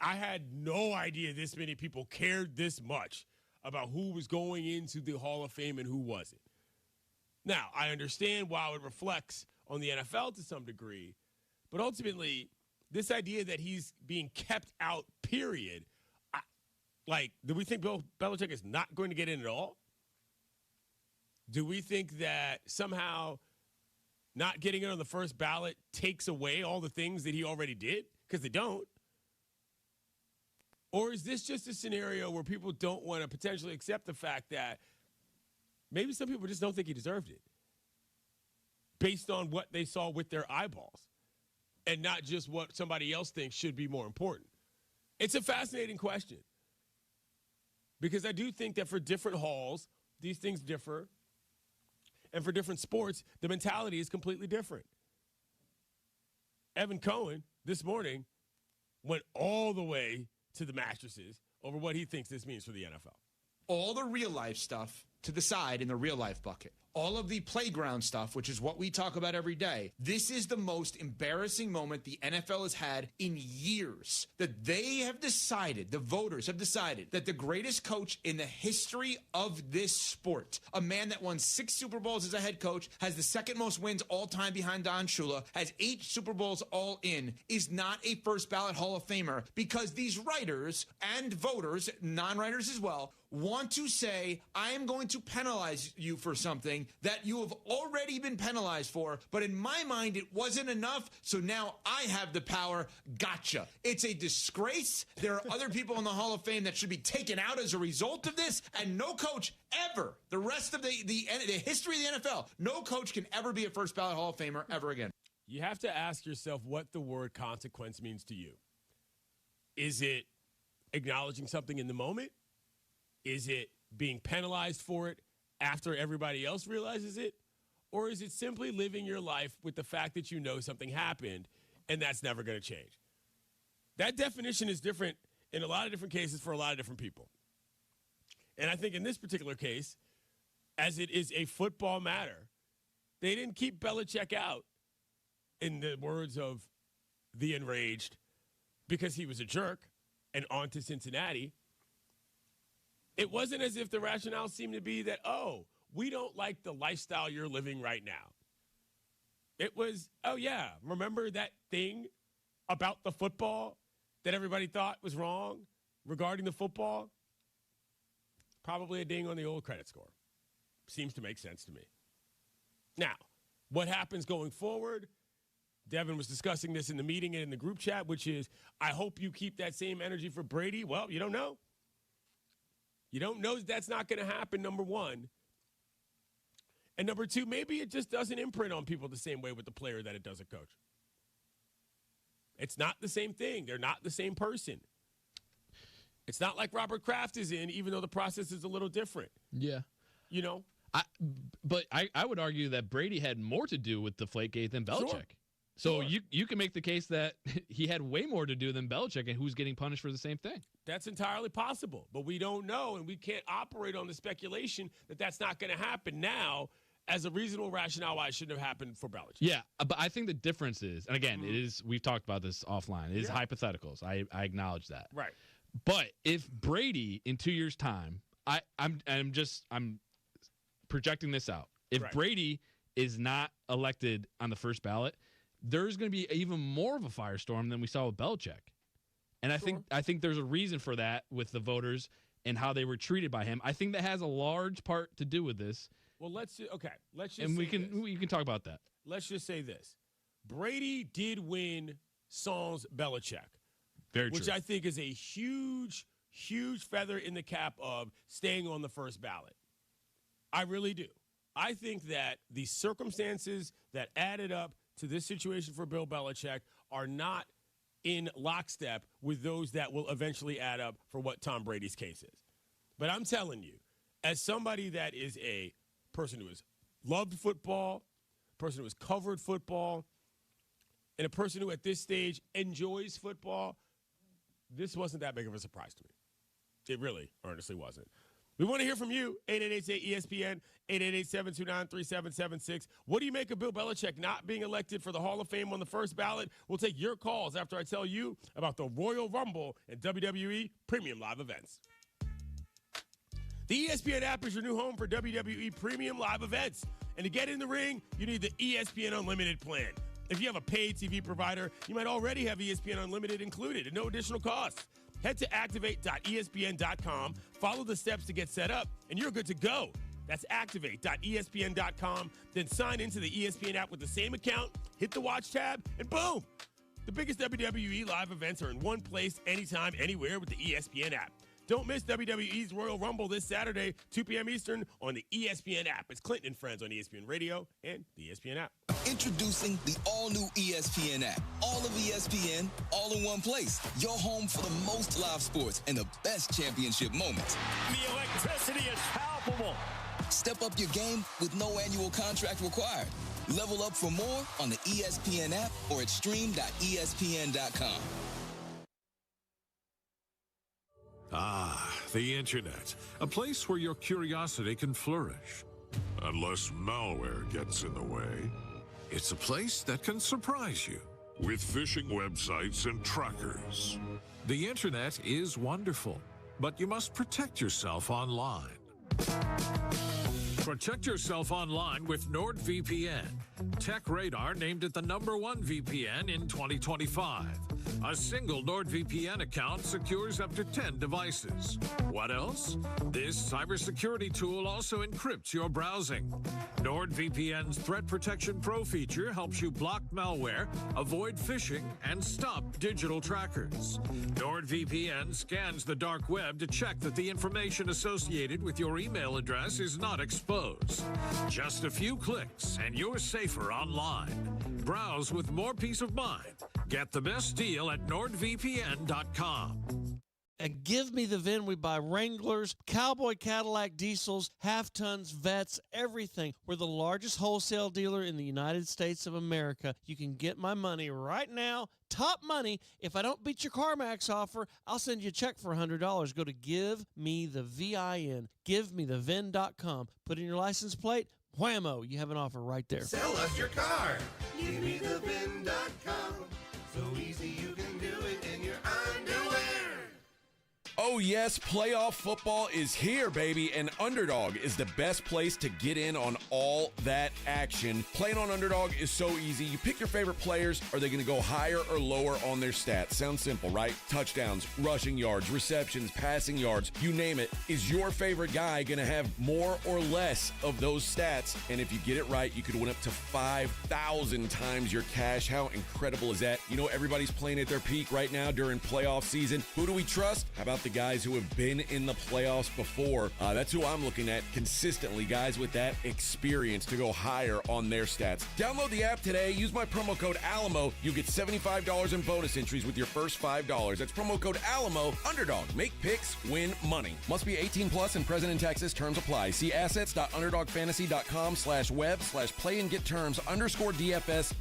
I had no idea this many people cared this much about who was going into the Hall of Fame and who wasn't. Now, I understand why it reflects on the NFL to some degree, but ultimately, this idea that he's being kept out, period, do we think Bill Belichick is not going to get in at all? Do we think that somehow not getting in on the first ballot takes away all the things that he already did? Because they don't. Or is this just a scenario where people don't want to potentially accept the fact that maybe some people just don't think he deserved it based on what they saw with their eyeballs and not just what somebody else thinks should be more important? It's a fascinating question because I do think that for different halls, these things differ. And for different sports, the mentality is completely different. Evan Cohen this morning went all the way to the mattresses over what he thinks this means for the NFL. All the real life stuff to the side in the real life bucket. all of the playground stuff, which is what we talk about every day, this is the most embarrassing moment the NFL has had in years. That they have decided, the voters have decided, that the greatest coach in the history of this sport, a man that won 6 Super Bowls as a head coach, has the second most wins all time behind Don Shula, has 8 Super Bowls all in, is not a first ballot Hall of Famer because these writers and voters, non-writers as well, want to say, I am going to penalize you for something that you have already been penalized for, but in my mind, it wasn't enough, so now I have the power. Gotcha. It's a disgrace. There are other people in the Hall of Fame that should be taken out as a result of this, and no coach ever, the rest of the history of the NFL, no coach can ever be a first ballot Hall of Famer ever again. You have to ask yourself what the word consequence means to you. Is it acknowledging something in the moment? Is it being penalized for it after everybody else realizes it? Or is it simply living your life with the fact that you know something happened and that's never going to change? That definition is different in a lot of different cases for a lot of different people. And I think in this particular case, as it is a football matter, they didn't keep Belichick out, in the words of the enraged, because he was a jerk and on to Cincinnati. It wasn't as if the rationale seemed to be that, oh, we don't like the lifestyle you're living right now. It was, oh, yeah, remember that thing about the football that everybody thought was wrong regarding the football? Probably a ding on the old credit score. Seems to make sense to me. Now, what happens going forward? Devin was discussing this in the meeting and in the group chat, which is, I hope you keep that same energy for Brady. Well, you don't know. You don't know that's not going to happen, number one. And number two, maybe it just doesn't imprint on people the same way with the player that it does a coach. It's not the same thing. They're not the same person. It's not like Robert Kraft is in, even though the process is a little different. Yeah. You know? But I would argue that Brady had more to do with Deflategate than Belichick. Sure. So you can make the case that he had way more to do than Belichick, and who's getting punished for the same thing. That's entirely possible, but we don't know, and we can't operate on the speculation that that's not going to happen now as a reasonable rationale why it shouldn't have happened for Belichick. Yeah, but I think the difference is, and again, it is, we've talked about this offline, it is hypotheticals. I acknowledge that. Right. But if Brady in 2 years' time, I'm projecting this out. If Brady is not elected on the first ballot, there's going to be even more of a firestorm than we saw with Belichick. And I think there's a reason for that with the voters and how they were treated by him. I think that has a large part to do with this. Well, let's just and we can talk about that. Let's just say this. Brady did win sans Belichick. Very true. Which I think is a huge, huge feather in the cap of staying on the first ballot. I really do. I think that the circumstances that added up to this situation for Bill Belichick are not in lockstep with those that will eventually add up for what Tom Brady's case is. But I'm telling you, as somebody that is a person who has loved football, a person who has covered football, and a person who at this stage enjoys football, this wasn't that big of a surprise to me. It really, earnestly wasn't. We want to hear from you, 888-ESPN, 888-729-3776. What do you make of Bill Belichick not being elected for the Hall of Fame on the first ballot? We'll take your calls after I tell you about the Royal Rumble and WWE Premium Live Events. The ESPN app is your new home for WWE Premium Live Events. And to get in the ring, you need the ESPN Unlimited plan. If you have a paid TV provider, you might already have ESPN Unlimited included at no additional cost. Head to activate.espn.com, follow the steps to get set up, and you're good to go. That's activate.espn.com. Then sign into the ESPN app with the same account, hit the watch tab, and boom! The biggest WWE live events are in one place, anytime, anywhere with the ESPN app. Don't miss WWE's Royal Rumble this Saturday, 2 p.m. Eastern, on the ESPN app. It's Clinton and Friends on ESPN Radio and the ESPN app. Introducing the all-new ESPN app. All of ESPN, all in one place. Your home for the most live sports and the best championship moments. The electricity is palpable. Step up your game with no annual contract required. Level up for more on the ESPN app or at stream.espn.com. Ah, the internet, a place where your curiosity can flourish. unless malware gets in the way. It's a place that can surprise you with phishing websites and trackers. The internet is wonderful, but you must protect yourself online. Protect yourself online with NordVPN. TechRadar named it the #1 VPN in 2025. A single NordVPN account secures up to 10 devices. What else? This cybersecurity tool also encrypts your browsing. NordVPN's Threat Protection Pro feature helps you block malware, avoid phishing, and stop digital trackers. NordVPN scans the dark web to check that the information associated with your email address is not exposed. Just a few clicks and you're safer online. Browse with more peace of mind. Get the best deal at NordVPN.com. And Give Me the VIN. We buy Wranglers, Cowboy Cadillac diesels, half-tons, vets, everything. We're the largest wholesale dealer in the United States of America. You can get my money right now, top money. If I don't beat your CarMax offer, I'll send you a check for $100. Go to Give Me the VIN, GiveMeTheVIN.com. Put in your license plate, whammo, you have an offer right there. Sell us your car. GiveMeTheVIN.com. So easy you can do it in your underwear. Oh, yes, playoff football is here, baby, and Underdog is the best place to get in on all that action. Playing on Underdog is so easy. You pick your favorite players. Are they going to go higher or lower on their stats? Sounds simple, right? Touchdowns, rushing yards, receptions, passing yards, you name it. Is your favorite guy going to have more or less of those stats? And if you get it right, you could win up to 5,000 times your cash. How incredible is that? You know, everybody's playing at their peak right now during playoff season. Who do we trust? How about the guys who have been in the playoffs before? That's who I'm looking at consistently, guys with that experience to go higher on their stats. Download the app today. Use my promo code Alamo. You get $75 in bonus entries with your first $5. That's promo code Alamo. Underdog. Make picks, win money. Must be 18 plus and present in Texas. Terms apply. See assets.underdogfantasy.com/web/play and get terms _DFS_.html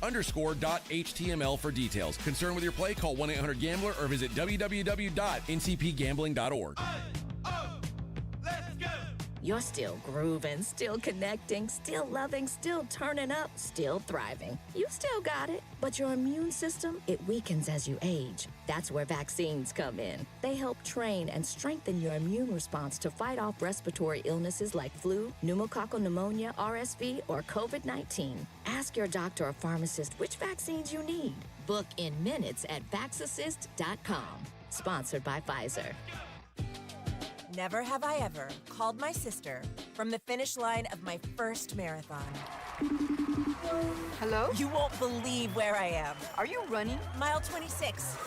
for details. Concerned with your play? Call 1-800-GAMBLER or visit www.ncpgambling.org. You're still grooving, still connecting, still loving, still turning up, still thriving. You still got it, but your immune system, it weakens as you age. That's where vaccines come in. They help train and strengthen your immune response to fight off respiratory illnesses like flu, pneumococcal pneumonia, RSV, or COVID-19. Ask your doctor or pharmacist which vaccines you need. Book in minutes at vaxassist.com. Sponsored by Pfizer. Never have I ever called my sister from the finish line of my first marathon. Hello? You won't believe where I am. Are you running? Mile 26.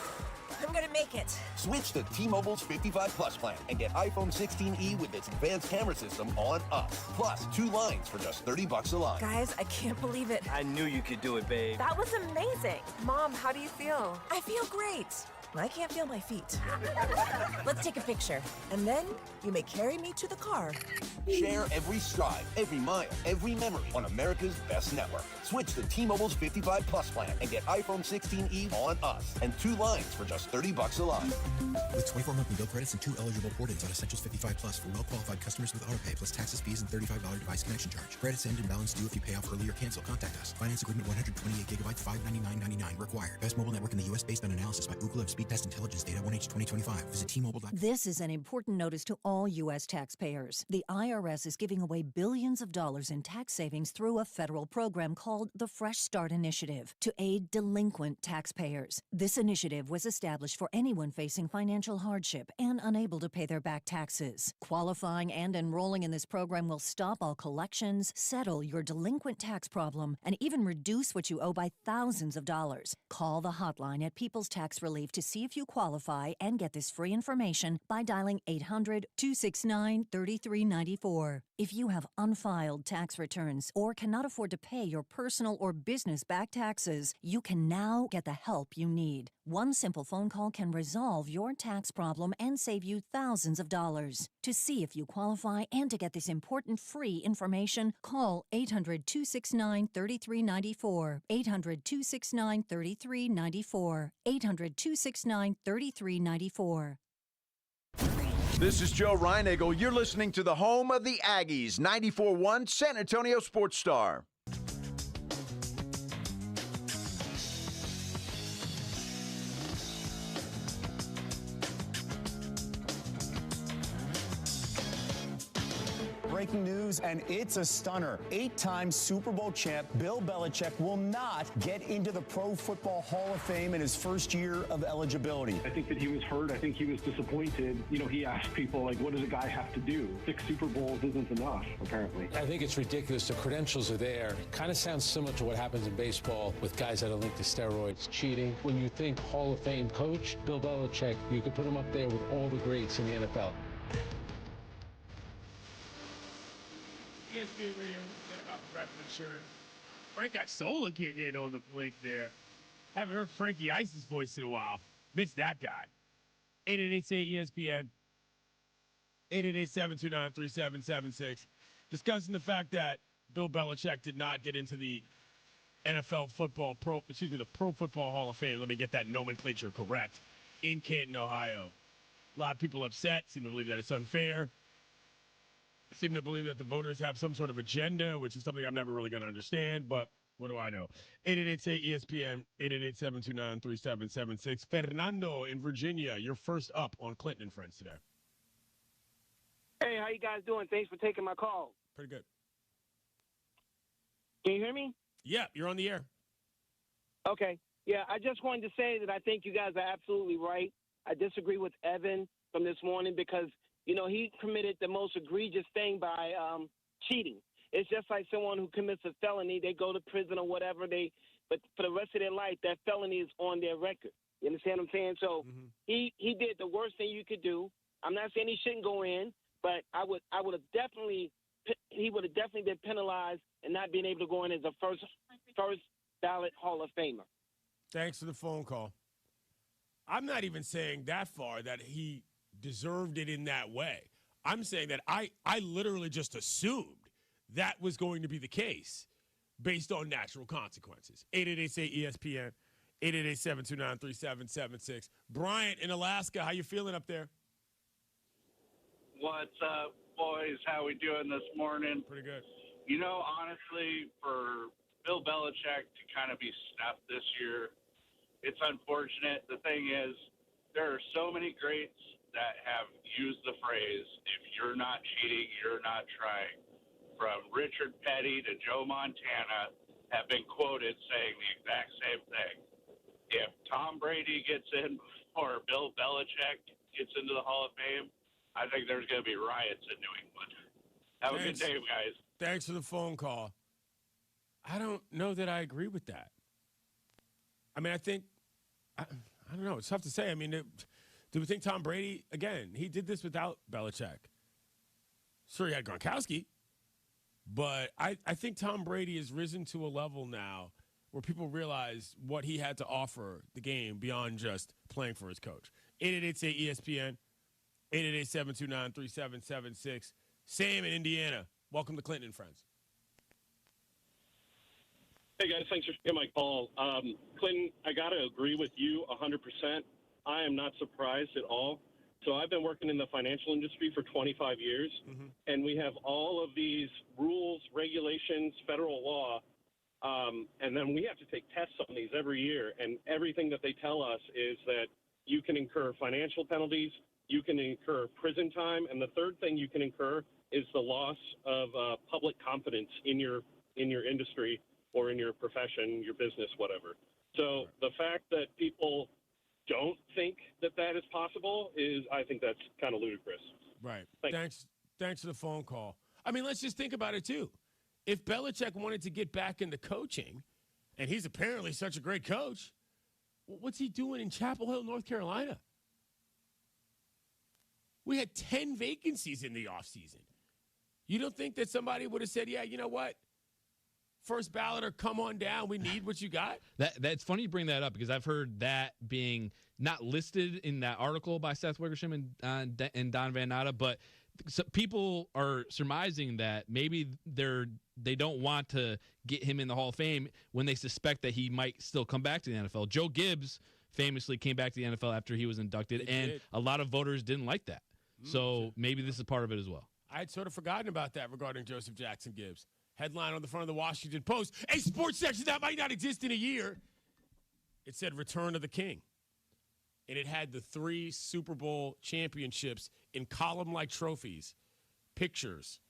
I'm gonna make it. Switch to T-Mobile's 55 Plus plan and get iPhone 16e with its advanced camera system on us. Plus, 2 lines for just $30 a line. Guys, I can't believe it. I knew you could do it, babe. That was amazing. Mom, how do you feel? I feel great. I can't feel my feet. Let's take a picture. And then you may carry me to the car. Share every stride, every mile, every memory on America's best network. Switch to T-Mobile's 55 Plus plan and get iPhone 16e on us and 2 lines for just $30 a line. With 24 monthly bill credits and 2 eligible port-ins on Essentials 55 Plus for well-qualified customers with autopay plus taxes, fees, and $35 device connection charge. Credits end and balance due if you pay off early or cancel. Contact us. Finance agreement 128 gigabytes, $599.99 required. Best mobile network in the U.S. based on analysis by Ookla of Speed Test Intelligence Data 1H 2025. Visit T-Mobile.com. This is an important notice to all U.S. taxpayers. The IRS is giving away billions of dollars in tax savings through a federal program called the Fresh Start Initiative to aid delinquent taxpayers. This initiative was established for anyone facing financial hardship and unable to pay their back taxes. Qualifying and enrolling in this program will stop all collections, settle your delinquent tax problem, and even reduce what you owe by thousands of dollars. Call the hotline at People's Tax Relief to see if you qualify and get this free information by dialing 800-269-3394. If you have unfiled tax returns or cannot afford to pay your personal or business back taxes, you can now get the help you need. One simple phone call can resolve your tax problem and save you thousands of dollars. To see if you qualify and to get this important free information, call 800-269-3394. 800-269-3394. 800-269-3394. This is Joe Reinagle. You're listening to the home of the Aggies, 94.1 San Antonio Sports Star. Breaking news, and it's a stunner. 8-time Super Bowl champ Bill Belichick will not get into the Pro Football Hall of Fame in his first year of eligibility. I think that he was hurt. I think he was disappointed. You know, he asked people, like, what does a guy have to do? 6 Super Bowls isn't enough, apparently. I think it's ridiculous. The credentials are there. Kind of sounds similar to what happens in baseball with guys that are linked to steroids, cheating. When you think Hall of Fame coach, Bill Belichick, you could put him up there with all the greats in the NFL. ESPN Radio, insurance. Frank got Sola getting in on the blink there. Haven't heard Frankie Ice's voice in a while. Miss that guy. 888-ESPN. 888-729-3776. Discussing the fact that Bill Belichick did not get into the the Pro Football Hall of Fame. Let me get that nomenclature correct. In Canton, Ohio. A lot of people upset, seem to believe that it's unfair. Seem to believe that the voters have some sort of agenda, which is something I'm never really going to understand, but what do I know? 888-ESPN, 888-729-3776. Fernando in Virginia, you're first up on Clinton and Friends today. Hey, how you guys doing? Thanks for taking my call. Pretty good. Can you hear me? Yeah, you're on the air. Okay. Yeah, I just wanted to say that I think you guys are absolutely right. I disagree with Evan from this morning because you know, he committed the most egregious thing by cheating. It's just like someone who commits a felony, they go to prison or whatever, but for the rest of their life, that felony is on their record. You understand what I'm saying? So he did the worst thing you could do. I'm not saying he shouldn't go in, but he would have definitely been penalized and not being able to go in as a first ballot Hall of Famer. Thanks for the phone call. I'm not even saying that far that he deserved it in that way. I'm saying that I literally just assumed that was going to be the case based on natural consequences. 888-ESPN, 888-729-3776. Bryant in Alaska, how you feeling up there? What's up, boys? How we doing this morning? Pretty good. You know, honestly, for Bill Belichick to kind of be snubbed this year, it's unfortunate. The thing is, there are so many greats that have used the phrase, if you're not cheating, you're not trying. From Richard Petty to Joe Montana have been quoted saying the exact same thing. If Tom Brady gets in or Bill Belichick gets into the Hall of Fame, I think there's going to be riots in New England. Have a good day, guys. Thanks for the phone call. I don't know that I agree with that. I mean, I don't know. It's tough to say. I mean, do we think Tom Brady, again, he did this without Belichick. Sure, he had Gronkowski, but I think Tom Brady has risen to a level now where people realize what he had to offer the game beyond just playing for his coach. 888-ESPN, 888-729-3776. Sam in Indiana, welcome to Clinton and Friends. Hey, guys, thanks for taking my call. Clinton, I got to agree with you 100%. I am not surprised at all. So I've been working in the financial industry for 25 years, and we have all of these rules, regulations, federal law, and then we have to take tests on these every year, and everything that they tell us is that you can incur financial penalties, you can incur prison time, and the third thing you can incur is the loss of public confidence in your industry or in your profession, your business, whatever. So the fact that people don't think that is possible I think that's kind of ludicrous. Right. Thanks for the phone call. I mean, let's just think about it, too. If Belichick wanted to get back into coaching, and he's apparently such a great coach, what's he doing in Chapel Hill, North Carolina? We had 10 vacancies in the offseason. You don't think that somebody would have said, yeah, you know what? First balloter, come on down. We need what you got. That's funny you bring that up because I've heard that being not listed in that article by Seth Wickersham and Don Van Natta, but people are surmising that maybe they don't want to get him in the Hall of Fame when they suspect that he might still come back to the NFL. Joe Gibbs famously came back to the NFL after he was inducted, and a lot of voters didn't like that. So maybe this is part of it as well. I had sort of forgotten about that regarding Joseph Jackson Gibbs. Headline on the front of the Washington Post, a sports section that might not exist in a year. It said Return of the King. And it had the 3 Super Bowl championships in column-like trophies, pictures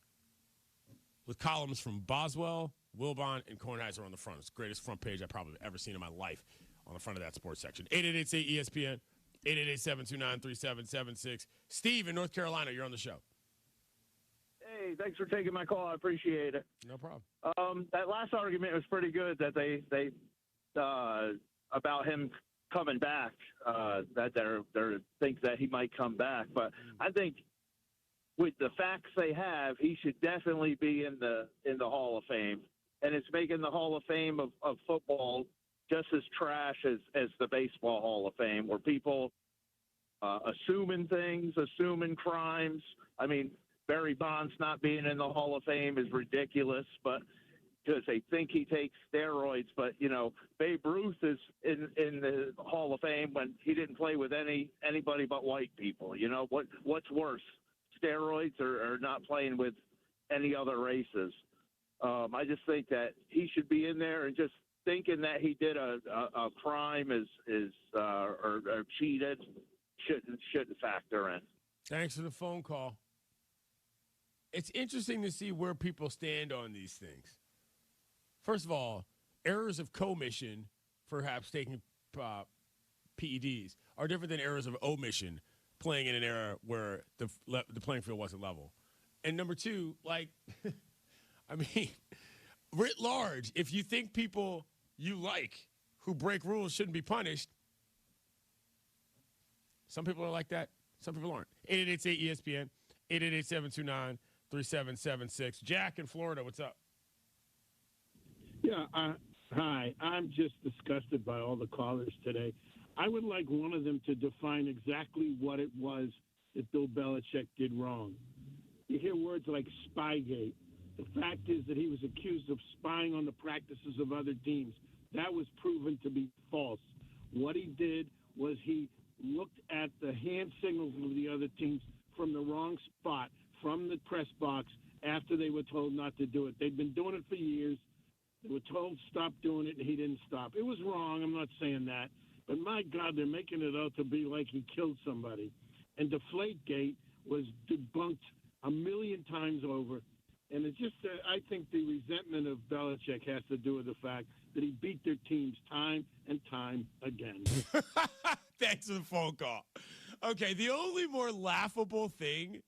with columns from Boswell, Wilbon, and Kornheiser on the front. It's the greatest front page I've probably ever seen in my life on the front of that sports section. 888-ESPN, 888-729-3776. Steve in North Carolina, you're on the show. Hey, thanks for taking my call. I appreciate it. No problem. That last argument was pretty good that they about him coming back, that they think that he might come back. But I think with the facts they have, he should definitely be in the Hall of Fame. And it's making the Hall of Fame of football just as trash as the Baseball Hall of Fame, where people assuming things, assuming crimes. I mean, Barry Bonds not being in the Hall of Fame is ridiculous, but because they think he takes steroids. But, you know, Babe Ruth is in the Hall of Fame when he didn't play with anybody but white people. You know, what's worse, steroids or not playing with any other races? I just think that he should be in there, and just thinking that he did a crime or cheated shouldn't factor in. Thanks for the phone call. It's interesting to see where people stand on these things. First of all, errors of commission, perhaps taking PEDs, are different than errors of omission, playing in an era where the playing field wasn't level. And number two, like, I mean, writ large, if you think people you like who break rules shouldn't be punished, some people are like that. Some people aren't. 888-ESPN, 888-729-3776. Jack in Florida, what's up? Yeah, hi. I'm just disgusted by all the callers today. I would like one of them to define exactly what it was that Bill Belichick did wrong. You hear words like Spygate. The fact is that he was accused of spying on the practices of other teams. That was proven to be false. What he did was he looked at the hand signals of the other teams from the wrong spot, from the press box, after they were told not to do it. They'd been doing it for years. They were told stop doing it, and he didn't stop. It was wrong. I'm not saying that. But, my God, they're making it out to be like he killed somebody. And Deflategate was debunked a million times over. And it's just I think the resentment of Belichick has to do with the fact that he beat their teams time and time again. Thanks for the phone call. Okay, the only more laughable thing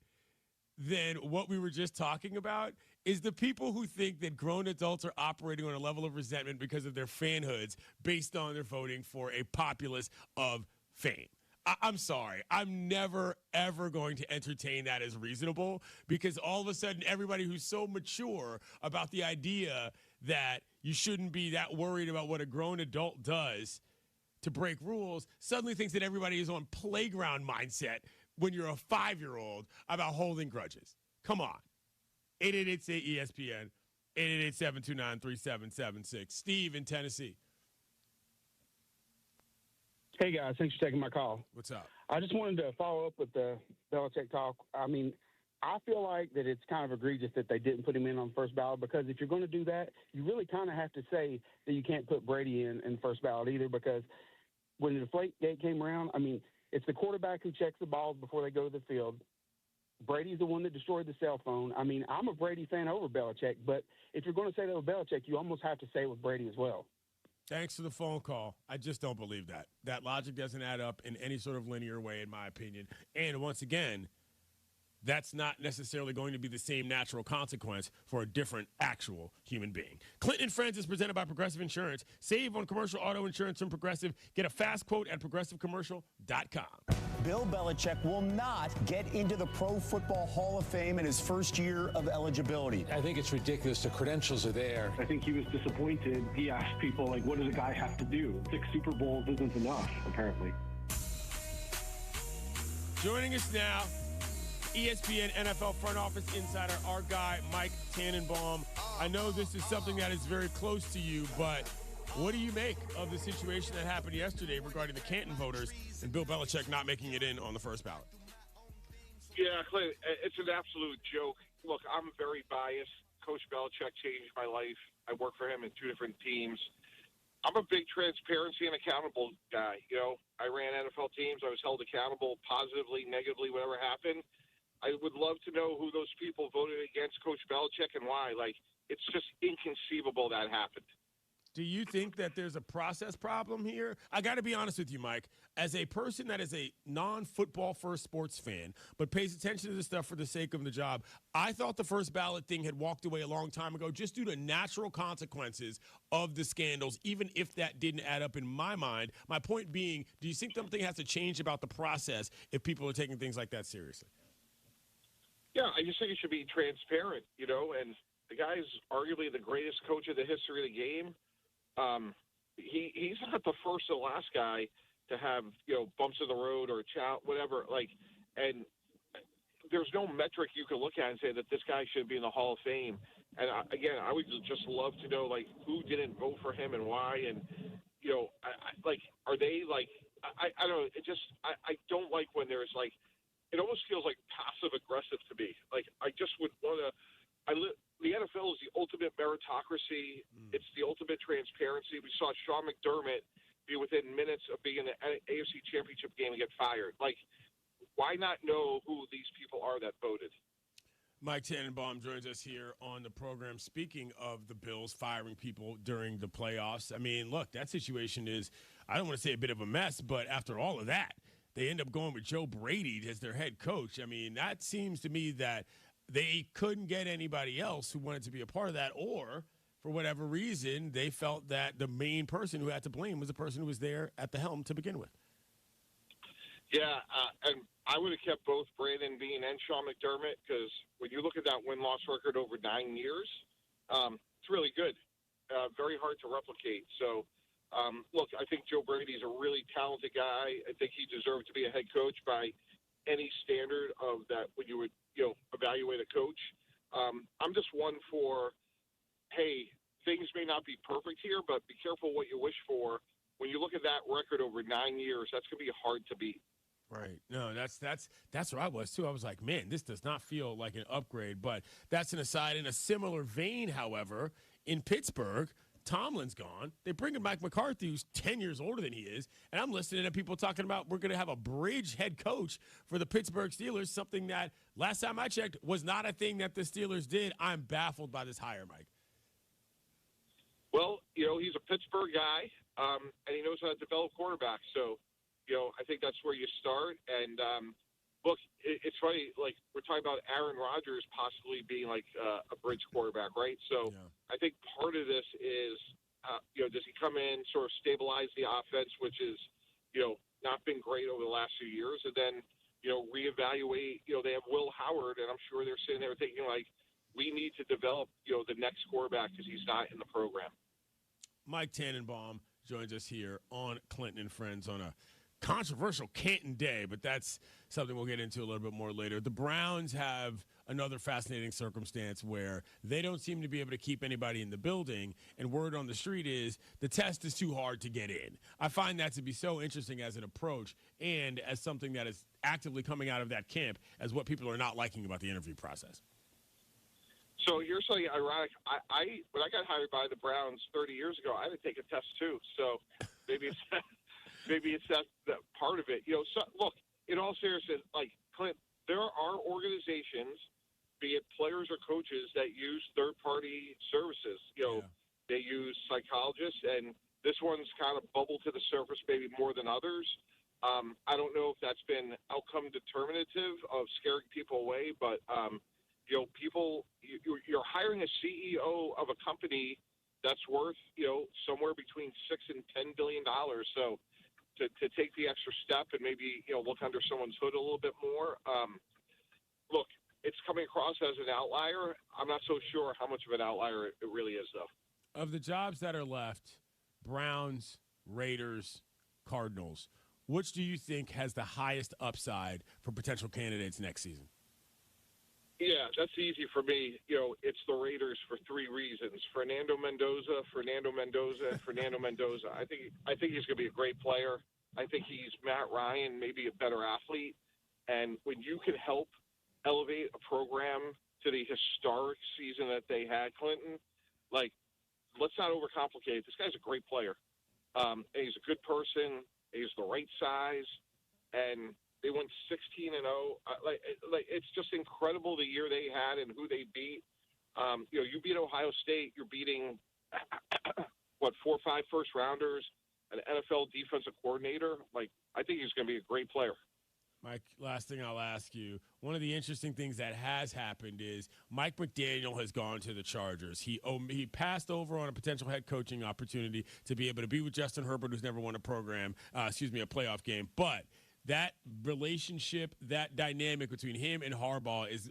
than what we were just talking about is the people who think that grown adults are operating on a level of resentment because of their fanhoods based on their voting for a populace of fame. I'm sorry. I'm never, ever going to entertain that as reasonable, because all of a sudden everybody who's so mature about the idea that you shouldn't be that worried about what a grown adult does to break rules suddenly thinks that everybody is on playground mindset when you're a 5-year-old about holding grudges. Come on. 888-ESPN, 888-729-3776. Steve in Tennessee. Hey, guys. Thanks for taking my call. What's up? I just wanted to follow up with the Belichick talk. I mean, I feel like that it's kind of egregious that they didn't put him in on the first ballot, because if you're going to do that, you really kind of have to say that you can't put Brady in first ballot either, because when the Deflategate came around, I mean, it's the quarterback who checks the balls before they go to the field. Brady's the one that destroyed the cell phone. I mean, I'm a Brady fan over Belichick, but if you're going to say that with Belichick, you almost have to say it with Brady as well. Thanks for the phone call. I just don't believe that. That logic doesn't add up in any sort of linear way, in my opinion. And once again, that's not necessarily going to be the same natural consequence for a different actual human being. Clinton and Friends is presented by Progressive Insurance. Save on commercial auto insurance from Progressive. Get a fast quote at progressivecommercial.com. Bill Belichick will not get into the Pro Football Hall of Fame in his first year of eligibility. I think it's ridiculous. The credentials are there. I think he was disappointed. He asked people, like, what does a guy have to do? 6 Super Bowls isn't enough, apparently. Joining us now, ESPN NFL front office insider, our guy, Mike Tannenbaum. I know this is something that is very close to you, but what do you make of the situation that happened yesterday regarding the Canton voters and Bill Belichick not making it in on the first ballot? Yeah, Clay, it's an absolute joke. Look, I'm very biased. Coach Belichick changed my life. I work for him in 2 different teams. I'm a big transparency and accountable guy. I ran NFL teams. I was held accountable positively, negatively, whatever happened. I would love to know who those people voted against Coach Belichick and why. It's just inconceivable that happened. Do you think that there's a process problem here? I got to be honest with you, Mike. As a person that is a non-football first sports fan, but pays attention to this stuff for the sake of the job, I thought the first ballot thing had walked away a long time ago just due to natural consequences of the scandals, even if that didn't add up in my mind. My point being, do you think something has to change about the process if people are taking things like that seriously? Yeah, I just think it should be transparent, and the guy's arguably the greatest coach of the history of the game. He's not the first or last guy to have bumps in the road or whatever. And there's no metric you can look at and say that this guy should be in the Hall of Fame. And I would just love to know who didn't vote for him and why. And are they I don't know. I don't like when there's it almost feels like passive aggressive to me. I just would want to. The NFL is the ultimate meritocracy. It's the ultimate transparency. We saw Sean McDermott be within minutes of being in the AFC Championship game and get fired. Why not know who these people are that voted? Mike Tannenbaum joins us here on the program. Speaking of the Bills firing people during the playoffs, I mean, look, that situation is, I don't want to say a bit of a mess, but after all of that, they end up going with Joe Brady as their head coach. I mean, that seems to me that they couldn't get anybody else who wanted to be a part of that, or for whatever reason, they felt that the main person who had to blame was the person who was there at the helm to begin with. Yeah, and I would have kept both Brandon Beane and Sean McDermott because when you look at that win-loss record over 9 years, it's really good. Very hard to replicate. So, look, I think Joe Brady's a really talented guy. I think he deserved to be a head coach by any standard of that when you would evaluate a coach. I'm just one for, hey, things may not be perfect here, but be careful what you wish for. When you look at that record over 9 years, that's going to be hard to beat. Right. No, that's where I was too. I was like, man, this does not feel like an upgrade. But that's an aside. In a similar vein, however, in Pittsburgh, Tomlin's gone. They bring in Mike McCarthy, who's 10 years older than he is. And I'm listening to people talking about we're going to have a bridge head coach for the Pittsburgh Steelers, something that last time I checked was not a thing that the Steelers did. I'm baffled by this hire, Mike. Well, he's a Pittsburgh guy, and he knows how to develop quarterbacks. So, I think that's where you start. And, look, it's funny, we're talking about Aaron Rodgers possibly being a bridge quarterback, right? So I think part of this is, does he come in, sort of stabilize the offense, which is, not been great over the last few years, and then, reevaluate. They have Will Howard, and I'm sure they're sitting there thinking, we need to develop, the next quarterback because he's not in the program. Mike Tannenbaum joins us here on Clinton and Friends on a controversial Canton day, but that's something we'll get into a little bit more later. The Browns have another fascinating circumstance where they don't seem to be able to keep anybody in the building, and word on the street is the test is too hard to get in. I find that to be so interesting as an approach and as something that is actively coming out of that camp as what people are not liking about the interview process. So here's something ironic. When I got hired by the Browns 30 years ago, I had to take a test too. So maybe it's that part of it. Look, in all seriousness, Clint, there are organizations, be it players or coaches, that use third-party services. They use psychologists, and this one's kind of bubbled to the surface maybe more than others. I don't know if that's been outcome determinative of scaring people away, but you're hiring a CEO of a company that's worth, somewhere between $6 and $10 billion. So to take the extra step and maybe, look under someone's hood a little bit more. Look, it's coming across as an outlier. I'm not so sure how much of an outlier it really is, though. Of the jobs that are left, Browns, Raiders, Cardinals, which do you think has the highest upside for potential candidates next season? Yeah, that's easy for me. It's the Raiders for 3 reasons: Fernando Mendoza, and Fernando Mendoza. I think he's going to be a great player. I think he's Matt Ryan, maybe a better athlete. And when you can help elevate a program to the historic season that they had, Clinton, like, let's not overcomplicate it. This guy's a great player. And he's a good person. He's the right size. And they went 16-0. Like it's just incredible the year they had and who they beat. You beat Ohio State. You're beating, 4 or 5 first-rounders, an NFL defensive coordinator. Like, I think he's going to be a great player. Mike, last thing I'll ask you. One of the interesting things that has happened is Mike McDaniel has gone to the Chargers. He passed over on a potential head coaching opportunity to be able to be with Justin Herbert, who's never won a playoff game. But that relationship, that dynamic between him and Harbaugh is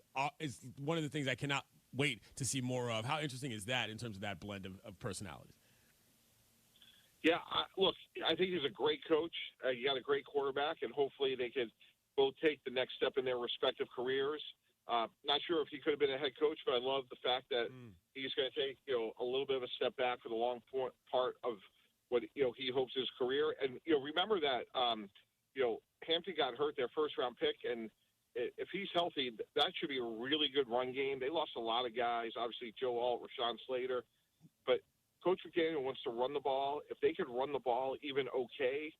one of the things I cannot wait to see more of. How interesting is that in terms of that blend of personalities? Yeah, look, I think he's a great coach. You got a great quarterback, and hopefully they could both take the next step in their respective careers. Not sure if he could have been a head coach, but I love the fact that he's going to take a little bit of a step back for the long part of what he hopes his career. And remember that Hampton got hurt, their first-round pick, and if he's healthy, that should be a really good run game. They lost a lot of guys, obviously Joe Alt, Rashawn Slater, but Coach McDaniel wants to run the ball. If they could run the ball even okay,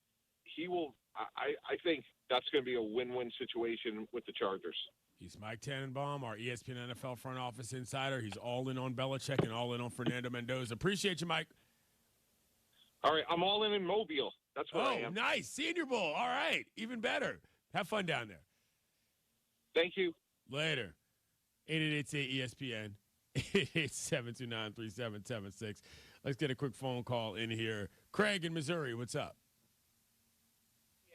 he will. I think that's going to be a win-win situation with the Chargers. He's Mike Tannenbaum, our ESPN NFL front office insider. He's all in on Belichick and all in on Fernando Mendoza. Appreciate you, Mike. All right, I'm all in Mobile. That's what I am. Oh, nice. Senior Bowl. All right. Even better. Have fun down there. Thank you. Later. 888-ESPN. 888-729-3776. Let's get a quick phone call in here. Craig in Missouri, what's up?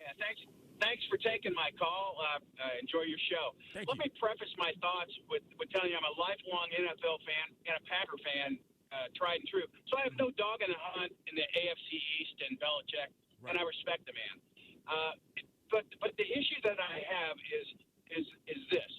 Yeah, thanks for taking my call. Enjoy your show. Let me preface my thoughts with telling you I'm a lifelong NFL fan and a Packer fan, tried and true. So I have no dog in the hunt in the AFC East and Belichick, and I respect the man. But the issue that I have is this.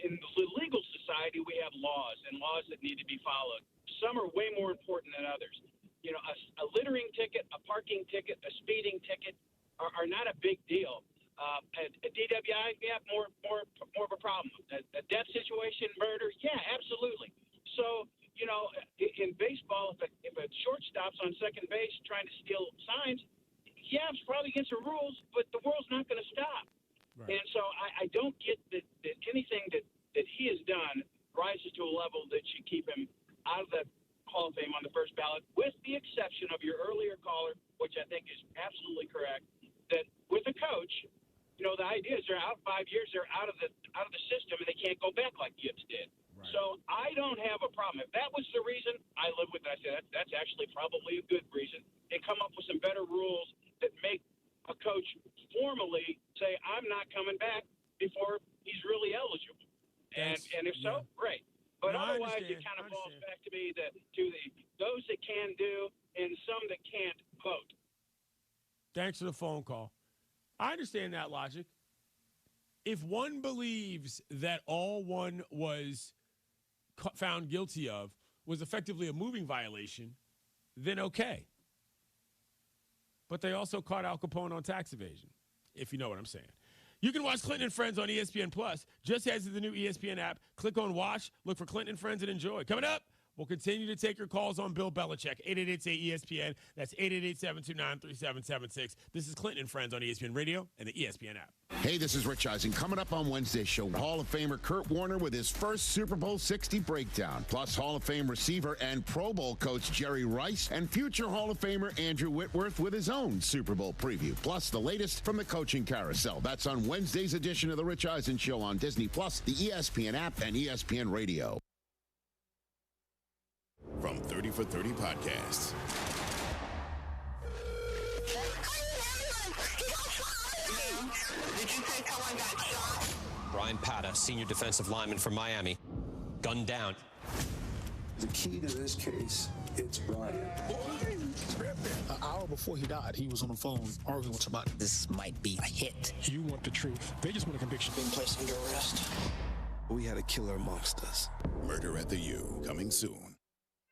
In the legal society, we have laws and laws that need to be followed. Some are way more important than others. A littering ticket, a parking ticket, a speeding ticket are not a big deal. A DWI, yeah, more of a problem. A death situation, murder, yeah, absolutely. So, in baseball, if a shortstop's on second base trying to steal signs, yeah, it's probably against the rules, but the world's not going to stop. Right. And so I don't get that anything that he has done rises to a level that should keep him out of the Hall of Fame on the first ballot, with the exception of your earlier caller, which I think is absolutely correct, that with a coach, the idea is they're out 5 years, they're out of the system, and they can't go back like Gibbs did. Right. So I don't have a problem. If that was the reason, I live with it. I said that's actually probably a good reason. And come up with some better rules that make a coach formally say, I'm not coming back before he's really eligible. And if so, great. But otherwise, it kind of falls back to me those that can do and some that can't vote. Thanks for the phone call. I understand that logic. If one believes that all one was found guilty of was effectively a moving violation, then okay. But they also caught Al Capone on tax evasion, if you know what I'm saying. You can watch Clinton and Friends on ESPN+. Just head to the new ESPN app. Click on Watch, look for Clinton and Friends, and enjoy. Coming up, we'll continue to take your calls on Bill Belichick. 888-ESPN. That's 888-729-3776. This is Clinton and Friends on ESPN Radio and the ESPN app. Hey, this is Rich Eisen. Coming up on Wednesday's show, Hall of Famer Kurt Warner with his first Super Bowl 60 breakdown. Plus, Hall of Fame receiver and Pro Bowl coach Jerry Rice and future Hall of Famer Andrew Whitworth with his own Super Bowl preview. Plus, the latest from the coaching carousel. That's on Wednesday's edition of the Rich Eisen Show on Disney+, the ESPN app, and ESPN Radio. From 30 for 30 Podcasts. Did you say someone got shot? Brian Pata, senior defensive lineman from Miami, gunned down. The key to this case, it's Brian. An hour before he died, he was on the phone arguing with somebody. This might be a hit. You want the truth. They just want a conviction. Being placed under arrest. We had a killer amongst us. Murder at the U, coming soon.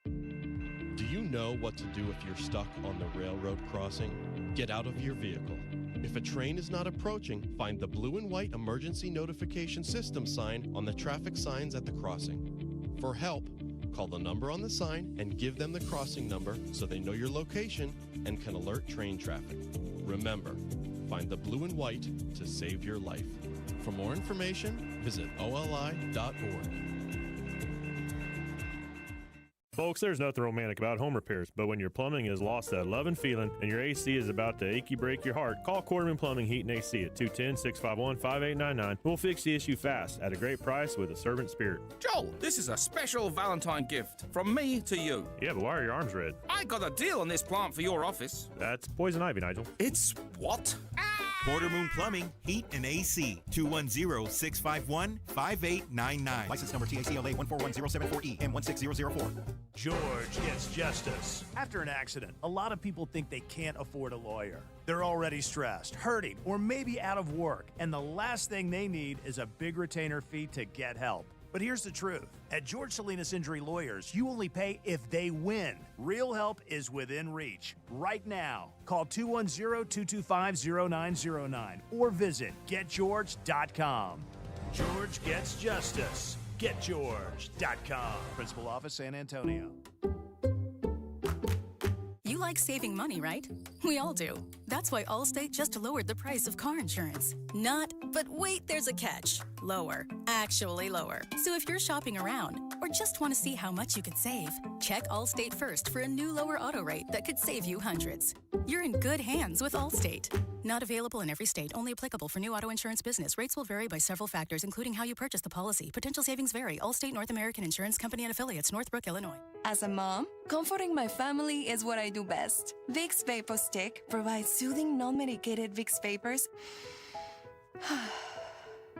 Do you know what to do if you're stuck on the railroad crossing? Get out of your vehicle If a train is not approaching, find the blue and white emergency notification system sign on the traffic signs at the crossing. For help, call the number on the sign and give them the crossing number so they know your location and can alert train traffic. Remember, find the blue and white to save your life. For more information, visit oli.org. Folks, there's nothing romantic about home repairs, but when your plumbing has lost that love and feeling and your AC is about to achy break your heart, call Quarterman Plumbing, Heat, and AC at 210-651-5899. We'll fix the issue fast at a great price with a servant spirit. Joel, this is a special Valentine gift from me to you. Yeah, but why are your arms red? I got a deal on this plant for your office. That's poison ivy, Nigel. It's what? Quarter Moon Plumbing, Heat, and AC. 210-651-5899. License number TACLA 141074E M16004. George gets justice. After an accident, a lot of people think they can't afford a lawyer. They're already stressed, hurting, or maybe out of work, and the last thing they need is a big retainer fee to get help. But here's the truth. At George Salinas Injury Lawyers, you only pay if they win. Real help is within reach. Right now, call 210-225-0909 or visit getgeorge.com. George gets justice. GetGeorge.com. Principal Office, San Antonio. You like saving money, right? We all do. That's why Allstate just lowered the price of car insurance. Not, but wait, there's a catch. Lower. Actually lower. So if you're shopping around or just want to see how much you could save, check Allstate first for a new lower auto rate that could save you hundreds. You're in good hands with Allstate. Not available in every state. Only applicable for new auto insurance business. Rates will vary by several factors, including how you purchase the policy. Potential savings vary. Allstate North American Insurance Company and affiliates, Northbrook, Illinois. As a mom, comforting my family is what I do best. Vicks Vapor Stick provides soothing, non-medicated Vicks Vapors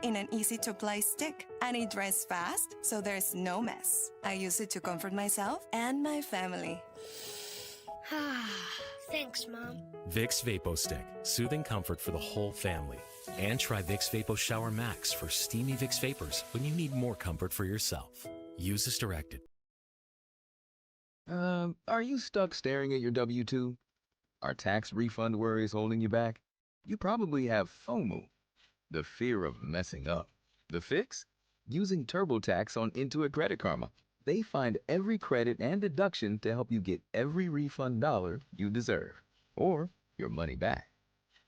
in an easy-to-apply stick, and it dries fast, so there's no mess. I use it to comfort myself and my family. Thanks, Mom. Vicks Vapo Stick, soothing comfort for the whole family. And try Vicks Vapo Shower Max for steamy Vicks Vapors when you need more comfort for yourself. Use as directed. Are you stuck staring at your W-2? Are tax refund worries holding you back? You probably have FOMO, the fear of messing up. The fix? Using TurboTax on Intuit Credit Karma. They find every credit and deduction to help you get every refund dollar you deserve, or your money back.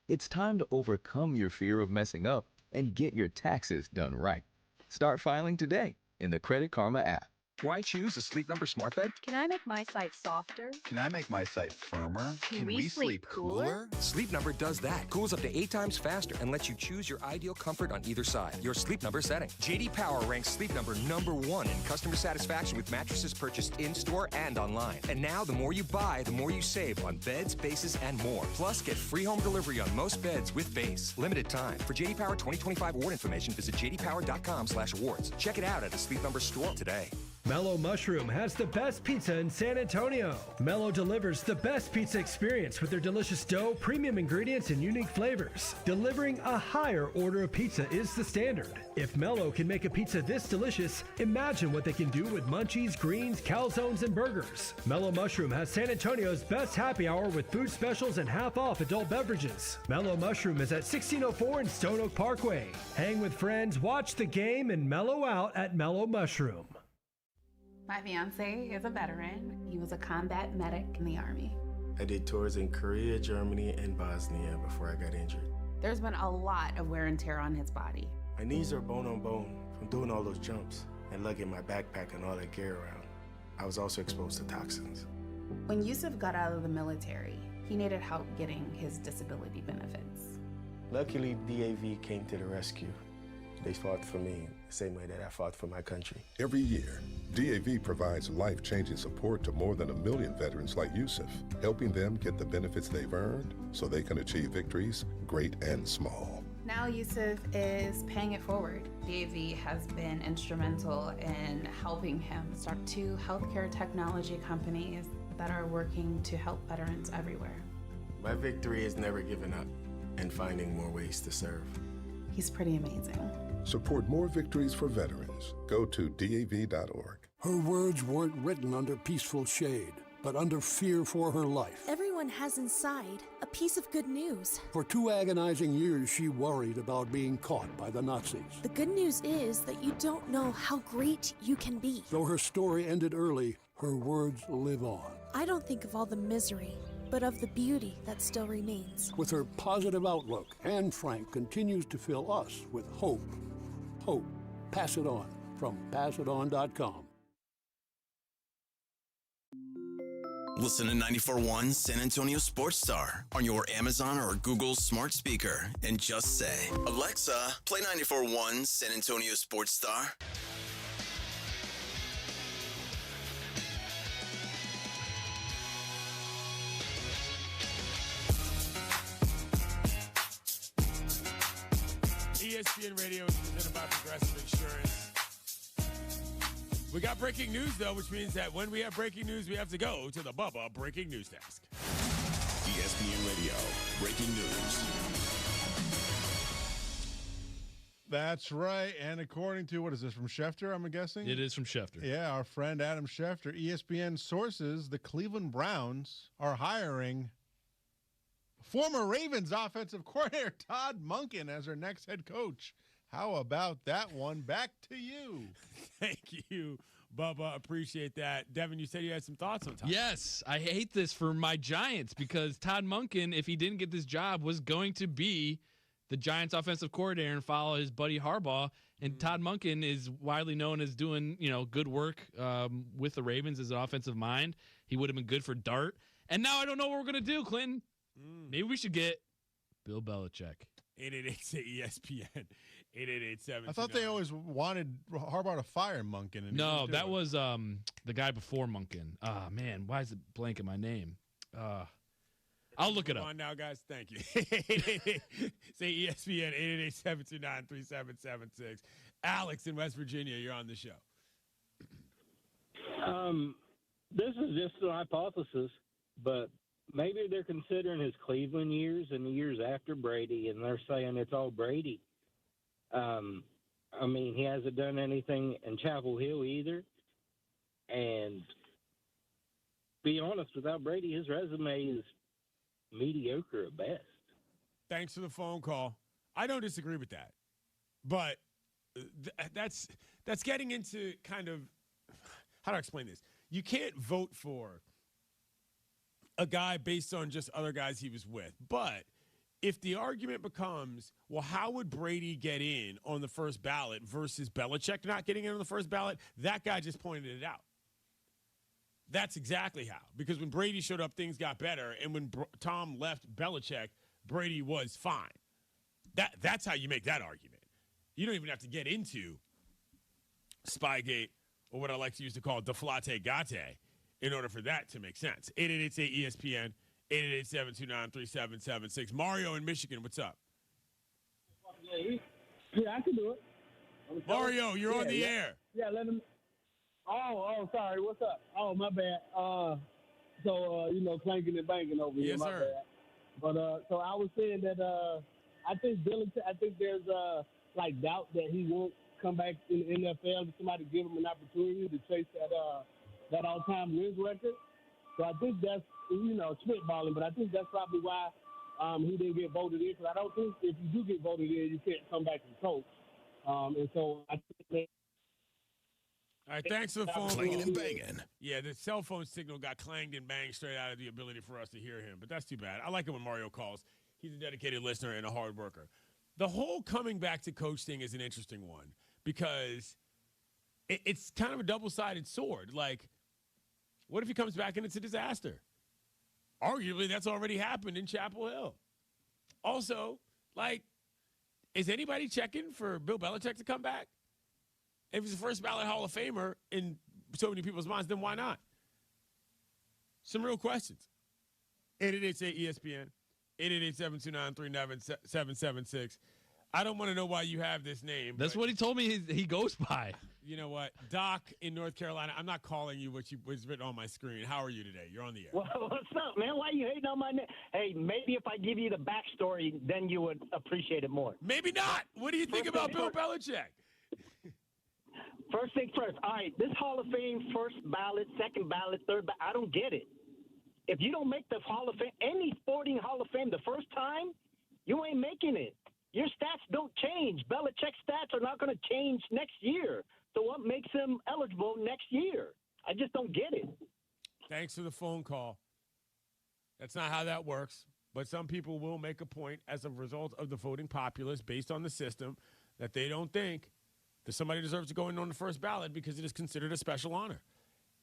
It's time to overcome your fear of messing up and get your taxes done right. Start filing today in the Credit Karma app. Why choose a Sleep Number smart bed? Can I make my site softer? Can I make my site firmer? Can we sleep cooler? Sleep Number does that. Cools up to 8 times faster and lets you choose your ideal comfort on either side. Your Sleep Number setting. JD Power ranks Sleep Number #1 in customer satisfaction with mattresses purchased in-store and online. And now, the more you buy, the more you save on beds, bases, and more. Plus, get free home delivery on most beds with base. Limited time. For JD Power 2025 award information, visit jdpower.com/awards. Check it out at a Sleep Number store today. Mellow Mushroom has the best pizza in San Antonio. Mellow delivers the best pizza experience with their delicious dough, premium ingredients, and unique flavors. Delivering a higher order of pizza is the standard. If Mellow can make a pizza this delicious, imagine what they can do with munchies, greens, calzones, and burgers. Mellow Mushroom has San Antonio's best happy hour with food specials and half-off adult beverages. Mellow Mushroom is at 1604 in Stone Oak Parkway. Hang with friends, watch the game, and mellow out at Mellow Mushroom. My fiance is a veteran. He was a combat medic in the Army. I did tours in Korea, Germany, and Bosnia before I got injured. There's been a lot of wear and tear on his body. My knees are bone on bone from doing all those jumps and lugging my backpack and all that gear around. I was also exposed to toxins. When Yusuf got out of the military, he needed help getting his disability benefits. Luckily, DAV came to the rescue. They fought for me the same way that I fought for my country. Every year, DAV provides life-changing support to more than 1 million veterans like Yusuf, helping them get the benefits they've earned so they can achieve victories, great and small. Now Yusuf is paying it forward. DAV has been instrumental in helping him start 2 healthcare technology companies that are working to help veterans everywhere. My victory is never giving up and finding more ways to serve. He's pretty amazing. Support more victories for veterans. Go to DAV.org. Her words weren't written under peaceful shade, but under fear for her life. Everyone everyone has inside a piece of good news. For 2 agonizing years, she worried about being caught by the Nazis. The good news is that you don't know how great you can be. Though her story ended early, her words live on. I don't think of all the misery, but of the beauty that still remains. With her positive outlook, Anne Frank continues to fill us with hope. Hope. Pass it on from passiton.com. Listen to 94.1 San Antonio Sports Star on your Amazon or Google smart speaker and just say, Alexa, play 94.1 San Antonio Sports Star. ESPN Radio is presented by Progressive Insurance. We got breaking news, though, which means that when we have breaking news, we have to go to the Bubba Breaking News Desk. ESPN Radio, breaking news. That's right. And according to, what is this, from Schefter, I'm guessing? It is from Schefter. Yeah, our friend Adam Schefter. ESPN sources, the Cleveland Browns are hiring former Ravens offensive coordinator Todd Monken as their next head coach. How about that one? Back to you. Thank you, Bubba. Appreciate that. Devin, you said you had some thoughts on Todd. Yes, I hate this for my Giants because Todd Monken, if he didn't get this job, was going to be the Giants offensive coordinator and follow his buddy Harbaugh. And Todd Monken is widely known as doing, good work with the Ravens as an offensive mind. He would have been good for Dart. And now I don't know what we're going to do, Clinton. Maybe we should get Bill Belichick. 888-ESPN. 888-729. I thought they always wanted Harbaugh to fire Monken. No, that was the guy before Monken. Ah, man, why is it blanking my name? I'll look it up. Come on now, guys. Thank you. Say ESPN, 888-729-3776. Alex in West Virginia, you're on the show. This is just a hypothesis, but maybe they're considering his Cleveland years and the years after Brady, and they're saying it's all Brady. He hasn't done anything in Chapel Hill either. And be honest, without Brady, his resume is mediocre at best. Thanks for the phone call. I don't disagree with that. But that's getting into kind of, how do I explain this? You can't vote for a guy based on just other guys he was with. But if the argument becomes, well, how would Brady get in on the first ballot versus Belichick not getting in on the first ballot, that guy just pointed it out. That's exactly how. Because when Brady showed up, things got better. And when Tom left Belichick, Brady was fine. That's how you make that argument. You don't even have to get into Spygate or what I like to use to call deflate gate in order for that to make sense. 888-ESPN, 888-729-3776. Mario in Michigan, what's up? Yeah, I can do it. Mario, you're on the air. Yeah, let him. Oh, sorry. What's up? Oh, my bad. Clanking and banging over here. Yes, my sir. Bad. But so I was saying that I think there's doubt that he won't come back in the NFL if somebody give him an opportunity to chase that all-time wins record. So I think that's, spitballing, but I think that's probably why he didn't get voted in. Because I don't think if you do get voted in, you can't come back and coach. And so I think that. All right, thanks for the phone call. Clanging and banging. Yeah, the cell phone signal got clanged and banged straight out of the ability for us to hear him. But that's too bad. I like it when Mario calls. He's a dedicated listener and a hard worker. The whole coming back to coach thing is an interesting one because it's kind of a double-sided sword. Like, what if he comes back and it's a disaster? Arguably, that's already happened in Chapel Hill. Also, is anybody checking for Bill Belichick to come back? If he's a first ballot Hall of Famer in so many people's minds, then why not? Some real questions. 888-ESPN, 888-729-3776. I don't want to know why you have this name. That's what he told me he goes by. You know what? Doc in North Carolina, I'm not calling you what was written on my screen. How are you today? You're on the air. Well, what's up, man? Why are you hating on my name? Hey, maybe if I give you the backstory, then you would appreciate it more. Maybe not. What do you think about Bill Belichick? First thing first. All right, this Hall of Fame, first ballot, second ballot, third ballot, I don't get it. If you don't make the Hall of Fame, any sporting Hall of Fame the first time, you ain't making it. Your stats don't change. Belichick's stats are not going to change next year. So what makes him eligible next year? I just don't get it. Thanks for the phone call. That's not how that works. But some people will make a point as a result of the voting populace based on the system that they don't think that somebody deserves to go in on the first ballot because it is considered a special honor.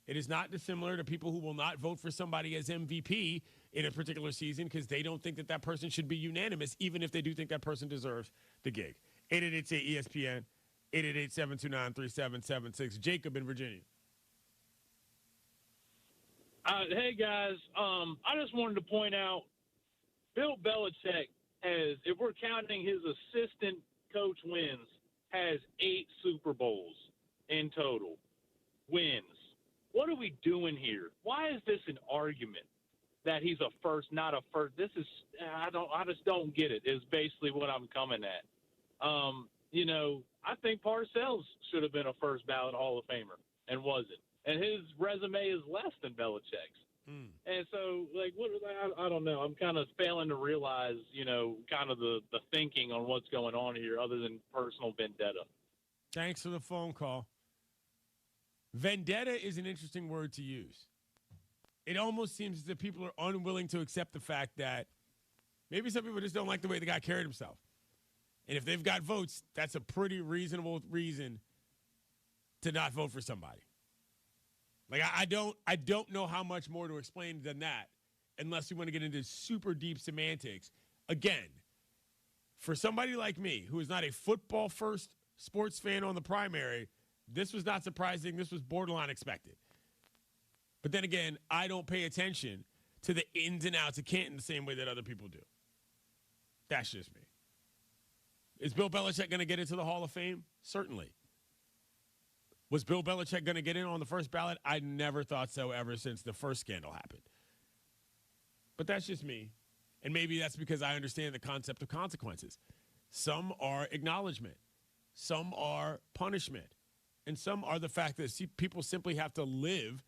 It is not dissimilar to people who will not vote for somebody as MVP in a particular season because they don't think that that person should be unanimous, even if they do think that person deserves the gig. 888-ESPN, 888-729-3776. Jacob in Virginia. Hey, guys. I just wanted to point out Bill Belichick has, if we're counting his assistant coach wins, has 8 Super Bowls in total. Wins. What are we doing here? Why is this an argument that he's a first, not a first? This is, I just don't get it, is basically what I'm coming at. I think Parcells should have been a first ballot Hall of Famer and wasn't. And his resume is less than Belichick's. And so, I don't know. I'm kind of failing to realize, kind of the thinking on what's going on here other than personal vendetta. Thanks for the phone call. Vendetta is an interesting word to use. It almost seems as if people are unwilling to accept the fact that maybe some people just don't like the way the guy carried himself. And if they've got votes, that's a pretty reasonable reason to not vote for somebody. Like, I don't know how much more to explain than that unless you want to get into super deep semantics. Again, for somebody like me who is not a football-first sports fan on the primary, this was not surprising. This was borderline expected. But then again, I don't pay attention to the ins and outs of Canton the same way that other people do. That's just me. Is Bill Belichick going to get into the Hall of Fame? Certainly. Was Bill Belichick going to get in on the first ballot? I never thought so ever since the first scandal happened. But that's just me. And maybe that's because I understand the concept of consequences. Some are acknowledgement. Some are punishment. And some are the fact that people simply have to live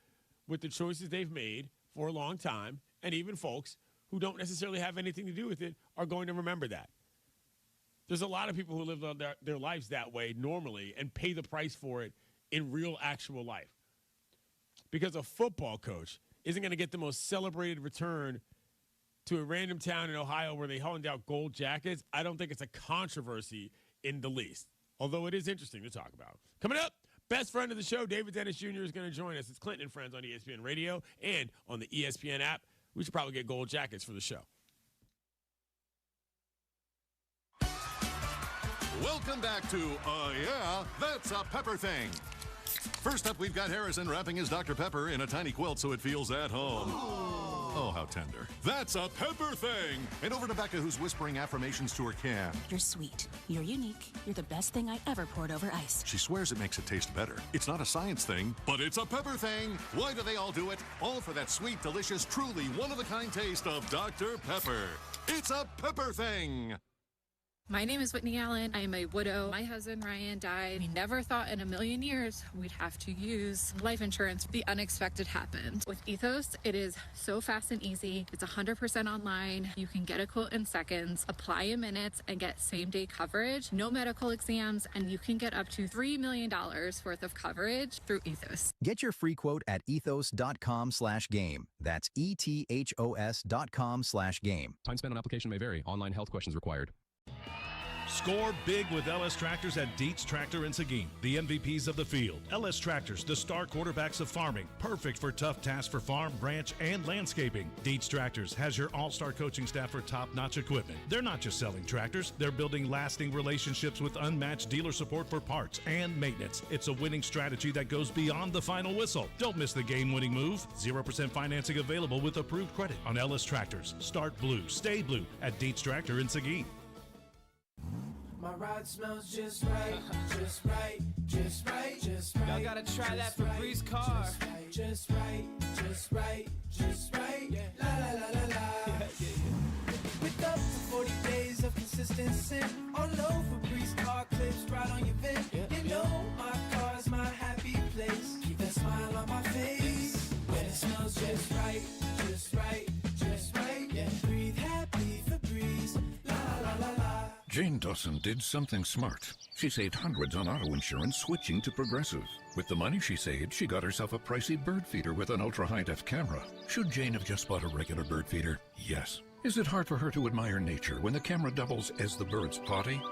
with the choices they've made for a long time. And even folks who don't necessarily have anything to do with it are going to remember that. There's a lot of people who live their lives that way normally and pay the price for it in real, actual life. Because a football coach isn't going to get the most celebrated return to a random town in Ohio where they hand out gold jackets. I don't think it's a controversy in the least, although it is interesting to talk about. Coming up, best friend of the show, David Dennis Jr. is going to join us. It's Clinton and Friends on ESPN Radio and on the ESPN app. We should probably get gold jackets for the show. Welcome back to Yeah, That's a Pepper Thing. First up, we've got Harrison wrapping his Dr. Pepper in a tiny quilt so it feels at home. Oh, how tender. That's a Pepper Thing. And over to Becca, who's whispering affirmations to her can. You're sweet. You're unique. You're the best thing I ever poured over ice. She swears it makes it taste better. It's not a science thing, but it's a Pepper Thing. Why do they all do it? All for that sweet, delicious, truly one-of-a-kind taste of Dr. Pepper. It's a Pepper Thing. My name is Whitney Allen. I am a widow. My husband, Ryan, died. We never thought in a million years we'd have to use life insurance. The unexpected happened. With Ethos, it is so fast and easy. It's 100% online. You can get a quote in seconds, apply in minutes, and get same-day coverage. No medical exams, and you can get up to $3 million worth of coverage through Ethos. Get your free quote at ethos.com/game. That's ETHOS.com/game. Time spent on application may vary. Online health questions required. Score big with LS Tractors at Dietz Tractor in Seguin, the MVPs of the field. LS Tractors, the star quarterbacks of farming, perfect for tough tasks for farm, ranch, and landscaping. Dietz Tractors has your all-star coaching staff for top-notch equipment. They're not just selling tractors, they're building lasting relationships with unmatched dealer support for parts and maintenance. It's a winning strategy that goes beyond the final whistle. Don't miss the game-winning move. 0% financing available with approved credit on LS Tractors. Start blue, stay blue at Dietz Tractor in Seguin. My ride smells just right, just right, just right, just right. Y'all gotta try that Febreze car. Just right, just right, just right. Yeah. La la la la la. With up to 40 days of consistent scent. All over Febreze car clips right on your vent. You know my car's my happy place. Keep that smile on my face. When it smells just right, just right. Jane Dawson did something smart. She saved hundreds on auto insurance switching to Progressive. With the money she saved, she got herself a pricey bird feeder with an ultra-high-def camera. Should Jane have just bought a regular bird feeder? Yes. Is it hard for her to admire nature when the camera doubles as the bird's potty?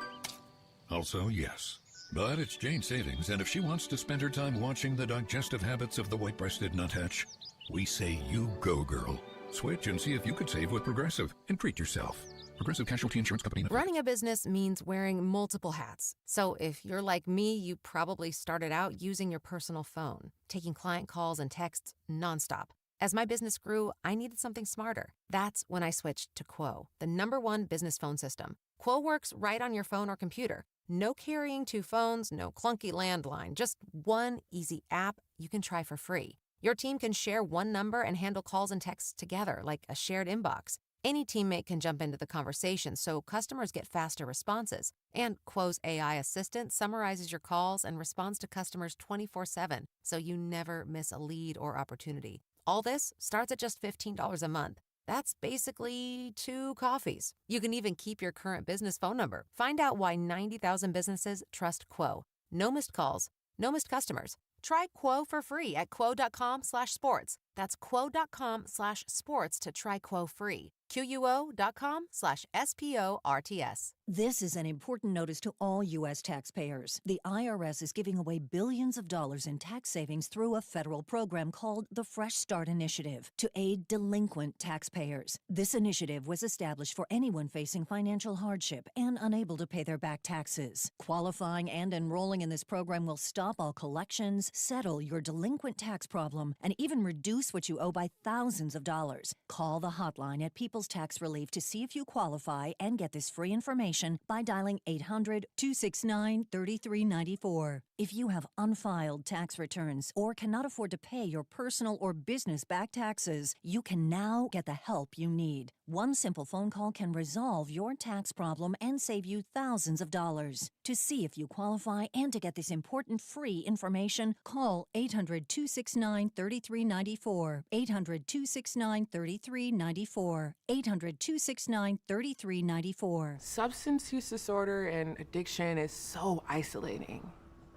Also, yes. But it's Jane's savings, and if she wants to spend her time watching the digestive habits of the white-breasted nuthatch, we say you go, girl. Switch and see if you could save with Progressive and treat yourself. Progressive Casualty Insurance Company. Running a business means wearing multiple hats. So if you're like me, you probably started out using your personal phone, taking client calls and texts nonstop. As my business grew, I needed something smarter. That's when I switched to Quo, the #1 business phone system. Quo works right on your phone or computer. No carrying 2 phones, no clunky landline, just one easy app you can try for free. Your team can share one number and handle calls and texts together like a shared inbox. Any teammate can jump into the conversation, so customers get faster responses. And Quo's AI assistant summarizes your calls and responds to customers 24/7, so you never miss a lead or opportunity. All this starts at just $15 a month. That's basically 2 coffees. You can even keep your current business phone number. Find out why 90,000 businesses trust Quo. No missed calls, no missed customers. Try Quo for free at quo.com/sports. That's quo.com/sports to try Quo free. QUO.com/SPORTS. This is an important notice to all U.S. taxpayers. The IRS is giving away billions of dollars in tax savings through a federal program called the Fresh Start Initiative to aid delinquent taxpayers. This initiative was established for anyone facing financial hardship and unable to pay their back taxes. Qualifying and enrolling in this program will stop all collections, settle your delinquent tax problem, and even reduce what you owe by thousands of dollars. Call the hotline at People's Tax Relief to see if you qualify and get this free information by dialing 800-269-3394. If you have unfiled tax returns or cannot afford to pay your personal or business back taxes, you can now get the help you need. One simple phone call can resolve your tax problem and save you thousands of dollars. To see if you qualify and to get this important free information, call 800-269-3394. 800-269-3394. 800-269-3394. Substance use disorder and addiction is so isolating.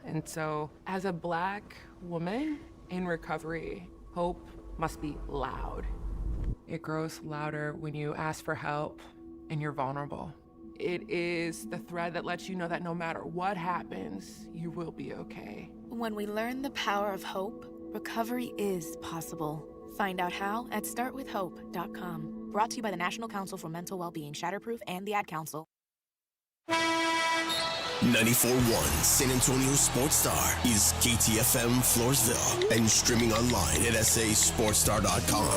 And so, as a Black woman in recovery, hope must be loud. It grows louder when you ask for help and you're vulnerable. It is the thread that lets you know that no matter what happens, you will be okay. When we learn the power of hope, recovery is possible. Find out how at startwithhope.com. Brought to you by the National Council for Mental Wellbeing, Shatterproof, and the Ad Council. 94.1 San Antonio Sports Star is KTFM Floresville and streaming online at sasportstar.com.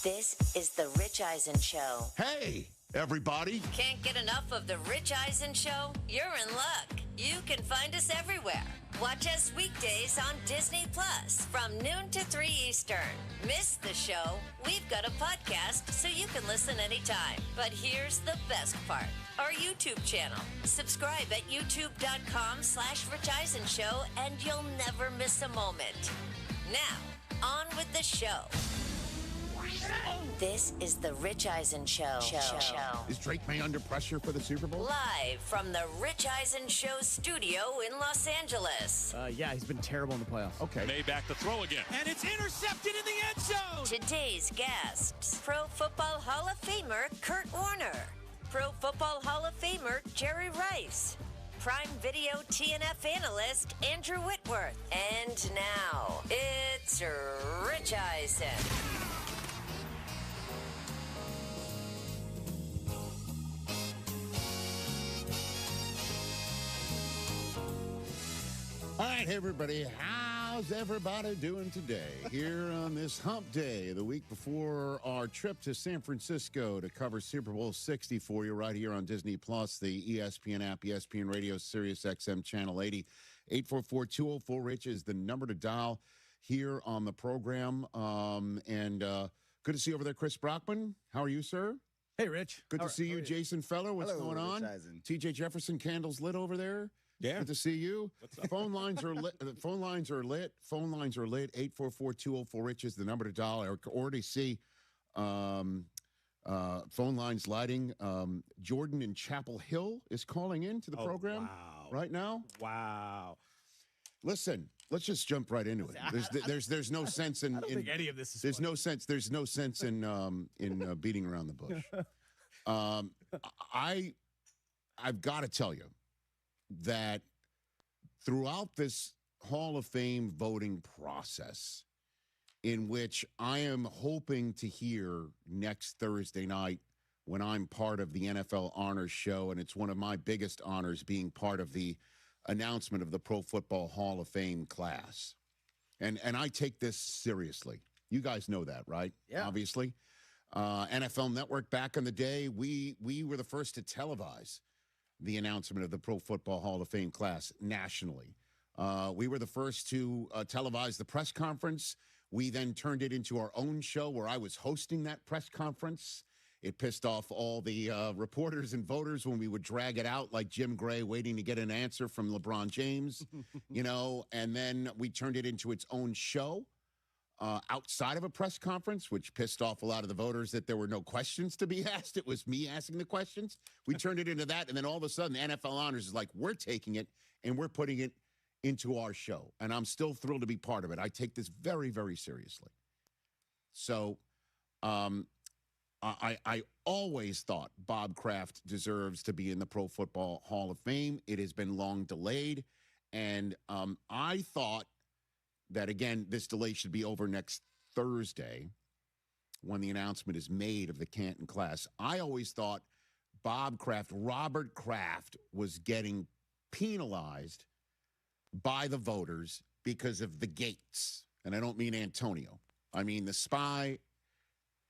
This is the Rich Eisen Show. Hey, everybody. Can't get enough of the Rich Eisen Show? You're in luck. You can find us everywhere. Watch us weekdays on Disney Plus from noon to 3 Eastern. Miss the show? We've got a podcast so you can listen anytime. But here's the best part. Our YouTube channel. Subscribe at youtube.com/Rich Eisen Show and you'll never miss a moment. Now, on with the show. This is the Rich Eisen Show. Is Drake May under pressure for the Super Bowl? Live from the Rich Eisen Show studio in Los Angeles. Yeah, he's been terrible in the playoffs. Okay. May back to throw again. And it's intercepted in the end zone. Today's guests, Pro Football Hall of Famer Kurt Warner, Pro Football Hall of Famer Jerry Rice, Prime Video TNF analyst Andrew Whitworth. And now, it's Rich Eisen. All right, everybody, how's everybody doing today? Here on this hump day, the week before our trip to San Francisco to cover Super Bowl 60 for you right here on Disney Plus, the ESPN app, ESPN Radio, Sirius XM Channel 80. 844-204-RICH is the number to dial here on the program. And good to see you over there, Chris Brockman. How are you, sir? Hey, Rich. Good to see you, Jason Feller. What's Hello, going on? Rich Eisen. TJ Jefferson, candles lit over there. Yeah. Good to see you. What's up? Phone lines are lit. Phone lines are lit. 844-204-RICH is the number to dial. I already see Phone lines lighting. Jordan in Chapel Hill is calling in to the program right now. Wow. Listen, let's just jump right into it. There's no sense in. I don't think any of this is There's funny. no sense. There's no sense in beating around the bush. I've got to tell you that throughout this Hall of Fame voting process, in which I am hoping to hear next Thursday night when I'm part of the NFL Honors Show, and it's one of my biggest honors being part of the announcement of the Pro Football Hall of Fame class. And I take this seriously. You guys know that, right? Yeah. Obviously. NFL Network back in the day, we were the first to televise the announcement of the Pro Football Hall of Fame class nationally. We were the first to televise the press conference. We then turned it into our own show where I was hosting that press conference. It pissed off all the reporters and voters when we would drag it out like Jim Gray waiting to get an answer from LeBron James, and then we turned it into its own show outside of a press conference, which pissed off a lot of the voters that there were no questions to be asked. It was me asking the questions. We turned it into that, and then all of a sudden the NFL Honors is like, we're taking it and we're putting it into our show, and I'm still thrilled to be part of it. I take this very, very seriously. So I always thought Bob Kraft deserves to be in the Pro Football Hall of Fame. It has been long delayed, and I thought that, again, this delay should be over next Thursday when the announcement is made of the Canton class. I always thought Robert Kraft was getting penalized by the voters because of the gates. And I don't mean Antonio. I mean the spy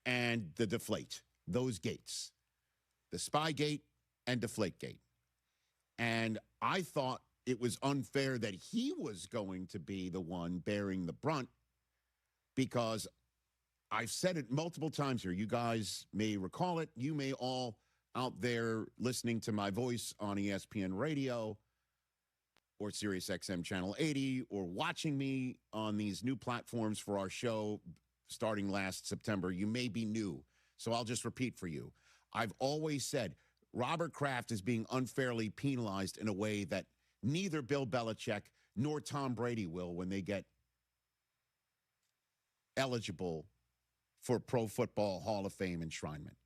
and the deflate, those gates. The spy gate and deflate gate. And I thought it was unfair that he was going to be the one bearing the brunt because I've said it multiple times here. You guys may recall it. You may all out there listening to my voice on ESPN Radio or Sirius XM Channel 80, or watching me on these new platforms for our show starting last September, you may be new. So I'll just repeat for you. I've always said Robert Kraft is being unfairly penalized in a way that neither Bill Belichick nor Tom Brady will when they get eligible for Pro Football Hall of Fame enshrinement.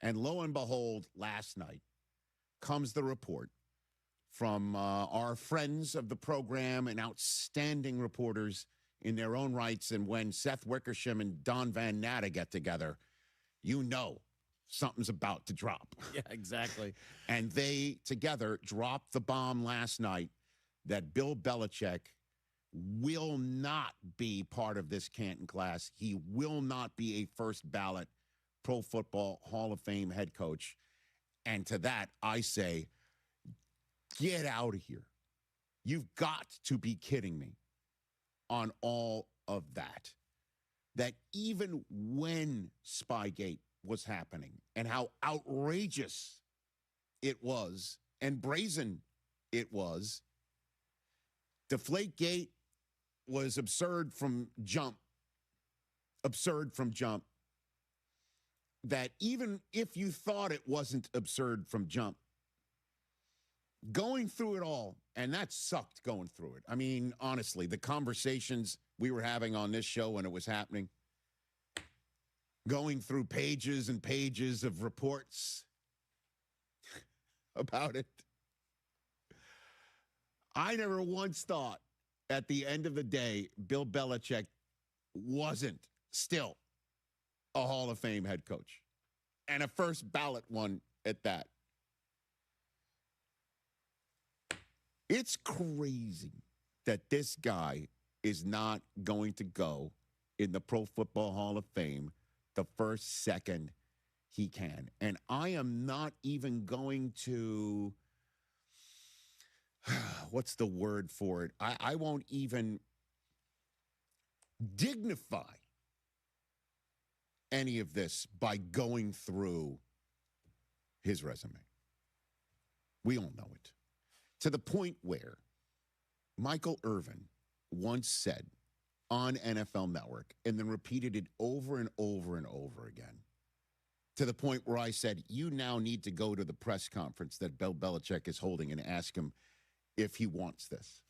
And lo and behold, last night comes the report from our friends of the program and outstanding reporters in their own rights. And when Seth Wickersham and Don Van Natta get together, you know something's about to drop. Yeah, exactly. And they together dropped the bomb last night that Bill Belichick will not be part of this Canton class. He will not be a first ballot Pro Football Hall of Fame head coach. And to that, I say, get out of here. You've got to be kidding me on all of that. That even when Spygate was happening and how outrageous it was and brazen it was, Deflategate was absurd from jump. Absurd from jump. That even if you thought it wasn't absurd from jump, going through it all, and that sucked going through it. I mean, honestly, the conversations we were having on this show when it was happening, going through pages and pages of reports about it. I never once thought at the end of the day, Bill Belichick wasn't still a Hall of Fame head coach, and a first ballot one at that. It's crazy that this guy is not going to go in the Pro Football Hall of Fame the first second he can. And I am not even going to, what's the word for it? I won't even dignify any of this by going through his resume. We all know it. To the point where Michael Irvin once said on NFL Network, and then repeated it over and over and over again, to the point where I said, you now need to go to the press conference that Bill Belichick is holding and ask him if he wants this.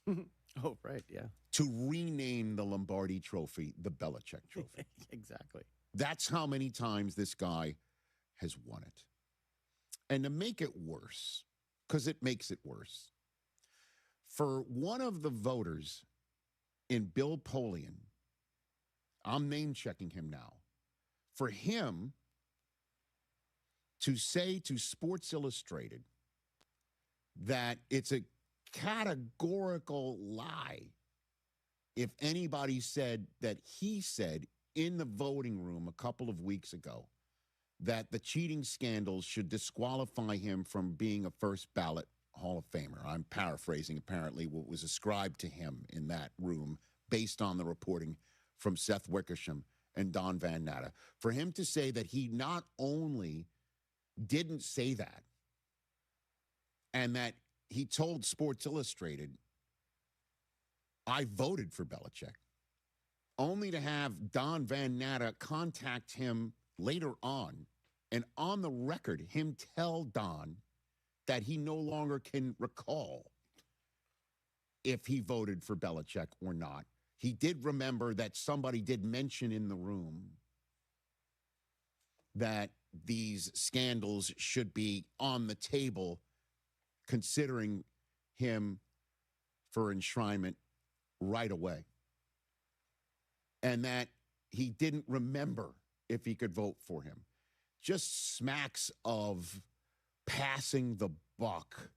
Oh, right, yeah. To rename the Lombardi Trophy the Belichick Trophy. Exactly. That's how many times this guy has won it. And to make it worse, because it makes it worse, for one of the voters in Bill Polian, I'm name-checking him now, for him to say to Sports Illustrated that it's a categorical lie if anybody said that he said in the voting room a couple of weeks ago that the cheating scandals should disqualify him from being a first ballot Hall of Famer. I'm paraphrasing apparently what was ascribed to him in that room based on the reporting from Seth Wickersham and Don Van Natta. For him to say that he not only didn't say that, and that he told Sports Illustrated, I voted for Belichick, only to have Don Van Natta contact him later on, and on the record, him tell Don that he no longer can recall if he voted for Belichick or not. He did remember that somebody did mention in the room that these scandals should be on the table considering him for enshrinement right away. And that he didn't remember if he could vote for him. Just smacks of passing the buck,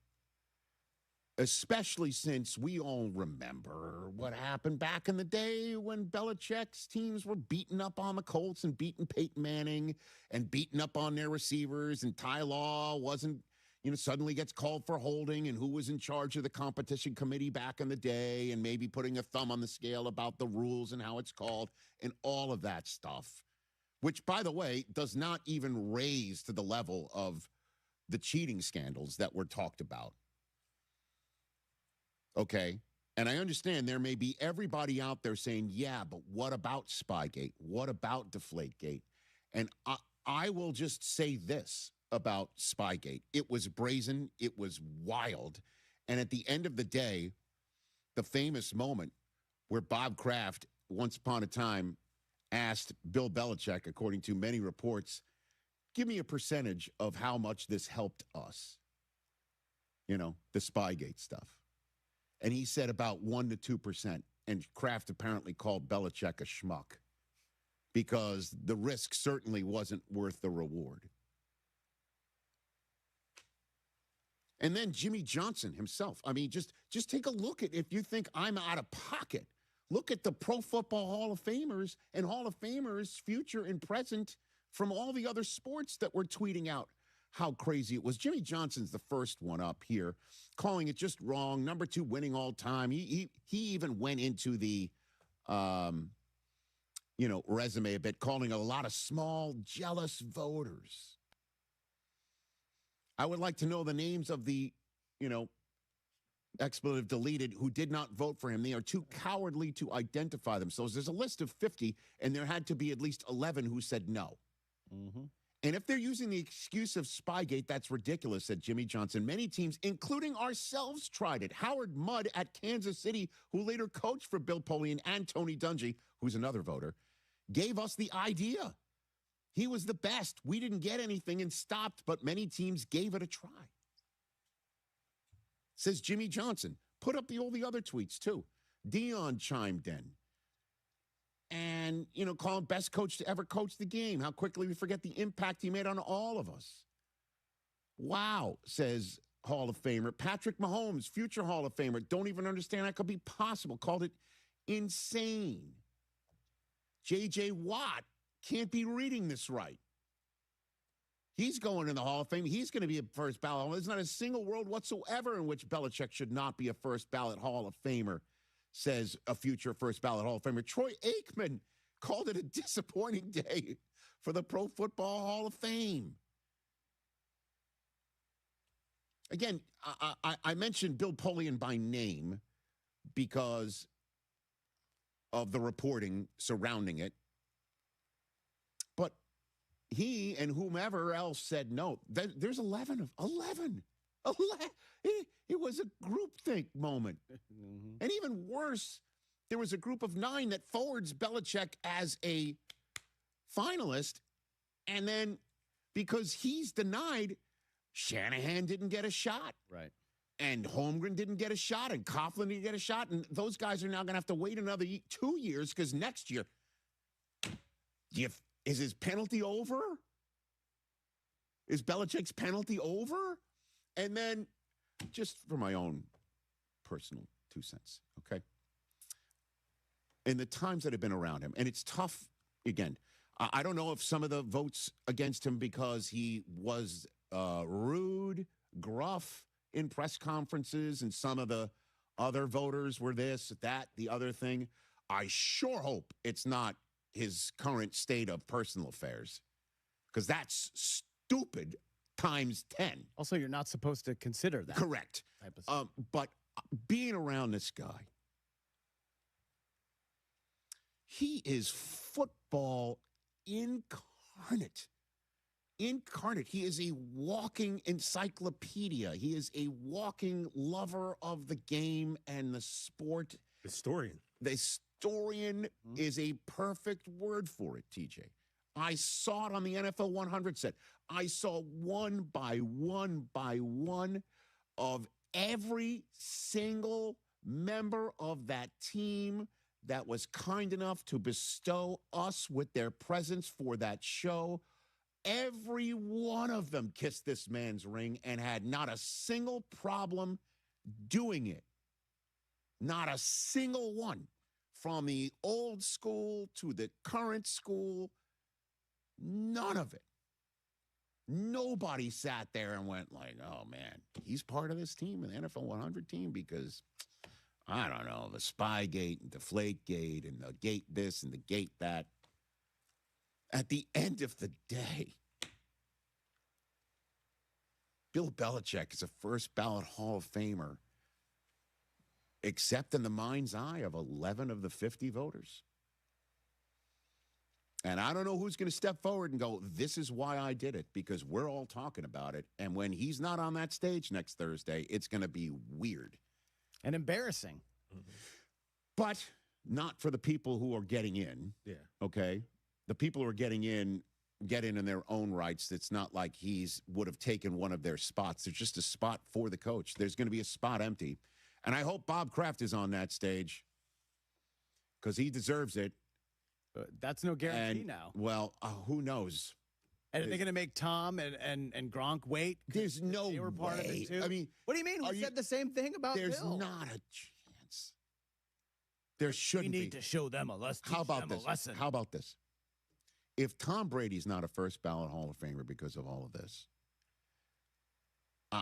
especially since we all remember what happened back in the day when Belichick's teams were beating up on the Colts and beating Peyton Manning and beating up on their receivers, and Ty Law wasn't, suddenly gets called for holding, and who was in charge of the competition committee back in the day, and maybe putting a thumb on the scale about the rules and how it's called and all of that stuff, which, by the way, does not even raise to the level of the cheating scandals that were talked about. Okay? And I understand there may be everybody out there saying, yeah, but what about Spygate? What about Deflategate? And I will just say this about Spygate. It was brazen. It was wild. And at the end of the day, the famous moment where Bob Kraft, once upon a time, asked Bill Belichick, according to many reports, give me a percentage of how much this helped us. The Spygate stuff. And he said about 1% to 2%. And Kraft apparently called Belichick a schmuck because the risk certainly wasn't worth the reward. And then Jimmy Johnson himself. I mean, just take a look at, if you think I'm out of pocket, look at the Pro Football Hall of Famers and Hall of Famers, future and present, from all the other sports that were tweeting out how crazy it was. Jimmy Johnson's the first one up here, calling it just wrong. Number 2 winning all time. He even went into the, resume a bit, calling a lot of small, jealous voters. I would like to know the names of the, expletive deleted, who did not vote for him. They are too cowardly to identify themselves. There's a list of 50, and there had to be at least 11 who said no. Mm-hmm. And if they're using the excuse of Spygate, that's ridiculous, said Jimmy Johnson. Many teams, including ourselves, tried it. Howard Mudd at Kansas City, who later coached for Bill Polian, and Tony Dungy, who's another voter, gave us the idea. He was the best. We didn't get anything and stopped, but many teams gave it a try. Says Jimmy Johnson. Put up all the other tweets, too. Dion chimed in. And, call him best coach to ever coach the game. How quickly we forget the impact he made on all of us. Wow, says Hall of Famer. Patrick Mahomes, future Hall of Famer. Don't even understand that could be possible. Called it insane. J.J. Watt can't be reading this right. He's going in the Hall of Fame. He's going to be a first ballot. There's not a single world whatsoever in which Belichick should not be a first ballot Hall of Famer, says a future first ballot Hall of Famer. Troy Aikman called it a disappointing day for the Pro Football Hall of Fame. Again, I mentioned Bill Polian by name because of the reporting surrounding it. But he and whomever else said no. There's 11. It was a groupthink moment. And even worse, there was a group of 9 that forwards Belichick as a finalist. And then because he's denied, Shanahan didn't get a shot. Right. And Holmgren didn't get a shot. And Coughlin didn't get a shot. And those guys are now going to have to wait another 2 years because next year, is his penalty over? Is Belichick's penalty over? And then, just for my own personal 2 cents, okay? In the times that have been around him, and it's tough, again, I don't know if some of the votes against him because he was rude, gruff in press conferences, and some of the other voters were this, that, the other thing. I sure hope it's not his current state of personal affairs, because that's stupid times 10. Also, you're not supposed to consider that. Correct. But being around this guy, he is football incarnate. He is a walking encyclopedia. He is a walking lover of the game and the sport. Historian. The historian is a perfect word for it, TJ. I saw it on the NFL 100 set. I saw one by one of every single member of that team that was kind enough to bestow us with their presence for that show. Every one of them kissed this man's ring and had not a single problem doing it. Not a single one. From the old school to the current school, none of it. Nobody sat there and went like, oh, man, he's part of this team, an NFL 100 team, because, I don't know, the Spygate and Deflategate and the gate this and the gate that. At the end of the day, Bill Belichick is a first ballot Hall of Famer, except in the mind's eye of 11 of the 50 voters. And I don't know who's going to step forward and go, this is why I did it, because we're all talking about it. And when he's not on that stage next Thursday, it's going to be weird. And embarrassing. But not for the people who are getting in. Yeah. Okay? The people who are getting in get in their own rights. It's not like would have taken one of their spots. There's just a spot for the coach. There's going to be a spot empty. And I hope Bob Kraft is on that stage because he deserves it. That's no guarantee now. Well, who knows? And are they going to make Tom and Gronk wait? There's no they were part way. of it too. I mean, what do you mean? We said the same thing about there's Bill. Not a chance. There shouldn't be. We need to show them a lesson. How about this? How about this? If Tom Brady's not a first ballot Hall of Famer because of all of this,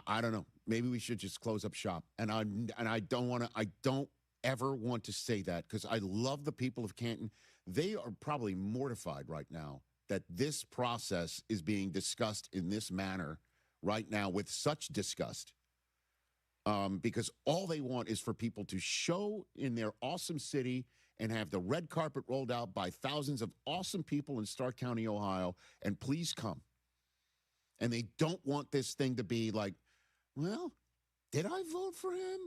I don't know. Maybe we should just close up shop. And I don't ever want to say that because I love the people of Canton. They are probably mortified right now that this process is being discussed in this manner right now with such disgust. Because all they want is for people to show in their awesome city and have the red carpet rolled out by thousands of awesome people in Stark County, Ohio, and please come. And they don't want this thing to be like, well, did I vote for him?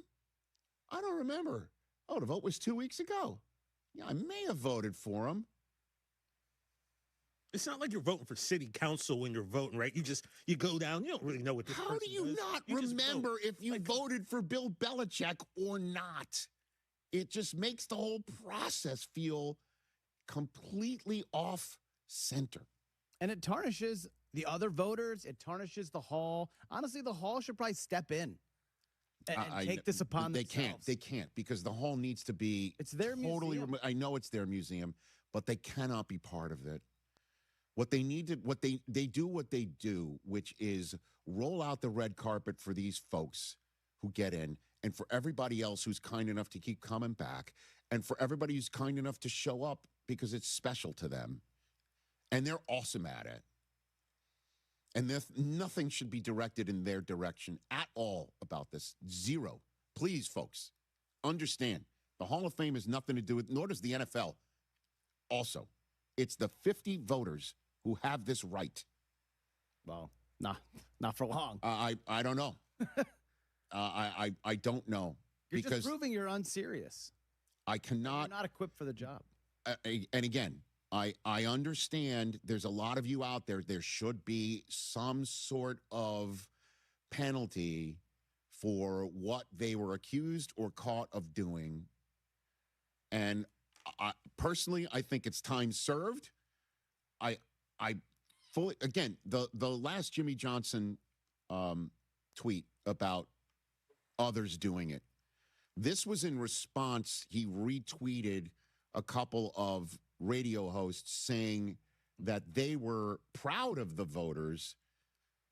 I don't remember. Oh, the vote was 2 weeks ago. Yeah, I may have voted for him. It's not like you're voting for city council when you're voting, right? You go down, you don't really know what this person How do you does. not You just remember vote. if you voted for Bill Belichick or not? It just makes the whole process feel completely off center. And it tarnishes the other voters. It tarnishes the Hall. Honestly, the Hall should probably step in and take this upon themselves. They can't because the Hall needs to be. It's their museum. I know it's their museum, but they cannot be part of it. What they need to, they do, which is roll out the red carpet for these folks who get in, and for everybody else who's kind enough to keep coming back, and for everybody who's kind enough to show up because it's special to them, and they're awesome at it. And nothing should be directed in their direction at all about this. Zero. Please, folks, understand. The Hall of Fame has nothing to do with, nor does the NFL. Also, it's the 50 voters who have this right. Well, not for long. I don't know. I don't know. You're because just proving you're unserious. I cannot. You're not equipped for the job. And again, I understand there's a lot of you out there. There should be some sort of penalty for what they were accused or caught of doing. And personally, I think it's time served. I fully, again, the last Jimmy Johnson tweet about others doing it. This was in response. He retweeted a couple of radio hosts saying that they were proud of the voters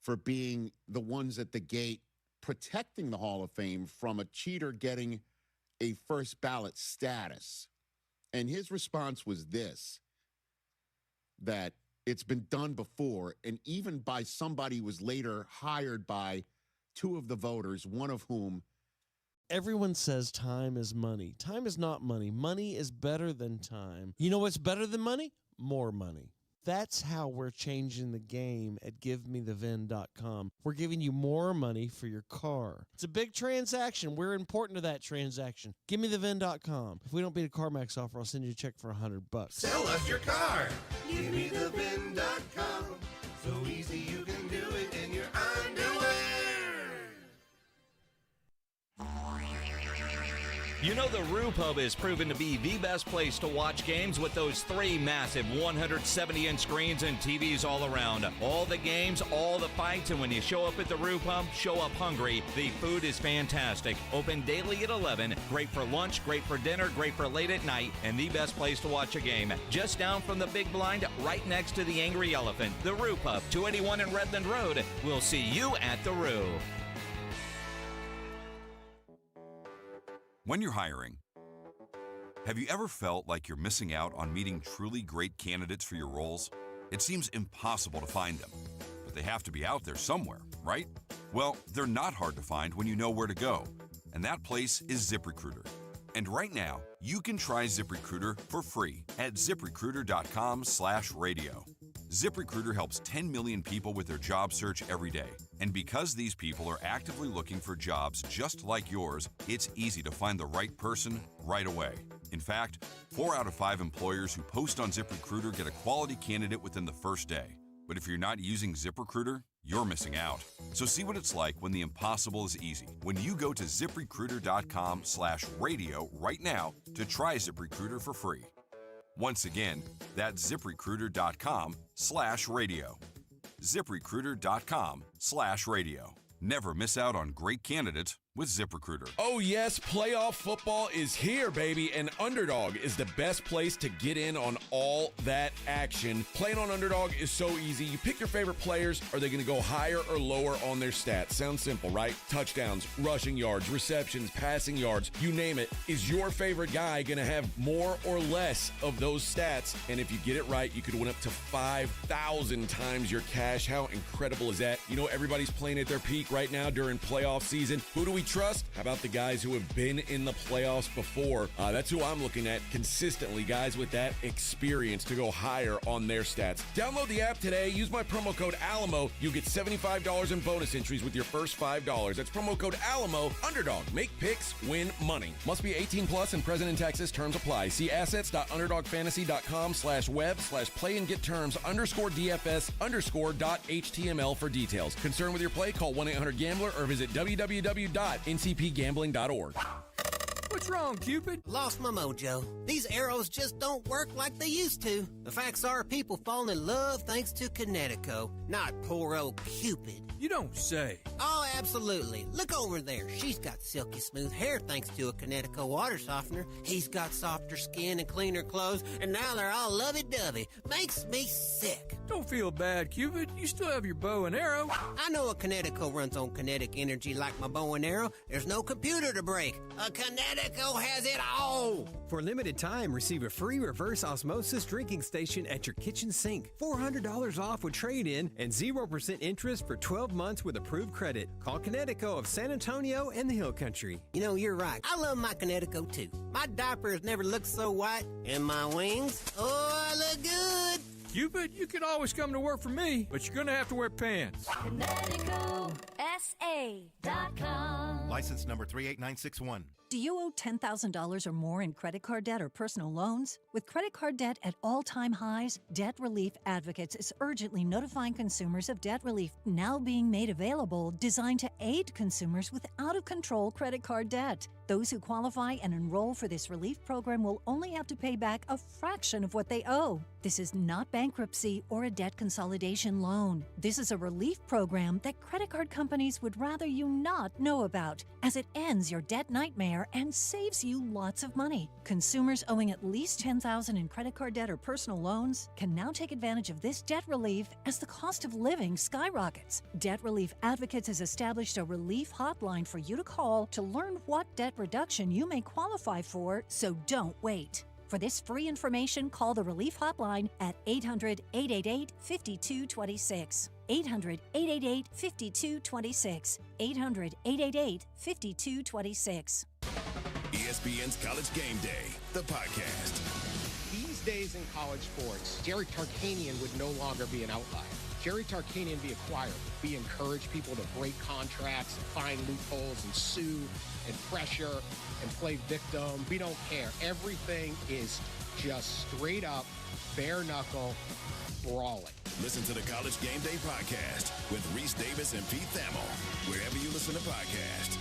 for being the ones at the gate protecting the Hall of Fame from a cheater getting a first ballot status. And his response was this, that it's been done before, and even by somebody who was later hired by two of the voters, one of whom. Everyone says time is money. Time is not money. Money is better than time. You know what's better than money? More money. That's how we're changing the game at GiveMeTheVin.com. We're giving you more money for your car. It's a big transaction. We're important to that transaction. GiveMeTheVin.com. If we don't beat a CarMax offer, I'll send you a check for $100. Sell us your car. GiveMeTheVin.com. So easy you can do it in your underwear. You know the Roo Pub is proven to be the best place to watch games with those 3 massive 170-inch screens and TVs all around. All the games, all the fights, and when you show up at the Roo Pub, show up hungry. The food is fantastic. Open daily at 11. Great for lunch, great for dinner, great for late at night, and the best place to watch a game. Just down from the big blind, right next to the Angry Elephant. The Roo Pub, 281 in Redland Road. We'll see you at the Roo. When you're hiring, have you ever felt like you're missing out on meeting truly great candidates for your roles? It seems impossible to find them, but they have to be out there somewhere, right? Well, they're not hard to find when you know where to go, and that place is ZipRecruiter. And right now, you can try ZipRecruiter for free at ZipRecruiter.com/radio. ZipRecruiter helps 10 million people with their job search every day. And because these people are actively looking for jobs just like yours, it's easy to find the right person right away. In fact, 4 out of 5 employers who post on ZipRecruiter get a quality candidate within the first day. But if you're not using ZipRecruiter, you're missing out. So see what it's like when the impossible is easy. When you go to ZipRecruiter.com/radio right now to try ZipRecruiter for free. Once again, that's ZipRecruiter.com/radio. ZipRecruiter.com/radio. Never miss out on great candidates with ZipRecruiter. Oh yes, playoff football is here, baby, and Underdog is the best place to get in on all that action. Playing on Underdog is so easy. You pick your favorite players. Are they going to go higher or lower on their stats? Sounds simple, right? Touchdowns, rushing yards, receptions, passing yards, you name it. Is your favorite guy going to have more or less of those stats? And if you get it right, you could win up to 5,000 times your cash. How incredible is that? You know, everybody's playing at their peak right now during playoff season. Who do we trust? How about the guys who have been in the playoffs before? That's who I'm looking at consistently, guys with that experience to go higher on their stats. Download the app today. Use my promo code Alamo. You get $75 in bonus entries with your first $5. That's promo code Alamo. Underdog. Make picks, win money. Must be 18 plus and present in Texas. Terms apply. See assets.underdogfantasy.com/web/play and get terms _DFS_.html for details. Concerned with your play? Call 1-800-GAMBLER or visit www.ncpgambling.org. What's wrong, Cupid? Lost my mojo. These arrows just don't work like they used to. The facts are people falling in love thanks to Connecticut, not poor old Cupid. You don't say. Oh, absolutely. Look over there. She's got silky smooth hair thanks to a Connecticut water softener. He's got softer skin and cleaner clothes, and now they're all lovey-dovey. Makes me sick. Don't feel bad, Cupid. You still have your bow and arrow. I know a Connecticut runs on kinetic energy like my bow and arrow. There's no computer to break. A Connecticut has it all. For a limited time, receive a free reverse osmosis drinking station at your kitchen sink. $400 off with trade-in and 0% interest for 12 months with approved credit. Call Connecticut of San Antonio and the Hill Country. You know, you're right. I love my Connecticut, too. My diapers never looked so white. And my wings, oh, I look good. Cupid, you can always come to work for me, but you're going to have to wear pants. ConnecticutSA.com. License number 38961. Do you owe $10,000 or more in credit card debt or personal loans? With credit card debt at all-time highs, Debt Relief Advocates is urgently notifying consumers of debt relief now being made available, designed to aid consumers with out-of-control credit card debt. Those who qualify and enroll for this relief program will only have to pay back a fraction of what they owe. This is not bankruptcy or a debt consolidation loan. This is a relief program that credit card companies would rather you not know about, as it ends your debt nightmare and saves you lots of money. Consumers owing at least $10,000 in credit card debt or personal loans can now take advantage of this debt relief as the cost of living skyrockets. Debt Relief Advocates has established a relief hotline for you to call to learn what debt reduction you may qualify for, so don't wait. For this free information, call the Relief Hotline at 800-888-5226. 800-888-5226. 800-888-5226. ESPN's College Game Day, the podcast. These days in college sports, Jerry Tarkanian would no longer be an outlier. Jerry Tarkanian be acquired. We encourage people to break contracts and find loopholes and sue and pressure and play victim. We don't care. Everything is just straight up, bare knuckle brawling. Listen to the College Game Day podcast with Reese Davis and Pete Thamel, wherever you listen to podcasts.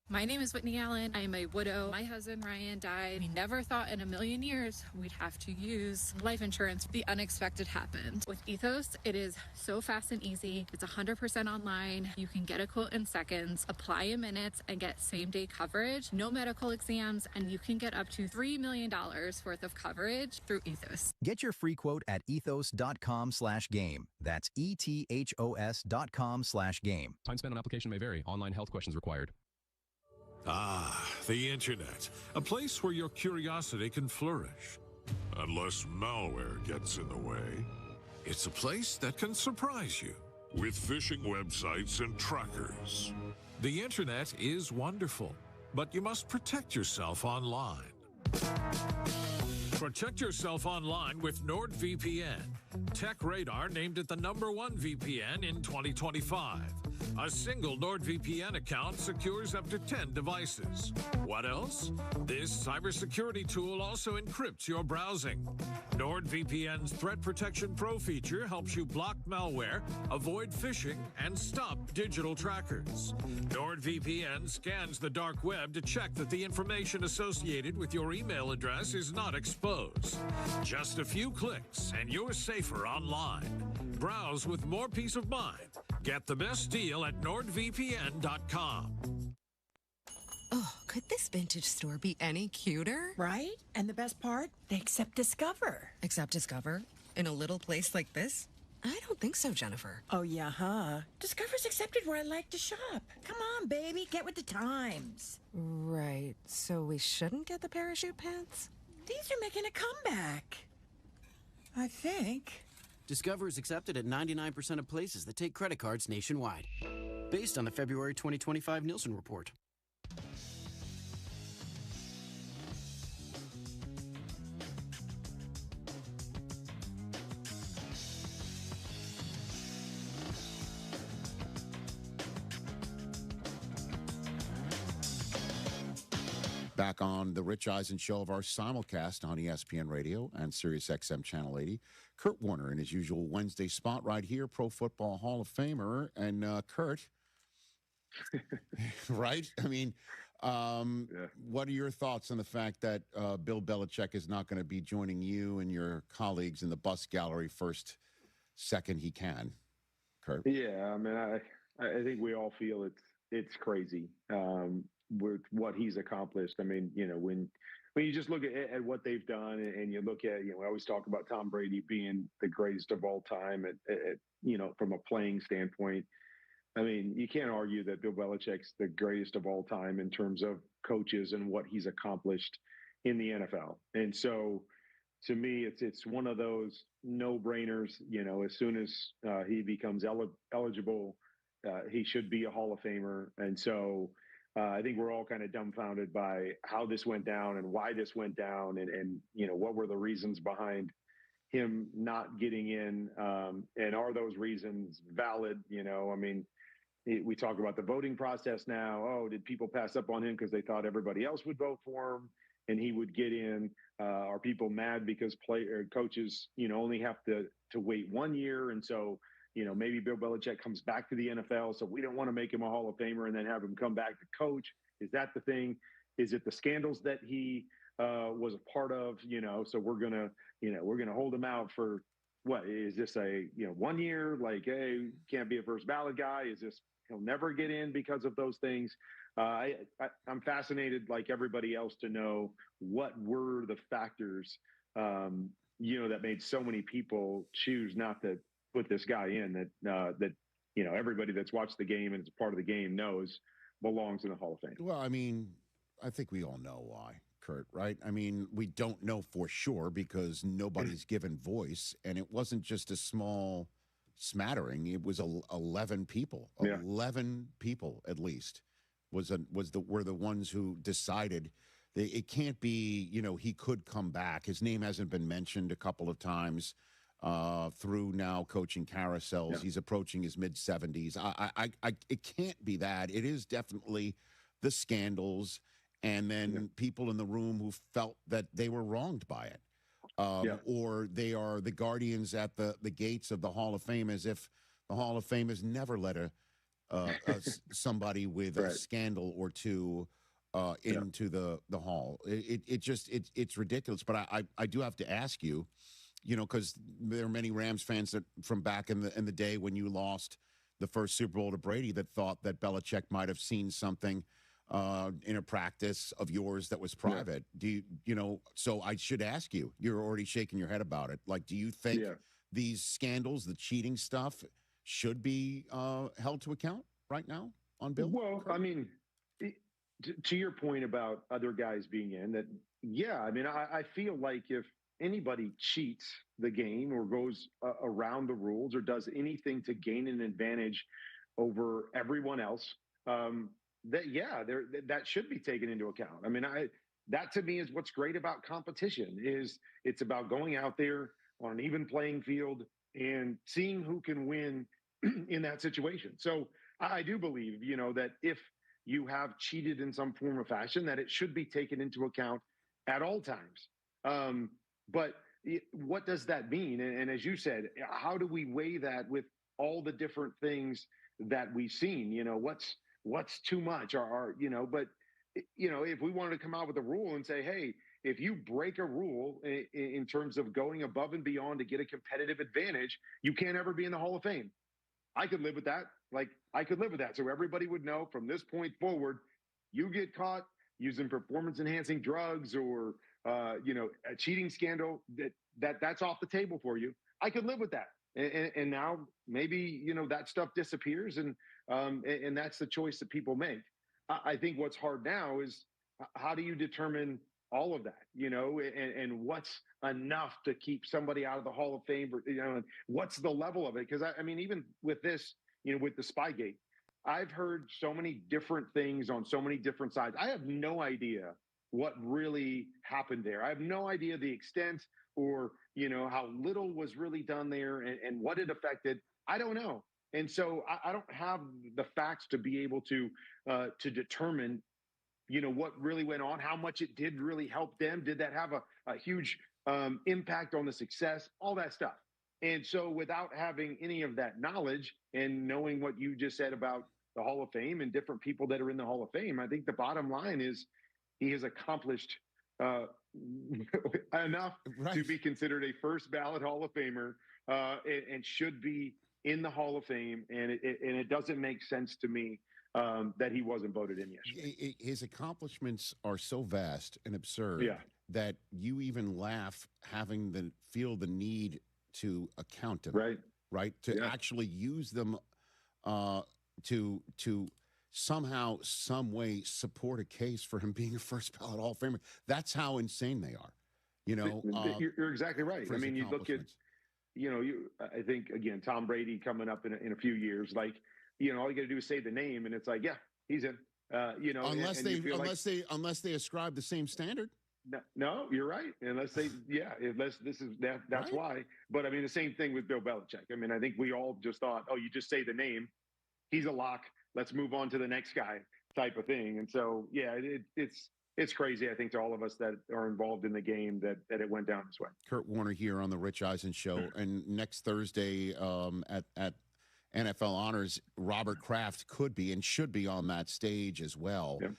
My name is Whitney Allen. I am a widow. My husband, Ryan, died. We never thought in a million years we'd have to use life insurance. The unexpected happened. With Ethos, it is so fast and easy. It's 100% online. You can get a quote in seconds, apply in minutes, and get same-day coverage. No medical exams, and you can get up to $3 million worth of coverage through Ethos. Get your free quote at ethos.com/game. That's ETHOS.com/game. Time spent on application may vary. Online health questions required. Ah, the internet. A place where your curiosity can flourish. Unless malware gets in the way. It's a place that can surprise you with phishing websites and trackers. The internet is wonderful, but you must protect yourself online. Protect yourself online with NordVPN. Tech Radar named it the #1 VPN in 2025. A single NordVPN account secures up to 10 devices. What else? This cybersecurity tool also encrypts your browsing. NordVPN's Threat Protection Pro feature helps you block malware, avoid phishing, and stop digital trackers. NordVPN scans the dark web to check that the information associated with your email address is not exposed. Just a few clicks and you're safer online. Browse with more peace of mind. Get the best deal at NordVPN.com. Oh, could this vintage store be any cuter? Right? And the best part? They accept Discover. Accept Discover? In a little place like this? I don't think so, Jennifer. Oh, yeah, huh? Discover's accepted where I like to shop. Come on, baby, get with the times. Right. So we shouldn't get the parachute pants? These are making a comeback. I think. Discover is accepted at 99% of places that take credit cards nationwide. Based on the February 2025 Nielsen report. Back on the Rich Eisen show of our simulcast on ESPN Radio and Sirius XM Channel 80. Kurt Warner in his usual Wednesday spot right here, Pro Football Hall of Famer. And Kurt, right? I mean, what are your thoughts on the fact that Bill Belichick is not going to be joining you and your colleagues in the bus gallery second he can? Kurt? Yeah, I mean, I think we all feel it's crazy. With what he's accomplished. I mean, you know, when you just look at what they've done and you look at, you know, we always talk about Tom Brady being the greatest of all time at you know, from a playing standpoint. I mean, you can't argue that Bill Belichick's the greatest of all time in terms of coaches and what he's accomplished in the NFL. And so to me, it's one of those no-brainers. You know, as soon as he becomes eligible, he should be a Hall of Famer. And so I think we're all kind of dumbfounded by how this went down and why this went down and you know, what were the reasons behind him not getting in, and are those reasons valid? I mean, we talk about the voting process now. Oh, did people pass up on him because they thought everybody else would vote for him and he would get in? Are people mad because coaches, only have to wait 1 year, and so maybe Bill Belichick comes back to the NFL, so we don't want to make him a Hall of Famer and then have him come back to coach? Is that the thing? Is it the scandals that he was a part of? So we're gonna hold him out for what? Is this a 1 year? Like, hey, can't be a first ballot guy? Is this he'll never get in because of those things? I'm fascinated, like everybody else, to know what were the factors, that made so many people choose not to put this guy in that everybody that's watched the game and is a part of the game knows belongs in the Hall of Fame. Well, I mean, I think we all know why, Kurt, right? I mean, we don't know for sure because nobody's given voice, and it wasn't just a small smattering. It was 11 people. Yeah. 11 people at least were the ones who decided that it can't be, he could come back. His name hasn't been mentioned a couple of times through now coaching carousels. Yeah. He's approaching his mid-70s. It can't be that. It is definitely the scandals and then people in the room who felt that they were wronged by it. Or they are the guardians at the gates of the Hall of Fame, as if the Hall of Fame has never let somebody with a scandal or two into the hall. It's ridiculous. But I do have to ask you, because there are many Rams fans that from back in the day when you lost the first Super Bowl to Brady that thought that Belichick might have seen something in a practice of yours that was private. Do you, so I should ask you, you're already shaking your head about it. Like, do you think these scandals, the cheating stuff, should be held to account right now on Bill? Well, I mean, to your point about other guys being in that, I mean, I feel like if anybody cheats the game or goes around the rules or does anything to gain an advantage over everyone else, that should be taken into account. I mean, that to me is what's great about competition. Is it's about going out there on an even playing field and seeing who can win in that situation. So I do believe, that if you have cheated in some form or fashion, that it should be taken into account at all times. But what does that mean? And as you said, how do we weigh that with all the different things that we've seen? What's too much? But if we wanted to come out with a rule and say, hey, if you break a rule in terms of going above and beyond to get a competitive advantage, you can't ever be in the Hall of Fame. I could live with that. I could live with that. So everybody would know from this point forward, you get caught using performance-enhancing drugs or, a cheating scandal, that's off the table for you. I could live with that. And now maybe, that stuff disappears and that's the choice that people make. I think what's hard now is how do you determine all of that, and what's enough to keep somebody out of the Hall of Fame, or, what's the level of it? Because I mean, even with this, with the Spygate, I've heard so many different things on so many different sides. I have no idea what really happened there. I have no idea the extent or, how little was really done there and what it affected. I don't know. And so I don't have the facts to be able to determine, what really went on, how much it did really help them. Did that have a huge impact on the success, all that stuff. And so without having any of that knowledge and knowing what you just said about the Hall of Fame and different people that are in the Hall of Fame, I think the bottom line is he has accomplished enough to be considered a first ballot Hall of Famer and should be in the Hall of Fame. And it doesn't make sense to me that he wasn't voted in yesterday. His accomplishments are so vast and absurd that you even laugh feel the need to account them, right? To actually use them to somehow, some way support a case for him being a first ballot Hall of Famer. That's how insane they are. You're exactly right. I mean, you look at, I think again, Tom Brady coming up in a few years, all you got to do is say the name, and it's like, yeah, he's in. Unless they ascribe the same standard. No, you're right. Unless they, yeah, unless this is that's Right? why. But I mean, the same thing with Bill Belichick. I mean, I think we all just thought, oh, you just say the name, he's a lock. Let's move on to the next guy, type of thing. And so, yeah, it's crazy. I think to all of us that are involved in the game that it went down this way. Kurt Warner here on the Rich Eisen Show, and next Thursday at NFL Honors, Robert Kraft could be and should be on that stage as well. Yep.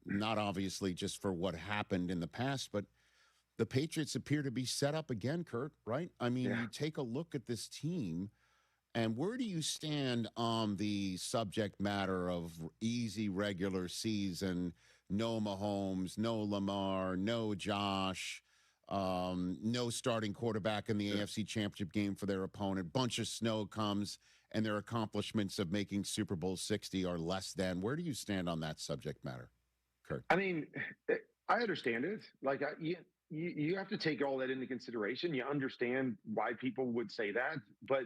Not obviously just for what happened in the past, but the Patriots appear to be set up again, Kurt, right? I mean, you take a look at this team, and where do you stand on the subject matter of easy regular season, no Mahomes, no Lamar, no Josh, no starting quarterback in the AFC Championship game for their opponent, bunch of snow comes, and their accomplishments of making Super Bowl 60 are less than. Where do you stand on that subject matter, Kurt? I mean, I understand it. Like, you have to take all that into consideration. You understand why people would say that. But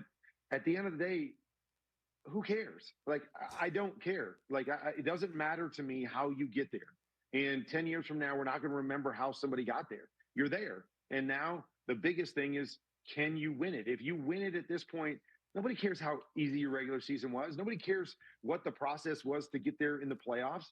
at the end of the day, who cares? Like, I don't care. Like, it doesn't matter to me how you get there. And 10 years from now, we're not going to remember how somebody got there. You're there. And now the biggest thing is, can you win it? If you win it at this point, nobody cares how easy your regular season was. Nobody cares what the process was to get there in the playoffs.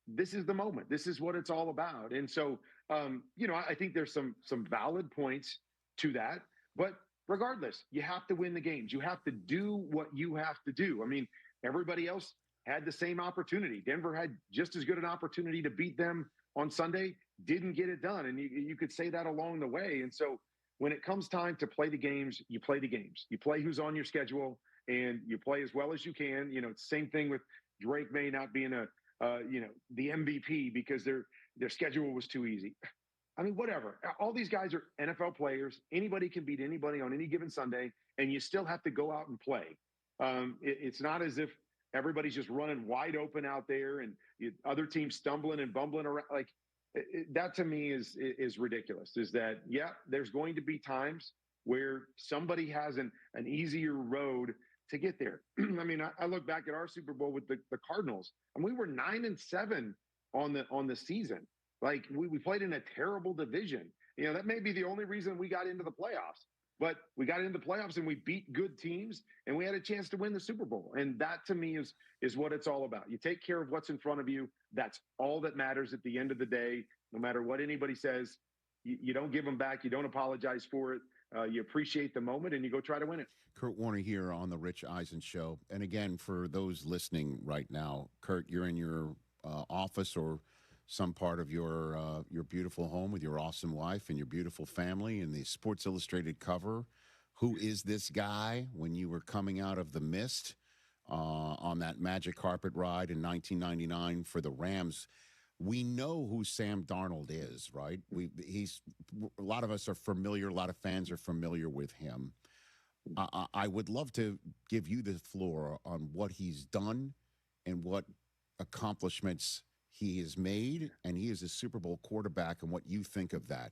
This is the moment. This is what it's all about. And so, I think there's some valid points to that. But regardless, you have to win the games. You have to do what you have to do. I mean, everybody else had the same opportunity. Denver had just as good an opportunity to beat them on Sunday, didn't get it done. And you could say that along the way. And so when it comes time to play the games, you play the games. You play who's on your schedule, and you play as well as you can. It's the same thing with Drake May not being the MVP because their schedule was too easy. I mean, whatever. All these guys are NFL players. Anybody can beat anybody on any given Sunday, and you still have to go out and play. It's not as if everybody's just running wide open out there and other teams stumbling and bumbling around. Like, that to me is ridiculous. Is that, yeah, there's going to be times where somebody has an easier road to get there. I mean, I look back at our Super Bowl with the Cardinals, and we were 9-7 on the season. Like, we played in a terrible division. That may be the only reason we got into the playoffs. But we got into the playoffs and we beat good teams, and we had a chance to win the Super Bowl. And that to me is what it's all about. You take care of what's in front of you. That's all that matters at the end of the day. No matter what anybody says, you don't give them back. You don't apologize for it. You appreciate the moment, and you go try to win it. Kurt Warner here on the Rich Eisen Show. And again, for those listening right now, Kurt, you're in your office or some part of your beautiful home with your awesome wife and your beautiful family, and the Sports Illustrated cover. Who is this guy? When you were coming out of the mist on that magic carpet ride in 1999 for the Rams, we know who Sam Darnold is, right? A lot of us are familiar. A lot of fans are familiar with him. I would love to give you the floor on what he's done and what accomplishments he has made, and he is a Super Bowl quarterback, and what you think of that,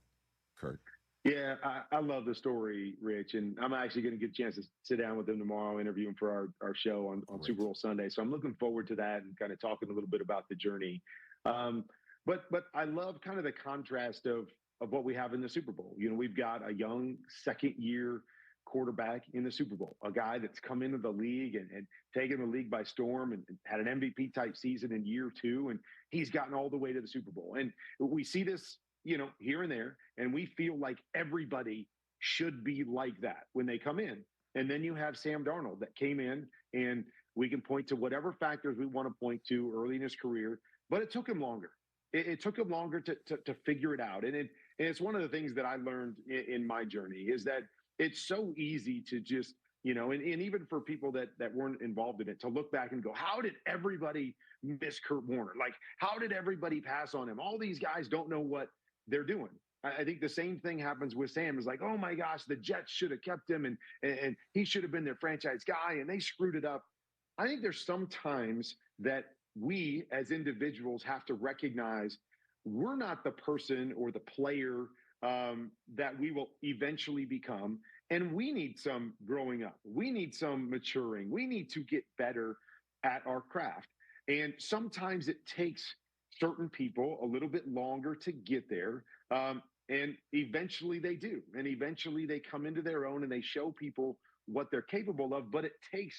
Kurt. Yeah, I love the story, Rich, and I'm actually going to get a chance to sit down with him tomorrow, interview him for our show on Super Bowl Sunday. So I'm looking forward to that and kind of talking a little bit about the journey. But I love kind of the contrast of what we have in the Super Bowl. We've got a young second-year quarterback in the Super Bowl, a guy that's come into the league and taken the league by storm and had an MVP type season in year 2, and he's gotten all the way to the Super Bowl. And we see this, here and there, and we feel like everybody should be like that when they come in. And then you have Sam Darnold that came in, and we can point to whatever factors we want to point to early in his career, but it took him longer. It took him longer to figure it out. And it's one of the things that I learned in my journey is that it's so easy to just, and even for people that weren't involved in it, to look back and go, how did everybody miss Kurt Warner? Like, how did everybody pass on him? All these guys don't know what they're doing. I think the same thing happens with Sam. Is like, oh my gosh, the Jets should have kept him, and he should have been their franchise guy, and they screwed it up. I think there's some times that we as individuals have to recognize we're not the person or the player that we will eventually become. And we need some growing up. We need some maturing. We need to get better at our craft. And sometimes it takes certain people a little bit longer to get there. And eventually they do. And eventually they come into their own and they show people what they're capable of, but it takes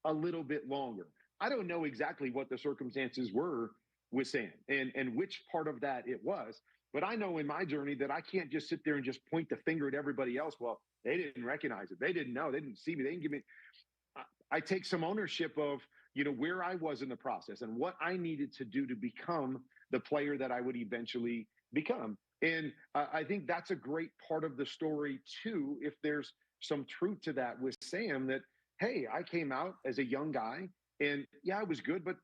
a little bit longer. I don't know exactly what the circumstances were with Sam and which part of that it was, but I know in my journey that I can't just sit there and just point the finger at everybody else. Well, they didn't recognize it. They didn't know. They didn't see me. They didn't give me. I take some ownership of, where I was in the process and what I needed to do to become the player that I would eventually become. And I think that's a great part of the story too, if there's some truth to that with Sam, that, hey, I came out as a young guy and yeah, I was good, but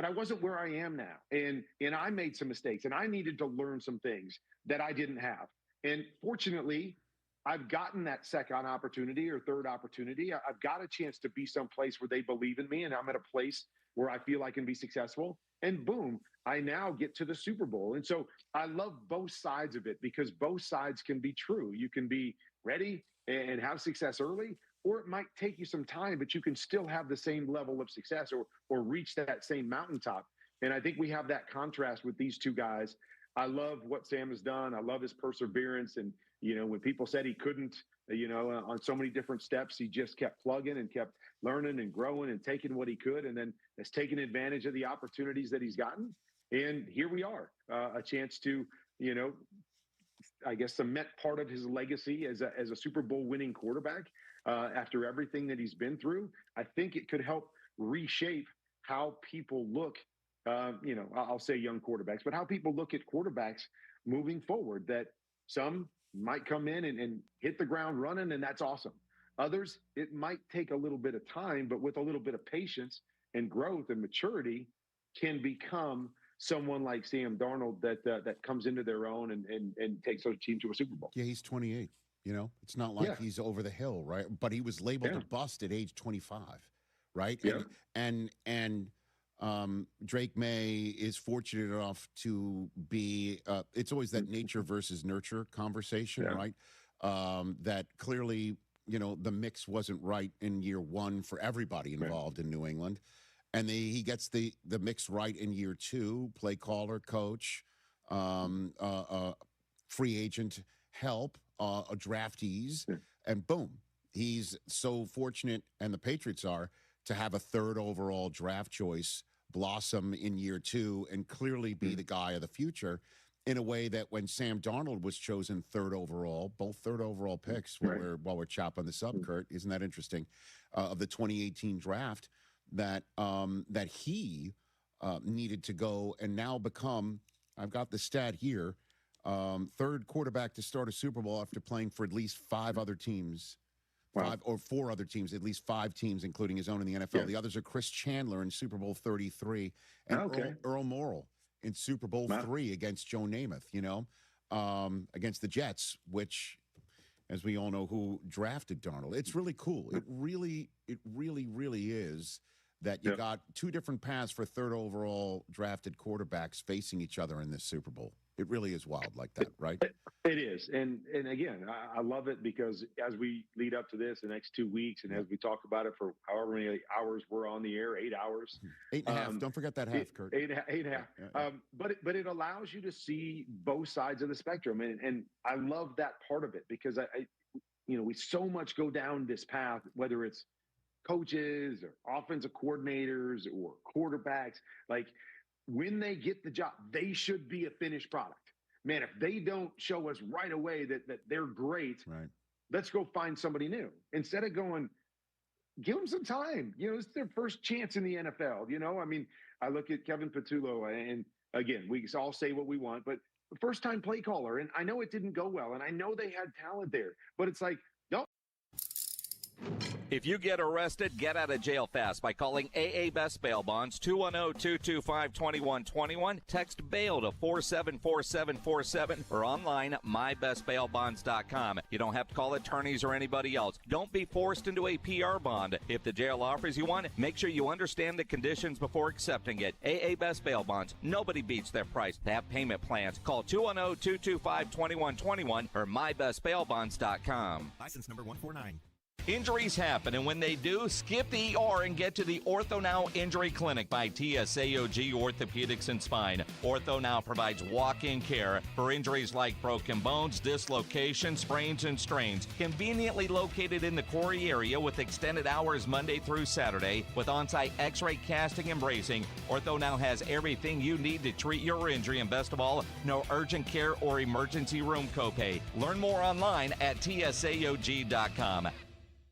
I wasn't where I am now. And I made some mistakes and I needed to learn some things that I didn't have. And fortunately, I've gotten that second opportunity or third opportunity. I've got a chance to be someplace where they believe in me and I'm at a place where I feel I can be successful. And boom, I now get to the Super Bowl. And so I love both sides of it because both sides can be true. You can be ready and have success early, or it might take you some time, but you can still have the same level of success or reach that same mountaintop. And I think we have that contrast with these two guys. I love what Sam has done. I love his perseverance. And, when people said he couldn't, on so many different steps, he just kept plugging and kept learning and growing and taking what he could. And then has taken advantage of the opportunities that he's gotten. And here we are, a chance to, I guess, cement part of his legacy as a Super Bowl winning quarterback after everything that he's been through. I think it could help reshape how people look, I'll say young quarterbacks, but how people look at quarterbacks moving forward, that some might come in and hit the ground running, and that's awesome. Others, it might take a little bit of time, but with a little bit of patience and growth and maturity can become someone like Sam Darnold that comes into their own and takes their team to a Super Bowl. Yeah, he's 28. It's not like he's over the hill, right? But he was labeled a bust at age 25, right? Yeah. And Drake May is fortunate enough to be, it's always that nature versus nurture conversation, right? That clearly, the mix wasn't right in year one for everybody involved in New England. And he gets the mix right in year two, play caller, coach, free agent help, draftees, and boom. He's so fortunate, and the Patriots are, to have a third overall draft choice blossom in year two and clearly be the guy of the future, in a way that when Sam Darnold was chosen third overall, both third overall picks, while we're chopping this up, Kurt, isn't that interesting, of the 2018 draft, that he needed to go and now become, I've got the stat here, third quarterback to start a Super Bowl after playing for at least five other teams. Four other teams, at least five teams, including his own in the NFL. Yeah. The others are Chris Chandler in Super Bowl 33 and Earl Morrall in Super Bowl 3 against Joe Namath, against the Jets, which, as we all know, who drafted Darnold. It's really cool. It really is that you got two different paths for third overall drafted quarterbacks facing each other in this Super Bowl. It really is wild like that, right? It is. And again, I love it because as we lead up to this the next 2 weeks and as we talk about it for however many hours we're on the air, 8 hours. 8.5. Don't forget that half, Kurt. 8.5. But it allows you to see both sides of the spectrum. And I love that part of it because we so much go down this path, whether it's coaches or offensive coordinators or quarterbacks, like when they get the job, they should be a finished product. Man, if they don't show us right away that they're great, let's go find somebody new. Instead of going, give them some time. It's their first chance in the NFL. I look at Kevin Patullo, and again, we all say what we want, but first-time play caller, and I know it didn't go well, and I know they had talent there, but it's like, no. If you get arrested, get out of jail fast by calling AA Best Bail Bonds, 210-225-2121. Text bail to 474747 or online at mybestbailbonds.com. You don't have to call attorneys or anybody else. Don't be forced into a PR bond. If the jail offers you one, make sure you understand the conditions before accepting it. AA Best Bail Bonds. Nobody beats their price. They have payment plans. Call 210-225-2121 or mybestbailbonds.com. License number 149. Injuries happen, and when they do, skip the ER and get to the Ortho Now Injury Clinic by TSAOG Orthopedics and Spine. Ortho Now provides walk-in care for injuries like broken bones, dislocations, sprains, and strains. Conveniently located in the Quarry area with extended hours Monday through Saturday with on-site x-ray casting and bracing, Ortho Now has everything you need to treat your injury, and best of all, no urgent care or emergency room copay. Learn more online at tsaog.com.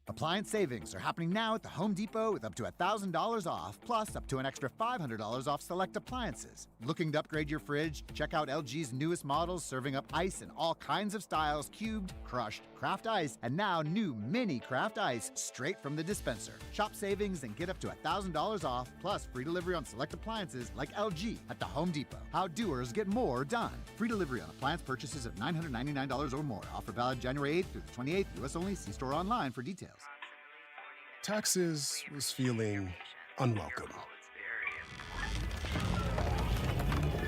Appliance savings are happening now at the Home Depot with up to $1,000 off, plus up to an extra $500 off select appliances. Looking to upgrade your fridge? Check out LG's newest models serving up ice in all kinds of styles: cubed, crushed, craft ice, and now new mini craft ice straight from the dispenser. Shop savings and get up to $1,000 off, plus free delivery on select appliances like LG at the Home Depot. How doers get more done. Free delivery on appliance purchases of $999 or more. Offer valid January 8th through the 28th. U.S. only. See store online for details. Taxes was feeling unwelcome.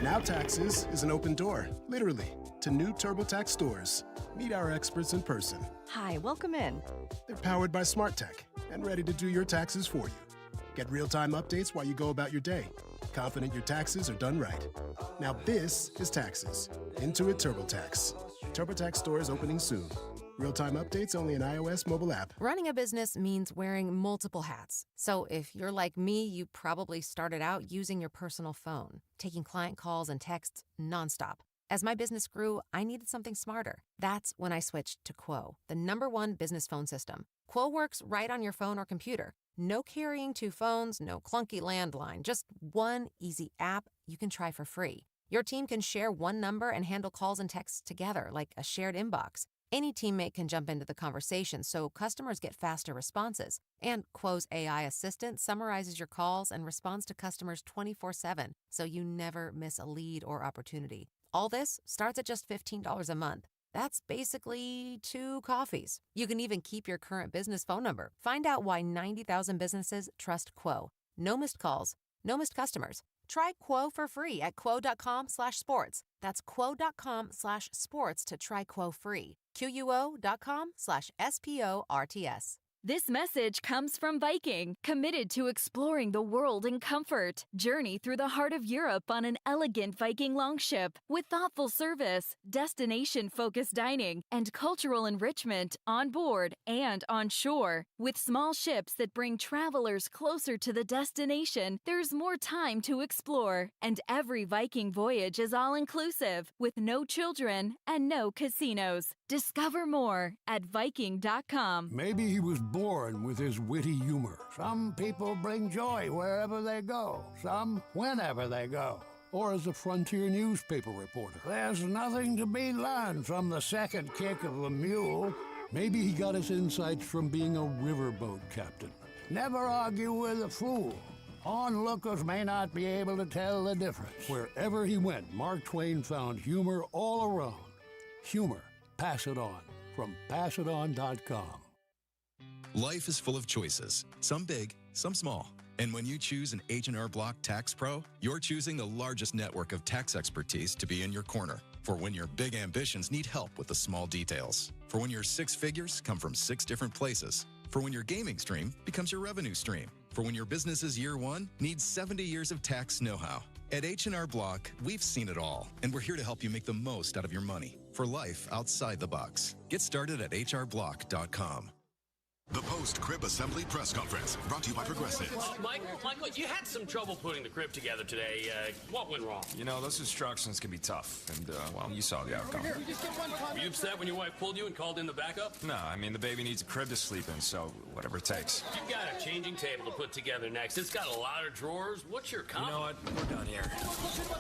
Now Taxes is an open door, literally, to new TurboTax stores. Meet our experts in person. Hi, welcome in. They're powered by smart tech and ready to do your taxes for you. Get real-time updates while you go about your day. Confident your taxes are done right. Now this is Taxes. Intuit TurboTax. TurboTax stores opening soon. Real-time updates only in iOS mobile app. Running a business means wearing multiple hats. So if you're like me, you probably started out using your personal phone, taking client calls and texts nonstop. As my business grew, I needed something smarter. That's when I switched to Quo, the #1 business phone system. Quo works right on your phone or computer. No carrying 2 phones, no clunky landline, just one easy app you can try for free. Your team can share one number and handle calls and texts together like a shared inbox. Any teammate can jump into the conversation, so customers get faster responses. And Quo's AI assistant summarizes your calls and responds to customers 24/7, so you never miss a lead or opportunity. All this starts at just $15 a month. That's basically 2 coffees. You can even keep your current business phone number. Find out why 90,000 businesses trust Quo. No missed calls, no missed customers. Try Quo for free at quo.com/sports. That's quo.com/sports to try Quo free. QUO.com/SPORTS. This message comes from Viking, committed to exploring the world in comfort. Journey through the heart of Europe on an elegant Viking longship with thoughtful service, destination-focused dining, and cultural enrichment on board and on shore. With small ships that bring travelers closer to the destination, there's more time to explore. And every Viking voyage is all-inclusive, with no children and no casinos. Discover more at Viking.com. Maybe he was born with his witty humor. Some people bring joy wherever they go, some whenever they go. Or as a frontier newspaper reporter. There's nothing to be learned from the second kick of a mule. Maybe he got his insights from being a riverboat captain. Never argue with a fool. Onlookers may not be able to tell the difference. Wherever he went, Mark Twain found humor all around. Humor. Pass it on. From passiton.com. Life is full of choices, some big, some small. And when you choose an H&R Block Tax Pro, you're choosing the largest network of tax expertise to be in your corner. For when your big ambitions need help with the small details. For when your 6 figures come from 6 different places. For when your gaming stream becomes your revenue stream. For when your business's year 1 needs 70 years of tax know-how. At H&R Block, we've seen it all, and we're here to help you make the most out of your money for life outside the box. Get started at hrblock.com. The post-crib assembly press conference, brought to you by Progressive. Michael, you had some trouble putting the crib together today. What went wrong? You know, those instructions can be tough, and, well, you saw the outcome. Were you upset when your wife pulled you and called in the backup? No, I mean, the baby needs a crib to sleep in, so whatever it takes. You've got a changing table to put together next. It's got a lot of drawers. What's your comment? You know what? We're done here.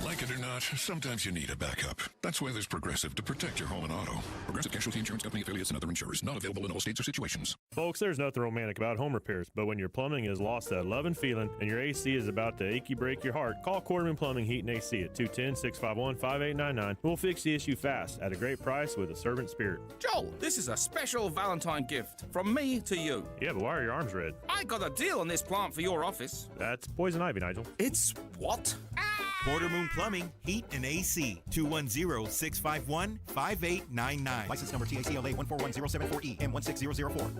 Like it or not, sometimes you need a backup. That's why there's Progressive to protect your home and auto. Progressive Casualty Insurance Company affiliates and other insurers. Not available in all states or situations. Folks, there's nothing romantic about home repairs, but when your plumbing has lost that love and feeling and your AC is about to achy break your heart, call Quarterman Plumbing, Heat, and AC at 210-651-5899. We'll fix the issue fast at a great price with a servant spirit. Joel, this is a special Valentine gift from me to you. Yeah, but why are your arms red? I got a deal on this plant for your office. That's poison ivy, Nigel. It's what? Ah! Quarter Moon Plumbing, Heat, and AC. 210-651-5899. License number TACLA 141074E and 16004.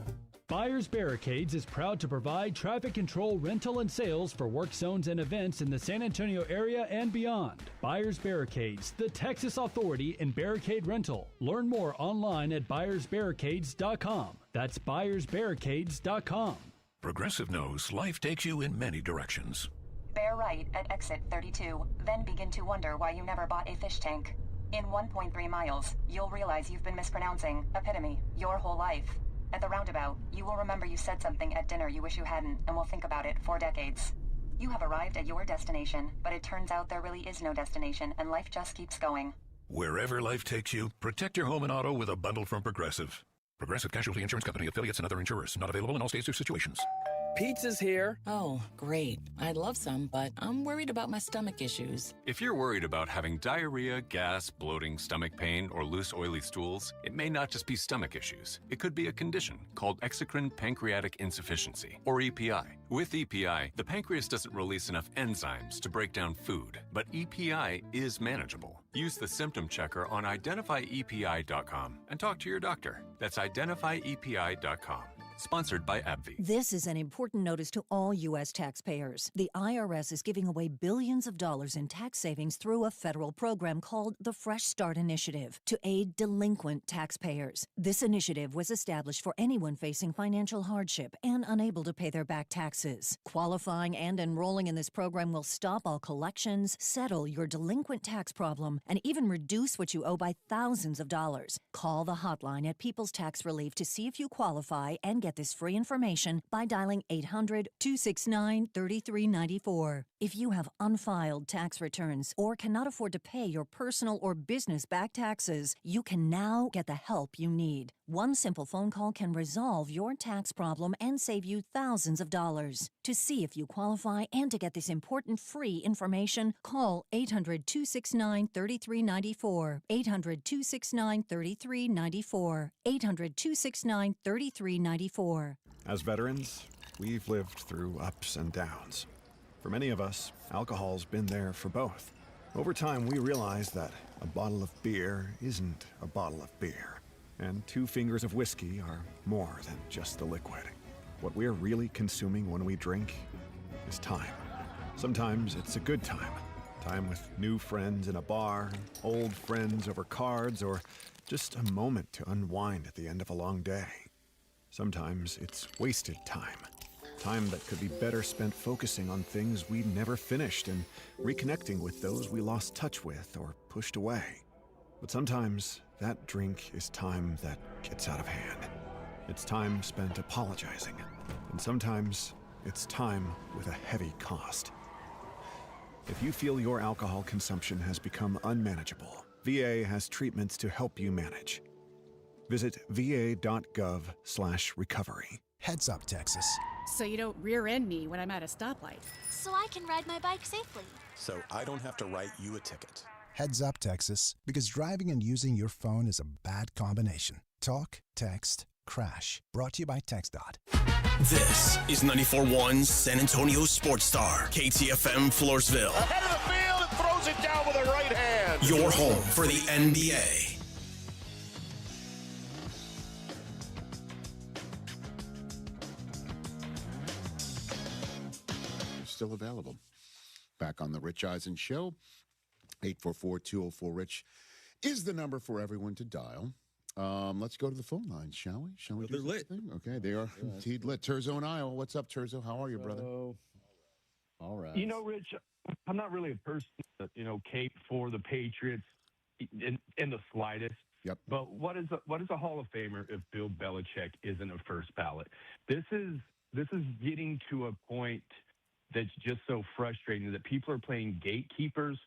Buyers Barricades is proud to provide traffic control, rental, and sales for work zones and events in the San Antonio area and beyond. Buyers Barricades, the Texas authority in barricade rental. Learn more online at buyersbarricades.com. That's buyersbarricades.com. Progressive knows life takes you in many directions. Bear right at exit 32, then begin to wonder why you never bought a fish tank. In 1.3 miles, you'll realize you've been mispronouncing epitome your whole life. At the roundabout, you will remember you said something at dinner you wish you hadn't and will think about it for decades. You have arrived at your destination, but it turns out there really is no destination and life just keeps going. Wherever life takes you, protect your home and auto with a bundle from Progressive. Progressive Casualty Insurance Company, affiliates, and other insurers. Not available in all states or situations. Pizza's here. Oh, great. I'd love some, but I'm worried about my stomach issues. If you're worried about having diarrhea, gas, bloating, stomach pain, or loose, oily stools, it may not just be stomach issues. It could be a condition called exocrine pancreatic insufficiency, or EPI. With EPI, the pancreas doesn't release enough enzymes to break down food, but EPI is manageable. Use the symptom checker on identifyepi.com and talk to your doctor. That's identifyepi.com. Sponsored by AbbVie. This is an important notice to all U.S. taxpayers. The IRS is giving away billions of dollars in tax savings through a federal program called the Fresh Start Initiative to aid delinquent taxpayers. This initiative was established for anyone facing financial hardship and unable to pay their back taxes. Qualifying and enrolling in this program will stop all collections, settle your delinquent tax problem, and even reduce what you owe by thousands of dollars. Call the hotline at People's Tax Relief to see if you qualify and get this free information by dialing 800-269-3394. If you have unfiled tax returns or cannot afford to pay your personal or business back taxes, you can now get the help you need. One simple phone call can resolve your tax problem and save you thousands of dollars. To see if you qualify and to get this important free information, call 800-269-3394. 800-269-3394. 800-269-3394. As veterans, we've lived through ups and downs. For many of us, alcohol's been there for both. Over time, we realized that a bottle of beer isn't a bottle of beer, and 2 fingers of whiskey are more than just the liquid. What we're really consuming when we drink is time. Sometimes it's a good time. Time with new friends in a bar, old friends over cards, or just a moment to unwind at the end of a long day. Sometimes it's wasted time. Time that could be better spent focusing on things we never finished and reconnecting with those we lost touch with or pushed away. But sometimes that drink is time that gets out of hand. It's time spent apologizing. And sometimes it's time with a heavy cost. If you feel your alcohol consumption has become unmanageable, VA has treatments to help you manage. Visit va.gov/recovery. Heads up, Texas. So you don't rear-end me when I'm at a stoplight. So I can ride my bike safely. So I don't have to write you a ticket. Heads up, Texas, because driving and using your phone is a bad combination. Talk, text, crash. Brought to you by TxDOT. This is 94.1 San Antonio Sports Star, KTFM Floresville. Ahead of the field and throws it down with a right hand. Your home for the NBA. Still available. Back on the Rich Eisen Show. 844-204-RICH is the number for everyone to dial. Let's go to the phone lines, shall we? They're lit. Okay, they are indeed lit. Terzo in Iowa. What's up, Terzo? How are you, brother? All right. You know, Rich, I'm not really a person that, cape for the Patriots in the slightest. Yep. But what is a Hall of Famer if Bill Belichick isn't a first ballot? This is getting to a point that's just so frustrating that people are playing gatekeepers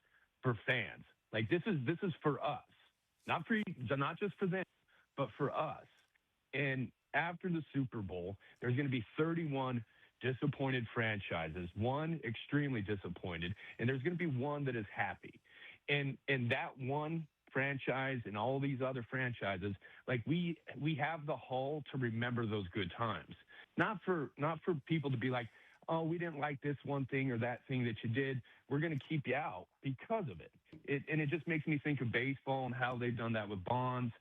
for fans. Like this is for us, not just for them, but for us. And after the Super Bowl, there's going to be 31 disappointed franchises, one extremely disappointed, and there's going to be one that is happy. And that one franchise and all these other franchises, like we have the Hall to remember those good times, not for people to be like, oh, we didn't like this one thing or that thing that you did. We're going to keep you out because of it. And it just makes me think of baseball and how they've done that with bonds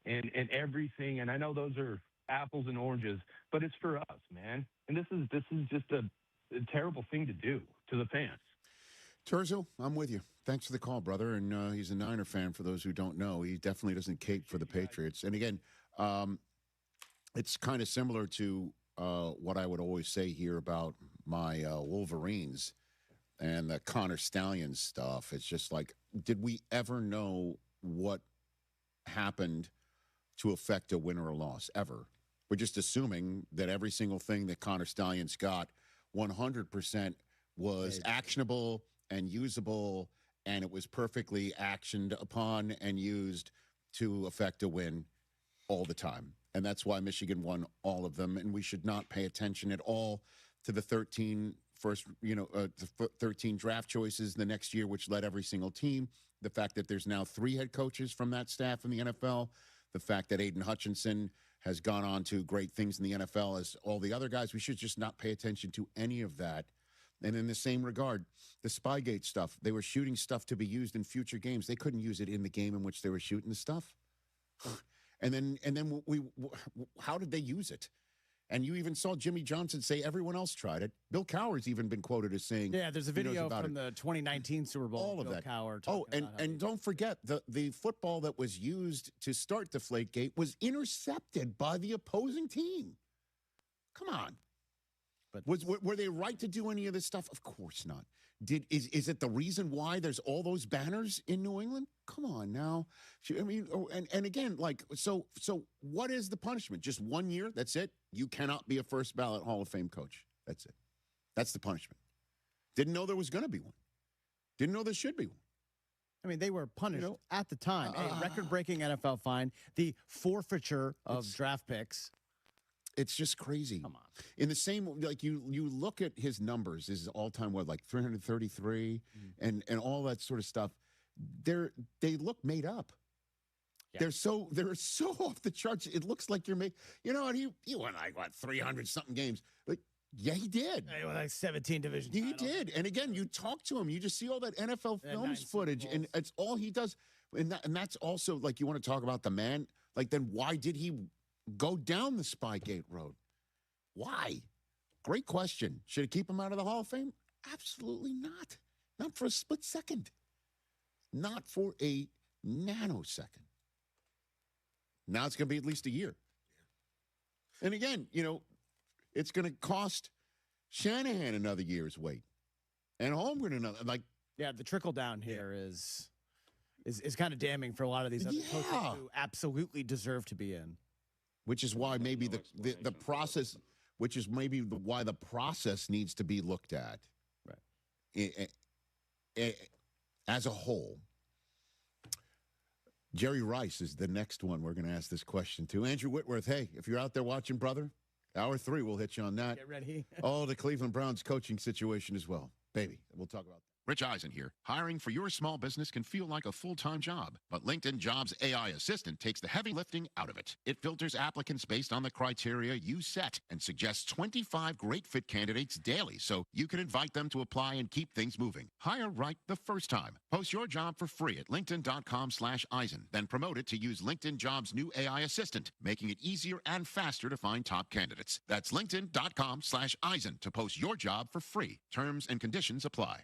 and everything. And I know those are apples and oranges, but it's for us, man. And this is just a terrible thing to do to the fans. Terzo, I'm with you. Thanks for the call, brother. And he's a Niner fan, for those who don't know. He definitely doesn't cape for the Patriots. And again, it's kind of similar to what I would always say here about my Wolverines and the Connor Stallions stuff. It's just like, did we ever know what happened to affect a win or a loss? Ever? We're just assuming that every single thing that Connor Stallions got 100% was actionable and usable, and it was perfectly actioned upon and used to affect a win all the time. And that's why Michigan won all of them. And we should not pay attention at all to the 13 draft choices the next year, which led every single team. The fact that there's now 3 head coaches from that staff in the NFL. The fact that Aiden Hutchinson has gone on to great things in the NFL as all the other guys. We should just not pay attention to any of that. And in the same regard, the Spygate stuff, they were shooting stuff to be used in future games. They couldn't use it in the game in which they were shooting the stuff. And then how did they use it? And you even saw Jimmy Johnson say everyone else tried it. Bill Cowher's even been quoted as saying, yeah, there's a video from the 2019 Super Bowl. All of Bill that. Cowher And don't forget, the football that was used to start Deflategate was intercepted by the opposing team. Come on. But were they right to do any of this stuff? Of course not. Is it the reason why there's all those banners in New England? Come on now. I mean, and again, like, so what is the punishment? Just 1 year? That's it? You cannot be a first ballot Hall of Fame coach. That's it. That's the punishment. Didn't know there was going to be one. Didn't know there should be one. I mean, they were punished at the time. A record-breaking NFL fine, the forfeiture of draft picks. It's just crazy. Come on. In the same, like, you look at his numbers, his all-time, like 333 and all that sort of stuff. They look made up. Yeah. They're so off the charts. It looks like you're making, and he won like 300-something games. Like, yeah, he did. He won like 17 division He titles. did. And again, you talk to him, you just see all that NFL films footage, and it's all he does. And that's also, like, you want to talk about the man. Like, then why did he go down the Spygate road? Why? Great question. Should it keep him out of the Hall of Fame? Absolutely not. Not for a split second. Not for a nanosecond. Now it's going to be at least a year. And again, it's going to cost Shanahan another year's wait. And Holmgren another. Like, yeah, the trickle down here is kind of damning for a lot of these other coaches who absolutely deserve to be in. Which is why maybe the process, which is maybe why the process needs to be looked at, right? As a whole. Jerry Rice is the next one we're going to ask this question to. Andrew Whitworth, hey, if you're out there watching, brother, hour 3, we'll hit you on that. Get ready. The Cleveland Browns coaching situation as well. Baby, we'll talk about that. Rich Eisen here. Hiring for your small business can feel like a full-time job, but LinkedIn Jobs AI Assistant takes the heavy lifting out of it. It filters applicants based on the criteria you set and suggests 25 great fit candidates daily so you can invite them to apply and keep things moving. Hire right the first time. Post your job for free at linkedin.com/Eisen, then promote it to use LinkedIn Jobs' new AI Assistant, making it easier and faster to find top candidates. That's linkedin.com/Eisen to post your job for free. Terms and conditions apply.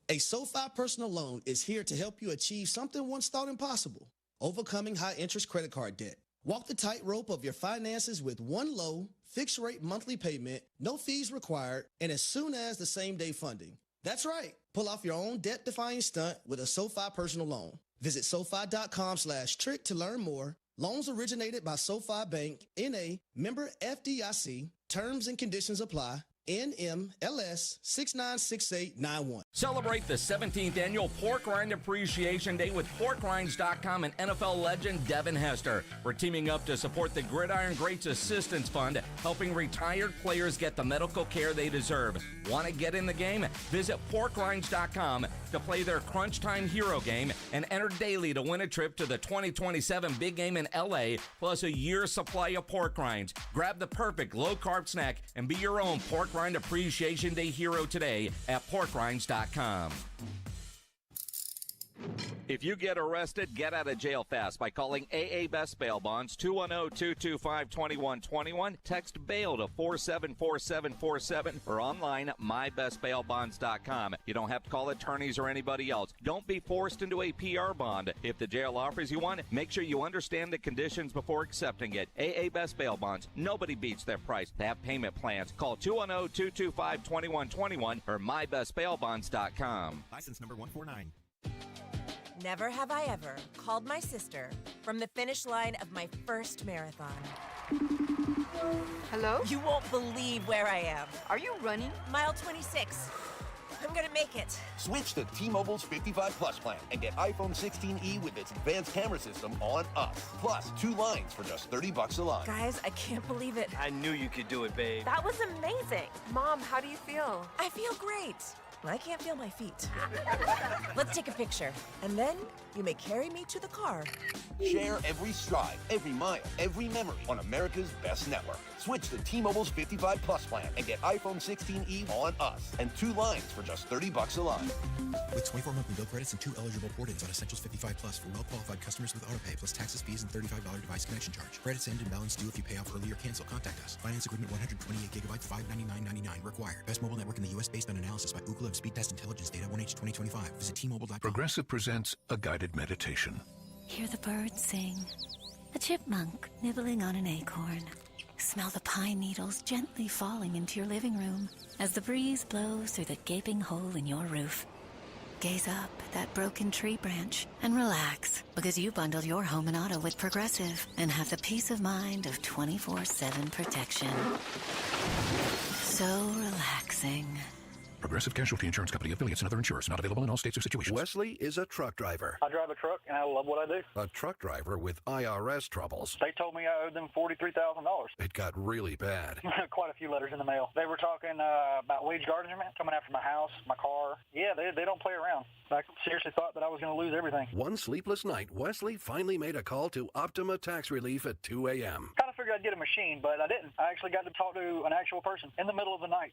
A SoFi personal loan is here to help you achieve something once thought impossible: overcoming high-interest credit card debt. Walk the tightrope of your finances with one low, fixed-rate monthly payment, no fees required, and as soon as the same-day funding. That's right. Pull off your own debt-defying stunt with a SoFi personal loan. Visit SoFi.com/trick to learn more. Loans originated by SoFi Bank, N.A., member FDIC. Terms and conditions apply. NMLS 696891. Celebrate the 17th annual Pork Rind Appreciation Day with PorkRinds.com and NFL legend Devin Hester. We're teaming up to support the Gridiron Greats Assistance Fund, helping retired players get the medical care they deserve. Want to get in the game? Visit PorkRinds.com to play their Crunch Time Hero game and enter daily to win a trip to the 2027 big game in LA, plus a year's supply of pork rinds. Grab the perfect low-carb snack and be your own Pork Rind Appreciation Day hero today at PorkRinds.com. If you get arrested, get out of jail fast by calling AA Best Bail Bonds, 210-225-2121. Text bail to 474747 or online at mybestbailbonds.com. You don't have to call attorneys or anybody else. Don't be forced into a PR bond. If the jail offers you one, make sure you understand the conditions before accepting it. AA Best Bail Bonds. Nobody beats their price. They have payment plans. Call 210-225-2121 or mybestbailbonds.com. License number 149. Never have I ever called my sister from the finish line of my first marathon. Hello? You won't believe where I am. Are you running? Mile 26. I'm gonna make it. Switch to T-Mobile's 55 Plus plan and get iPhone 16e with its advanced camera system on us. Plus, 2 lines for just $30 a line. Guys, I can't believe it. I knew you could do it, babe. That was amazing. Mom, how do you feel? I feel great. I can't feel my feet. Let's take a picture. And then you may carry me to the car. Share every stride, every mile, every memory on America's best network. Switch to T-Mobile's 55 Plus plan and get iPhone 16e on us and 2 lines for just $30 a line. With 24 monthly bill credits and 2 eligible port-ins on Essentials 55 Plus for well-qualified customers with autopay plus taxes, fees, and $35 device connection charge. Credits end and balance due if you pay off early or cancel. Contact us. Finance agreement 128 gigabytes, $599.99 required. Best mobile network in the U.S. based on analysis by Ookla of Speed Test Intelligence data 1H 2025. Visit T-Mobile.com. Progressive presents a guided meditation. Hear the birds sing. A chipmunk nibbling on an acorn. Smell the pine needles gently falling into your living room as the breeze blows through the gaping hole in your roof. Gaze up at that broken tree branch and relax, because you bundled your home and auto with Progressive and have the peace of mind of 24/7 protection. So relaxing. Progressive Casualty Insurance Company, affiliates, and other insurers. Not available in all states or situations. Wesley is a truck driver. I drive a truck, and I love what I do. A truck driver with IRS troubles. They told me I owed them $43,000. It got really bad. Quite a few letters in the mail. They were talking about wage garnishment, coming after my house, my car. Yeah, they don't play around. I seriously thought that I was going to lose everything. One sleepless night, Wesley finally made a call to Optima Tax Relief at 2 a.m. Kind of figured I'd get a machine, but I didn't. I actually got to talk to an actual person in the middle of the night.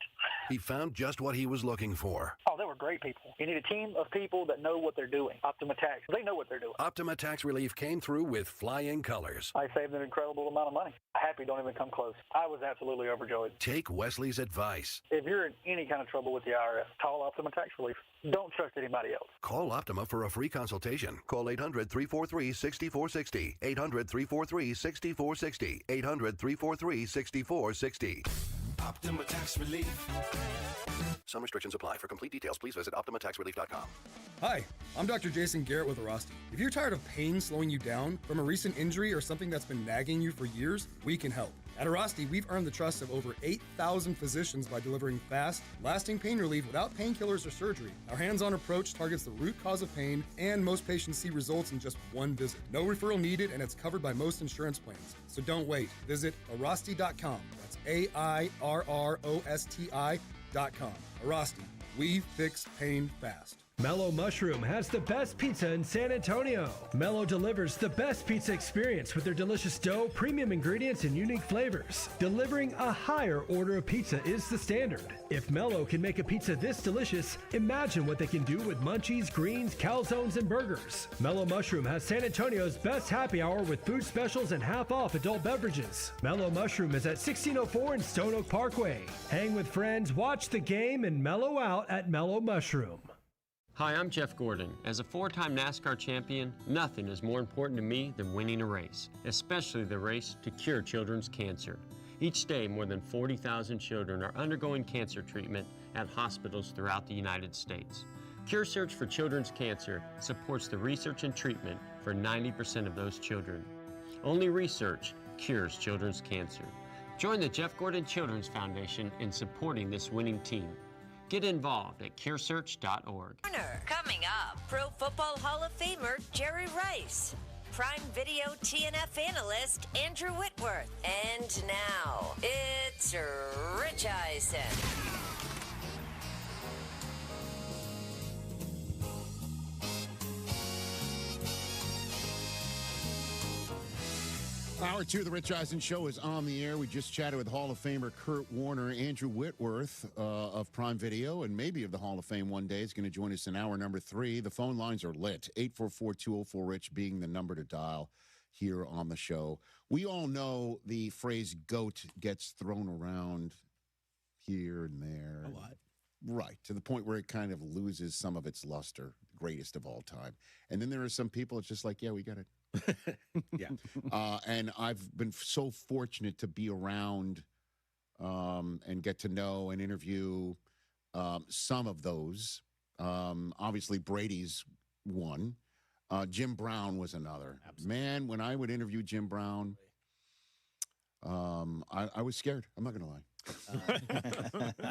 He found just what he was looking for. Oh, they were great people. You need a team of people that know what they're doing. Optima Tax. They know what they're doing. Optima Tax Relief came through with flying colors. I saved an incredible amount of money. Happy don't even come close. I was absolutely overjoyed. Take Wesley's advice. If you're in any kind of trouble with the IRS, call Optima Tax Relief. Don't trust anybody else. Call Optima for a free consultation. Call 800-343-6460. 800-343-6460. 800-343-6460. Optima Tax Relief. Some restrictions apply. For complete details, please visit OptimaTaxRelief.com. Hi, I'm Dr. Jason Garrett with Arasti. If you're tired of pain slowing you down from a recent injury or something that's been nagging you for years, we can help. At Arasti, we've earned the trust of over 8,000 physicians by delivering fast, lasting pain relief without painkillers or surgery. Our hands-on approach targets the root cause of pain, and most patients see results in just one visit. No referral needed, and it's covered by most insurance plans. So don't wait. Visit Arasti.com. That's AIRROSTI.com. Arasti. We fix pain fast. Mellow Mushroom has the best pizza in San Antonio. Mellow delivers the best pizza experience with their delicious dough, premium ingredients, and unique flavors. Delivering a higher order of pizza is the standard. If Mellow can make a pizza this delicious, imagine what they can do with munchies, greens, calzones, and burgers. Mellow Mushroom has San Antonio's best happy hour with food specials and half-off adult beverages. Mellow Mushroom is at 1604 in Stone Oak Parkway. Hang with friends, watch the game, and mellow out at Mellow Mushroom. Hi, I'm Jeff Gordon. As a 4-time NASCAR champion, nothing is more important to me than winning a race, especially the race to cure children's cancer. Each day, more than 40,000 children are undergoing cancer treatment at hospitals throughout the United States. Cure Search for Children's Cancer supports the research and treatment for 90% of those children. Only research cures children's cancer. Join the Jeff Gordon Children's Foundation in supporting this winning team. Get involved at caresearch.org. Coming up, Pro Football Hall of Famer Jerry Rice, Prime Video TNF analyst Andrew Whitworth, and now it's Rich Eisen. Hour 2 of the Rich Eisen Show is on the air. We just chatted with Hall of Famer Kurt Warner. Andrew Whitworth of Prime Video and maybe of the Hall of Fame one day is going to join us in hour number 3. The phone lines are lit. 844-204-RICH being the number to dial here on the show. We all know the phrase GOAT gets thrown around here and there. A lot. Right, to the point where it kind of loses some of its luster, greatest of all time. And then there are some people, it's just like, yeah, we got it. Yeah. And I've been so fortunate to be around and get to know and interview some of those. Obviously, Brady's one. Jim Brown was another. Absolutely. Man, when I would interview Jim Brown, I was scared. I'm not going to lie.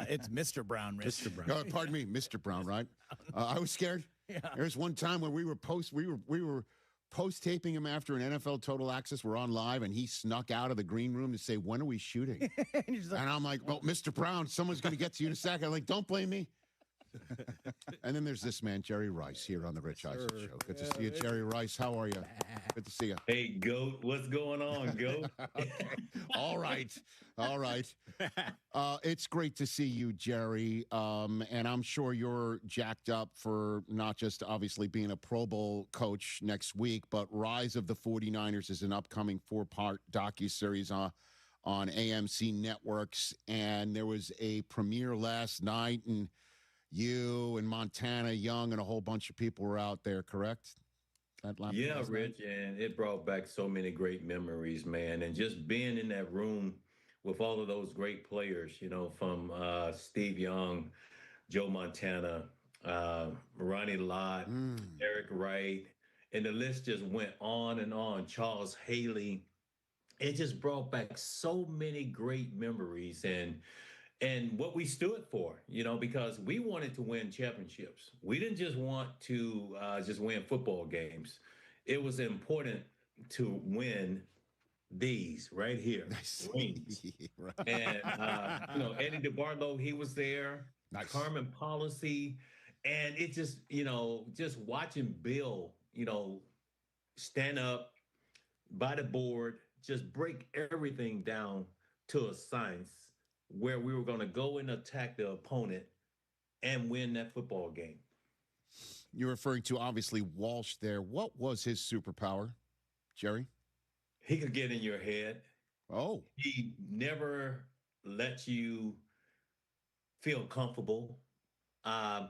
It's Mr. Brown, Rich. Mr. Brown. Pardon me, Mr. Brown, right? I was scared. Yeah. There's one time when we were post-taping him after an NFL Total Access. We're on live, and he snuck out of the green room to say, when are we shooting? And I'm like, well, Mr. Brown, someone's going to get to you in a second. I'm like, don't blame me. And then there's this man, Jerry Rice, here on the Rich Eisen Show. Good to see you, Jerry Rice. How are you? Good to see you. Hey, GOAT. What's going on, GOAT? Okay. All right. It's great to see you, Jerry. And I'm sure you're jacked up for not just obviously being a Pro Bowl coach next week, but Rise of the 49ers is an upcoming 4-part docuseries on AMC networks. And there was a premiere last night, and you and Montana Young and a whole bunch of people were out there, correct? Yeah, Rich, and it brought back so many great memories, man. And just being in that room with all of those great players, you know, from Steve Young, Joe Montana, Ronnie Lott, Eric Wright, and the list just went on and on. Charles Haley. It just brought back so many great memories and what we stood for, you know, because we wanted to win championships. We didn't just want to just win football games. It was important to win these right here, rings. Right. And, you know, Eddie DeBartolo, he was there. Nice. Carmen Policy. And it just, you know, just watching Bill, you know, stand up by the board, just break everything down to a science, where we were going to go and attack the opponent and win that football game. You're referring to, obviously, Walsh there. What was his superpower, Jerry? He could get in your head. Oh. He never let you feel comfortable. I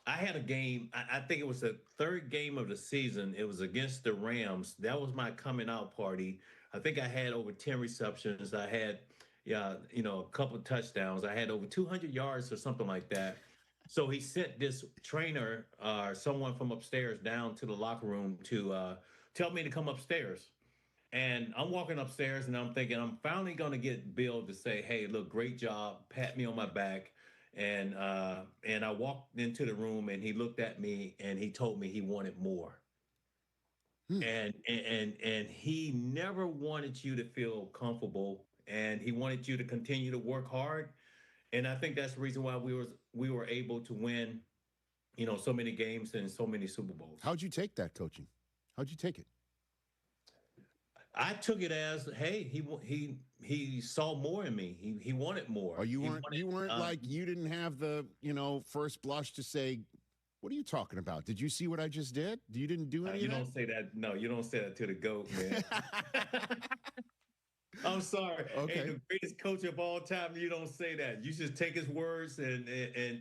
had a game, I think it was the third game of the season. It was against the Rams. That was my coming out party. I think I had over 10 receptions. I had you know, a couple of touchdowns. I had over 200 yards or something like that. So he sent this trainer, someone from upstairs, down to the locker room to tell me to come upstairs. And I'm walking upstairs and I'm thinking, I'm finally going to get Bill to say, hey, look, great job, pat me on my back. And I walked into the room and he looked at me and he told me he wanted more. And he never wanted you to feel comfortable. And he wanted you to continue to work hard. And I think that's the reason why we were able to win, you know, so many games and so many Super Bowls. How'd you take that coaching? How'd you take it? I took it as, hey, he saw more in me. He wanted more. Oh, you weren't like, you didn't have the, you know, first blush to say, what are you talking about? Did you see what I just did? You didn't do anything? You don't say that. No, you don't say that to the GOAT, man. I'm sorry. Okay. Hey, the greatest coach of all time, you don't say that. You just take his words and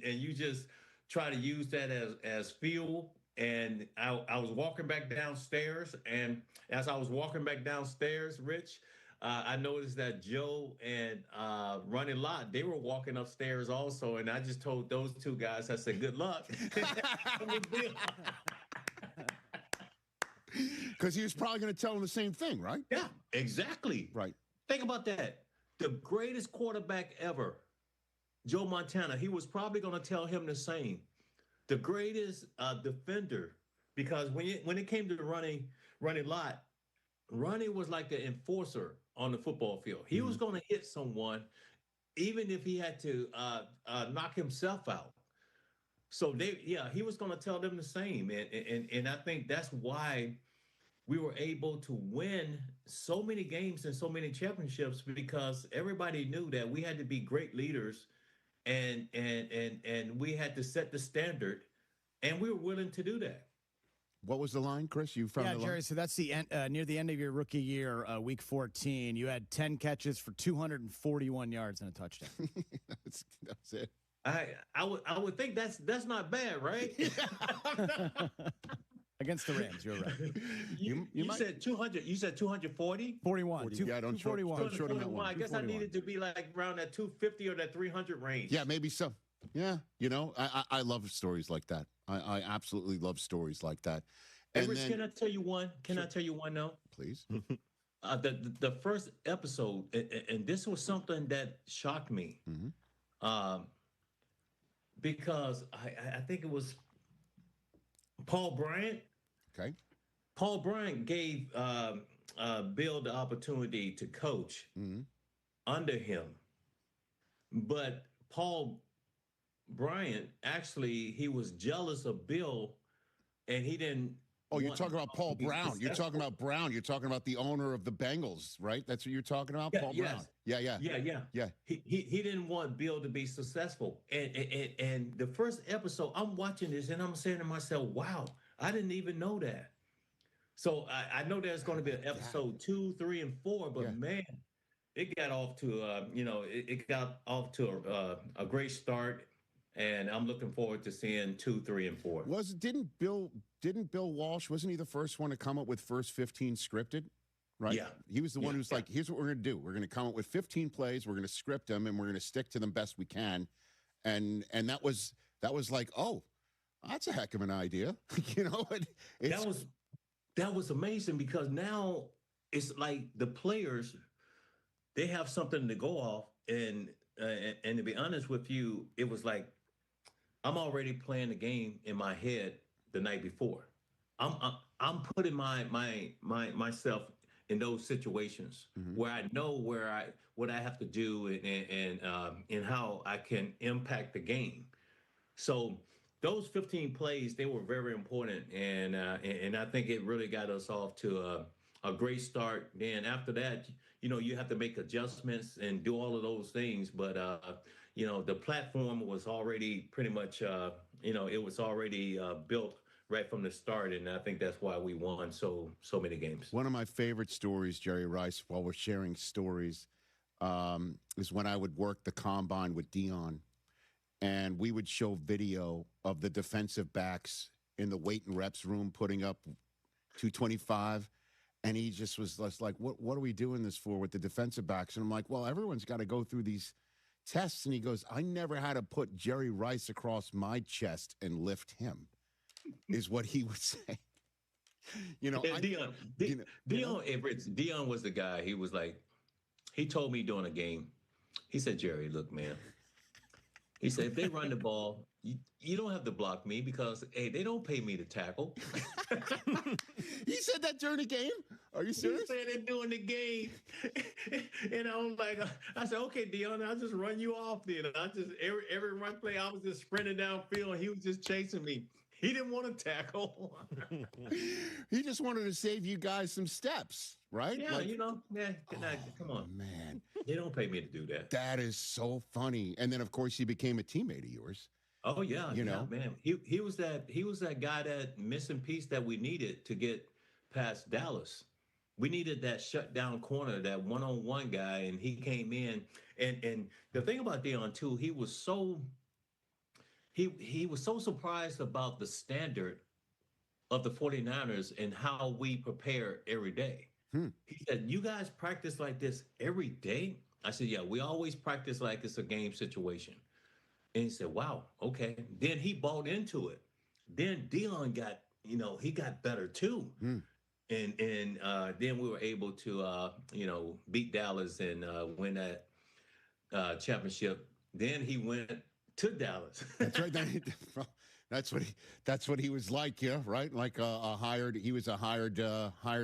you just try to use that as fuel. And I was walking back downstairs, and as I was walking back downstairs, Rich, I noticed that Joe and Ronnie Lott, they were walking upstairs also, and I just told those two guys, I said, good luck. Because he was probably going to tell them the same thing, right? Yeah, exactly. Right. Think about that. The greatest quarterback ever Joe Montana, he was probably going to tell him the same. The greatest defender, because when it came to Ronnie Lott, Ronnie was like the enforcer on the football field. He was going to hit someone, even if he had to knock himself out. So he was going to tell them the same, and I think that's why we were able to win so many games and so many championships, because everybody knew that we had to be great leaders, and we had to set the standard, and we were willing to do that. What was the line, Chris? You found the Jerry. line? So that's the end, near the end of your rookie year, week 14. You had 10 catches for 241 yards and a touchdown. That's it. I would think that's not bad, right? Against the Rams, you're right. You said 200. You said 240. 41. Yeah, don't short him that one. I guess I needed to be like around that 250 or that 300 range. Yeah, maybe so. Yeah, I love stories like that. I absolutely love stories like that. And Rich, can I tell you one? Can I tell you one now? Please. The first episode, and this was something that shocked me, because I think it was Paul Bryant. Okay. Paul Bryant gave Bill the opportunity to coach under him, but Paul Bryant, actually, he was jealous of Bill, and he didn't. Oh, you're talking about Paul Brown. You're talking about Brown. You're talking about the owner of the Bengals, right? That's what you're talking about, Paul Brown. Yeah. He didn't want Bill to be successful, and the first episode, I'm watching this, and I'm saying to myself, "Wow, I didn't even know that." So I know there's going to be an episode 2, 3, and 4, but man, it got off to it got off to a great start. And I'm looking forward to seeing 2, 3, and 4. Didn't Bill Walsh, wasn't he the first one to come up with first 15 scripted? Right? Yeah. He was the one who's like, here's what we're going to do. We're going to come up with 15 plays. We're going to script them, and we're going to stick to them best we can. And that was like, oh, that's a heck of an idea. That was amazing, because now it's like the players, they have something to go off, and to be honest with you, it was like, I'm already playing the game in my head the night before. I'm putting myself in those situations where I know what I have to do and how I can impact the game. So those 15 plays, they were very important, and I think it really got us off to a great start. Then after that, you have to make adjustments and do all of those things, but the platform was already pretty much, it was already built right from the start, and I think that's why we won so many games. One of my favorite stories, Jerry Rice, while we're sharing stories, is when I would work the combine with Dion, and we would show video of the defensive backs in the weight and reps room putting up 225. And he just was like, what are we doing this for with the defensive backs? And I'm like, well, everyone's got to go through these tests. And he goes, I never had to put Jerry Rice across my chest and lift him, is what he would say. Dion was the guy. He was like, he told me during a game, he said, Jerry, look, man. He said, if they run the ball, you don't have to block me, because, hey, they don't pay me to tackle. He said that during the game? Are you serious? He said it during the game. And I was like, I said, okay, Dion, I'll just run you off then. I just, every run play, I was just sprinting downfield, and he was just chasing me. He didn't want to tackle. He just wanted to save you guys some steps, right? Yeah, come on. Man. They don't pay me to do that. That is so funny. And then, of course, he became a teammate of yours. Oh, yeah. Man. He was that guy, that missing piece that we needed to get past Dallas. We needed that shutdown corner, that one-on-one guy, and he came in. And the thing about Dion, too, he was so surprised about the standard of the 49ers and how we prepare every day. He said, you guys practice like this every day? I said, yeah, we always practice like it's a game situation. And he said, wow, okay. Then he bought into it. Then Dion got, he got better too. And then we were able to, beat Dallas and win that championship Then he went to Dallas. That's right. That's what he was like, yeah, right? Like he was a hired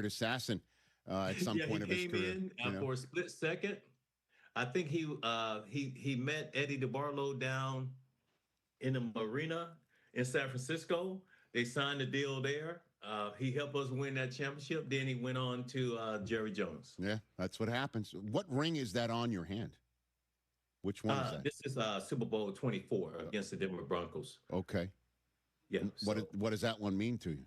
assassin at some point of his career. He came in for a split second. I think he met Eddie DeBarlo down in the marina in San Francisco. They signed a deal there. He helped us win that championship. Then he went on to Jerry Jones. Yeah, that's what happens. What ring is that on your hand? Which one is that? This is Super Bowl 24 against the Denver Broncos. Okay. Yeah. What does that one mean to you?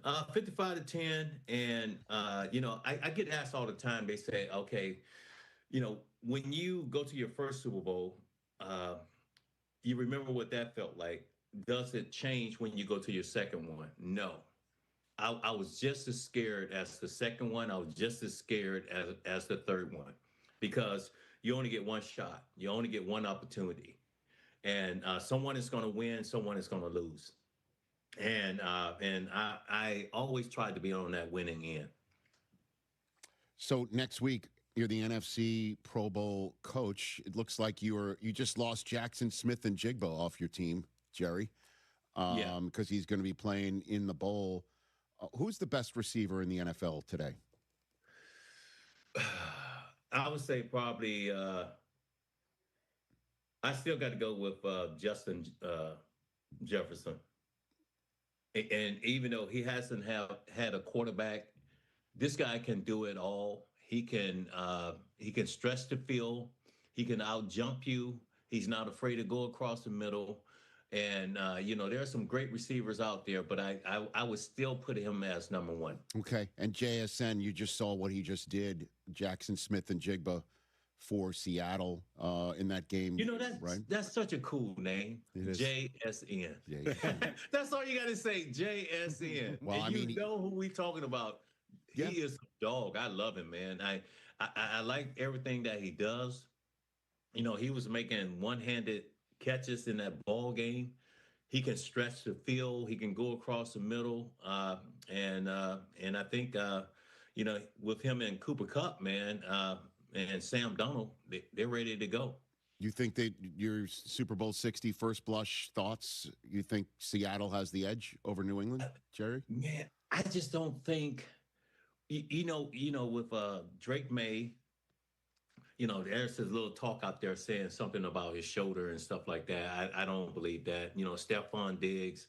55-10, and I get asked all the time. They say, okay, when you go to your first Super Bowl, you remember what that felt like. Does it change when you go to your second one? No. I was just as scared as the second one. I was just as scared as the third one, because you only get one shot. You only get one opportunity. And someone is going to win, someone is going to lose. And I always tried to be on that winning end. So next week, you're the NFC Pro Bowl coach. It looks like you just lost Jackson Smith-Njigba off your team, Jerry, because he's going to be playing in the bowl. Who's the best receiver in the NFL today? I would say probably I still got to go with Justin Jefferson. And even though he hasn't had a quarterback, this guy can do it all. He can stretch the field. He can out jump you. He's not afraid to go across the middle. And there are some great receivers out there, but I would still put him as number one. Okay. And JSN, you just saw what he just did, Jackson Smith-Njigba for Seattle in that game. That's such a cool name. JSN. That's all you got to say, JSN. Well, and you know who we talking about. He is a dog. I love him, man. I like everything that he does. He was making one-handed catches in that ball game. He can stretch the field. He can go across the middle. And I think, with him and Cooper Kupp, man, and Sam Darnold, they're ready to go. You think that your Super Bowl 60 first blush thoughts, you think Seattle has the edge over New England, Jerry? Man, I just don't think, with Drake May, there's this little talk out there saying something about his shoulder and stuff like that. I don't believe that. Stephon Diggs,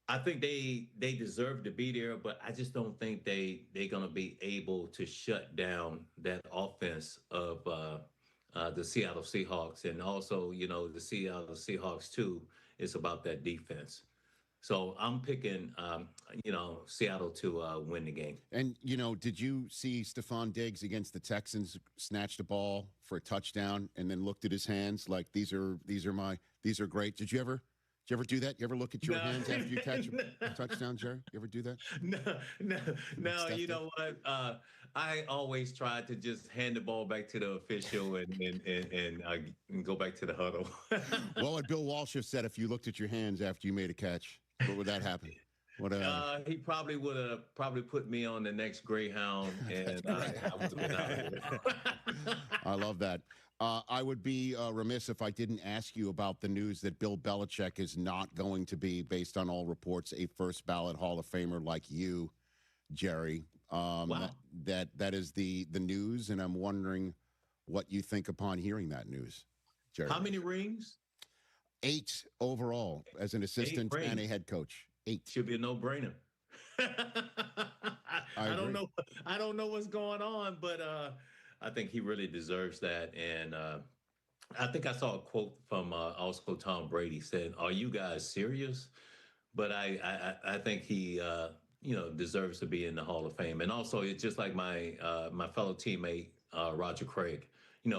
I think they deserve to be there, but I just don't think they're going to be able to shut down that offense of the Seattle Seahawks. And also, the Seattle Seahawks, too, is about that defense. So I'm picking, Seattle to win the game. And, did you see Stephon Diggs against the Texans snatch the ball for a touchdown and then looked at his hands like, these are great. Did you ever do that? You ever look at your hands after you catch a touchdown, Jerry? You ever do that? No. You know what? I always try to just hand the ball back to the official and go back to the huddle. What would Bill Walsh have said if you looked at your hands after you made a catch? What would that happen? He probably would have put me on the next Greyhound, and I would have been out of here. I love that. I would be remiss if I didn't ask you about the news that Bill Belichick is not going to be, based on all reports, a first ballot Hall of Famer like you, Jerry. Wow. That is the news, and I'm wondering what you think upon hearing that news, Jerry. How many rings? 8 overall as an assistant and a head coach. 8 should be a no-brainer. I don't know what's going on, but I think he really deserves that. And I think I saw a quote from also Tom Brady saying, "Are you guys serious?" But I think he deserves to be in the Hall of Fame. And also, it's just like my fellow teammate Roger Craig,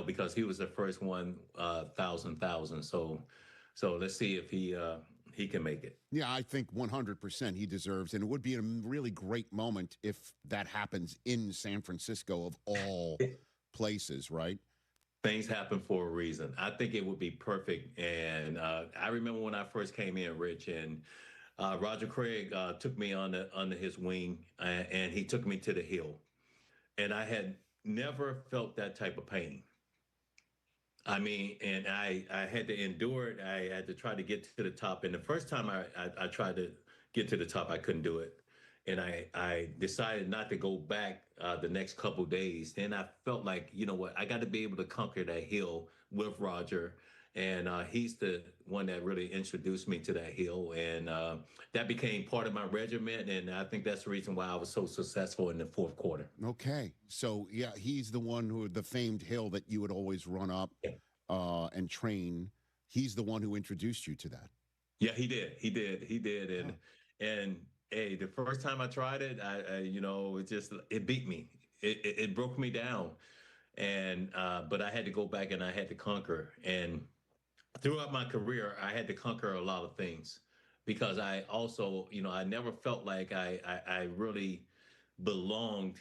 because he was the first 1,000,000. So let's see if he can make it. Yeah, I think 100% he deserves. And it would be a really great moment if that happens in San Francisco, of all places, right? Things happen for a reason. I think it would be perfect. And I remember when I first came in, Rich, and Roger Craig took me under his wing, and he took me to the Hill. And I had never felt that type of pain. I mean, and I had to endure it. I had to try to get to the top. And the first time I tried to get to the top, I couldn't do it. And I decided not to go back the next couple days. Then I felt like, you know what, I got to be able to conquer that hill with Roger. And he's the one that really introduced me to that hill. And that became part of my regiment. And I think that's the reason why I was so successful in the fourth quarter. Okay. So, yeah, he's the one who, the famed hill that you would always run up and train. He's the one who introduced you to that. Yeah, he did. He did. He did. And hey, the first time I tried it, it beat me. It broke me down. And but I had to go back and I had to conquer. And throughout my career, I had to conquer a lot of things because I also, I never felt like I really belonged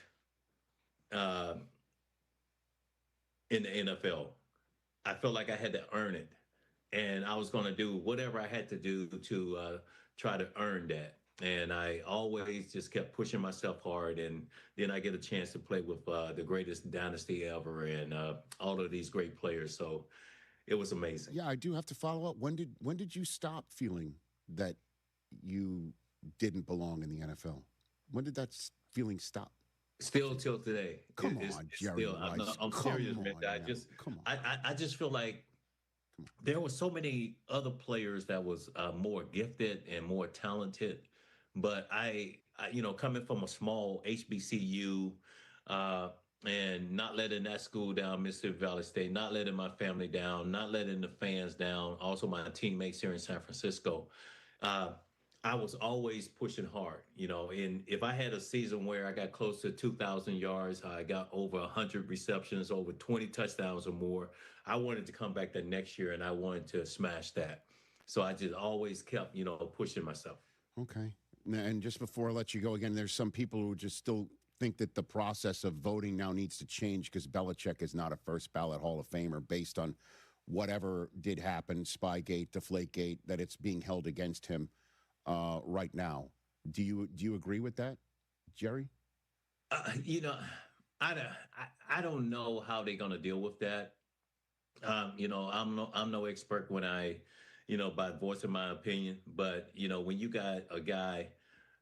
uh, in the NFL. I felt like I had to earn it, and I was going to do whatever I had to do to try to earn that. And I always just kept pushing myself hard, and then I get a chance to play with the greatest dynasty ever, and all of these great players. So it was amazing. Yeah, I do have to follow up. When did you stop feeling that you didn't belong in the NFL? When did that feeling stop? Still till today. Come on, Jerry Rice. I'm serious, man. I just feel like there were so many other players that was more gifted and more talented, but I coming from a small HBCU and not letting that school down, Mississippi Valley State, not letting my family down, not letting the fans down, also my teammates here in San Francisco. I was always pushing hard, and if I had a season where I got close to 2,000 yards, I got over 100 receptions, over 20 touchdowns or more, I wanted to come back the next year and I wanted to smash that. So I just always kept, pushing myself. Okay. And just before I let you go again, there's some people who just still think that the process of voting now needs to change because Belichick is not a first ballot Hall of Famer based on whatever did happen, Spygate, Deflategate, that it's being held against him right now. Do you agree with that, Jerry? I don't know how they're going to deal with that. I'm no expert when by voicing my opinion, but when you got a guy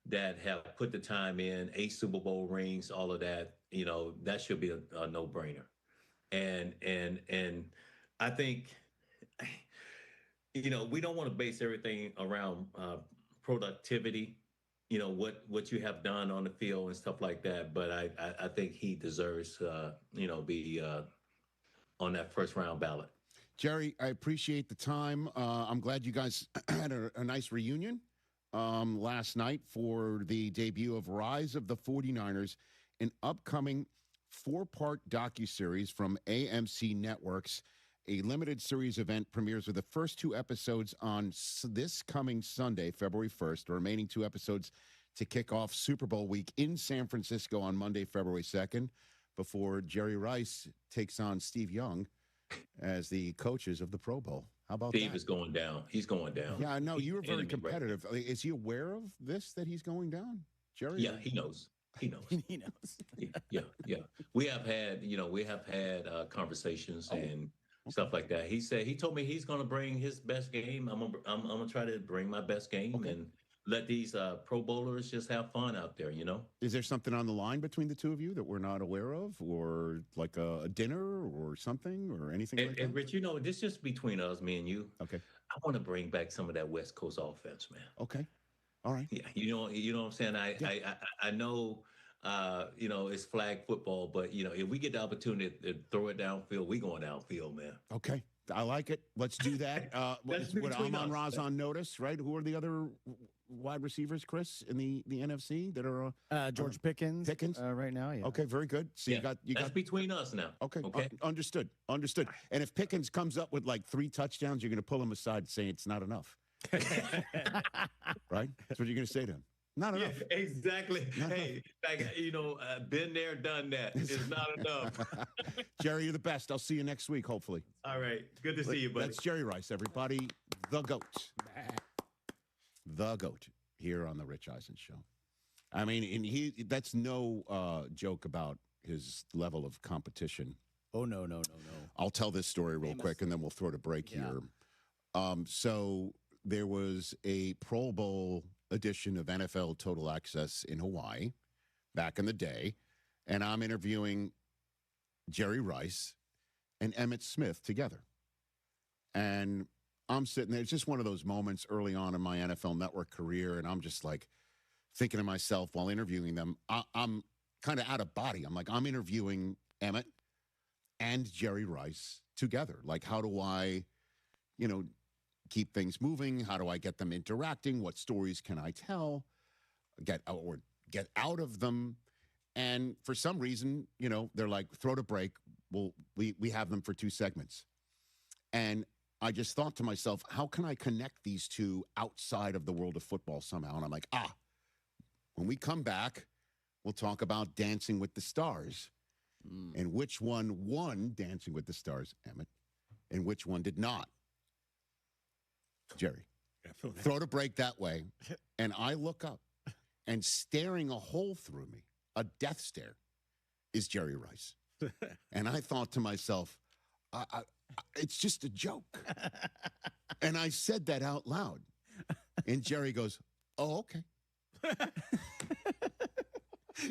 that have put the time in, 8 Super Bowl rings, all of that, that should be a no-brainer. And I think, we don't want to base everything around productivity, what you have done on the field and stuff like that. But I think he deserves, be on that first round ballot. Jerry, I appreciate the time. I'm glad you guys had a nice reunion last night for the debut of Rise of the 49ers, an upcoming 4-part docuseries from AMC Networks. A limited series event premieres with the first 2 episodes on this coming Sunday, February 1st. The remaining 2 episodes to kick off Super Bowl week in San Francisco on Monday, February 2nd, before Jerry Rice takes on Steve Young as the coaches of the Pro Bowl. How about Steve that? is going down. He's going down. Yeah, I know. You were very competitive. Right. Is he aware of this, that he's going down, Jerry? Yeah, he knows. He knows. He knows. Yeah. We have had conversations and stuff like that. He told me he's going to bring his best game. I'm gonna try to bring my best game and let these Pro Bowlers just have fun out there. Is there something on the line between the two of you that we're not aware of, or like a dinner or something or anything like that? And Rich, this just between us, me and you. Okay. I want to bring back some of that West Coast offense, man. Okay. All right. Yeah. You know what I'm saying? I know. It's flag football, but if we get the opportunity to throw it downfield, we going downfield, man. Okay, I like it. Let's do that. Amon-Ra's on notice, right? Who are the other wide receivers, Chris, in the NFC that are George Pickens right now? Yeah. Okay, very good. So that's between us now. Okay. Understood. And if Pickens comes up with like 3 touchdowns, you're going to pull him aside and say it's not enough. Right? That's what you're going to say to him. Not enough. Yeah, exactly. Hey, been there, done that. It's not enough. Jerry, you're the best. I'll see you next week, hopefully. All right. Good to see you, buddy. That's Jerry Rice, everybody. The GOAT. The GOAT here on The Rich Eisen Show. I mean, and that's no joke about his level of competition Oh, no. I'll tell this story real quick, and then we'll throw to break here. So there was a Pro Bowl edition of NFL Total Access in Hawaii back in the day, and I'm interviewing Jerry Rice and Emmitt Smith together. And I'm sitting there. It's just one of those moments early on in my NFL Network career, and I'm just like thinking to myself while interviewing them, I'm kind of out of body. I'm like, I'm interviewing Emmitt and Jerry Rice together. Like, how do I, keep things moving? How do I get them interacting? What stories can I tell? Get out of them? And for some reason, they're like, throw to break. Well, we have them for 2 segments. And I just thought to myself, how can I connect these two outside of the world of football somehow? And I'm like, when we come back, we'll talk about Dancing with the Stars. And which one won Dancing with the Stars, Emmitt, and which one did not. Jerry, throw to break that way. And I look up, and staring a hole through me, a death stare, is Jerry Rice. And I thought to myself, it's just a joke. And I said that out loud. And Jerry goes, oh, okay.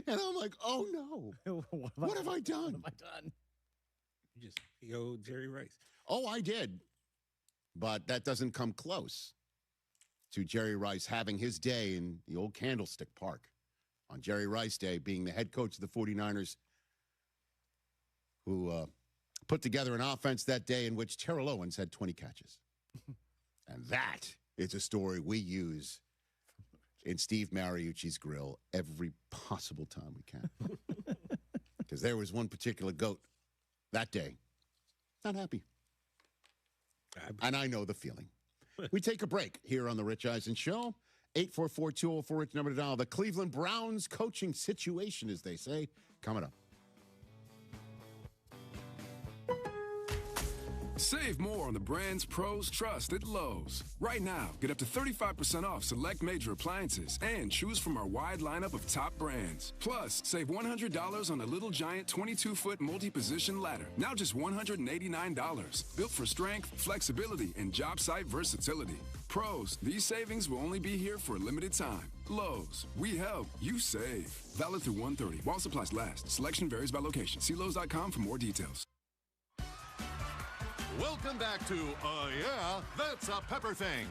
And I'm like, oh, no. What have I done? You just go Jerry Rice. Oh, I did. But that doesn't come close to Jerry Rice having his day in the old Candlestick Park on Jerry Rice Day, being the head coach of the 49ers, who put together an offense that day in which Terrell Owens had 20 catches. And that is a story we use in Steve Mariucci's grill every possible time we can. Because there was one particular goat that day, not happy. And I know the feeling. We take a break here on the Rich Eisen Show. 844-204-RICH, number to dial. The Cleveland Browns coaching situation, as they say, coming up. Save more on the brands pros trust at Lowe's. Right now, get up to 35% off select major appliances and choose from our wide lineup of top brands. Plus, save $100 on a Little Giant 22-foot multi-position ladder. Now just $189. Built for strength, flexibility, and job site versatility. Pros, these savings will only be here for a limited time. Lowe's, we help, you save. Valid through 1/30 while supplies last. Selection varies by location. See Lowe's.com for more details. Welcome back to Yeah, That's a Pepper Thing.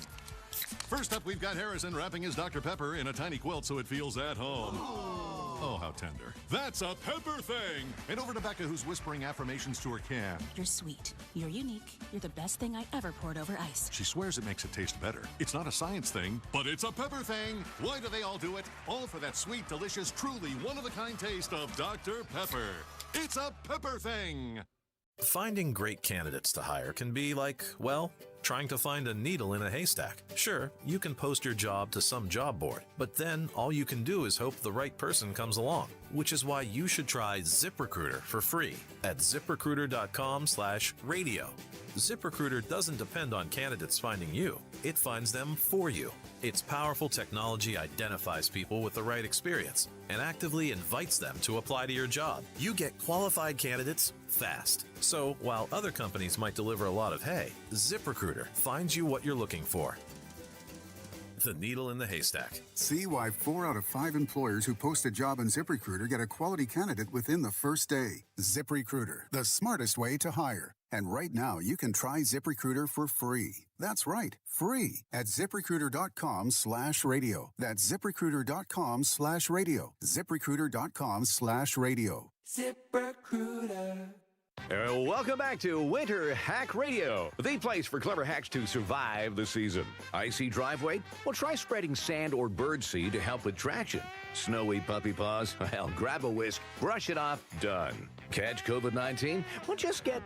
First up, we've got Harrison wrapping his Dr. Pepper in a tiny quilt so it feels at home. Oh, how tender. That's a Pepper Thing. And over to Becca, who's whispering affirmations to her can. You're sweet. You're unique. You're the best thing I ever poured over ice. She swears it makes it taste better. It's not a science thing, but it's a Pepper Thing. Why do they all do it? All for that sweet, delicious, truly one-of-a-kind taste of Dr. Pepper. It's a Pepper Thing. Finding great candidates to hire can be like, well, trying to find a needle in a haystack. Sure, you can post your job to some job board, but then all you can do is hope the right person comes along, which is why you should try ZipRecruiter for free at ZipRecruiter.com/radio. ZipRecruiter doesn't depend on candidates finding you. It finds them for you. Its powerful technology identifies people with the right experience and actively invites them to apply to your job. You get qualified candidates fast. So while other companies might deliver a lot of hay, ZipRecruiter finds you what you're looking for. The needle in the haystack. See why 4 out of 5 employers who post a job on ZipRecruiter get a quality candidate within the first day. ZipRecruiter, the smartest way to hire. And right now, you can try ZipRecruiter for free. That's right, free at ZipRecruiter.com/radio. That's ZipRecruiter.com/radio. ZipRecruiter.com/radio. ZipRecruiter. Welcome back to Winter Hack Radio, the place for clever hacks to survive the season. Icy driveway? Well, try spreading sand or birdseed to help with traction. Snowy puppy paws? Well, grab a whisk, brush it off, done. Catch COVID-19? Well, just get...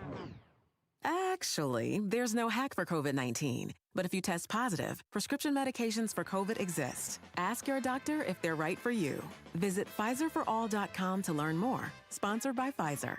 Actually, there's no hack for COVID-19. But if you test positive, prescription medications for COVID exist. Ask your doctor if they're right for you. Visit PfizerForAll.com to learn more. Sponsored by Pfizer.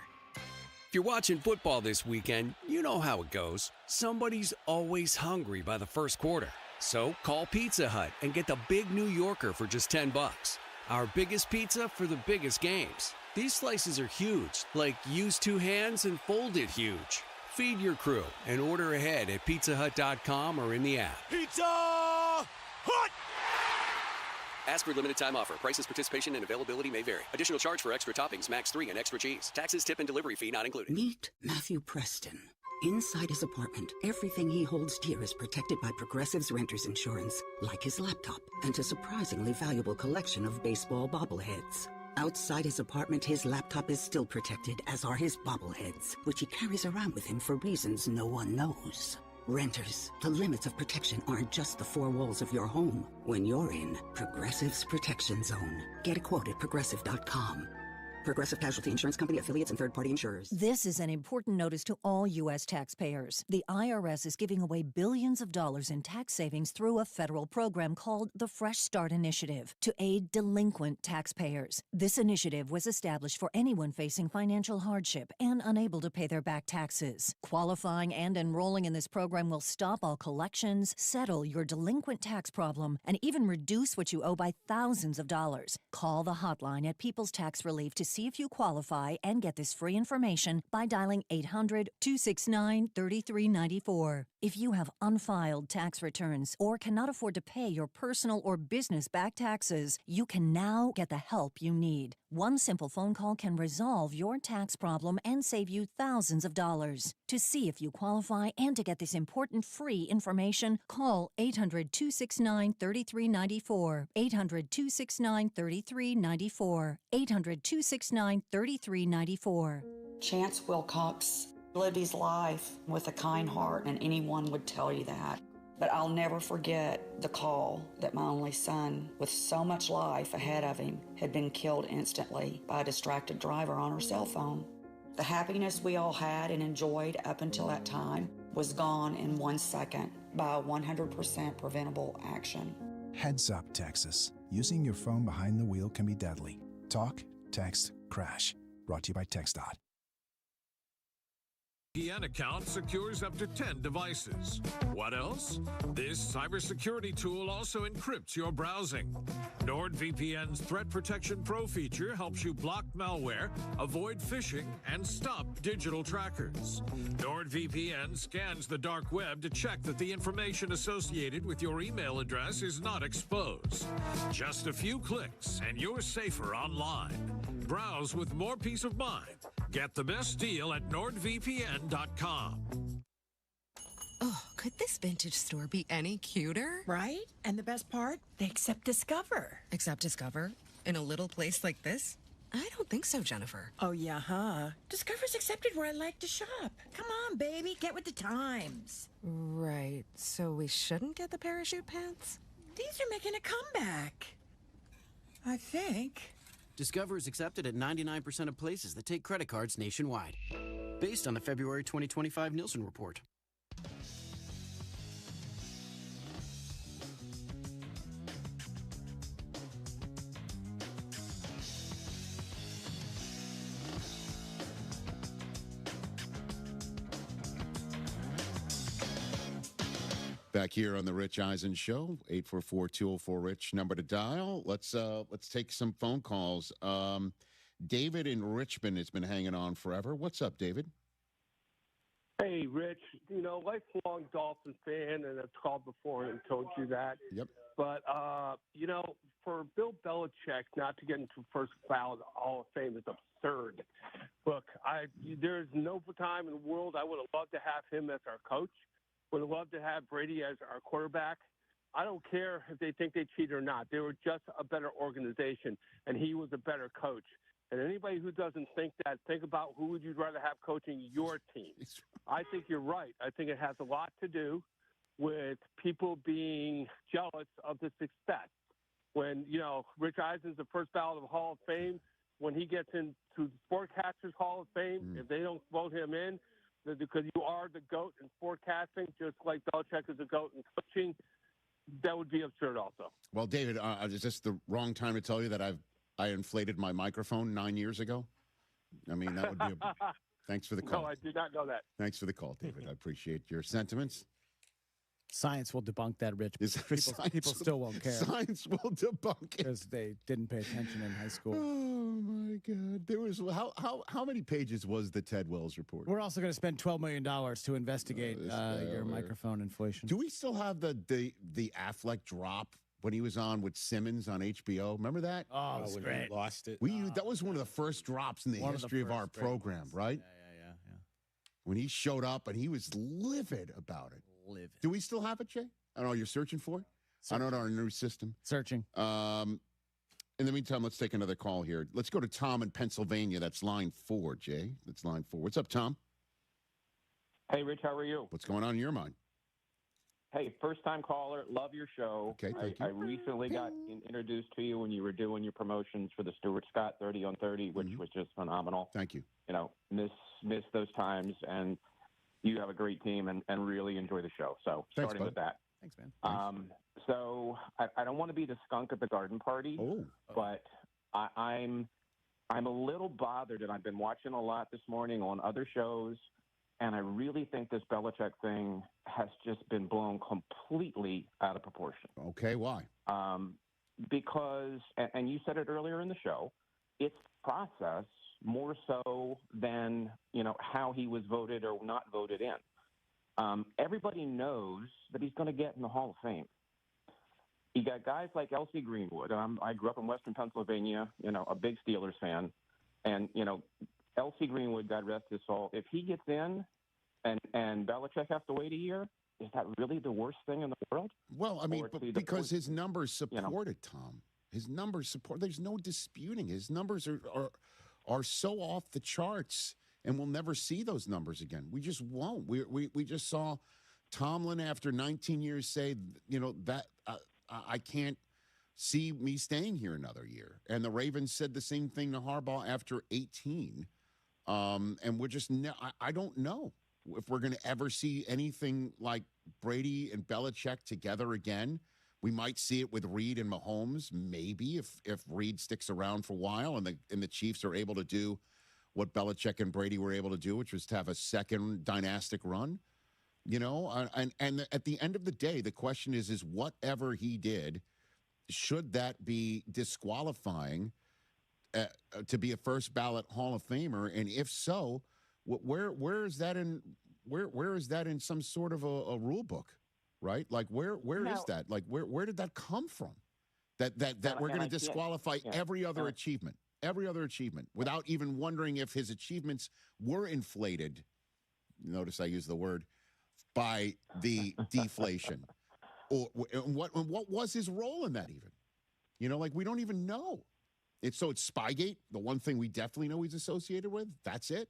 If you're watching football this weekend, you know how it goes. Somebody's always hungry by the first quarter. So call Pizza Hut and get the Big New Yorker for just $10. Our biggest pizza for the biggest games. These slices are huge, like use two hands and fold it huge. Feed your crew and order ahead at pizzahut.com or in the app. Pizza Hut! Ask for limited time offer. Prices, participation, and availability may vary. Additional charge for extra toppings, max 3 and extra cheese. Taxes, tip, and delivery fee not included. Meet Matthew Preston. Inside his apartment, everything he holds dear is protected by Progressive's renter's insurance, like his laptop and a surprisingly valuable collection of baseball bobbleheads. Outside his apartment, his laptop is still protected, as are his bobbleheads, which he carries around with him for reasons no one knows. Renters, the limits of protection aren't just the four walls of your home. When you're in Progressive's Protection Zone, get a quote at Progressive.com. Progressive Casualty Insurance Company, affiliates, and third-party insurers. This is an important notice to all U.S. taxpayers. The IRS is giving away billions of dollars in tax savings through a federal program called the Fresh Start Initiative to aid delinquent taxpayers. This initiative was established for anyone facing financial hardship and unable to pay their back taxes. Qualifying and enrolling in this program will stop all collections, settle your delinquent tax problem, and even reduce what you owe by thousands of dollars. Call the hotline at People's Tax Relief to see if you qualify and get this free information by dialing 800-269-3394. If you have unfiled tax returns or cannot afford to pay your personal or business back taxes, you can now get the help you need. One simple phone call can resolve your tax problem and save you thousands of dollars. To see if you qualify and to get this important free information, call 800-269-3394. 800-269-3394. 800-269-3394. Chance Wilcox lived his life with a kind heart, and anyone would tell you that. But I'll never forget the call that my only son, with so much life ahead of him, had been killed instantly by a distracted driver on her cell phone. The happiness we all had and enjoyed up until that time was gone in 1 second by a 100% preventable action. Heads up, Texas. Using your phone behind the wheel can be deadly. Talk, text, crash. Brought to you by TxDOT. VPN account secures up to 10 devices. What else? This cybersecurity tool also encrypts your browsing. NordVPN's Threat Protection Pro feature helps you block malware, avoid phishing, and stop digital trackers. NordVPN scans the dark web to check that the information associated with your email address is not exposed. Just a few clicks and you're safer online. Browse with more peace of mind. Get the best deal at NordVPN.com. Oh, could this vintage store be any cuter? Right? And the best part? They accept Discover. Accept Discover? In a little place like this? I don't think so, Jennifer. Oh, yeah, huh? Discover's accepted where I like to shop. Come on, baby, get with the times. Right. So we shouldn't get the parachute pants? These are making a comeback. I think. Discover is accepted at 99% of places that take credit cards nationwide. Based on the February 2025 Nielsen report. Back here on the Rich Eisen Show, 844-204-RICH, number to dial. Let's take some phone calls. David in Richmond has been hanging on forever. What's up, David? Hey, Rich. You know, lifelong Dolphin fan, and I've called before and told you that. Yep. But, you know, for Bill Belichick not to get into first ballot Hall of Fame is absurd. Look, there's no time in the world I would have loved to have him as our coach. Would have loved to have Brady as our quarterback. I don't care if they think they cheated or not. They were just a better organization, and he was a better coach. And anybody who doesn't think that, think about who would you rather have coaching your team. I think you're right. I think it has a lot to do with people being jealous of the success. When, you know, Rich Eisen's the first ballot of Hall of Fame, when he gets into the Sportcasters Hall of Fame, if they don't vote him in, because you are the GOAT in forecasting, just like Belichick is a GOAT in coaching, that would be absurd also. Well, David, is this the wrong time to tell you that I inflated my microphone 9 years ago? I mean, that would be thanks for the call. No, I did not know that. Thanks for the call, David. I appreciate your sentiments. Science will debunk that, Rich. People still won't care. Science will debunk it because they didn't pay attention in high school. Oh my God! There was how many pages was the Ted Wells report? We're also going to spend $12 million to investigate your microphone inflation. Do we still have the Affleck drop when he was on with Simmons on HBO? Remember that? Oh, it was great. Lost it. That was one of the first drops in the history of our program, right? Yeah. When he showed up and he was livid about it. Livid. Do we still have it, Jay? I don't know. You're searching for it? I don't know our new system. Searching. In the meantime, let's take another call here. Let's go to Tom in Pennsylvania. That's line 4, Jay. That's line 4. What's up, Tom? Hey, Rich, how are you? What's going on in your mind? Hey, first-time caller. Love your show. Okay, thank you. I recently got introduced to you when you were doing your promotions for the Stuart Scott 30 on 30, which was just phenomenal. Thank you. You know, miss those times, and you have a great team and really enjoy the show. So Thanks, starting bud. with that. Thanks, man. So I don't want to be the skunk at the garden party, but I'm a little bothered, and I've been watching a lot this morning on other shows, and I really think this Belichick thing has just been blown completely out of proportion. Okay, why? Because, and you said it earlier in the show, it's process more so than, how he was voted or not voted in. Everybody knows that he's going to get in the Hall of Fame. You got guys like L.C. Greenwood. I grew up in Western Pennsylvania, a big Steelers fan. And, L.C. Greenwood, God rest his soul, if he gets in and Belichick has to wait a year, is that really the worst thing in the world? Well, I mean, because his numbers support it, Tom. His numbers support. There's no disputing. His numbers are so off the charts, and we'll never see those numbers again. We just won't. We just saw Tomlin after 19 years say, that I can't see me staying here another year. And the Ravens said the same thing to Harbaugh after 18. And we're just I don't know if we're going to ever see anything like Brady and Belichick together again. We might see it with Reed and Mahomes, maybe if Reed sticks around for a while and the Chiefs are able to do what Belichick and Brady were able to do, which was to have a second dynastic run. And at the end of the day, the question is whatever he did, should that be disqualifying to be a first ballot Hall of Famer? And if so, where is that in where is that in some sort of a rule book, right? Like where is that? Like where did that come from? That we're going to disqualify every other achievement without even wondering if his achievements were inflated. Notice I use the word by the deflation, or what was his role in that even? Like we don't even know. It's Spygate, the one thing we definitely know he's associated with. That's it.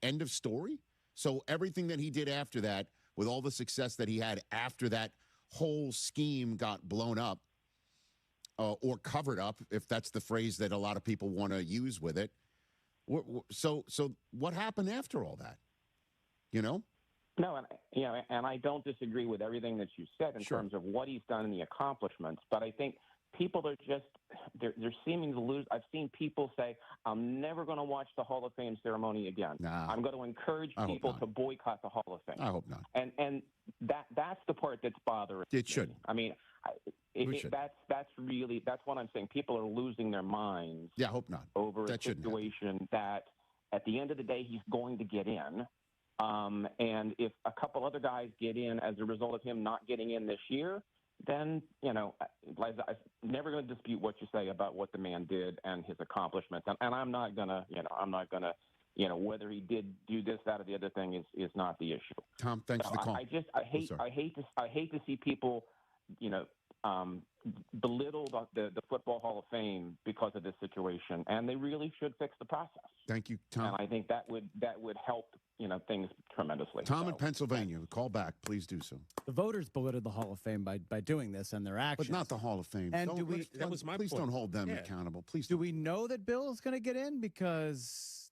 End of story. So everything that he did after that, with all the success that he had after that whole scheme got blown up or covered up, if that's the phrase that a lot of people want to use with it. So what happened after all that? No, and I don't disagree with everything that you said in terms of what he's done and the accomplishments, but I think people are just they're seeming to lose. I've seen people say, "I'm never going to watch the Hall of Fame ceremony again. I'm going to encourage people to boycott the Hall of Fame." I hope not. And that's the part that's bothering me. It should. I mean, that's what I'm saying. People are losing their minds. Yeah, I hope not. Over a situation that at the end of the day he's going to get in. And if a couple other guys get in as a result of him not getting in this year, then, I'm never going to dispute what you say about what the man did and his accomplishments. And I'm not going to, whether he did do this, that, or the other thing is not the issue. Tom, thanks for the call. I hate to see people, belittle the Football Hall of Fame because of this situation, and they really should fix the process. Thank you, Tom. And I think that would help things tremendously. Tom in Pennsylvania, call back, please do so. The voters belittled the Hall of Fame by doing this and their actions, but not the Hall of Fame. And that was my please point. Don't hold them accountable. Please. Do we know that Bill is going to get in? Because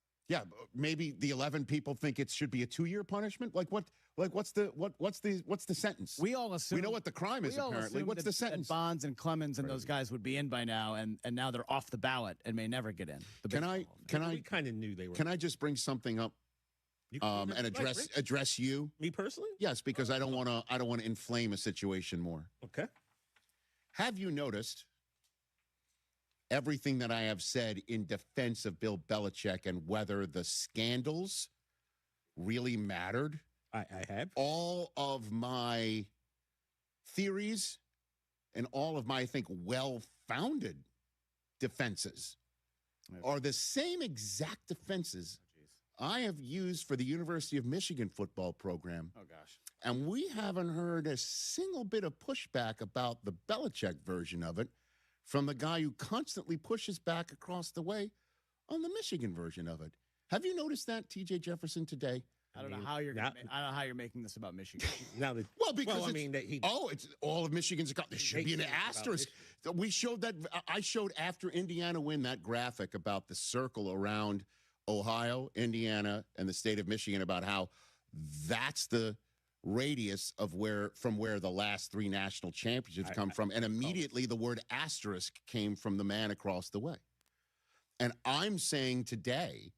maybe the 11 people think it should be a 2-year punishment. What's the sentence? We all assume we know what the crime is. Apparently, what's the sentence? Bonds and Clemens and those guys would be in by now, and now they're off the ballot and may never get in. Can I? We kind of knew they were. Can I just bring something up and address you. Me personally? Yes, because I don't want to inflame a situation more. Okay. Have you noticed everything that I have said in defense of Bill Belichick and whether the scandals really mattered? I have. All of my theories and all of my, I think, well-founded defenses are the same exact defenses I have used for the University of Michigan football program. Oh, gosh. And we haven't heard a single bit of pushback about the Belichick version of it from the guy who constantly pushes back across the way on the Michigan version of it. Have you noticed that, TJ Jefferson, today? I don't know how you're. I don't know how you're making this about Michigan. It's all of Michigan's. There should be an asterisk. We showed that. I showed after Indiana win that graphic about the circle around Ohio, Indiana, and the state of Michigan about how that's the radius of where the last 3 national championships come from, and immediately the word asterisk came from the man across the way. And I'm saying today,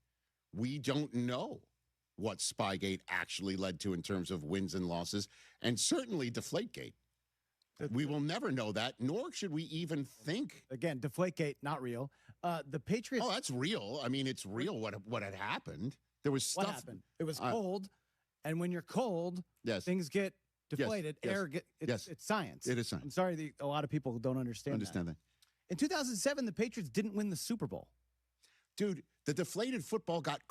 we don't know what Spygate actually led to in terms of wins and losses, and certainly Deflategate. We will never know that, nor should we even think. Again, Deflategate, not real. The Patriots. Oh, that's real. I mean, it's real what had happened. There was stuff. What happened? It was cold, and when you're cold, things get deflated. Yes. Air get. It's science. It is science. I'm sorry, a lot of people don't understand that. In 2007, the Patriots didn't win the Super Bowl. Dude, the deflated football got